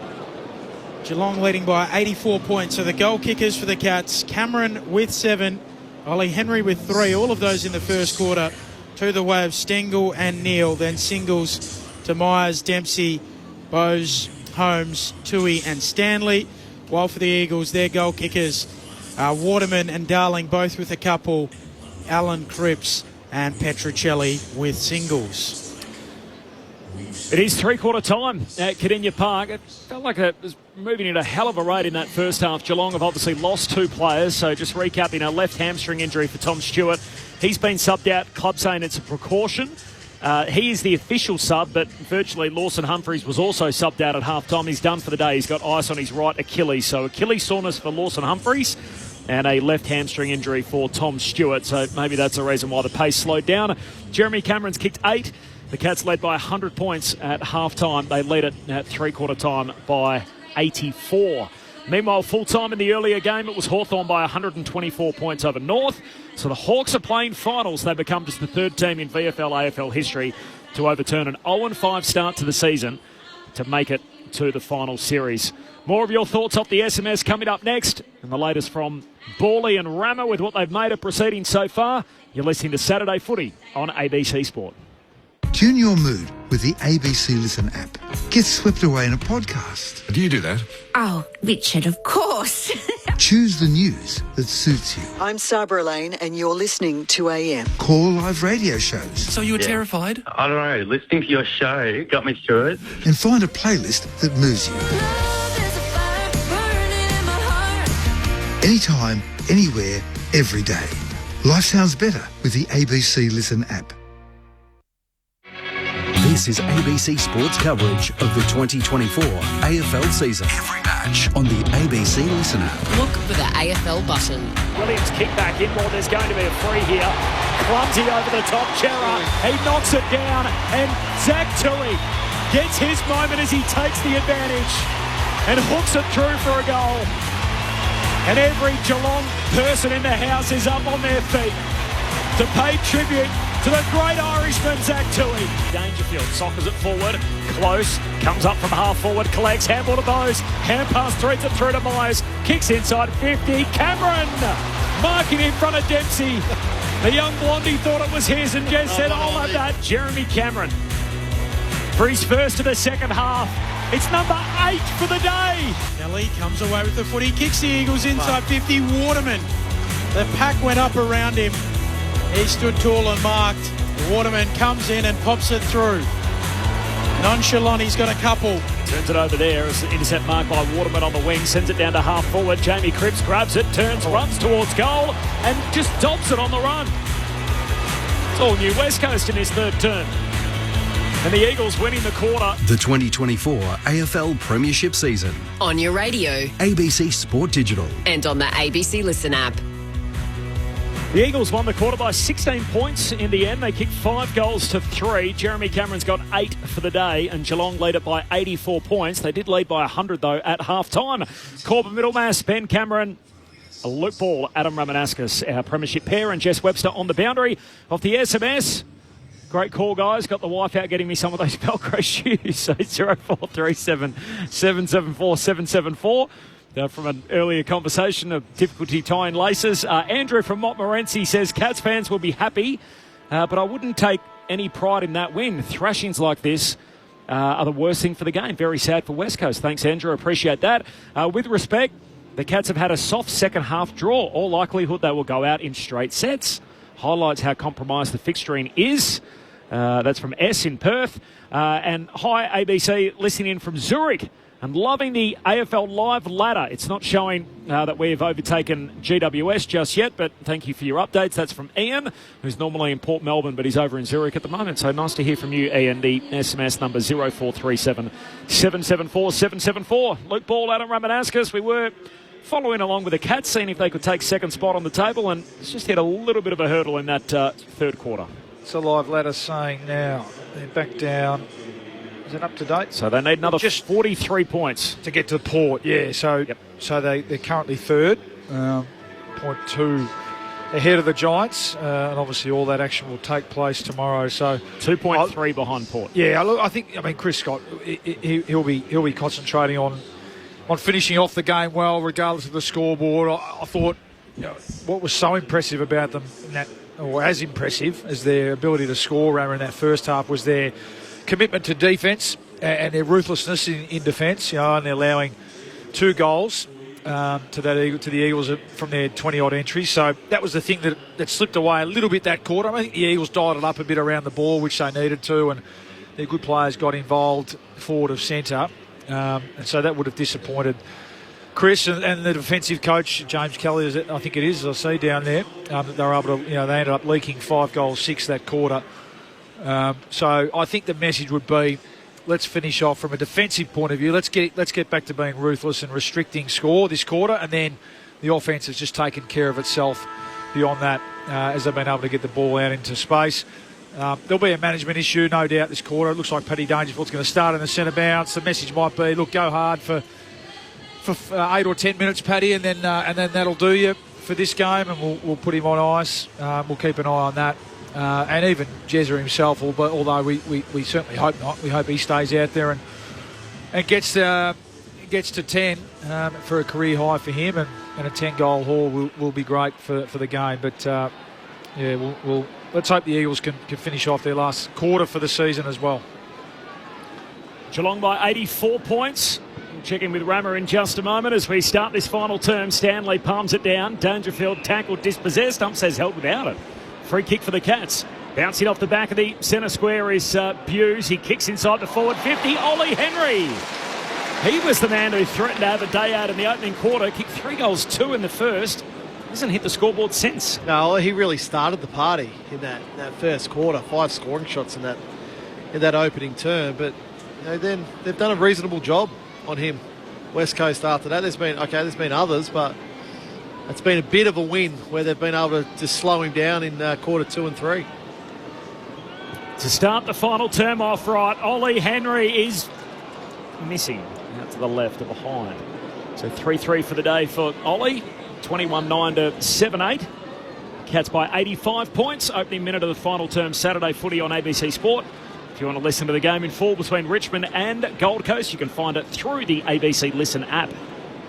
Geelong leading by 84 points. So the goal kickers for the Cats, Cameron with 7, Ollie Henry with 3, all of those in the first quarter. To the way of Stengel and Neal, then singles to Myers, Dempsey, Bose, Holmes, Tui and Stanley. While for the Eagles, their goal kickers are Waterman and Darling, both with a couple, Allen, Cripps and Petruccelli with singles. It is 3-quarter time at Cardinia Park. It felt like it was moving at a hell of a rate in that first half. Geelong have obviously lost 2 players, so just recapping, a left hamstring injury for Tom Stewart. He's been subbed out, club saying it's a precaution. He is the official sub, but virtually Lawson Humphries was also subbed out at half-time. He's done for the day. He's got ice on his right Achilles. So Achilles soreness for Lawson Humphries and a left hamstring injury for Tom Stewart. So maybe that's the reason why the pace slowed down. Jeremy Cameron's kicked 8. The Cats led by 100 points at half-time. They led it at 3-quarter time by 84. Meanwhile, full-time in the earlier game, it was Hawthorn by 124 points over North. So the Hawks are playing finals. They become just the 3rd team in VFL AFL history to overturn an 0-5 start to the season to make it to the final series. More of your thoughts off the SMS coming up next, and the latest from Bawley and Rammer with what they've made of proceedings so far. You're listening to Saturday Footy on ABC Sport. Tune your mood with the ABC Listen app. Get swept away in a podcast. Do you do that? Oh, Richard, of course. Choose the news that suits you. I'm Sabra Lane and you're listening to AM. Call live radio shows. So you were terrified? I don't know. Listening to your show got me through it. And find a playlist that moves you. Anytime, anywhere, every day. Life sounds better with the ABC Listen app. This is ABC Sports coverage of the 2024 AFL season. Every match on the ABC Listen app. Look for the AFL button. Williams kick back in. Well, there's going to be a free here. Clumsy over the top. Chera, he knocks it down. And Zach Tui gets his moment as he takes the advantage and hooks it through for a goal. And every Geelong person in the house is up on their feet to pay tribute to the great Irishman, Zach Tui. Dangerfield soccers it forward. Close. Comes up from half forward. Collects. Handball to Bose. Hand pass threads it through to Myers. Kicks inside 50. Cameron marking in front of Dempsey. The young blondie thought it was his and just said, I'll have that. Jeremy Cameron for his first of the second half. It's number 8 for the day. Kelly comes away with the footy. Kicks the Eagles inside 50. Waterman. The pack went up around him. He stood tall and marked. Waterman comes in and pops it through. Nonchalant, he's got a couple. Turns it over there as the intercept marked by Waterman on the wing. Sends it down to half forward. Jamie Cripps grabs it, turns, runs towards goal and just dobs it on the run. It's all new West Coast in his third term. And the Eagles winning the quarter. The 2024 AFL Premiership season. On your radio. ABC Sport Digital. And on the ABC Listen app. The Eagles won the quarter by 16 points in the end. They kicked 5 goals to 3. Jeremy Cameron's got 8 for the day, and Geelong lead it by 84 points. They did lead by 100, though, at half-time. Corbin Middlemass, Ben Cameron, a Luke Ball, Adam Ramanauskas, our premiership pair, and Jess Webster on the boundary of the SMS. Great call, guys. Got the wife out getting me some of those Velcro shoes. So 0437 774 774. From an earlier conversation of difficulty tying laces. Andrew from Montmorency says Cats fans will be happy, but I wouldn't take any pride in that win. Thrashings like this are the worst thing for the game. Very sad for West Coast. Thanks, Andrew. Appreciate that. With respect, the Cats have had a soft second half draw. All likelihood they will go out in straight sets. Highlights how compromised the fixturing is. That's from S in Perth. And hi, ABC, listening in from Zurich. And loving the AFL Live ladder. It's not showing that we've overtaken GWS just yet, but thank you for your updates. That's from Ian, who's normally in Port Melbourne, but he's over in Zurich at the moment. So nice to hear from you, Ian. The SMS number 0437 774 774. Luke Ball, Adam Ramanauskas. We were following along with the Cats, seeing if they could take second spot on the table, and it's just hit a little bit of a hurdle in that third quarter. It's a live ladder saying now they're back down. Is it up to date? So they need another just 43 points to get to the Port. Yeah, so they're currently third, 0.2 ahead of the Giants, and obviously all that action will take place tomorrow. So 2.3 behind Port. Yeah, look, I mean Chris Scott, he'll be concentrating on finishing off the game well, regardless of the scoreboard. I thought what was so impressive about them, or as impressive as their ability to score rather in that first half, was their commitment to defence and their ruthlessness in defence, and they're allowing 2 goals to the Eagles from their 20-odd entries. So that was the thing that slipped away a little bit that quarter. I think the Eagles dialed it up a bit around the ball, which they needed to, and their good players got involved forward of centre. And so that would have disappointed Chris and the defensive coach, James Kelly, I think it is, as I see down there. They were able to, they ended up leaking 5 goals, 6 that quarter. So I think the message would be, let's finish off from a defensive point of view. Let's get back to being ruthless and restricting score this quarter, and then the offense has just taken care of itself beyond that as they've been able to get the ball out into space. There'll be a management issue, no doubt, this quarter. It looks like Paddy Dangerfield's going to start in the centre bounce. The message might be, look, go hard for 8 or 10 minutes, Paddy, and then that'll do you for this game, and we'll put him on ice. We'll keep an eye on that. And even Jezza himself, although we certainly hope not. We hope he stays out there and and gets to 10 for a career high for him, and a 10-goal haul will be great for the game. But we'll let's hope the Eagles can finish off their last quarter for the season as well. Geelong by 84 points. We'll check in with Rammer in just a moment as we start this final term. Stanley palms it down. Dangerfield tackled, dispossessed. Ump says held without it. Free kick for the Cats. Bouncing off the back of the centre square is Buse. He kicks inside the forward 50. Ollie Henry. He was the man who threatened to have a day out in the opening quarter. Kicked 3 goals, 2 in the first. Hasn't hit the scoreboard since. No, he really started the party in that first quarter. 5 scoring shots in that opening term. But then they've done a reasonable job on him. West Coast after that. There's been others, but it's been a bit of a win where they've been able to just slow him down in quarter 2 and 3. To start the final term off right, Ollie Henry is missing out to the left of behind. So 3-3 for the day for Ollie. 21-9 to 7-8. Cats by 85 points. Opening minute of the final term Saturday footy on ABC Sport. If you want to listen to the game in full between Richmond and Gold Coast, you can find it through the ABC Listen app.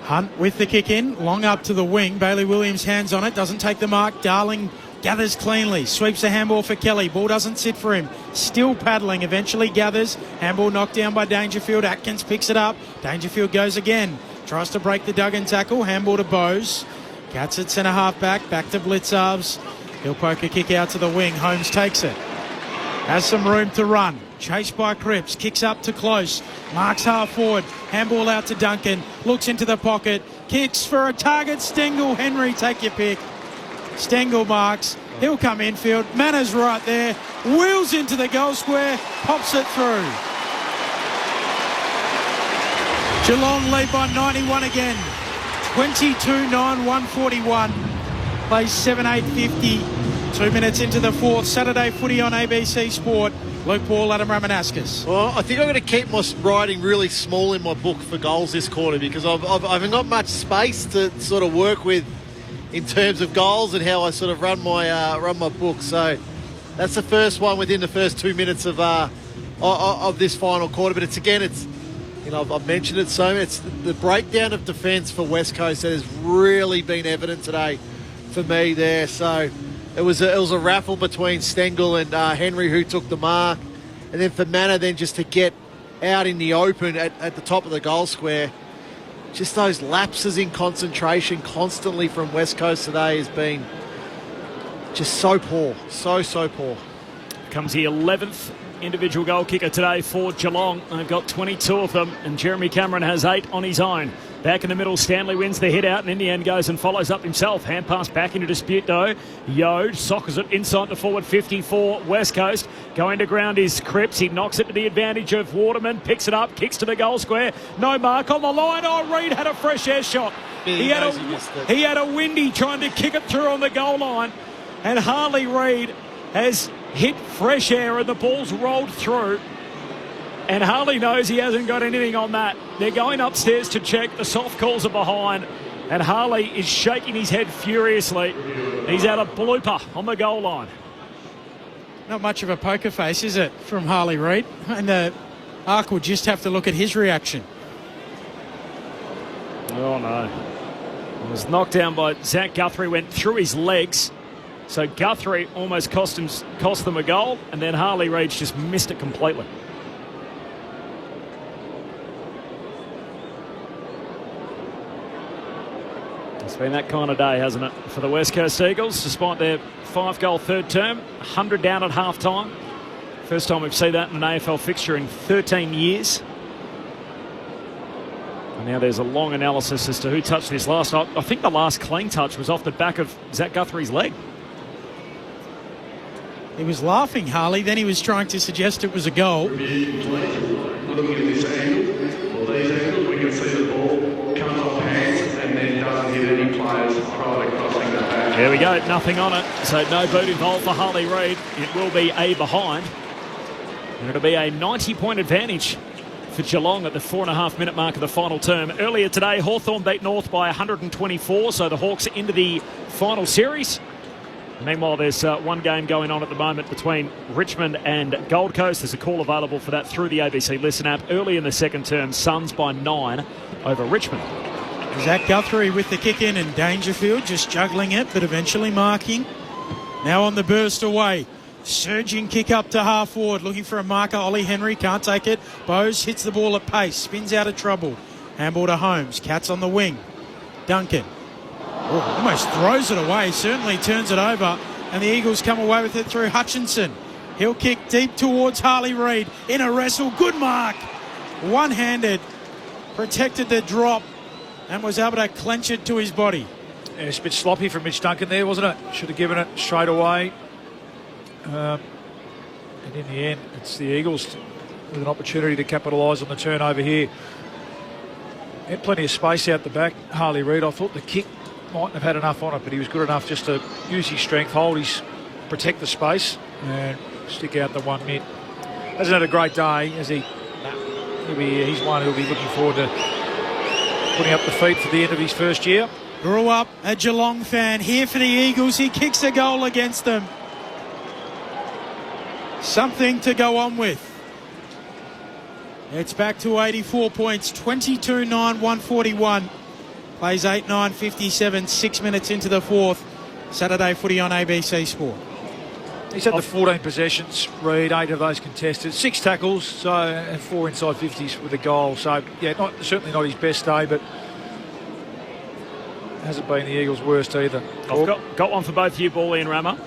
Hunt with the kick in, long up to the wing. Bailey Williams hands on it, doesn't take the mark. Darling gathers cleanly, sweeps the handball for Kelly. Ball doesn't sit for him. Still paddling, eventually gathers. Handball knocked down by Dangerfield. Atkins picks it up. Dangerfield goes again. Tries to break the Duggan tackle. Handball to Bose. Cats at centre half back to Blitzarves. He'll poke a kick out to the wing. Holmes takes it. Has some room to run. Chased by Cripps. Kicks up to close. Marks half forward. Handball out to Duncan. Looks into the pocket. Kicks for a target. Stengel. Henry, take your pick. Stengel marks. He'll come infield. Manners right there. Wheels into the goal square. Pops it through. Geelong lead by 91 again. 22-9, 141. Plays 7-8-50. 2 minutes into the fourth. Saturday footy on ABC Sport. Luke Paul, Adam Ramanauskas. Well, I think I'm going to keep my writing really small in my book for goals this quarter because I haven't got much space to sort of work with in terms of goals and how I sort of run my book. So that's the first one within the first 2 minutes of this final quarter. But it's I've mentioned it so much. It's the breakdown of defence for West Coast that has really been evident today for me there. So it was a raffle between Stengel and Henry who took the mark, and then for Manor then just to get out in the open at the top of the goal square. Just those lapses in concentration constantly from West Coast today has been just so poor, so poor. Comes the 11th individual goal kicker today for Geelong. They've got 22 of them, and Jeremy Cameron has 8 on his own. Back in the middle, Stanley wins the hit out, and in the end goes and follows up himself. Hand pass back into dispute though. Yode soccers it inside the forward 54 West Coast. Going to ground is Cripps. He knocks it to the advantage of Waterman. Picks it up, kicks to the goal square. No mark on the line. Oh, Reid had a fresh air shot. He had a windy trying to kick it through on the goal line. And Harley Reid has hit fresh air and the ball's rolled through. And Harley knows he hasn't got anything on that. They're going upstairs to check. The soft calls are behind. And Harley is shaking his head furiously. He's had a blooper on the goal line. Not much of a poker face, is it, from Harley Reid? And Ark will just have to look at his reaction. Oh, no. It was knocked down by Zach Guthrie, went through his legs. So Guthrie almost cost them a goal, and then Harley Reid just missed it completely. It's been that kind of day, hasn't it, for the West Coast Eagles, despite their 5-goal third term, 100 down at half-time. First time we've seen that in an AFL fixture in 13 years. And now there's a long analysis as to who touched this last. I think the last clean touch was off the back of Zach Guthrie's leg. He was laughing, Harley. Then he was trying to suggest it was a goal. Looking at this angle, these angles, we can see the ball comes off hands and then doesn't hit any players prior to crossing the back. There we go, nothing on it. So no boot involved for Harley Reid. It will be a behind. And it'll be a 90-point advantage for Geelong at the 4.5-minute mark of the final term. Earlier today, Hawthorn beat North by 124, so the Hawks into the final series. Meanwhile, there's one game going on at the moment between Richmond and Gold Coast. There's a call available for that through the ABC Listen app. Early in the second term, Suns by 9 over Richmond. Zach Guthrie with the kick in, and Dangerfield just juggling it, but eventually marking. Now on the burst away. Surging kick up to half forward, looking for a marker. Ollie Henry can't take it. Bose hits the ball at pace, spins out of trouble. Handball to Holmes. Cats on the wing. Duncan. Oh, almost throws it away, certainly turns it over, and the Eagles come away with it through Hutchinson. He'll kick deep towards Harley Reid in a wrestle. Good mark. One-handed. Protected the drop and was able to clench it to his body. Yeah, it's a bit sloppy from Mitch Duncan there, wasn't it? Should have given it straight away. And in the end, it's the Eagles with an opportunity to capitalise on the turnover here. Had plenty of space out the back. Harley Reid, I thought the kick mightn't have had enough on it, but he was good enough just to use his strength, protect the space, and stick out the 1 mid. Hasn't had a great day, has he? He's one who'll be looking forward to putting up the feet for the end of his first year. Grew up a Geelong fan, here for the Eagles. He kicks a goal against them. Something to go on with. It's back to 84 points, 22-9, 141. Plays 8-9, 57, 6 minutes into the fourth. Saturday footy on ABC Sport. He's had the 14 possessions, Reid, 8 of those contested, 6 tackles, and 4 inside 50s with a goal. So, yeah, certainly not his best day, but hasn't been the Eagles' worst either. I've got one for both you, Bally and Rammer.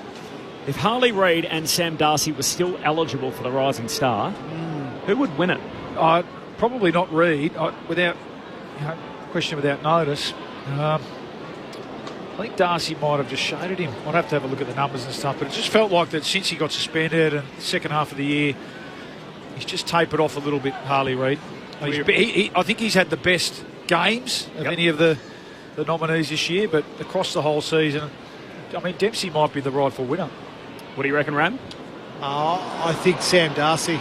If Harley Reid and Sam Darcy were still eligible for the Rising Star, who would win it? Probably not Reid, without question, without notice. I think Darcy might have just shaded him. I'd have to have a look at the numbers and stuff, but it just felt like that since he got suspended and the second half of the year, he's just tapered off a little bit, Harley Reid. I think he's had the best games of any of the nominees this year, but across the whole season, I mean, Dempsey might be the rightful winner. What do you reckon, Ram? I think Sam Darcy.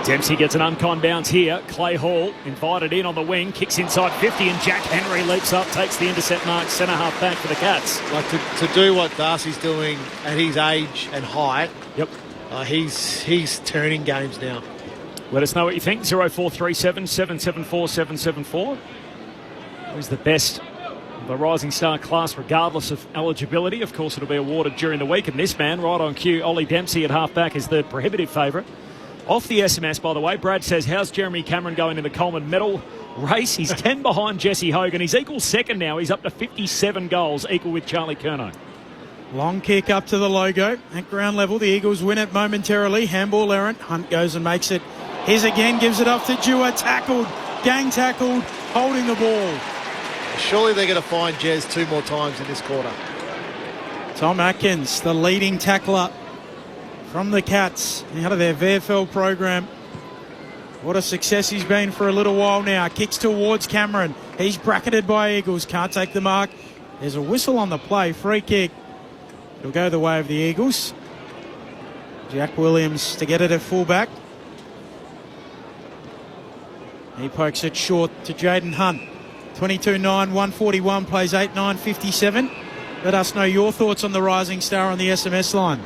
Dempsey gets an unkind bounce here. Clay Hall invited in on the wing, kicks inside 50, and Jack Henry leaps up, takes the intercept mark, centre half back for the Cats. Like to do what Darcy's doing at his age and height. Yep. He's turning games now. Let us know what you think. 0437 774 774. Who's the best of the Rising Star class, regardless of eligibility? Of course, it'll be awarded during the week. And this man, right on cue, Ollie Dempsey at half back, is the prohibitive favourite. Off the SMS, by the way, Brad says, how's Jeremy Cameron going in the Coleman medal race? He's 10 behind Jesse Hogan. He's equal second now. He's up to 57 goals, equal with Charlie Curnow. Long kick up to the logo. At ground level, the Eagles win it momentarily. Handball errant. Hunt goes and makes it. His again, gives it off to Dewar. Tackled. Gang tackled. Holding the ball. Surely they're going to find Jez 2 more times in this quarter. Tom Atkins, the leading tackler from the Cats out of their VFL program. What a success he's been for a little while now. Kicks towards Cameron. He's bracketed by Eagles. Can't take the mark. There's a whistle on the play. Free kick. It'll go the way of the Eagles. Jack Williams to get it at fullback. He pokes it short to Jaden Hunt. 22-9, 141, plays 8-9, 57. Let us know your thoughts on the Rising Star on the SMS line.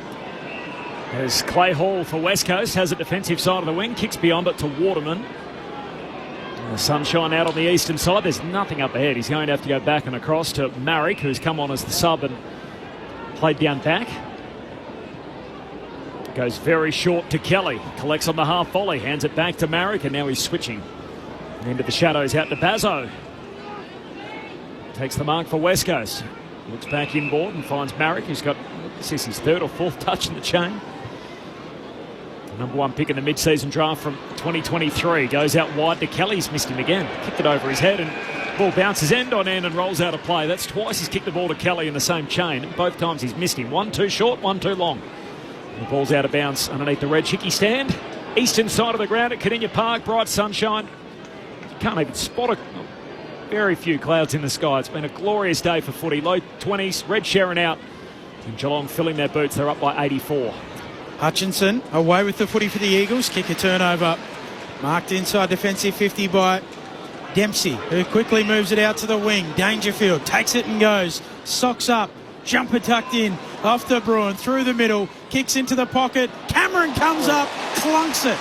There's Clay Hall for West Coast, has a defensive side of the wing, kicks beyond it to Waterman. And the sunshine out on the eastern side. There's nothing up ahead. He's going to have to go back and across to Marrick, who's come on as the sub and played down back. Goes very short to Kelly. Collects on the half volley, hands it back to Marrick, and now he's switching. Into the shadows out to Bazzo. Takes the mark for West Coast. Looks back inboard and finds Marrick, who's got, this is his 3rd or 4th touch in the chain. The number 1 pick in the mid-season draft from 2023. Goes out wide to Kelly. He's missed him again. Kicked it over his head and ball bounces end on end and rolls out of play. That's twice he's kicked the ball to Kelly in the same chain. And both times he's missed him. 1 too short, 1 too long. And the ball's out of bounds underneath the red Hickey stand. Eastern side of the ground at Cadinia Park. Bright sunshine. You can't even spot very few clouds in the sky. It's been a glorious day for footy. Low 20s, Red Sharon out. And Geelong filling their boots. They're up by 84. Hutchinson away with the footy for the Eagles. Kick a turnover. Marked inside defensive 50 by Dempsey, who quickly moves it out to the wing. Dangerfield takes it and goes. Socks up. Jumper tucked in. off to Bruin, through the middle, kicks into the pocket. Cameron comes up, clunks it.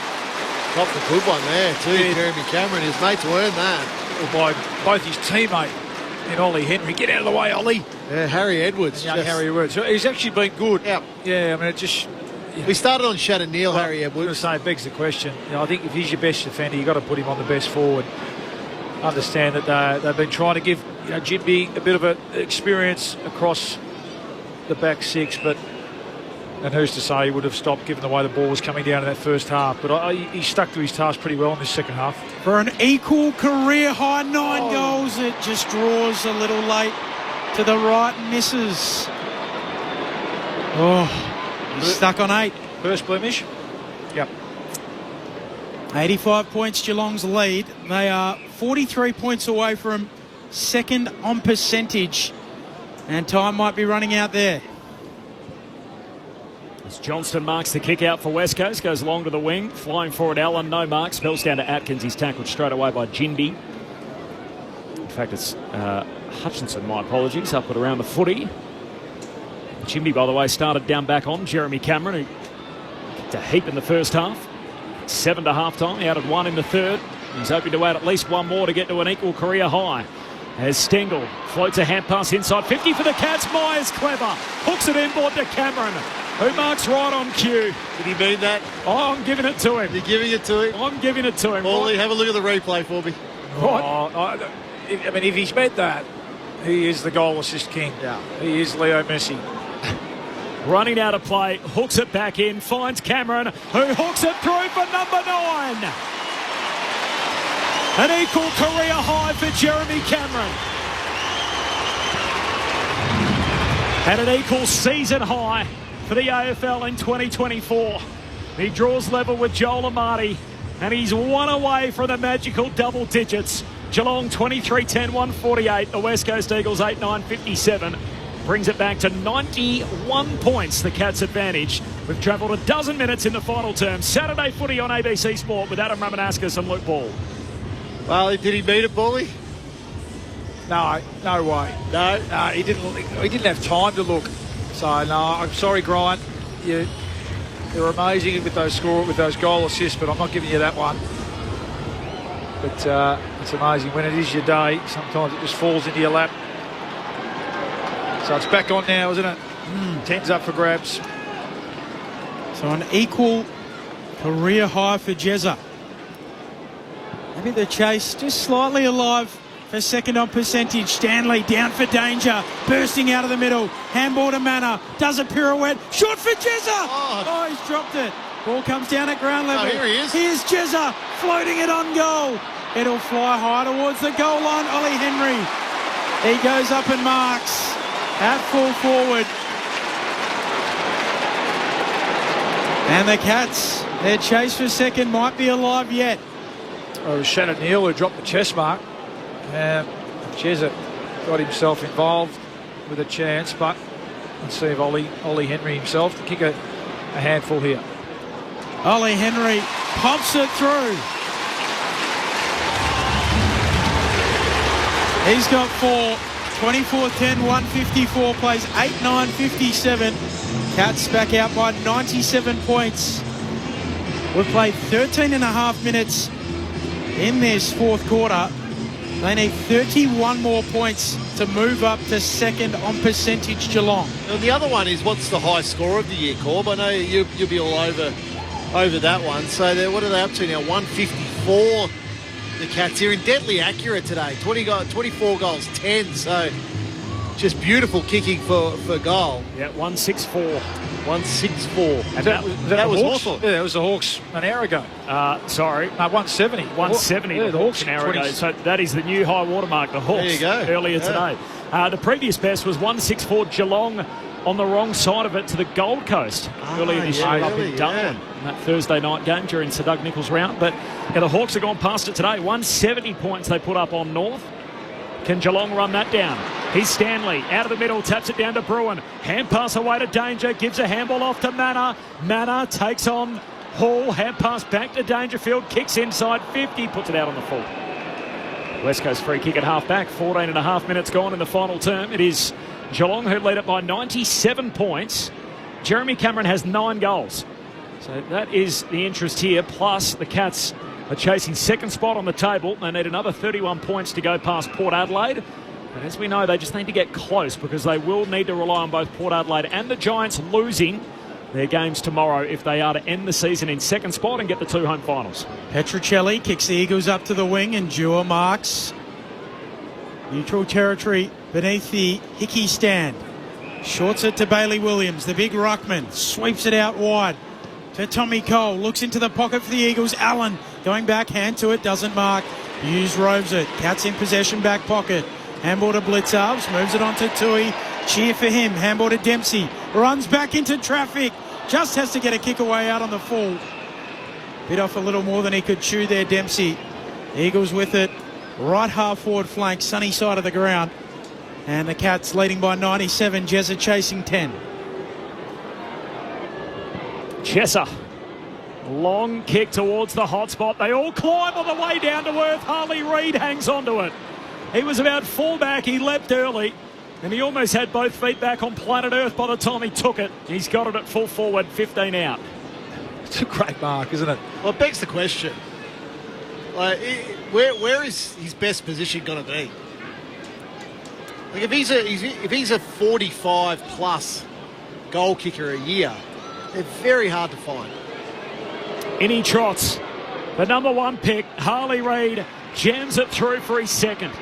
Dropped a good one there too, Jeremy Cameron. His mates earned that. By both his teammate and Ollie Henry. Get out of the way, Ollie. Yeah, Harry Edwards. Young Harry Edwards. So he's actually been good. Yeah. Yeah, I mean, it just... We started on Shannon Neal, Harry Edwards. I was going to say, it begs the question. I think if he's your best defender, you've got to put him on the best forward. Understand that they've been trying to give Jimby a bit of an experience across the back six, but and who's to say he would have stopped given the way the ball was coming down in that first half. But he stuck to his task pretty well in this second half. For an equal career high 9 goals, it just draws a little late to the right and misses. He's stuck on 8. First blemish. Yep. 85 points Geelong's lead. They are 43 points away from second on percentage. And time might be running out there. As Johnston marks the kick out for West Coast, goes long to the wing, flying forward Allen, no mark, spells down to Atkins. He's tackled straight away by Jinby. In fact, it's Hutchinson, my apologies, up at around the footy. Jinby, by the way, started down back on Jeremy Cameron, who kicked a heap in the first half. 7 to half time. He added 1 in the third. He's hoping to add at least 1 more to get to an equal career high. As Stengel floats a hand pass inside 50 for the Cats. Myers clever. Hooks it inboard to Cameron, who marks right on cue. Did he mean that? Oh, I'm giving it to him. You're giving it to him? I'm giving it to him. Paulie, have a look at the replay for me. I mean, if he's meant that, he is the goal assist king. Yeah. He is Leo Messi. Running out of play, hooks it back in, finds Cameron, who hooks it through for number 9. An equal career high for Jeremy Cameron. And an equal season high for the AFL in 2024. He draws level with Joel Amati, and he's 1 away from the magical double digits. Geelong 23-10-148, the West Coast Eagles 8-9-57. Brings it back to 91 points, the Cats' advantage. We've travelled a dozen minutes in the final term. Saturday footy on ABC Sport with Adam Ramanaskas and Luke Ball. Well, did he beat it, Bully? No way. No, he didn't have time to look. So no, I'm sorry, Griant. You're amazing with those goal assists, but I'm not giving you that one. But it's amazing when it is your day. Sometimes it just falls into your lap. So it's back on now, isn't it? 10's up for grabs. So an equal career high for Jezza. Maybe the chase just slightly alive for second on percentage. Stanley down for danger, bursting out of the middle. Handball to Manor, does a pirouette, shot for Jezza. Oh, he's dropped it. Ball comes down at ground level. Oh, here he is. Here's Jezza floating it on goal. It'll fly high towards the goal line. Ollie Henry. He goes up and marks at full forward. And the Cats, their chase for second might be alive yet. Oh, it was Shannon Neal who dropped the chest mark. Jezza got himself involved with a chance, but let's see if Ollie Henry himself to kick a handful here. Ollie Henry pumps it through. He's got 4. 24-10, 154 plays 8-9-57. Cats back out by 97 points. We've played 13 and a half minutes in this fourth quarter. They need 31 more points to move up to second on percentage Geelong. And the other one is, what's the high score of the year, Corb? I know you'll be all over that one. So what are they up to now? 154. The Cats here and deadly accurate today. 24 goals, 10. So just beautiful kicking for goal. Yeah, 164. 164. And that was Hawthorn. Yeah, it was the Hawks an hour ago. Sorry. No, 170. 170. Yeah, the Hawks an hour ago. So that is the new high watermark, the Hawks. There you go. Earlier today. The previous best was 164 Geelong on the wrong side of it to the Gold Coast earlier this year up in Darwin. That Thursday night game during Sir Doug Nicholls' round. But the Hawks have gone past it today. 170 points they put up on North. Can Geelong run that down? Here's Stanley out of the middle, taps it down to Bruin. Hand pass away to Danger, gives a handball off to Manor. Manor takes on Hall, hand pass back to Dangerfield, kicks inside 50, puts it out on the full. West Coast free kick at half back, 14 and a half minutes gone in the final term. It is Geelong, who lead it by 97 points. Jeremy Cameron has 9 goals. So that is the interest here. Plus, the Cats are chasing second spot on the table. They need another 31 points to go past Port Adelaide. But as we know, they just need to get close because they will need to rely on both Port Adelaide and the Giants losing their games tomorrow if they are to end the season in second spot and get the 2 home finals. Petruccelli kicks the Eagles up to the wing and Dewar marks neutral territory beneath the Hickey stand. Shorts it to Bailey Williams, the big ruckman, sweeps it out wide to Tommy Cole, looks into the pocket for the Eagles. Allen going back, hand to it, doesn't mark. Hughes roves it, Cats in possession, back pocket. Handball to Blitzarves, moves it on to Tui. Cheer for him, handball to Dempsey. Runs back into traffic, just has to get a kick away out on the full. Bit off a little more than he could chew there, Dempsey. Eagles with it, right half forward flank, sunny side of the ground. And the Cats leading by 97, Jezza chasing 10. Chesser, long kick towards the hot spot. They all climb on the way down to earth. Harley Reid hangs onto it. He was about full back. He leapt early. And he almost had both feet back on planet Earth by the time he took it. He's got it at full forward, 15 out. It's a great mark, isn't it? Well, it begs the question. Like, where is his best position going to be? Like, if he's a 45-plus goal kicker a year, they're very hard to find. In he trots. The number 1 pick, Harley Reid, jams it through for his second.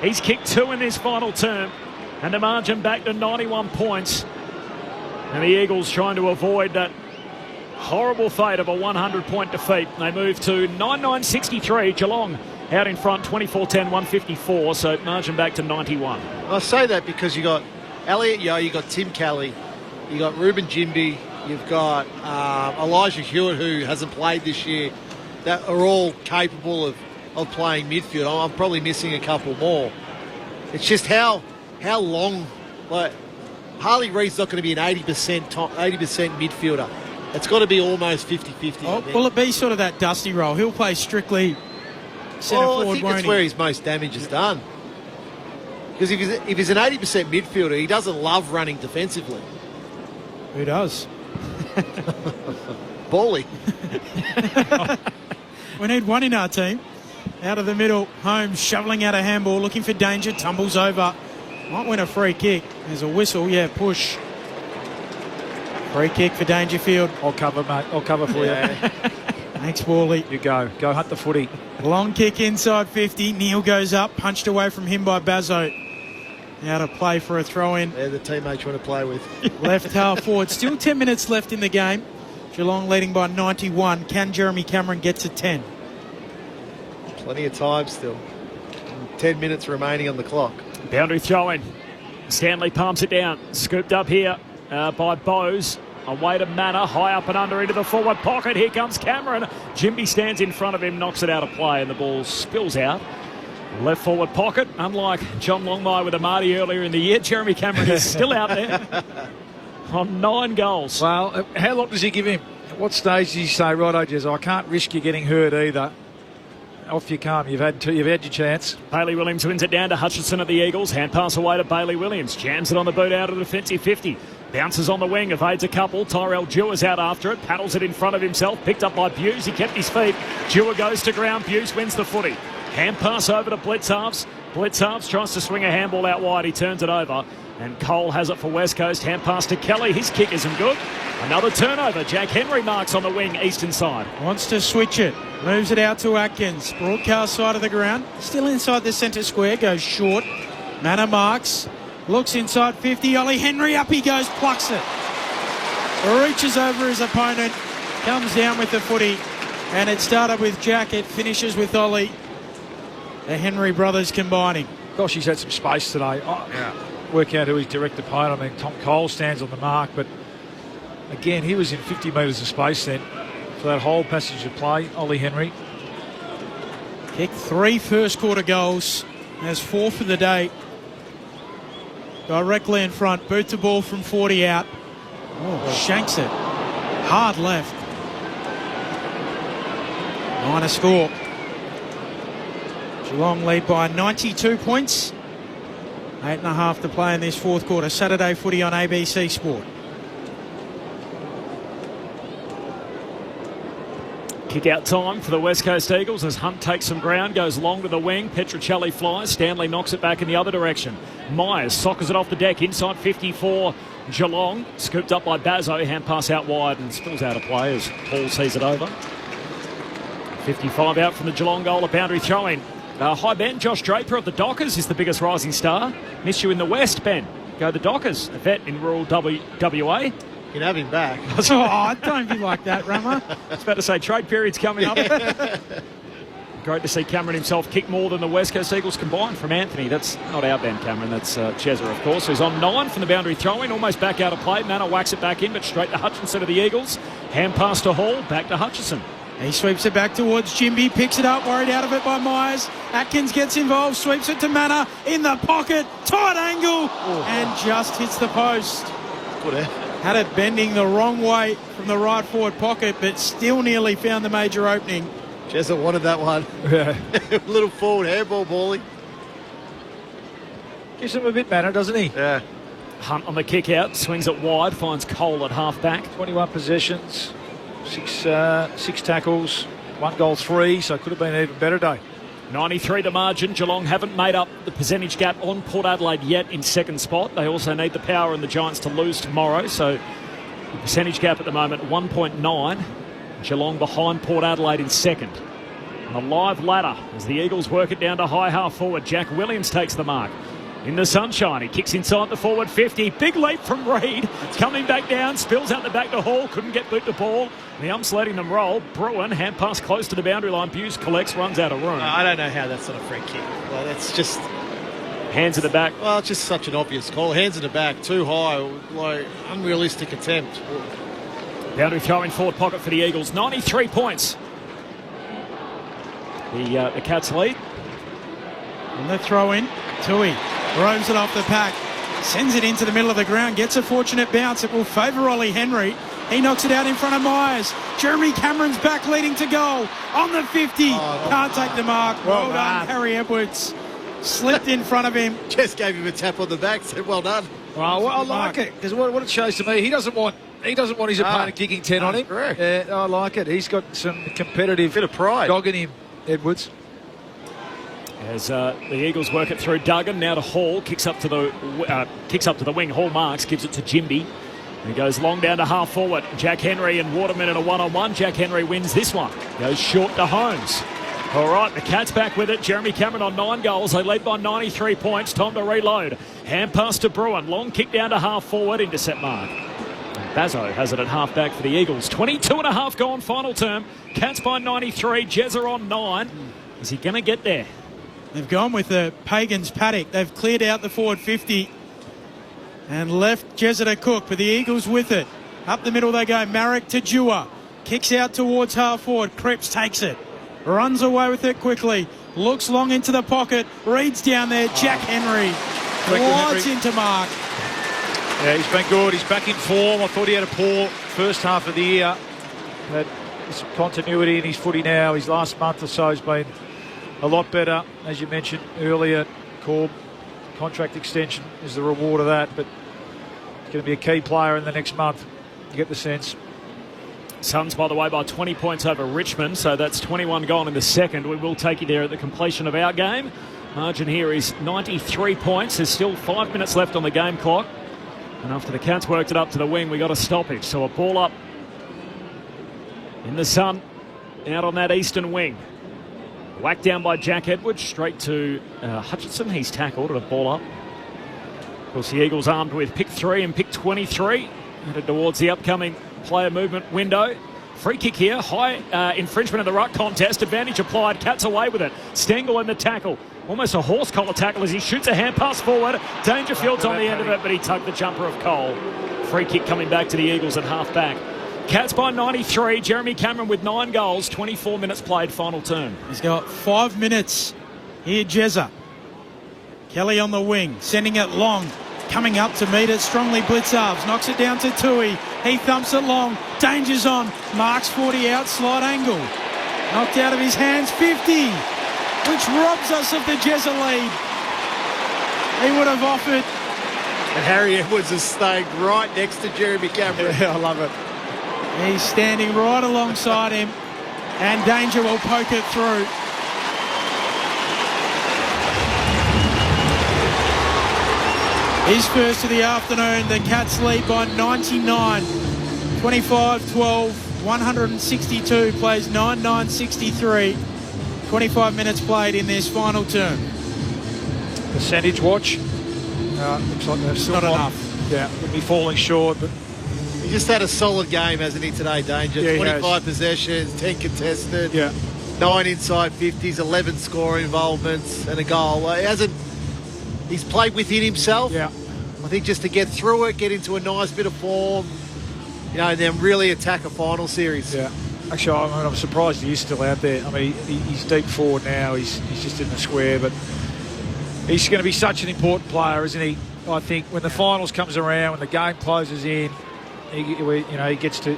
He's kicked 2 in this final term, and the margin back to 91 points. And the Eagles trying to avoid that horrible fate of a 100-point defeat. They move to 9-9-63. Geelong out in front, 24-10, 154, so margin back to 91. I say that because you got Elliot Yeo, you got Tim Kelly, you got Ruben Jimby, you've got Elijah Hewitt, who hasn't played this year, that are all capable of playing midfield. I'm probably missing a couple more. It's just how long, like, Harley Reid's not going to be an 80% midfielder. It's got to be almost 50-50. Oh, will it be sort of that Dusty role? He'll play strictly centre forward, I think won't that's he? where his most damage is done. Because if he's an 80% midfielder, he doesn't love running defensively. Who does? Bally. We need one in our team. Out of the middle, Holmes shoveling out a handball, looking for danger, tumbles over. Might win a free kick. There's a whistle, yeah, push. Free kick for Dangerfield. I'll cover, mate. I'll cover for you. Thanks, Wally. You go. Go hunt the footy. Long kick inside 50. Neil goes up, punched away from him by Bazzo. Now to play for a throw-in. They're the teammates you want to play with. Left half forward. Still 10 minutes left in the game. Geelong leading by 91. Can Jeremy Cameron get to 10? Plenty of time still. 10 minutes remaining on the clock. Boundary throw-in. Stanley palms it down. Scooped up here by Bowes. Away to Manor. High up and under into the forward pocket. Here comes Cameron. Jimby stands in front of him. Knocks it out of play and the ball spills out. Left forward pocket. Unlike John Longmire with Amati earlier in the year, Jeremy Cameron is still out there on 9 goals. Well, how long does he give him? At what stage does he say, righto, Jez, I can't risk you getting hurt either? Off you come. You've had your chance. Bailey Williams wins it down to Hutchinson at the Eagles. Hand pass away to Bailey Williams. Jams it on the boot out of the defensive 50. Bounces on the wing, evades a couple. Tyrell Dewar's out after it. Paddles it in front of himself. Picked up by Buse. He kept his feet. Dewar goes to ground. Buse wins the footy. Hand pass over to Blitzarves. Blitzarves tries to swing a handball out wide. He turns it over. And Cole has it for West Coast. Hand pass to Kelly. His kick isn't good. Another turnover. Jack Henry marks on the wing, eastern side. Wants to switch it. Moves it out to Atkins. Broadcast side of the ground. Still inside the centre square. Goes short. Manor marks. Looks inside 50. Ollie Henry up he goes. Plucks it. Reaches over his opponent. Comes down with the footy. And it started with Jack. It finishes with Ollie. The Henry brothers combining. Gosh, he's had some space today. Work out who his direct opponent. I mean, Tom Cole stands on the mark, but again, he was in 50 metres of space then for that whole passage of play. Ollie Henry. Kicked 3 first quarter goals. Has 4 for the day. Directly in front. Boot the ball from 40 out. Shanks it. Hard left. Minor score. Geelong lead by 92 points. 8.5 to play in this fourth quarter. Saturday footy on ABC Sport. Kick out time for the West Coast Eagles as Hunt takes some ground, goes long to the wing. Petruccelli flies. Stanley knocks it back in the other direction. Myers soccers it off the deck inside 54. Geelong scooped up by Bazzo. Hand pass out wide and spills out of play as Paul sees it over. 55 out from the Geelong goal. A boundary throw-in. High Ben, Josh Draper of the Dockers is the biggest rising star. Miss you in the West, Ben. Go the Dockers, a vet in rural WA. You can have him back. Oh, don't be like that, Rama. I was about to say trade period's coming up. Great to see Cameron himself kick more than the West Coast Eagles combined from Anthony. That's not our Ben Cameron, that's Chezza, of course, who's on 9 from the boundary throw-in, almost back out of play. Manor whacks it back in, but straight to Hutchinson of the Eagles. Hand pass to Hall, back to Hutchinson. He sweeps it back towards Jimby, picks it up, worried out of it by Myers. Atkins gets involved, sweeps it to Manor, in the pocket, tight angle, and just hits the post. Good, eh? Had it bending the wrong way from the right forward pocket, but still nearly found the major opening. Jezza wanted that one. Yeah. Little forward handball, Bally. Gives him a bit better, doesn't he? Yeah. Hunt on the kick out, swings it wide, finds Cole at half back. 21 possessions, six tackles, 1 goal, 3, so it could have been an even better day. 93 the margin. Geelong haven't made up the percentage gap on Port Adelaide yet in second spot. They also need the Power and the Giants to lose tomorrow, so the percentage gap at the moment 1.9. Geelong behind Port Adelaide in second. And a live ladder as the Eagles work it down to high half forward. Jack Williams takes the mark. In the sunshine, he kicks inside the forward 50. Big leap from Reid. Coming back down, spills out the back to Hall. Couldn't get boot the ball. The ump's letting them roll. Bruin, hand pass close to the boundary line. Buse collects, runs out of room. I don't know how that's not a free kick. Like, that's just... Hands at the back. Well, it's just such an obvious call. Hands at the back, too high, like unrealistic attempt. Boundary throw in forward pocket for the Eagles. 93 points. The Cats lead. And the throw in. Tui roams it off the pack. Sends it into the middle of the ground. Gets a fortunate bounce. It will favour Ollie Henry. He knocks it out in front of Myers. Jeremy Cameron's back leading to goal. On the 50. Can't take the mark. Well done, Harry Edwards. Slipped in front of him. Just gave him a tap on the back. Said, well done. Well, I like it because what it shows to me, he doesn't want his opponent kicking 10 on him. Correct. I like it. He's got some competitive bit of pride dog in him, Edwards. As the Eagles work it through Duggan, now to Hall, kicks up to the wing. Hall marks, gives it to Jimby. He goes long down to half forward. Jack Henry and Waterman in a one-on-one. Jack Henry wins this one. Goes short to Holmes. All right, the Cats back with it. Jeremy Cameron on 9 goals. They lead by 93 points. Time to reload. Hand pass to Bruin. Long kick down to half forward. Intercept mark. Bazzo has it at half back for the Eagles. 22.5 gone final term. Cats by 93. Jezza on 9. Is he going to get there? They've gone with the Pagans paddock. They've cleared out the forward 50 and left Jezza to cook, but the Eagles with it. Up the middle they go. Marek to Jua. Kicks out towards half forward. Cripps takes it. Runs away with it quickly. Looks long into the pocket. Reid's down there. Jack Henry glides into mark. Yeah, he's been good. He's back in form. I thought he had a poor first half of the year. But there's some continuity in his footy now. His last month or so has been a lot better. As you mentioned earlier, Corb, contract extension is the reward of that. But he's going to be a key player in the next month. You get the sense. Suns, by the way, by 20 points over Richmond, so that's 21 gone in the second. We will take you there at the completion of our game. Margin here is 93 points. There's still 5 minutes left on the game clock. And after the Cats worked it up to the wing, we got a stoppage. So a ball up in the sun, out on that eastern wing. Whacked down by Jack Edwards, straight to Hutchinson. He's tackled at a ball up. Of course, the Eagles armed with pick 3 and pick 23. Headed towards the upcoming player movement window. Free kick here. High infringement of the ruck contest. Advantage applied. Cats away with it. Stengel in the tackle. Almost a horse collar tackle as he shoots a hand pass forward. Dangerfield's on the end of it, but he tugged the jumper of Cole. Free kick coming back to the Eagles at half back. Cats by 93. Jeremy Cameron with 9 goals. 24 minutes played final term. He's got 5 minutes here, Jezza. Kelly on the wing, sending it long. Coming up to meet it, strongly blitz halves. Knocks it down to Tui. He thumps it long. Danger's on. Marks 40 out, slide angle. Knocked out of his hands, 50. Which robs us of the Jezza lead. He would have offered. And Harry Edwards is staying right next to Jeremy Cameron. Yeah, I love it. He's standing right alongside him, and Danger will poke it through. His first of the afternoon. The Cats lead by 99. 25-12, 162, plays 9-9-63. 25 minutes played in this final term. Percentage watch. Looks like they've still not enough. Yeah, will be falling short, but He just had a solid game, hasn't he, today, Danger? Yeah, 25 possessions, 10 contested, yeah, 9 inside 50s, 11 score involvements, and a goal. He's played within himself. Yeah. I think just to get through it, get into a nice bit of form, and then really attack a final series. Yeah. Actually, I'm surprised he is still out there. I mean, he's deep forward now. He's just in the square, but he's going to be such an important player, isn't he? I think when the finals comes around, when the game closes in, he gets to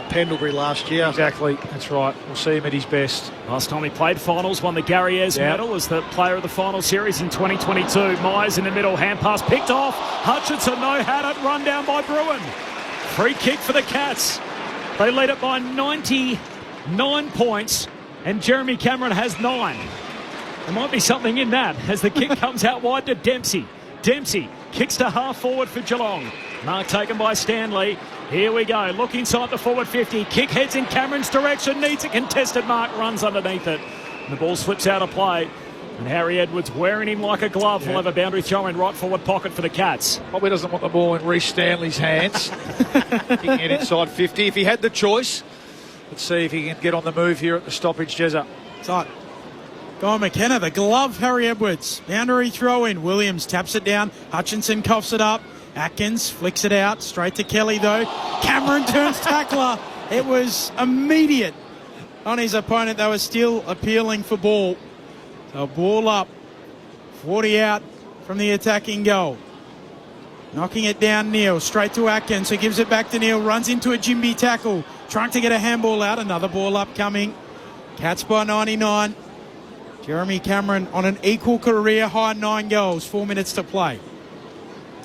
Pendlebury last year. Exactly, that's right. We'll see him at his best. Last time he played finals, won the Gary Ayres medal as the player of the final series in 2022. Myers in the middle, hand pass picked off. Hutchinson had it, run down by Bruin. Free kick for the Cats. They lead it by 99 points, and Jeremy Cameron has 9. There might be something in that as the kick comes out wide to Dempsey. Dempsey kicks to half forward for Geelong. Mark taken by Stanley. Here we go. Look inside the forward 50. Kick heads in Cameron's direction. Needs a contested mark. Runs underneath it. And the ball slips out of play. And Harry Edwards wearing him like a glove. Will have a boundary throw in right forward pocket for the Cats. Probably doesn't want the ball in Reece Stanley's hands. Kicking it inside 50. If he had the choice, let's see if he can get on the move here at the stoppage, Jezza. Tight. Guy McKenna, the glove, Harry Edwards. Boundary throw in. Williams taps it down. Hutchinson coughs it up. Atkins flicks it out. Straight to Kelly, though. Cameron turns tackler. It was immediate on his opponent. They were still appealing for ball. So ball up. 40 out from the attacking goal. Knocking it down, Neal. Straight to Atkins, who gives it back to Neal. Runs into a Jimby tackle. Trying to get a handball out. Another ball upcoming. Cats by 99. Jeremy Cameron on an equal career high 9 goals. 4 minutes to play.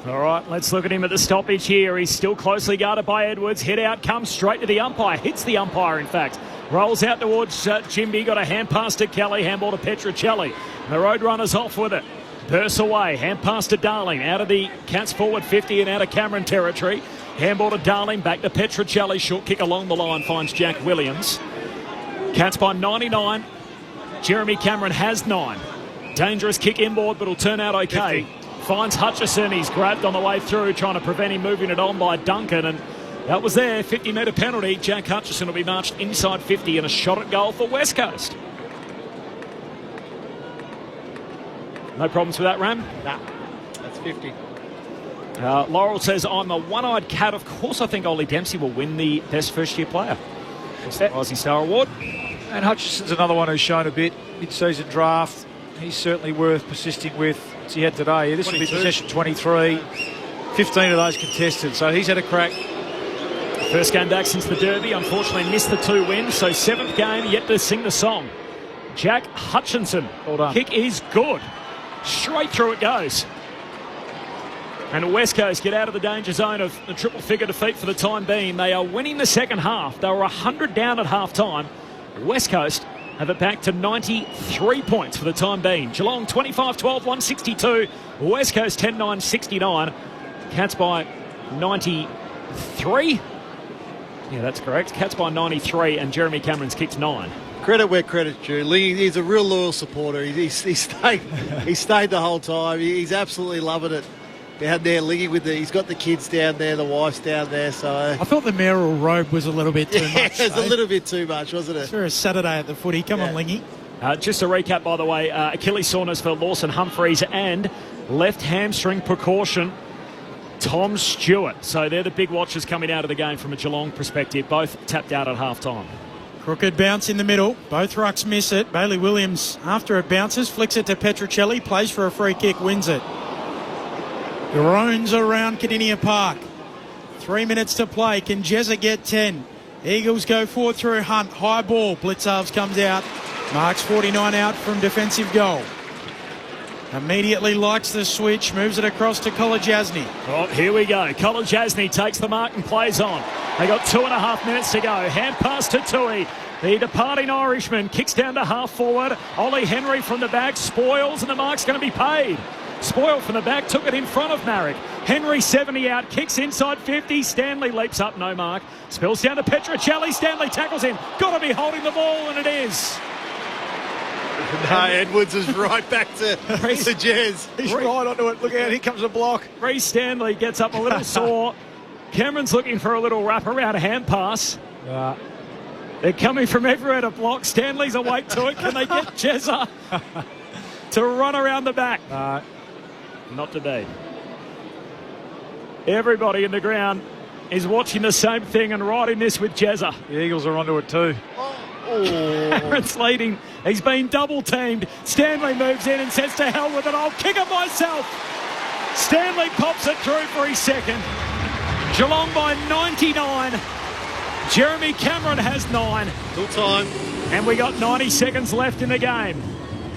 All right, let's look at him at the stoppage here. He's still closely guarded by Edwards. Hit out, comes straight to the umpire. Hits the umpire, in fact. Rolls out towards Jimby. Got a hand pass to Kelly. Handball to Petruccelli. The Roadrunners off with it. Bursts away. Hand pass to Darling. Out of the Cats forward 50 and out of Cameron territory. Handball to Darling. Back to Petruccelli. Short kick along the line finds Jack Williams. Cats by 99. Jeremy Cameron has 9. Dangerous kick inboard, but will turn out okay. 50. Finds Hutchison. He's grabbed on the way through, trying to prevent him moving it on by Duncan. And that was there. 50-metre penalty. Jack Hutchison will be marched inside 50 and a shot at goal for West Coast. No problems with that, Ram? Nah, that's 50. Laurel says, I'm a one-eyed cat. Of course I think Ollie Dempsey will win the Best First-Year Player. It's the Rising Star Award. And Hutchison's another one who's shown a bit. Mid-season draft. He's certainly worth persisting with. As he had today. This will be possession 23. 15 of those contested. So he's had a crack. First game back since the Derby. Unfortunately missed the 2 wins. So 7th game yet to sing the song. Jack Hutchinson. Well done. Kick is good. Straight through it goes. And West Coast get out of the danger zone of the triple figure defeat for the time being. They are winning the second half. They were 100 down at half time. West Coast have it back to 93 points for the time being. Geelong 25-12, 162. West Coast 10-9-69. Cats by 93. Yeah, that's correct. Cats by 93 and Jeremy Cameron's kicked 9. Credit where credit's due. He's a real loyal supporter. He stayed the whole time. He's absolutely loving it. Down there, Liggy he's got the kids down there, the wife's down there. So I thought the mayoral robe was a little bit too much. It was a little bit too much, wasn't it? It's for a Saturday at the footy. Come on, Lingy. Just a recap, by the way, Achilles soreness for Lawson Humphreys and left hamstring precaution, Tom Stewart. So they're the big watchers coming out of the game from a Geelong perspective. Both tapped out at half-time. Crooked bounce in the middle. Both rucks miss it. Bailey Williams, after it bounces, flicks it to Petruccelli, plays for a free kick, wins it. Drones around Kardinia Park. 3 minutes to play. Can Jezza get 10? Eagles go forward through Hunt. High ball. Blitzarves comes out. Marks 49 out from defensive goal. Immediately likes the switch, moves it across to Kolajasny. Oh, here we go. Kolajasny takes the mark and plays on. They got 2.5 minutes to go. Hand pass to Tui. The departing Irishman kicks down to half forward. Ollie Henry from the back spoils, and the mark's going to be paid. Spoil from the back, took it in front of Marek. Henry 70 out, kicks inside 50. Stanley leaps up, no mark. Spills down to Petruccelli. Stanley tackles him. Got to be holding the ball, and it is. No, Edwards is right back to Jez. He's right onto it. Look out, here comes a block. Reece Stanley gets up a little sore. Cameron's looking for a little wrap-around hand pass. They're coming from everywhere to block. Stanley's awake to it. Can they get Jezza to run around the back? Not to be. Everybody in the ground is watching the same thing and riding this with Jezza. The Eagles are onto it too. Aaron's leading. He's been double teamed. Stanley moves in and says to hell with it. I'll kick it myself. Stanley pops it through for his second. Geelong by 99. Jeremy Cameron has 9. Full time. And we got 90 seconds left in the game.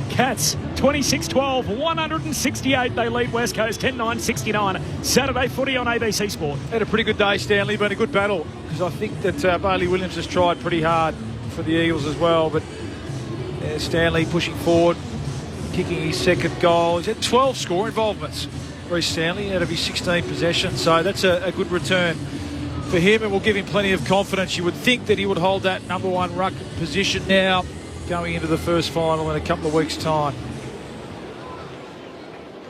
Cats 26-12, 168. They lead West Coast 10-9-69. Saturday footy on ABC Sport. Had a pretty good day, Stanley. Been a good battle because I think that Bailey Williams has tried pretty hard for the Eagles as well. But Stanley pushing forward, kicking his second goal. He's had 12 score involvements. Reece Stanley out of his 16 possessions. So that's a good return for him, and will give him plenty of confidence. You would think that he would hold that number 1 ruck position now going into the first final in a couple of weeks' time.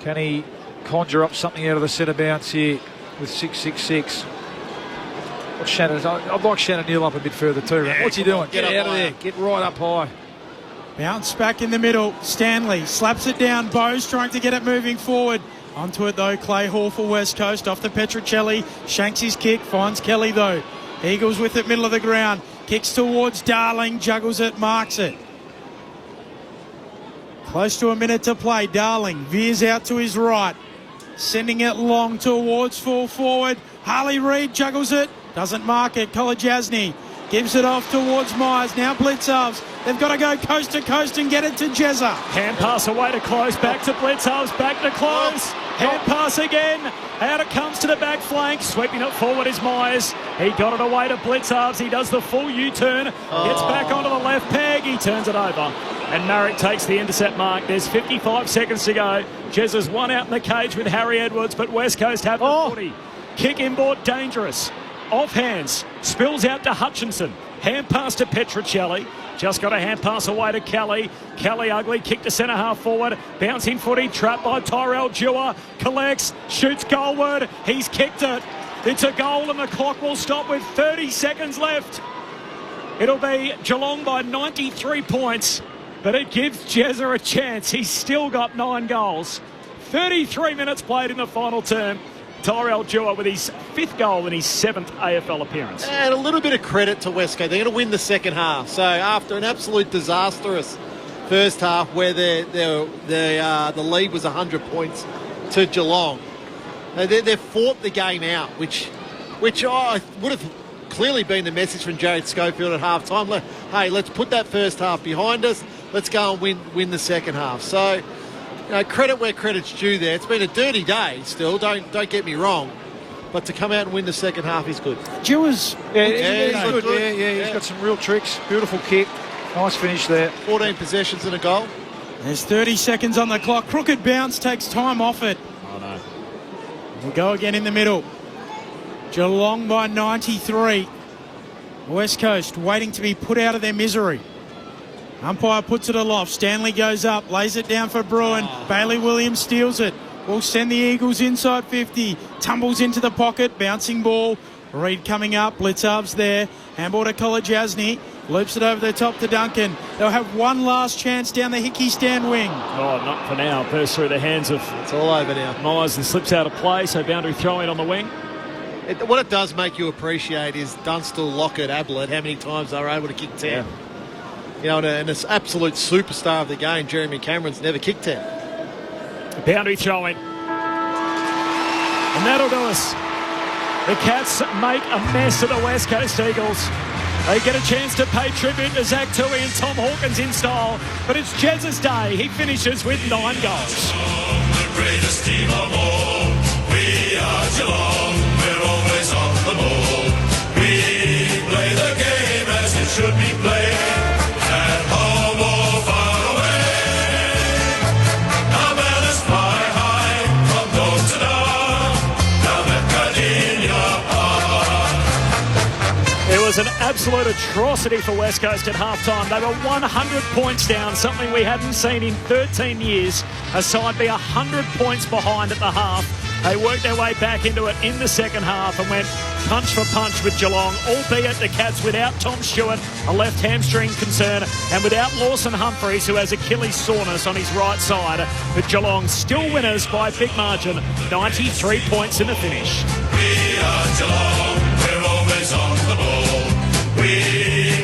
Can he conjure up something out of the centre bounce here with 6-6-6? I'd like Shannon Neal up a bit further too. Right? What's he doing? Get out of there. Get right up high. Bounce back in the middle. Stanley slaps it down. Bowes trying to get it moving forward. Onto it though, Clay Hall for West Coast, off to Petruccelli, shanks his kick, finds Kelly though. Eagles with it, middle of the ground, kicks towards Darling, juggles it, marks it. Close to a minute to play, Darling veers out to his right, sending it long towards full forward. Harley Reid juggles it, doesn't mark it, Kolajasny gives it off towards Myers, now Blitzovs. They've got to go coast to coast and get it to Jezza. Hand pass away to Close, back to Blitzovs, back to Close. Hand pass again. Out it comes to the back flank. Sweeping it forward is Myers. He got it away to Blitzovs. He does the full U-turn. Gets back onto the left peg. He turns it over. And Marek takes the intercept mark. There's 55 seconds to go. Jezza's one out in the cage with Harry Edwards, but West Coast have the 40. Kick inboard, dangerous. Off hands. Spills out to Hutchinson. Hand pass to Petruccelli. Just got a hand pass away to Kelly. Kelly ugly, kick to centre half forward. Bouncing footy, trapped by Tyrell Dewar. Collects, shoots goalward. He's kicked it. It's a goal and the clock will stop with 30 seconds left. It'll be Geelong by 93 points, but it gives Jezza a chance. He's still got 9 goals. 33 minutes played in the final term. Tyrell Dewar with his 5th goal in his 7th AFL appearance. And a little bit of credit to West Coast. They're going to win the second half. So after an absolute disastrous first half where the lead was 100 points to Geelong, they've fought the game out, which I would have clearly been the message from Jared Schofield at half-time. Hey, let's put that first half behind us. Let's go and win the second half. So, credit where credit's due there. It's been a dirty day still, don't get me wrong. But to come out and win the second half is good. Dewar's... He's good. He's got some real tricks. Beautiful kick. Nice finish there. 14 possessions and a goal. There's 30 seconds on the clock. Crooked bounce takes time off it. Oh, no. We'll go again in the middle. Geelong by 93. West Coast waiting to be put out of their misery. Umpire puts it aloft. Stanley goes up, lays it down for Bruin. Bailey Williams steals it. Will send the Eagles inside 50. Tumbles into the pocket. Bouncing ball. Reid coming up. Blitzovs there. Handball to Kolajasny. Loops it over the top to Duncan. They'll have one last chance down the Hickey stand wing. Oh, not for now. Bursts through the hands of... It's all over now. Myers and slips out of play, so boundary throw in on the wing. What it does make you appreciate is Dunstall, Lockett, Ablett, how many times they were able to kick 10. Yeah. And an absolute superstar of the game, Jeremy Cameron's never kicked 10. Boundary throw in. And that'll do us. The Cats make a mess of the West Coast Eagles. They get a chance to pay tribute to Zach Tui and Tom Hawkins in style, but it's Jez's day. He finishes with 9 goals. The greatest team of all. We are Geelong. We're always on the ball. We play the game as it should be played. At home or far away. Our banners fly high from dawn to dawn. Down at Cardinia Park. It was an absolute atrocity for West Coast at halftime. They were 100 points down, something we hadn't seen in 13 years. A side be 100 points behind at the half. They worked their way back into it in the second half and went punch for punch with Geelong, albeit the Cats without Tom Stewart, a left hamstring concern, and without Lawson Humphreys, who has Achilles soreness on his right side. But Geelong still winners by a big margin, 93 points in the finish. We are Geelong, we're always on the ball. We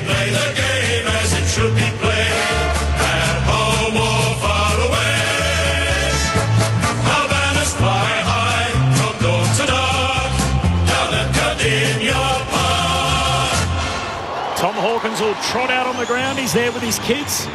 play the game as it should be played. At home or far away. Our banners fly high from dawn to dark. Down at Cardinia Park. Tom Hawkins will trot out on the ground. He's there with his kids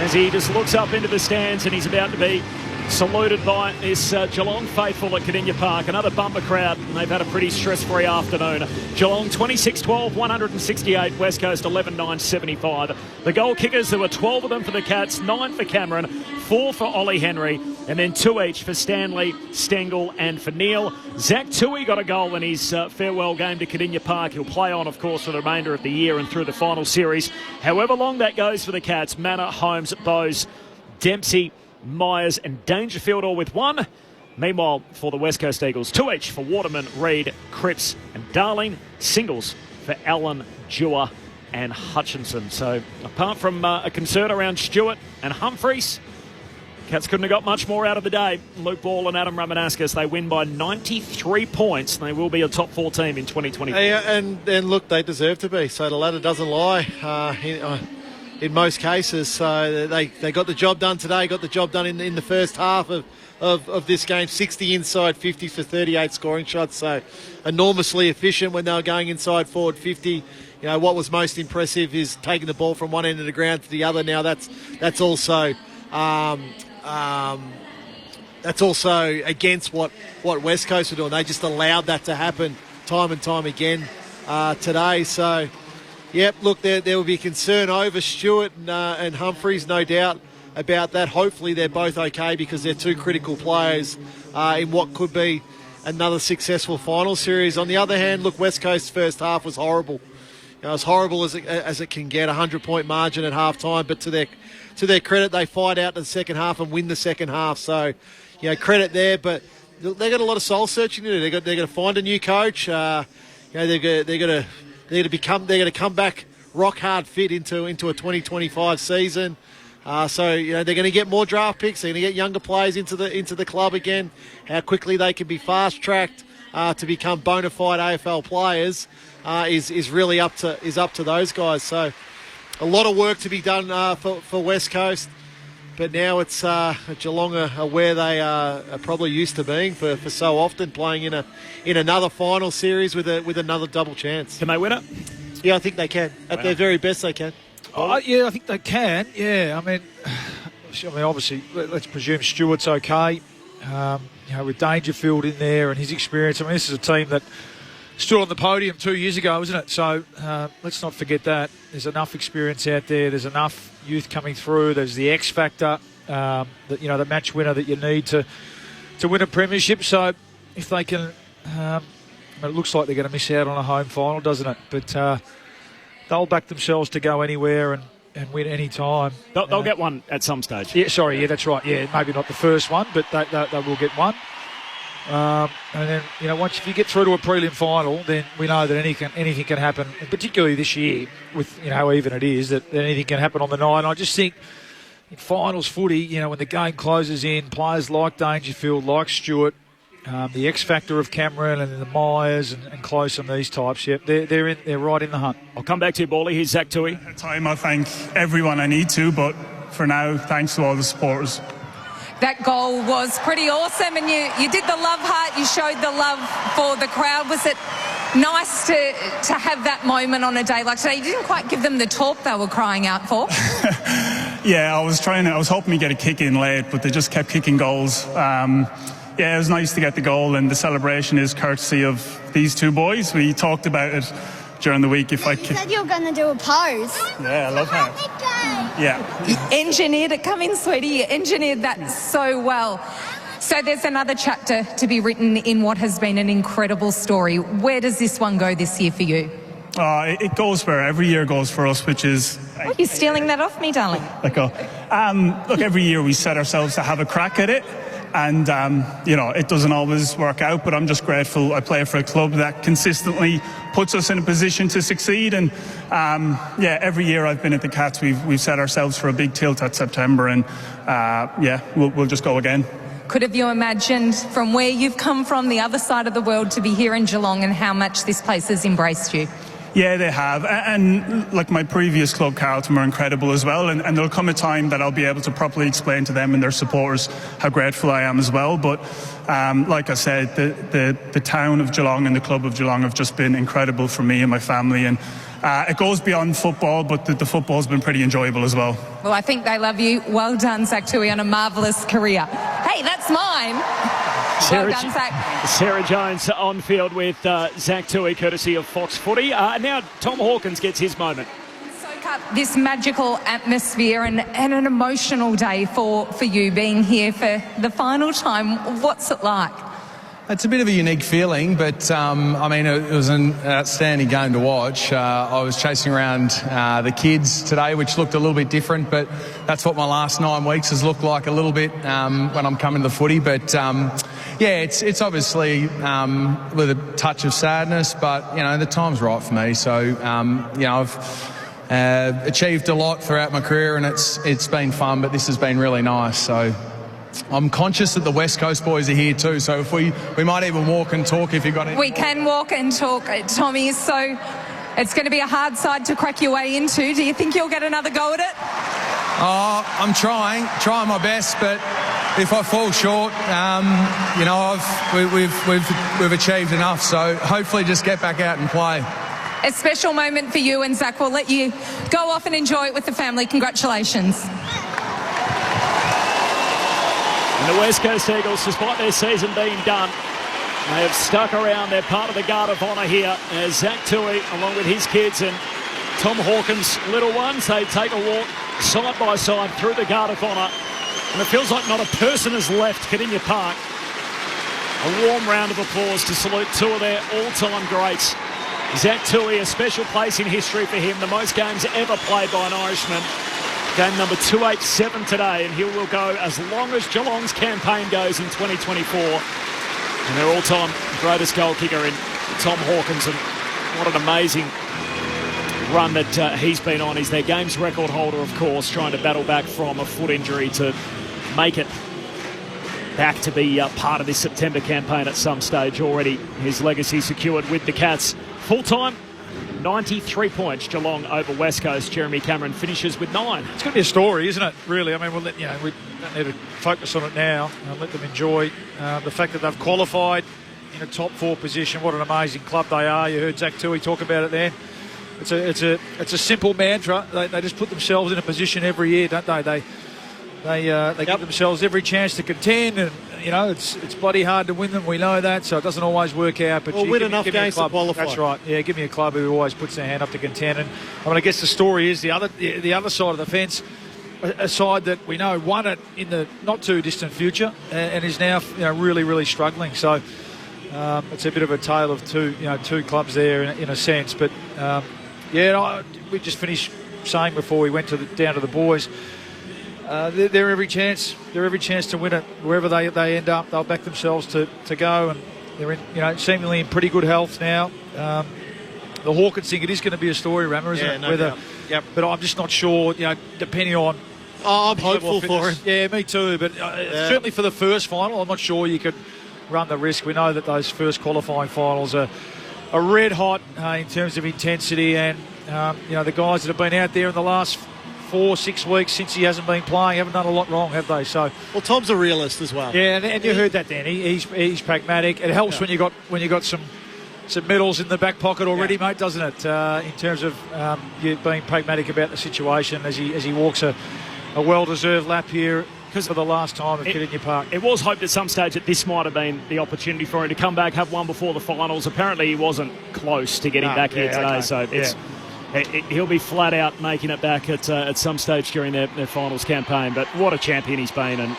as he just looks up into the stands, and he's about to be saluted by this Geelong faithful at Cardinia Park. Another bumper crowd, and they've had a pretty stress-free afternoon. Geelong 26-12, 168. West Coast 11-9, 75. The goal kickers, there were 12 of them for the Cats, 9 for Cameron, 4 for Ollie Henry, and then 2 each for Stanley, Stengel and for Neil. Zach Tui got a goal in his farewell game to Cardinia Park. He'll play on, of course, for the remainder of the year and through the final series. However long that goes for the Cats, Manor, Holmes, Bowes, Dempsey, Myers and Dangerfield all with 1. Meanwhile, for the West Coast Eagles, 2 each for Waterman, Reid, Cripps and Darling. Singles for Allen, Dewar and Hutchinson. So apart from a concern around Stewart and Humphreys, Cats couldn't have got much more out of the day. Luke Ball and Adam Ramanauskas, they win by 93 points. And they will be a top 4 team in 2024. Yeah, and look, they deserve to be. So the ladder doesn't lie. In most cases, so they got the job done today, got the job done in the first half of this game. 60 inside, 50 for 38 scoring shots, so enormously efficient when they were going inside forward 50. You know, what was most impressive is taking the ball from one end of the ground to the other. Now that's also against what West Coast were doing. They just allowed that to happen time and time again today, so... Yep, look, there will be concern over Stewart and Humphreys, no doubt about that. Hopefully they're both okay because they're 2 critical players in what could be another successful final series. On the other hand, look, West Coast's first half was horrible. You know, as horrible as it can get, 100-point margin at half-time, but to their credit, they fight out in the second half and win the second half. So, you know, credit there, but they've got a lot of soul-searching to do. They're going to find a new coach. You know, they're going to come back rock hard fit into a 2025 season. So you know they're going to get more draft picks. They're going to get younger players into the club again. How quickly they can be fast tracked to become bona fide AFL players is really up to those guys. So a lot of work to be done for West Coast. But now it's Geelong are where they are probably used to being for so often, playing in another final series with another double chance. Can they win it? Yeah, I think they can. At their very best, they can. Yeah, I think they can. Yeah, I mean, obviously, let's presume Stewart's okay. You know, with Dangerfield in there and his experience. I mean, this is a team that stood on the podium 2 years ago, isn't it? So let's not forget that. There's enough experience out there. There's enough youth coming through. There's the X factor, the match winner that you need to win a premiership. So if they can, it looks like they're going to miss out on a home final, doesn't it? But they'll back themselves to go anywhere and win any time. They'll get one at some stage. Yeah, that's right. Yeah, maybe not the first one, but they will get one. And then, once if you get through to a prelim final, then we know that anything can happen, and particularly this year with, how even it is, that anything can happen on the night. And I just think in finals footy, when the game closes in, players like Dangerfield, like Stewart, the X factor of Cameron and the Myers and Close and these types, they're right in the hunt. I'll come back to you, Bally. Here's Zach Tui. At a time, I thank everyone I need to, but for now, thanks to all the supporters. That goal was pretty awesome, and you did the love heart. You showed the love for the crowd. Was nice to have that moment on a day like today. You didn't quite give them the talk they were crying out for. Yeah, I was hoping to get a kick in late, but they just kept kicking goals. Yeah, it was nice to get the goal, and the celebration is courtesy of these two boys. We talked about it during the week. You said you were going to do a pose. Yeah, I love that. Yeah. You engineered it. Come in, sweetie. You engineered that so well. So there's another chapter to be written in what has been an incredible story. Where does this one go this year for you? It goes where every year goes for us, which is... Oh, you're stealing that off me, darling. Look, every year we set ourselves to have a crack at it. And, it doesn't always work out, but I'm just grateful I play for a club that consistently puts us in a position to succeed. And, every year I've been at the Cats, we've set ourselves for a big tilt at September. And, we'll just go again. Could have you imagined from where you've come from, the other side of the world, to be here in Geelong and how much this place has embraced you? Yeah, they have. And like my previous club, Carlton, were incredible as well. And there'll come a time that I'll be able to properly explain to them and their supporters how grateful I am as well. But like I said, the town of Geelong and the club of Geelong have just been incredible for me and my family. And it goes beyond football, but the football's been pretty enjoyable as well. Well, I think they love you. Well done, Zach Toohey, on a marvellous career. Hey, that's mine. Well done, Zach. Sarah Jones on field with Zach Toohey, courtesy of Fox Footy. Now Tom Hawkins gets his moment. Soak up this magical atmosphere and an emotional day for you being here for the final time. What's it like? It's a bit of a unique feeling, but it was an outstanding game to watch. I was chasing around the kids today, which looked a little bit different, but that's what my last 9 weeks has looked like a little bit when I'm coming to the footy. But it's obviously with a touch of sadness, but the time's right for me. So I've achieved a lot throughout my career, and it's been fun, but this has been really nice. So I'm conscious that the West Coast boys are here too, so if we might even walk and talk if you've got any. We can walk and talk, Tommy, so it's going to be a hard side to crack your way into. Do you think you'll get another go at it? I'm trying my best, but if I fall short, we've achieved enough, so hopefully just get back out and play. A special moment for you, and Zach, we'll let you go off and enjoy it with the family. Congratulations. And the West Coast Eagles, despite their season being done, they have stuck around. They're part of the Guard of Honour here as Zach Toohey, along with his kids and Tom Hawkins' little ones, they take a walk side by side through the Guard of Honour. And it feels like not a person has left Kardinia Park. A warm round of applause to salute two of their all-time greats. Zach Toohey, a special place in history for him, the most games ever played by an Irishman. Game number 287 today, and he will go as long as Geelong's campaign goes in 2024. And their all-time greatest goal kicker in Tom Hawkins, and what an amazing run that he's been on. He's their games record holder, of course, trying to battle back from a foot injury to make it back to be part of this September campaign at some stage already. His legacy secured with the Cats. Full-time, 93 points, Geelong over West Coast. Jeremy Cameron finishes with 9. It's going to be a story, isn't it, really? I mean, we don't need to focus on it now. Let them enjoy the fact that they've qualified in a top 4 position. What an amazing club they are. You heard Zach Toohey talk about it then. It's a simple mantra. They just put themselves in a position every year, don't they? They give themselves every chance to contend, and it's bloody hard to win them. We know that, so it doesn't always work out. But win enough games to qualify. That's right. Yeah, give me a club who always puts their hand up to contend. And I guess the story is the other side of the fence, a side that we know won it in the not too distant future, and is now really, really struggling. So it's a bit of a tale of two clubs there in a sense. But we just finished saying before we went down to the boys. They're every chance to win it. Wherever they end up, they'll back themselves to go, and they're seemingly in pretty good health now. The Hawkins thing, it is going to be a story, Rammer, isn't it? No doubt. Yep. But I'm just not sure. Depending on. I'm hopeful for him. Yeah, me too. But certainly for the first final, I'm not sure you could run the risk. We know that those first qualifying finals are red hot in terms of intensity, and the guys that have been out there in the last 4-6 weeks since he hasn't been playing haven't done a lot wrong, have they? So Tom's a realist as well. Yeah, and you heard that, Dan. He's pragmatic. It helps when you got some some medals in the back pocket already, mate, doesn't it? In terms of you being pragmatic about the situation as he walks a well-deserved lap here for the last time at Kardinia Park. It was hoped at some stage that this might have been the opportunity for him to come back, have one before the finals. Apparently, he wasn't close to getting back here today, so he'll be flat out making it back at some stage during their finals campaign. But what a champion he's been, and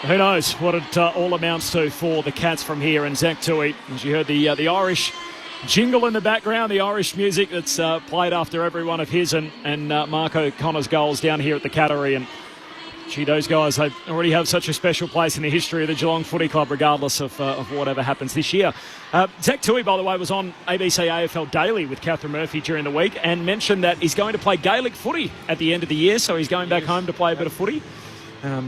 who knows what it all amounts to for the Cats from here. And Zach Tui, as you heard the Irish jingle in the background, the Irish music that's played after every one of his and Mark O'Connor's goals down here at the Cattery. And gee, those guys, they already have such a special place in the history of the Geelong Footy Club, regardless of whatever happens this year. Zach Tui, by the way, was on ABC AFL Daily with Catherine Murphy during the week and mentioned that he's going to play Gaelic footy at the end of the year, so he's going back home to play a bit of footy.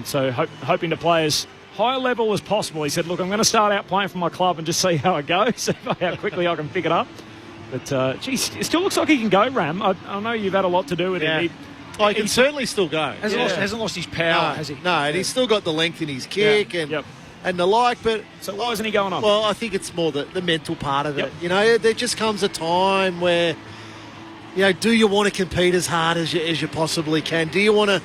So hoping to play as high a level as possible. He said, look, I'm going to start out playing for my club and just see how it goes, see how quickly I can pick it up. But, geez, it still looks like he can go, Ram. I know you've had a lot to do with him. He can certainly still go. Hasn't lost his power, has he? No, and he's still got the length in his kick and the like. But so why isn't he going on? Well, I think it's more the mental part of it. You know, there just comes a time where, you know, do you want to compete as hard as you possibly can? Do you want to,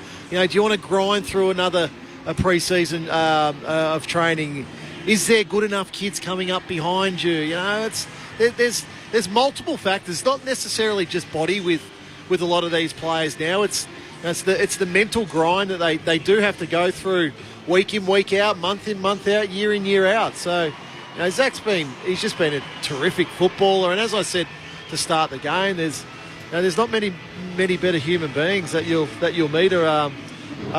grind through another pre-season of training? Is there good enough kids coming up behind you? You know, there's multiple factors, not necessarily just body with a lot of these players now. It's the mental grind that they do have to go through week in, week out, month in, month out, year in, year out. So, you know, he's just been a terrific footballer. And as I said to start the game, there's not many better human beings that you'll meet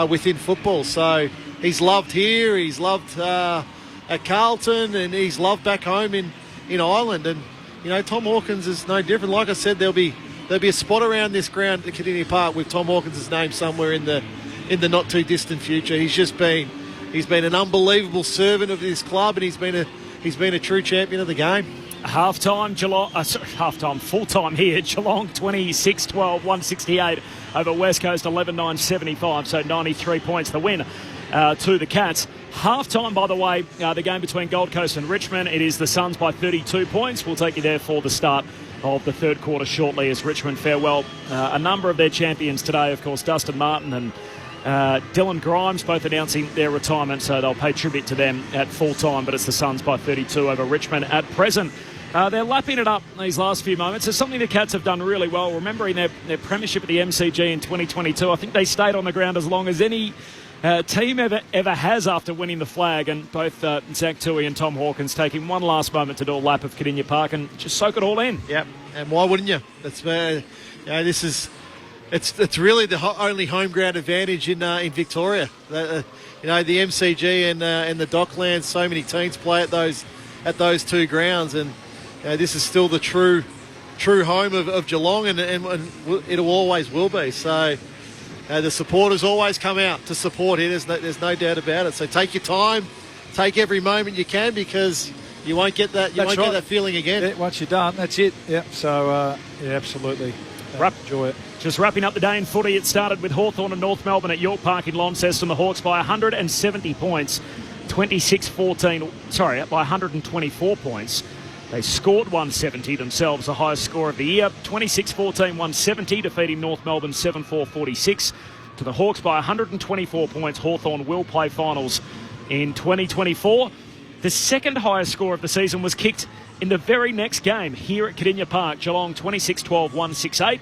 within football. So he's loved here, he's loved at Carlton, and he's loved back home in Ireland. And, you know, Tom Hawkins is no different. Like I said, there'll be a spot around this ground at Kardinia Park with Tom Hawkins' name somewhere in the not too distant future. He's been an unbelievable servant of this club, and he's been a true champion of the game. Full-time here, Geelong 26-12, 168 over West Coast 11-9-75, so 93 points the win to the Cats. Half-time, by the way, the game between Gold Coast and Richmond, it is the Suns by 32 points. We'll take you there for the start of the third quarter shortly as Richmond farewell a number of their champions today. Of course, Dustin Martin and Dylan Grimes both announcing their retirement, so they'll pay tribute to them at full time. But it's the Suns by 32 over Richmond at present. They're lapping it up these last few moments. It's something the Cats have done really well. Remembering their premiership at the MCG in 2022, I think they stayed on the ground as long as any team ever has after winning the flag. And both Zach Tui and Tom Hawkins taking one last moment to do a lap of Kardinia Park and just soak it all in. Yep, and why wouldn't you? It's really the only home ground advantage in Victoria. The MCG and the Docklands. So many teams play at those two grounds, and this is still the true home of Geelong, and it always will be. So the supporters always come out to support it. There's no doubt about it. So take your time, take every moment you can, because you won't get that. Get that feeling again. Yeah, once you're done, that's it. Yeah. So absolutely. Enjoy it. Just wrapping up the day in footy, it started with Hawthorn and North Melbourne at York Park in Launceston. The Hawks by 170 points, 26-14. By 124 points. They scored 170 themselves, the highest score of the year. 26-14, 170, defeating North Melbourne 7-4-46. To the Hawks by 124 points. Hawthorn will play finals in 2024. The second highest score of the season was kicked in the very next game here at Kardinia Park. Geelong 26-12, 168.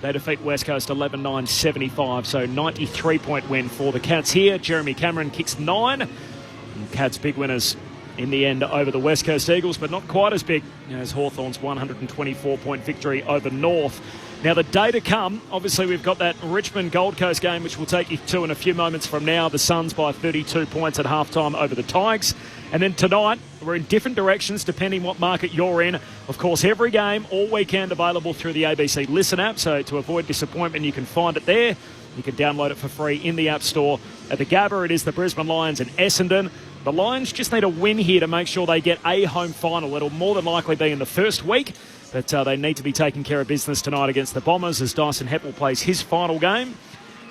They defeat West Coast 11-9-75, so 93-point win for the Cats here. Jeremy Cameron kicks 9. And Cats big winners in the end over the West Coast Eagles, but not quite as big as Hawthorn's 124-point victory over North. Now, the day to come, obviously we've got that Richmond Gold Coast game, which we'll take you to in a few moments from now. The Suns by 32 points at halftime over the Tigers. And then tonight, we're in different directions depending what market you're in. Of course, every game all weekend available through the ABC Listen app, so to avoid disappointment, you can find it there. You can download it for free in the App Store. At the Gabba, it is the Brisbane Lions and Essendon. The Lions just need a win here to make sure they get a home final. It'll more than likely be in the first week, but they need to be taking care of business tonight against the Bombers as Dyson Heppel plays his final game.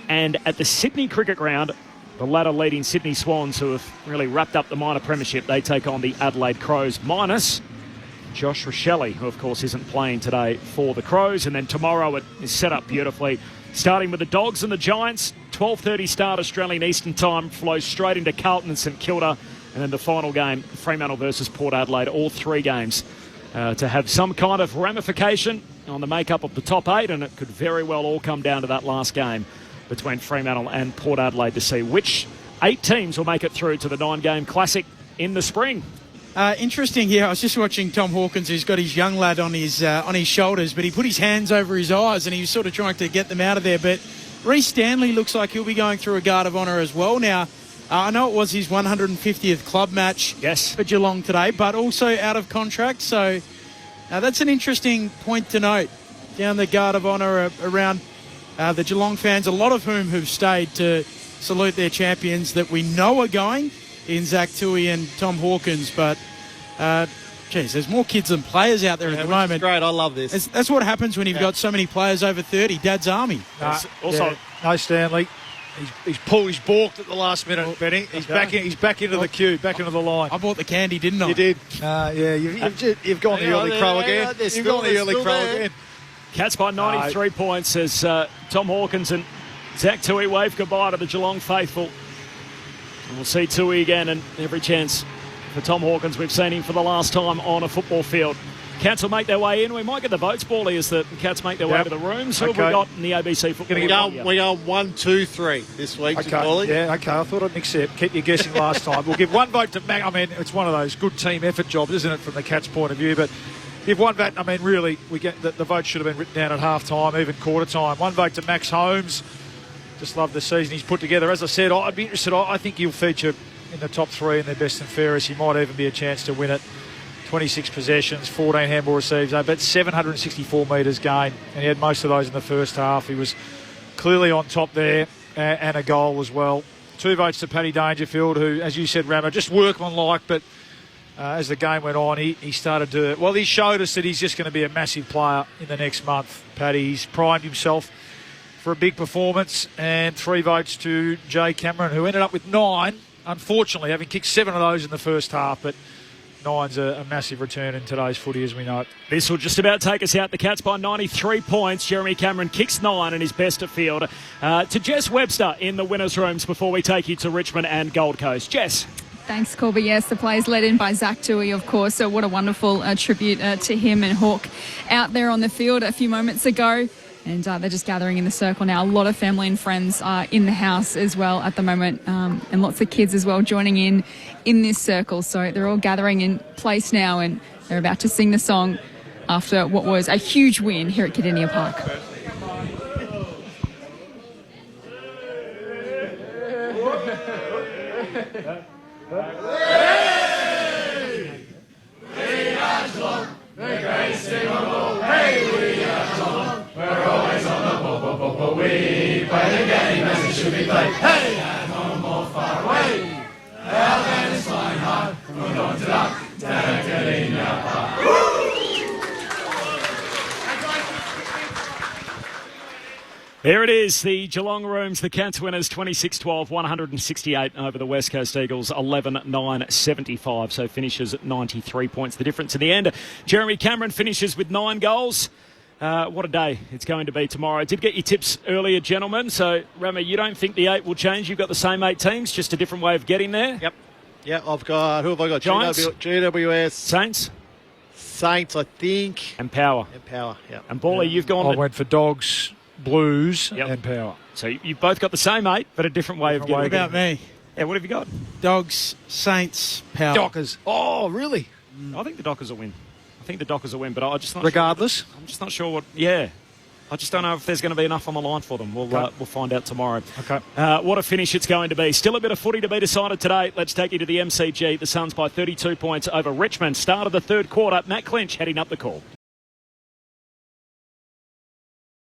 And at the Sydney Cricket Ground, the ladder leading Sydney Swans, who have really wrapped up the minor premiership, they take on the Adelaide Crows minus Josh Rochelle, who of course isn't playing today for the Crows. And then tomorrow it is set up beautifully, starting with the Dogs and the Giants. 12:30 start Australian Eastern Time, flows straight into Carlton and St Kilda. And then the final game, Fremantle versus Port Adelaide, all three games to have some kind of ramification on the makeup of the top 8, and it could very well all come down to that last game between Fremantle and Port Adelaide to see which 8 teams will make it through to the 9-game classic in the spring. Interesting here. I was just watching Tom Hawkins, who's got his young lad on his shoulders, but he put his hands over his eyes and he was sort of trying to get them out of there. But Reece Stanley looks like he'll be going through a guard of honour as well. Now, I know it was his 150th club match for Geelong today, but also out of contract. So that's an interesting point to note down the guard of honour around the Geelong fans, a lot of whom have stayed to salute their champions that we know are going in Zach Tui and Tom Hawkins. But, there's more kids than players out there at the moment. Great, I love this. That's what happens when you've got so many players over 30. Dad's army. No Stanley. He's balked at the last minute, Benny. He's back into the queue, back into the line. I bought the candy, didn't I? You did. You've gone the early crow again. You've gone the early crow again. Cats by 93 points as Tom Hawkins and Zach Tui wave goodbye to the Geelong faithful. And we'll see Tui again, and every chance for Tom Hawkins. We've seen him for the last time on a football field. Cats will make their way in. We might get the votes, Bally, as the Cats make their way to the rooms. Who have we got in the ABC football? We go 1, 2, 3 this week. Okay. Yeah, okay. I thought I'd accept. Keep you guessing last time. We'll give one vote to Mac. I mean, it's one of those good team effort jobs, isn't it, from the Cats' point of view? But give one vote. I mean, really, we get the vote should have been written down at half time, even quarter time. One vote to Max Holmes. Just love the season he's put together. As I said, I'd be interested. I think he'll feature in the top 3 in their best and fairest. He might even be a chance to win it. 26 possessions, 14 handball receives, but 764 metres gained, and he had most of those in the first half. He was clearly on top there, and a goal as well. 2 votes to Paddy Dangerfield, who, as you said, Ramo, just workmanlike, but as the game went on, he started to... Well, he showed us that he's just going to be a massive player in the next month, Paddy. He's primed himself for a big performance, and 3 votes to Jay Cameron, who ended up with 9, unfortunately, having kicked 7 of those in the first half, but 9's a massive return in today's footy, as we know. This will just about take us out. The Cats by 93 points. Jeremy Cameron kicks 9 and is best at field. To Jess Webster in the winners' rooms before we take you to Richmond and Gold Coast. Jess. Thanks, Corby. Yes, the play's led in by Zach Tui, of course. So what a wonderful tribute to him and Hawk out there on the field a few moments ago. And they're just gathering in the circle now. A lot of family and friends are in the house as well at the moment, and lots of kids as well joining in this circle. So they're all gathering in place now, and they're about to sing the song after what was a huge win here at Kardinia Park. We play the game as it should be played. Hey, at home or far away. Our band is flying high. We're going to duck down Kardinia Park. There it is, the Geelong Rooms, the Cats winners 26-12, 168 over the West Coast Eagles, 11-9-75, so finishes at 93 points. The difference in the end, Jeremy Cameron finishes with 9 goals. What a day it's going to be tomorrow. I did get your tips earlier, gentlemen, so Ramo, you don't think the 8 will change? You've got the same 8 teams, just a different way of getting there? Yep. Yeah, I've got, who have I got? Giants? GWS. Saints, I think. And Power, yeah. And Bally, you've gone... I went for Dogs, Blues and Power. So you've both got the same 8, but a different way of getting What about me? Yeah, what have you got? Dogs, Saints, Power. Dockers. Oh, really? I think the Dockers will win. But I'm just not regardless. Sure. I'm just not sure what. Yeah, I just don't know if there's going to be enough on the line for them. We'll find out tomorrow. Okay. What a finish it's going to be. Still a bit of footy to be decided today. Let's take you to the MCG. The Suns by 32 points over Richmond. Start of the third quarter. Matt Clinch heading up the call.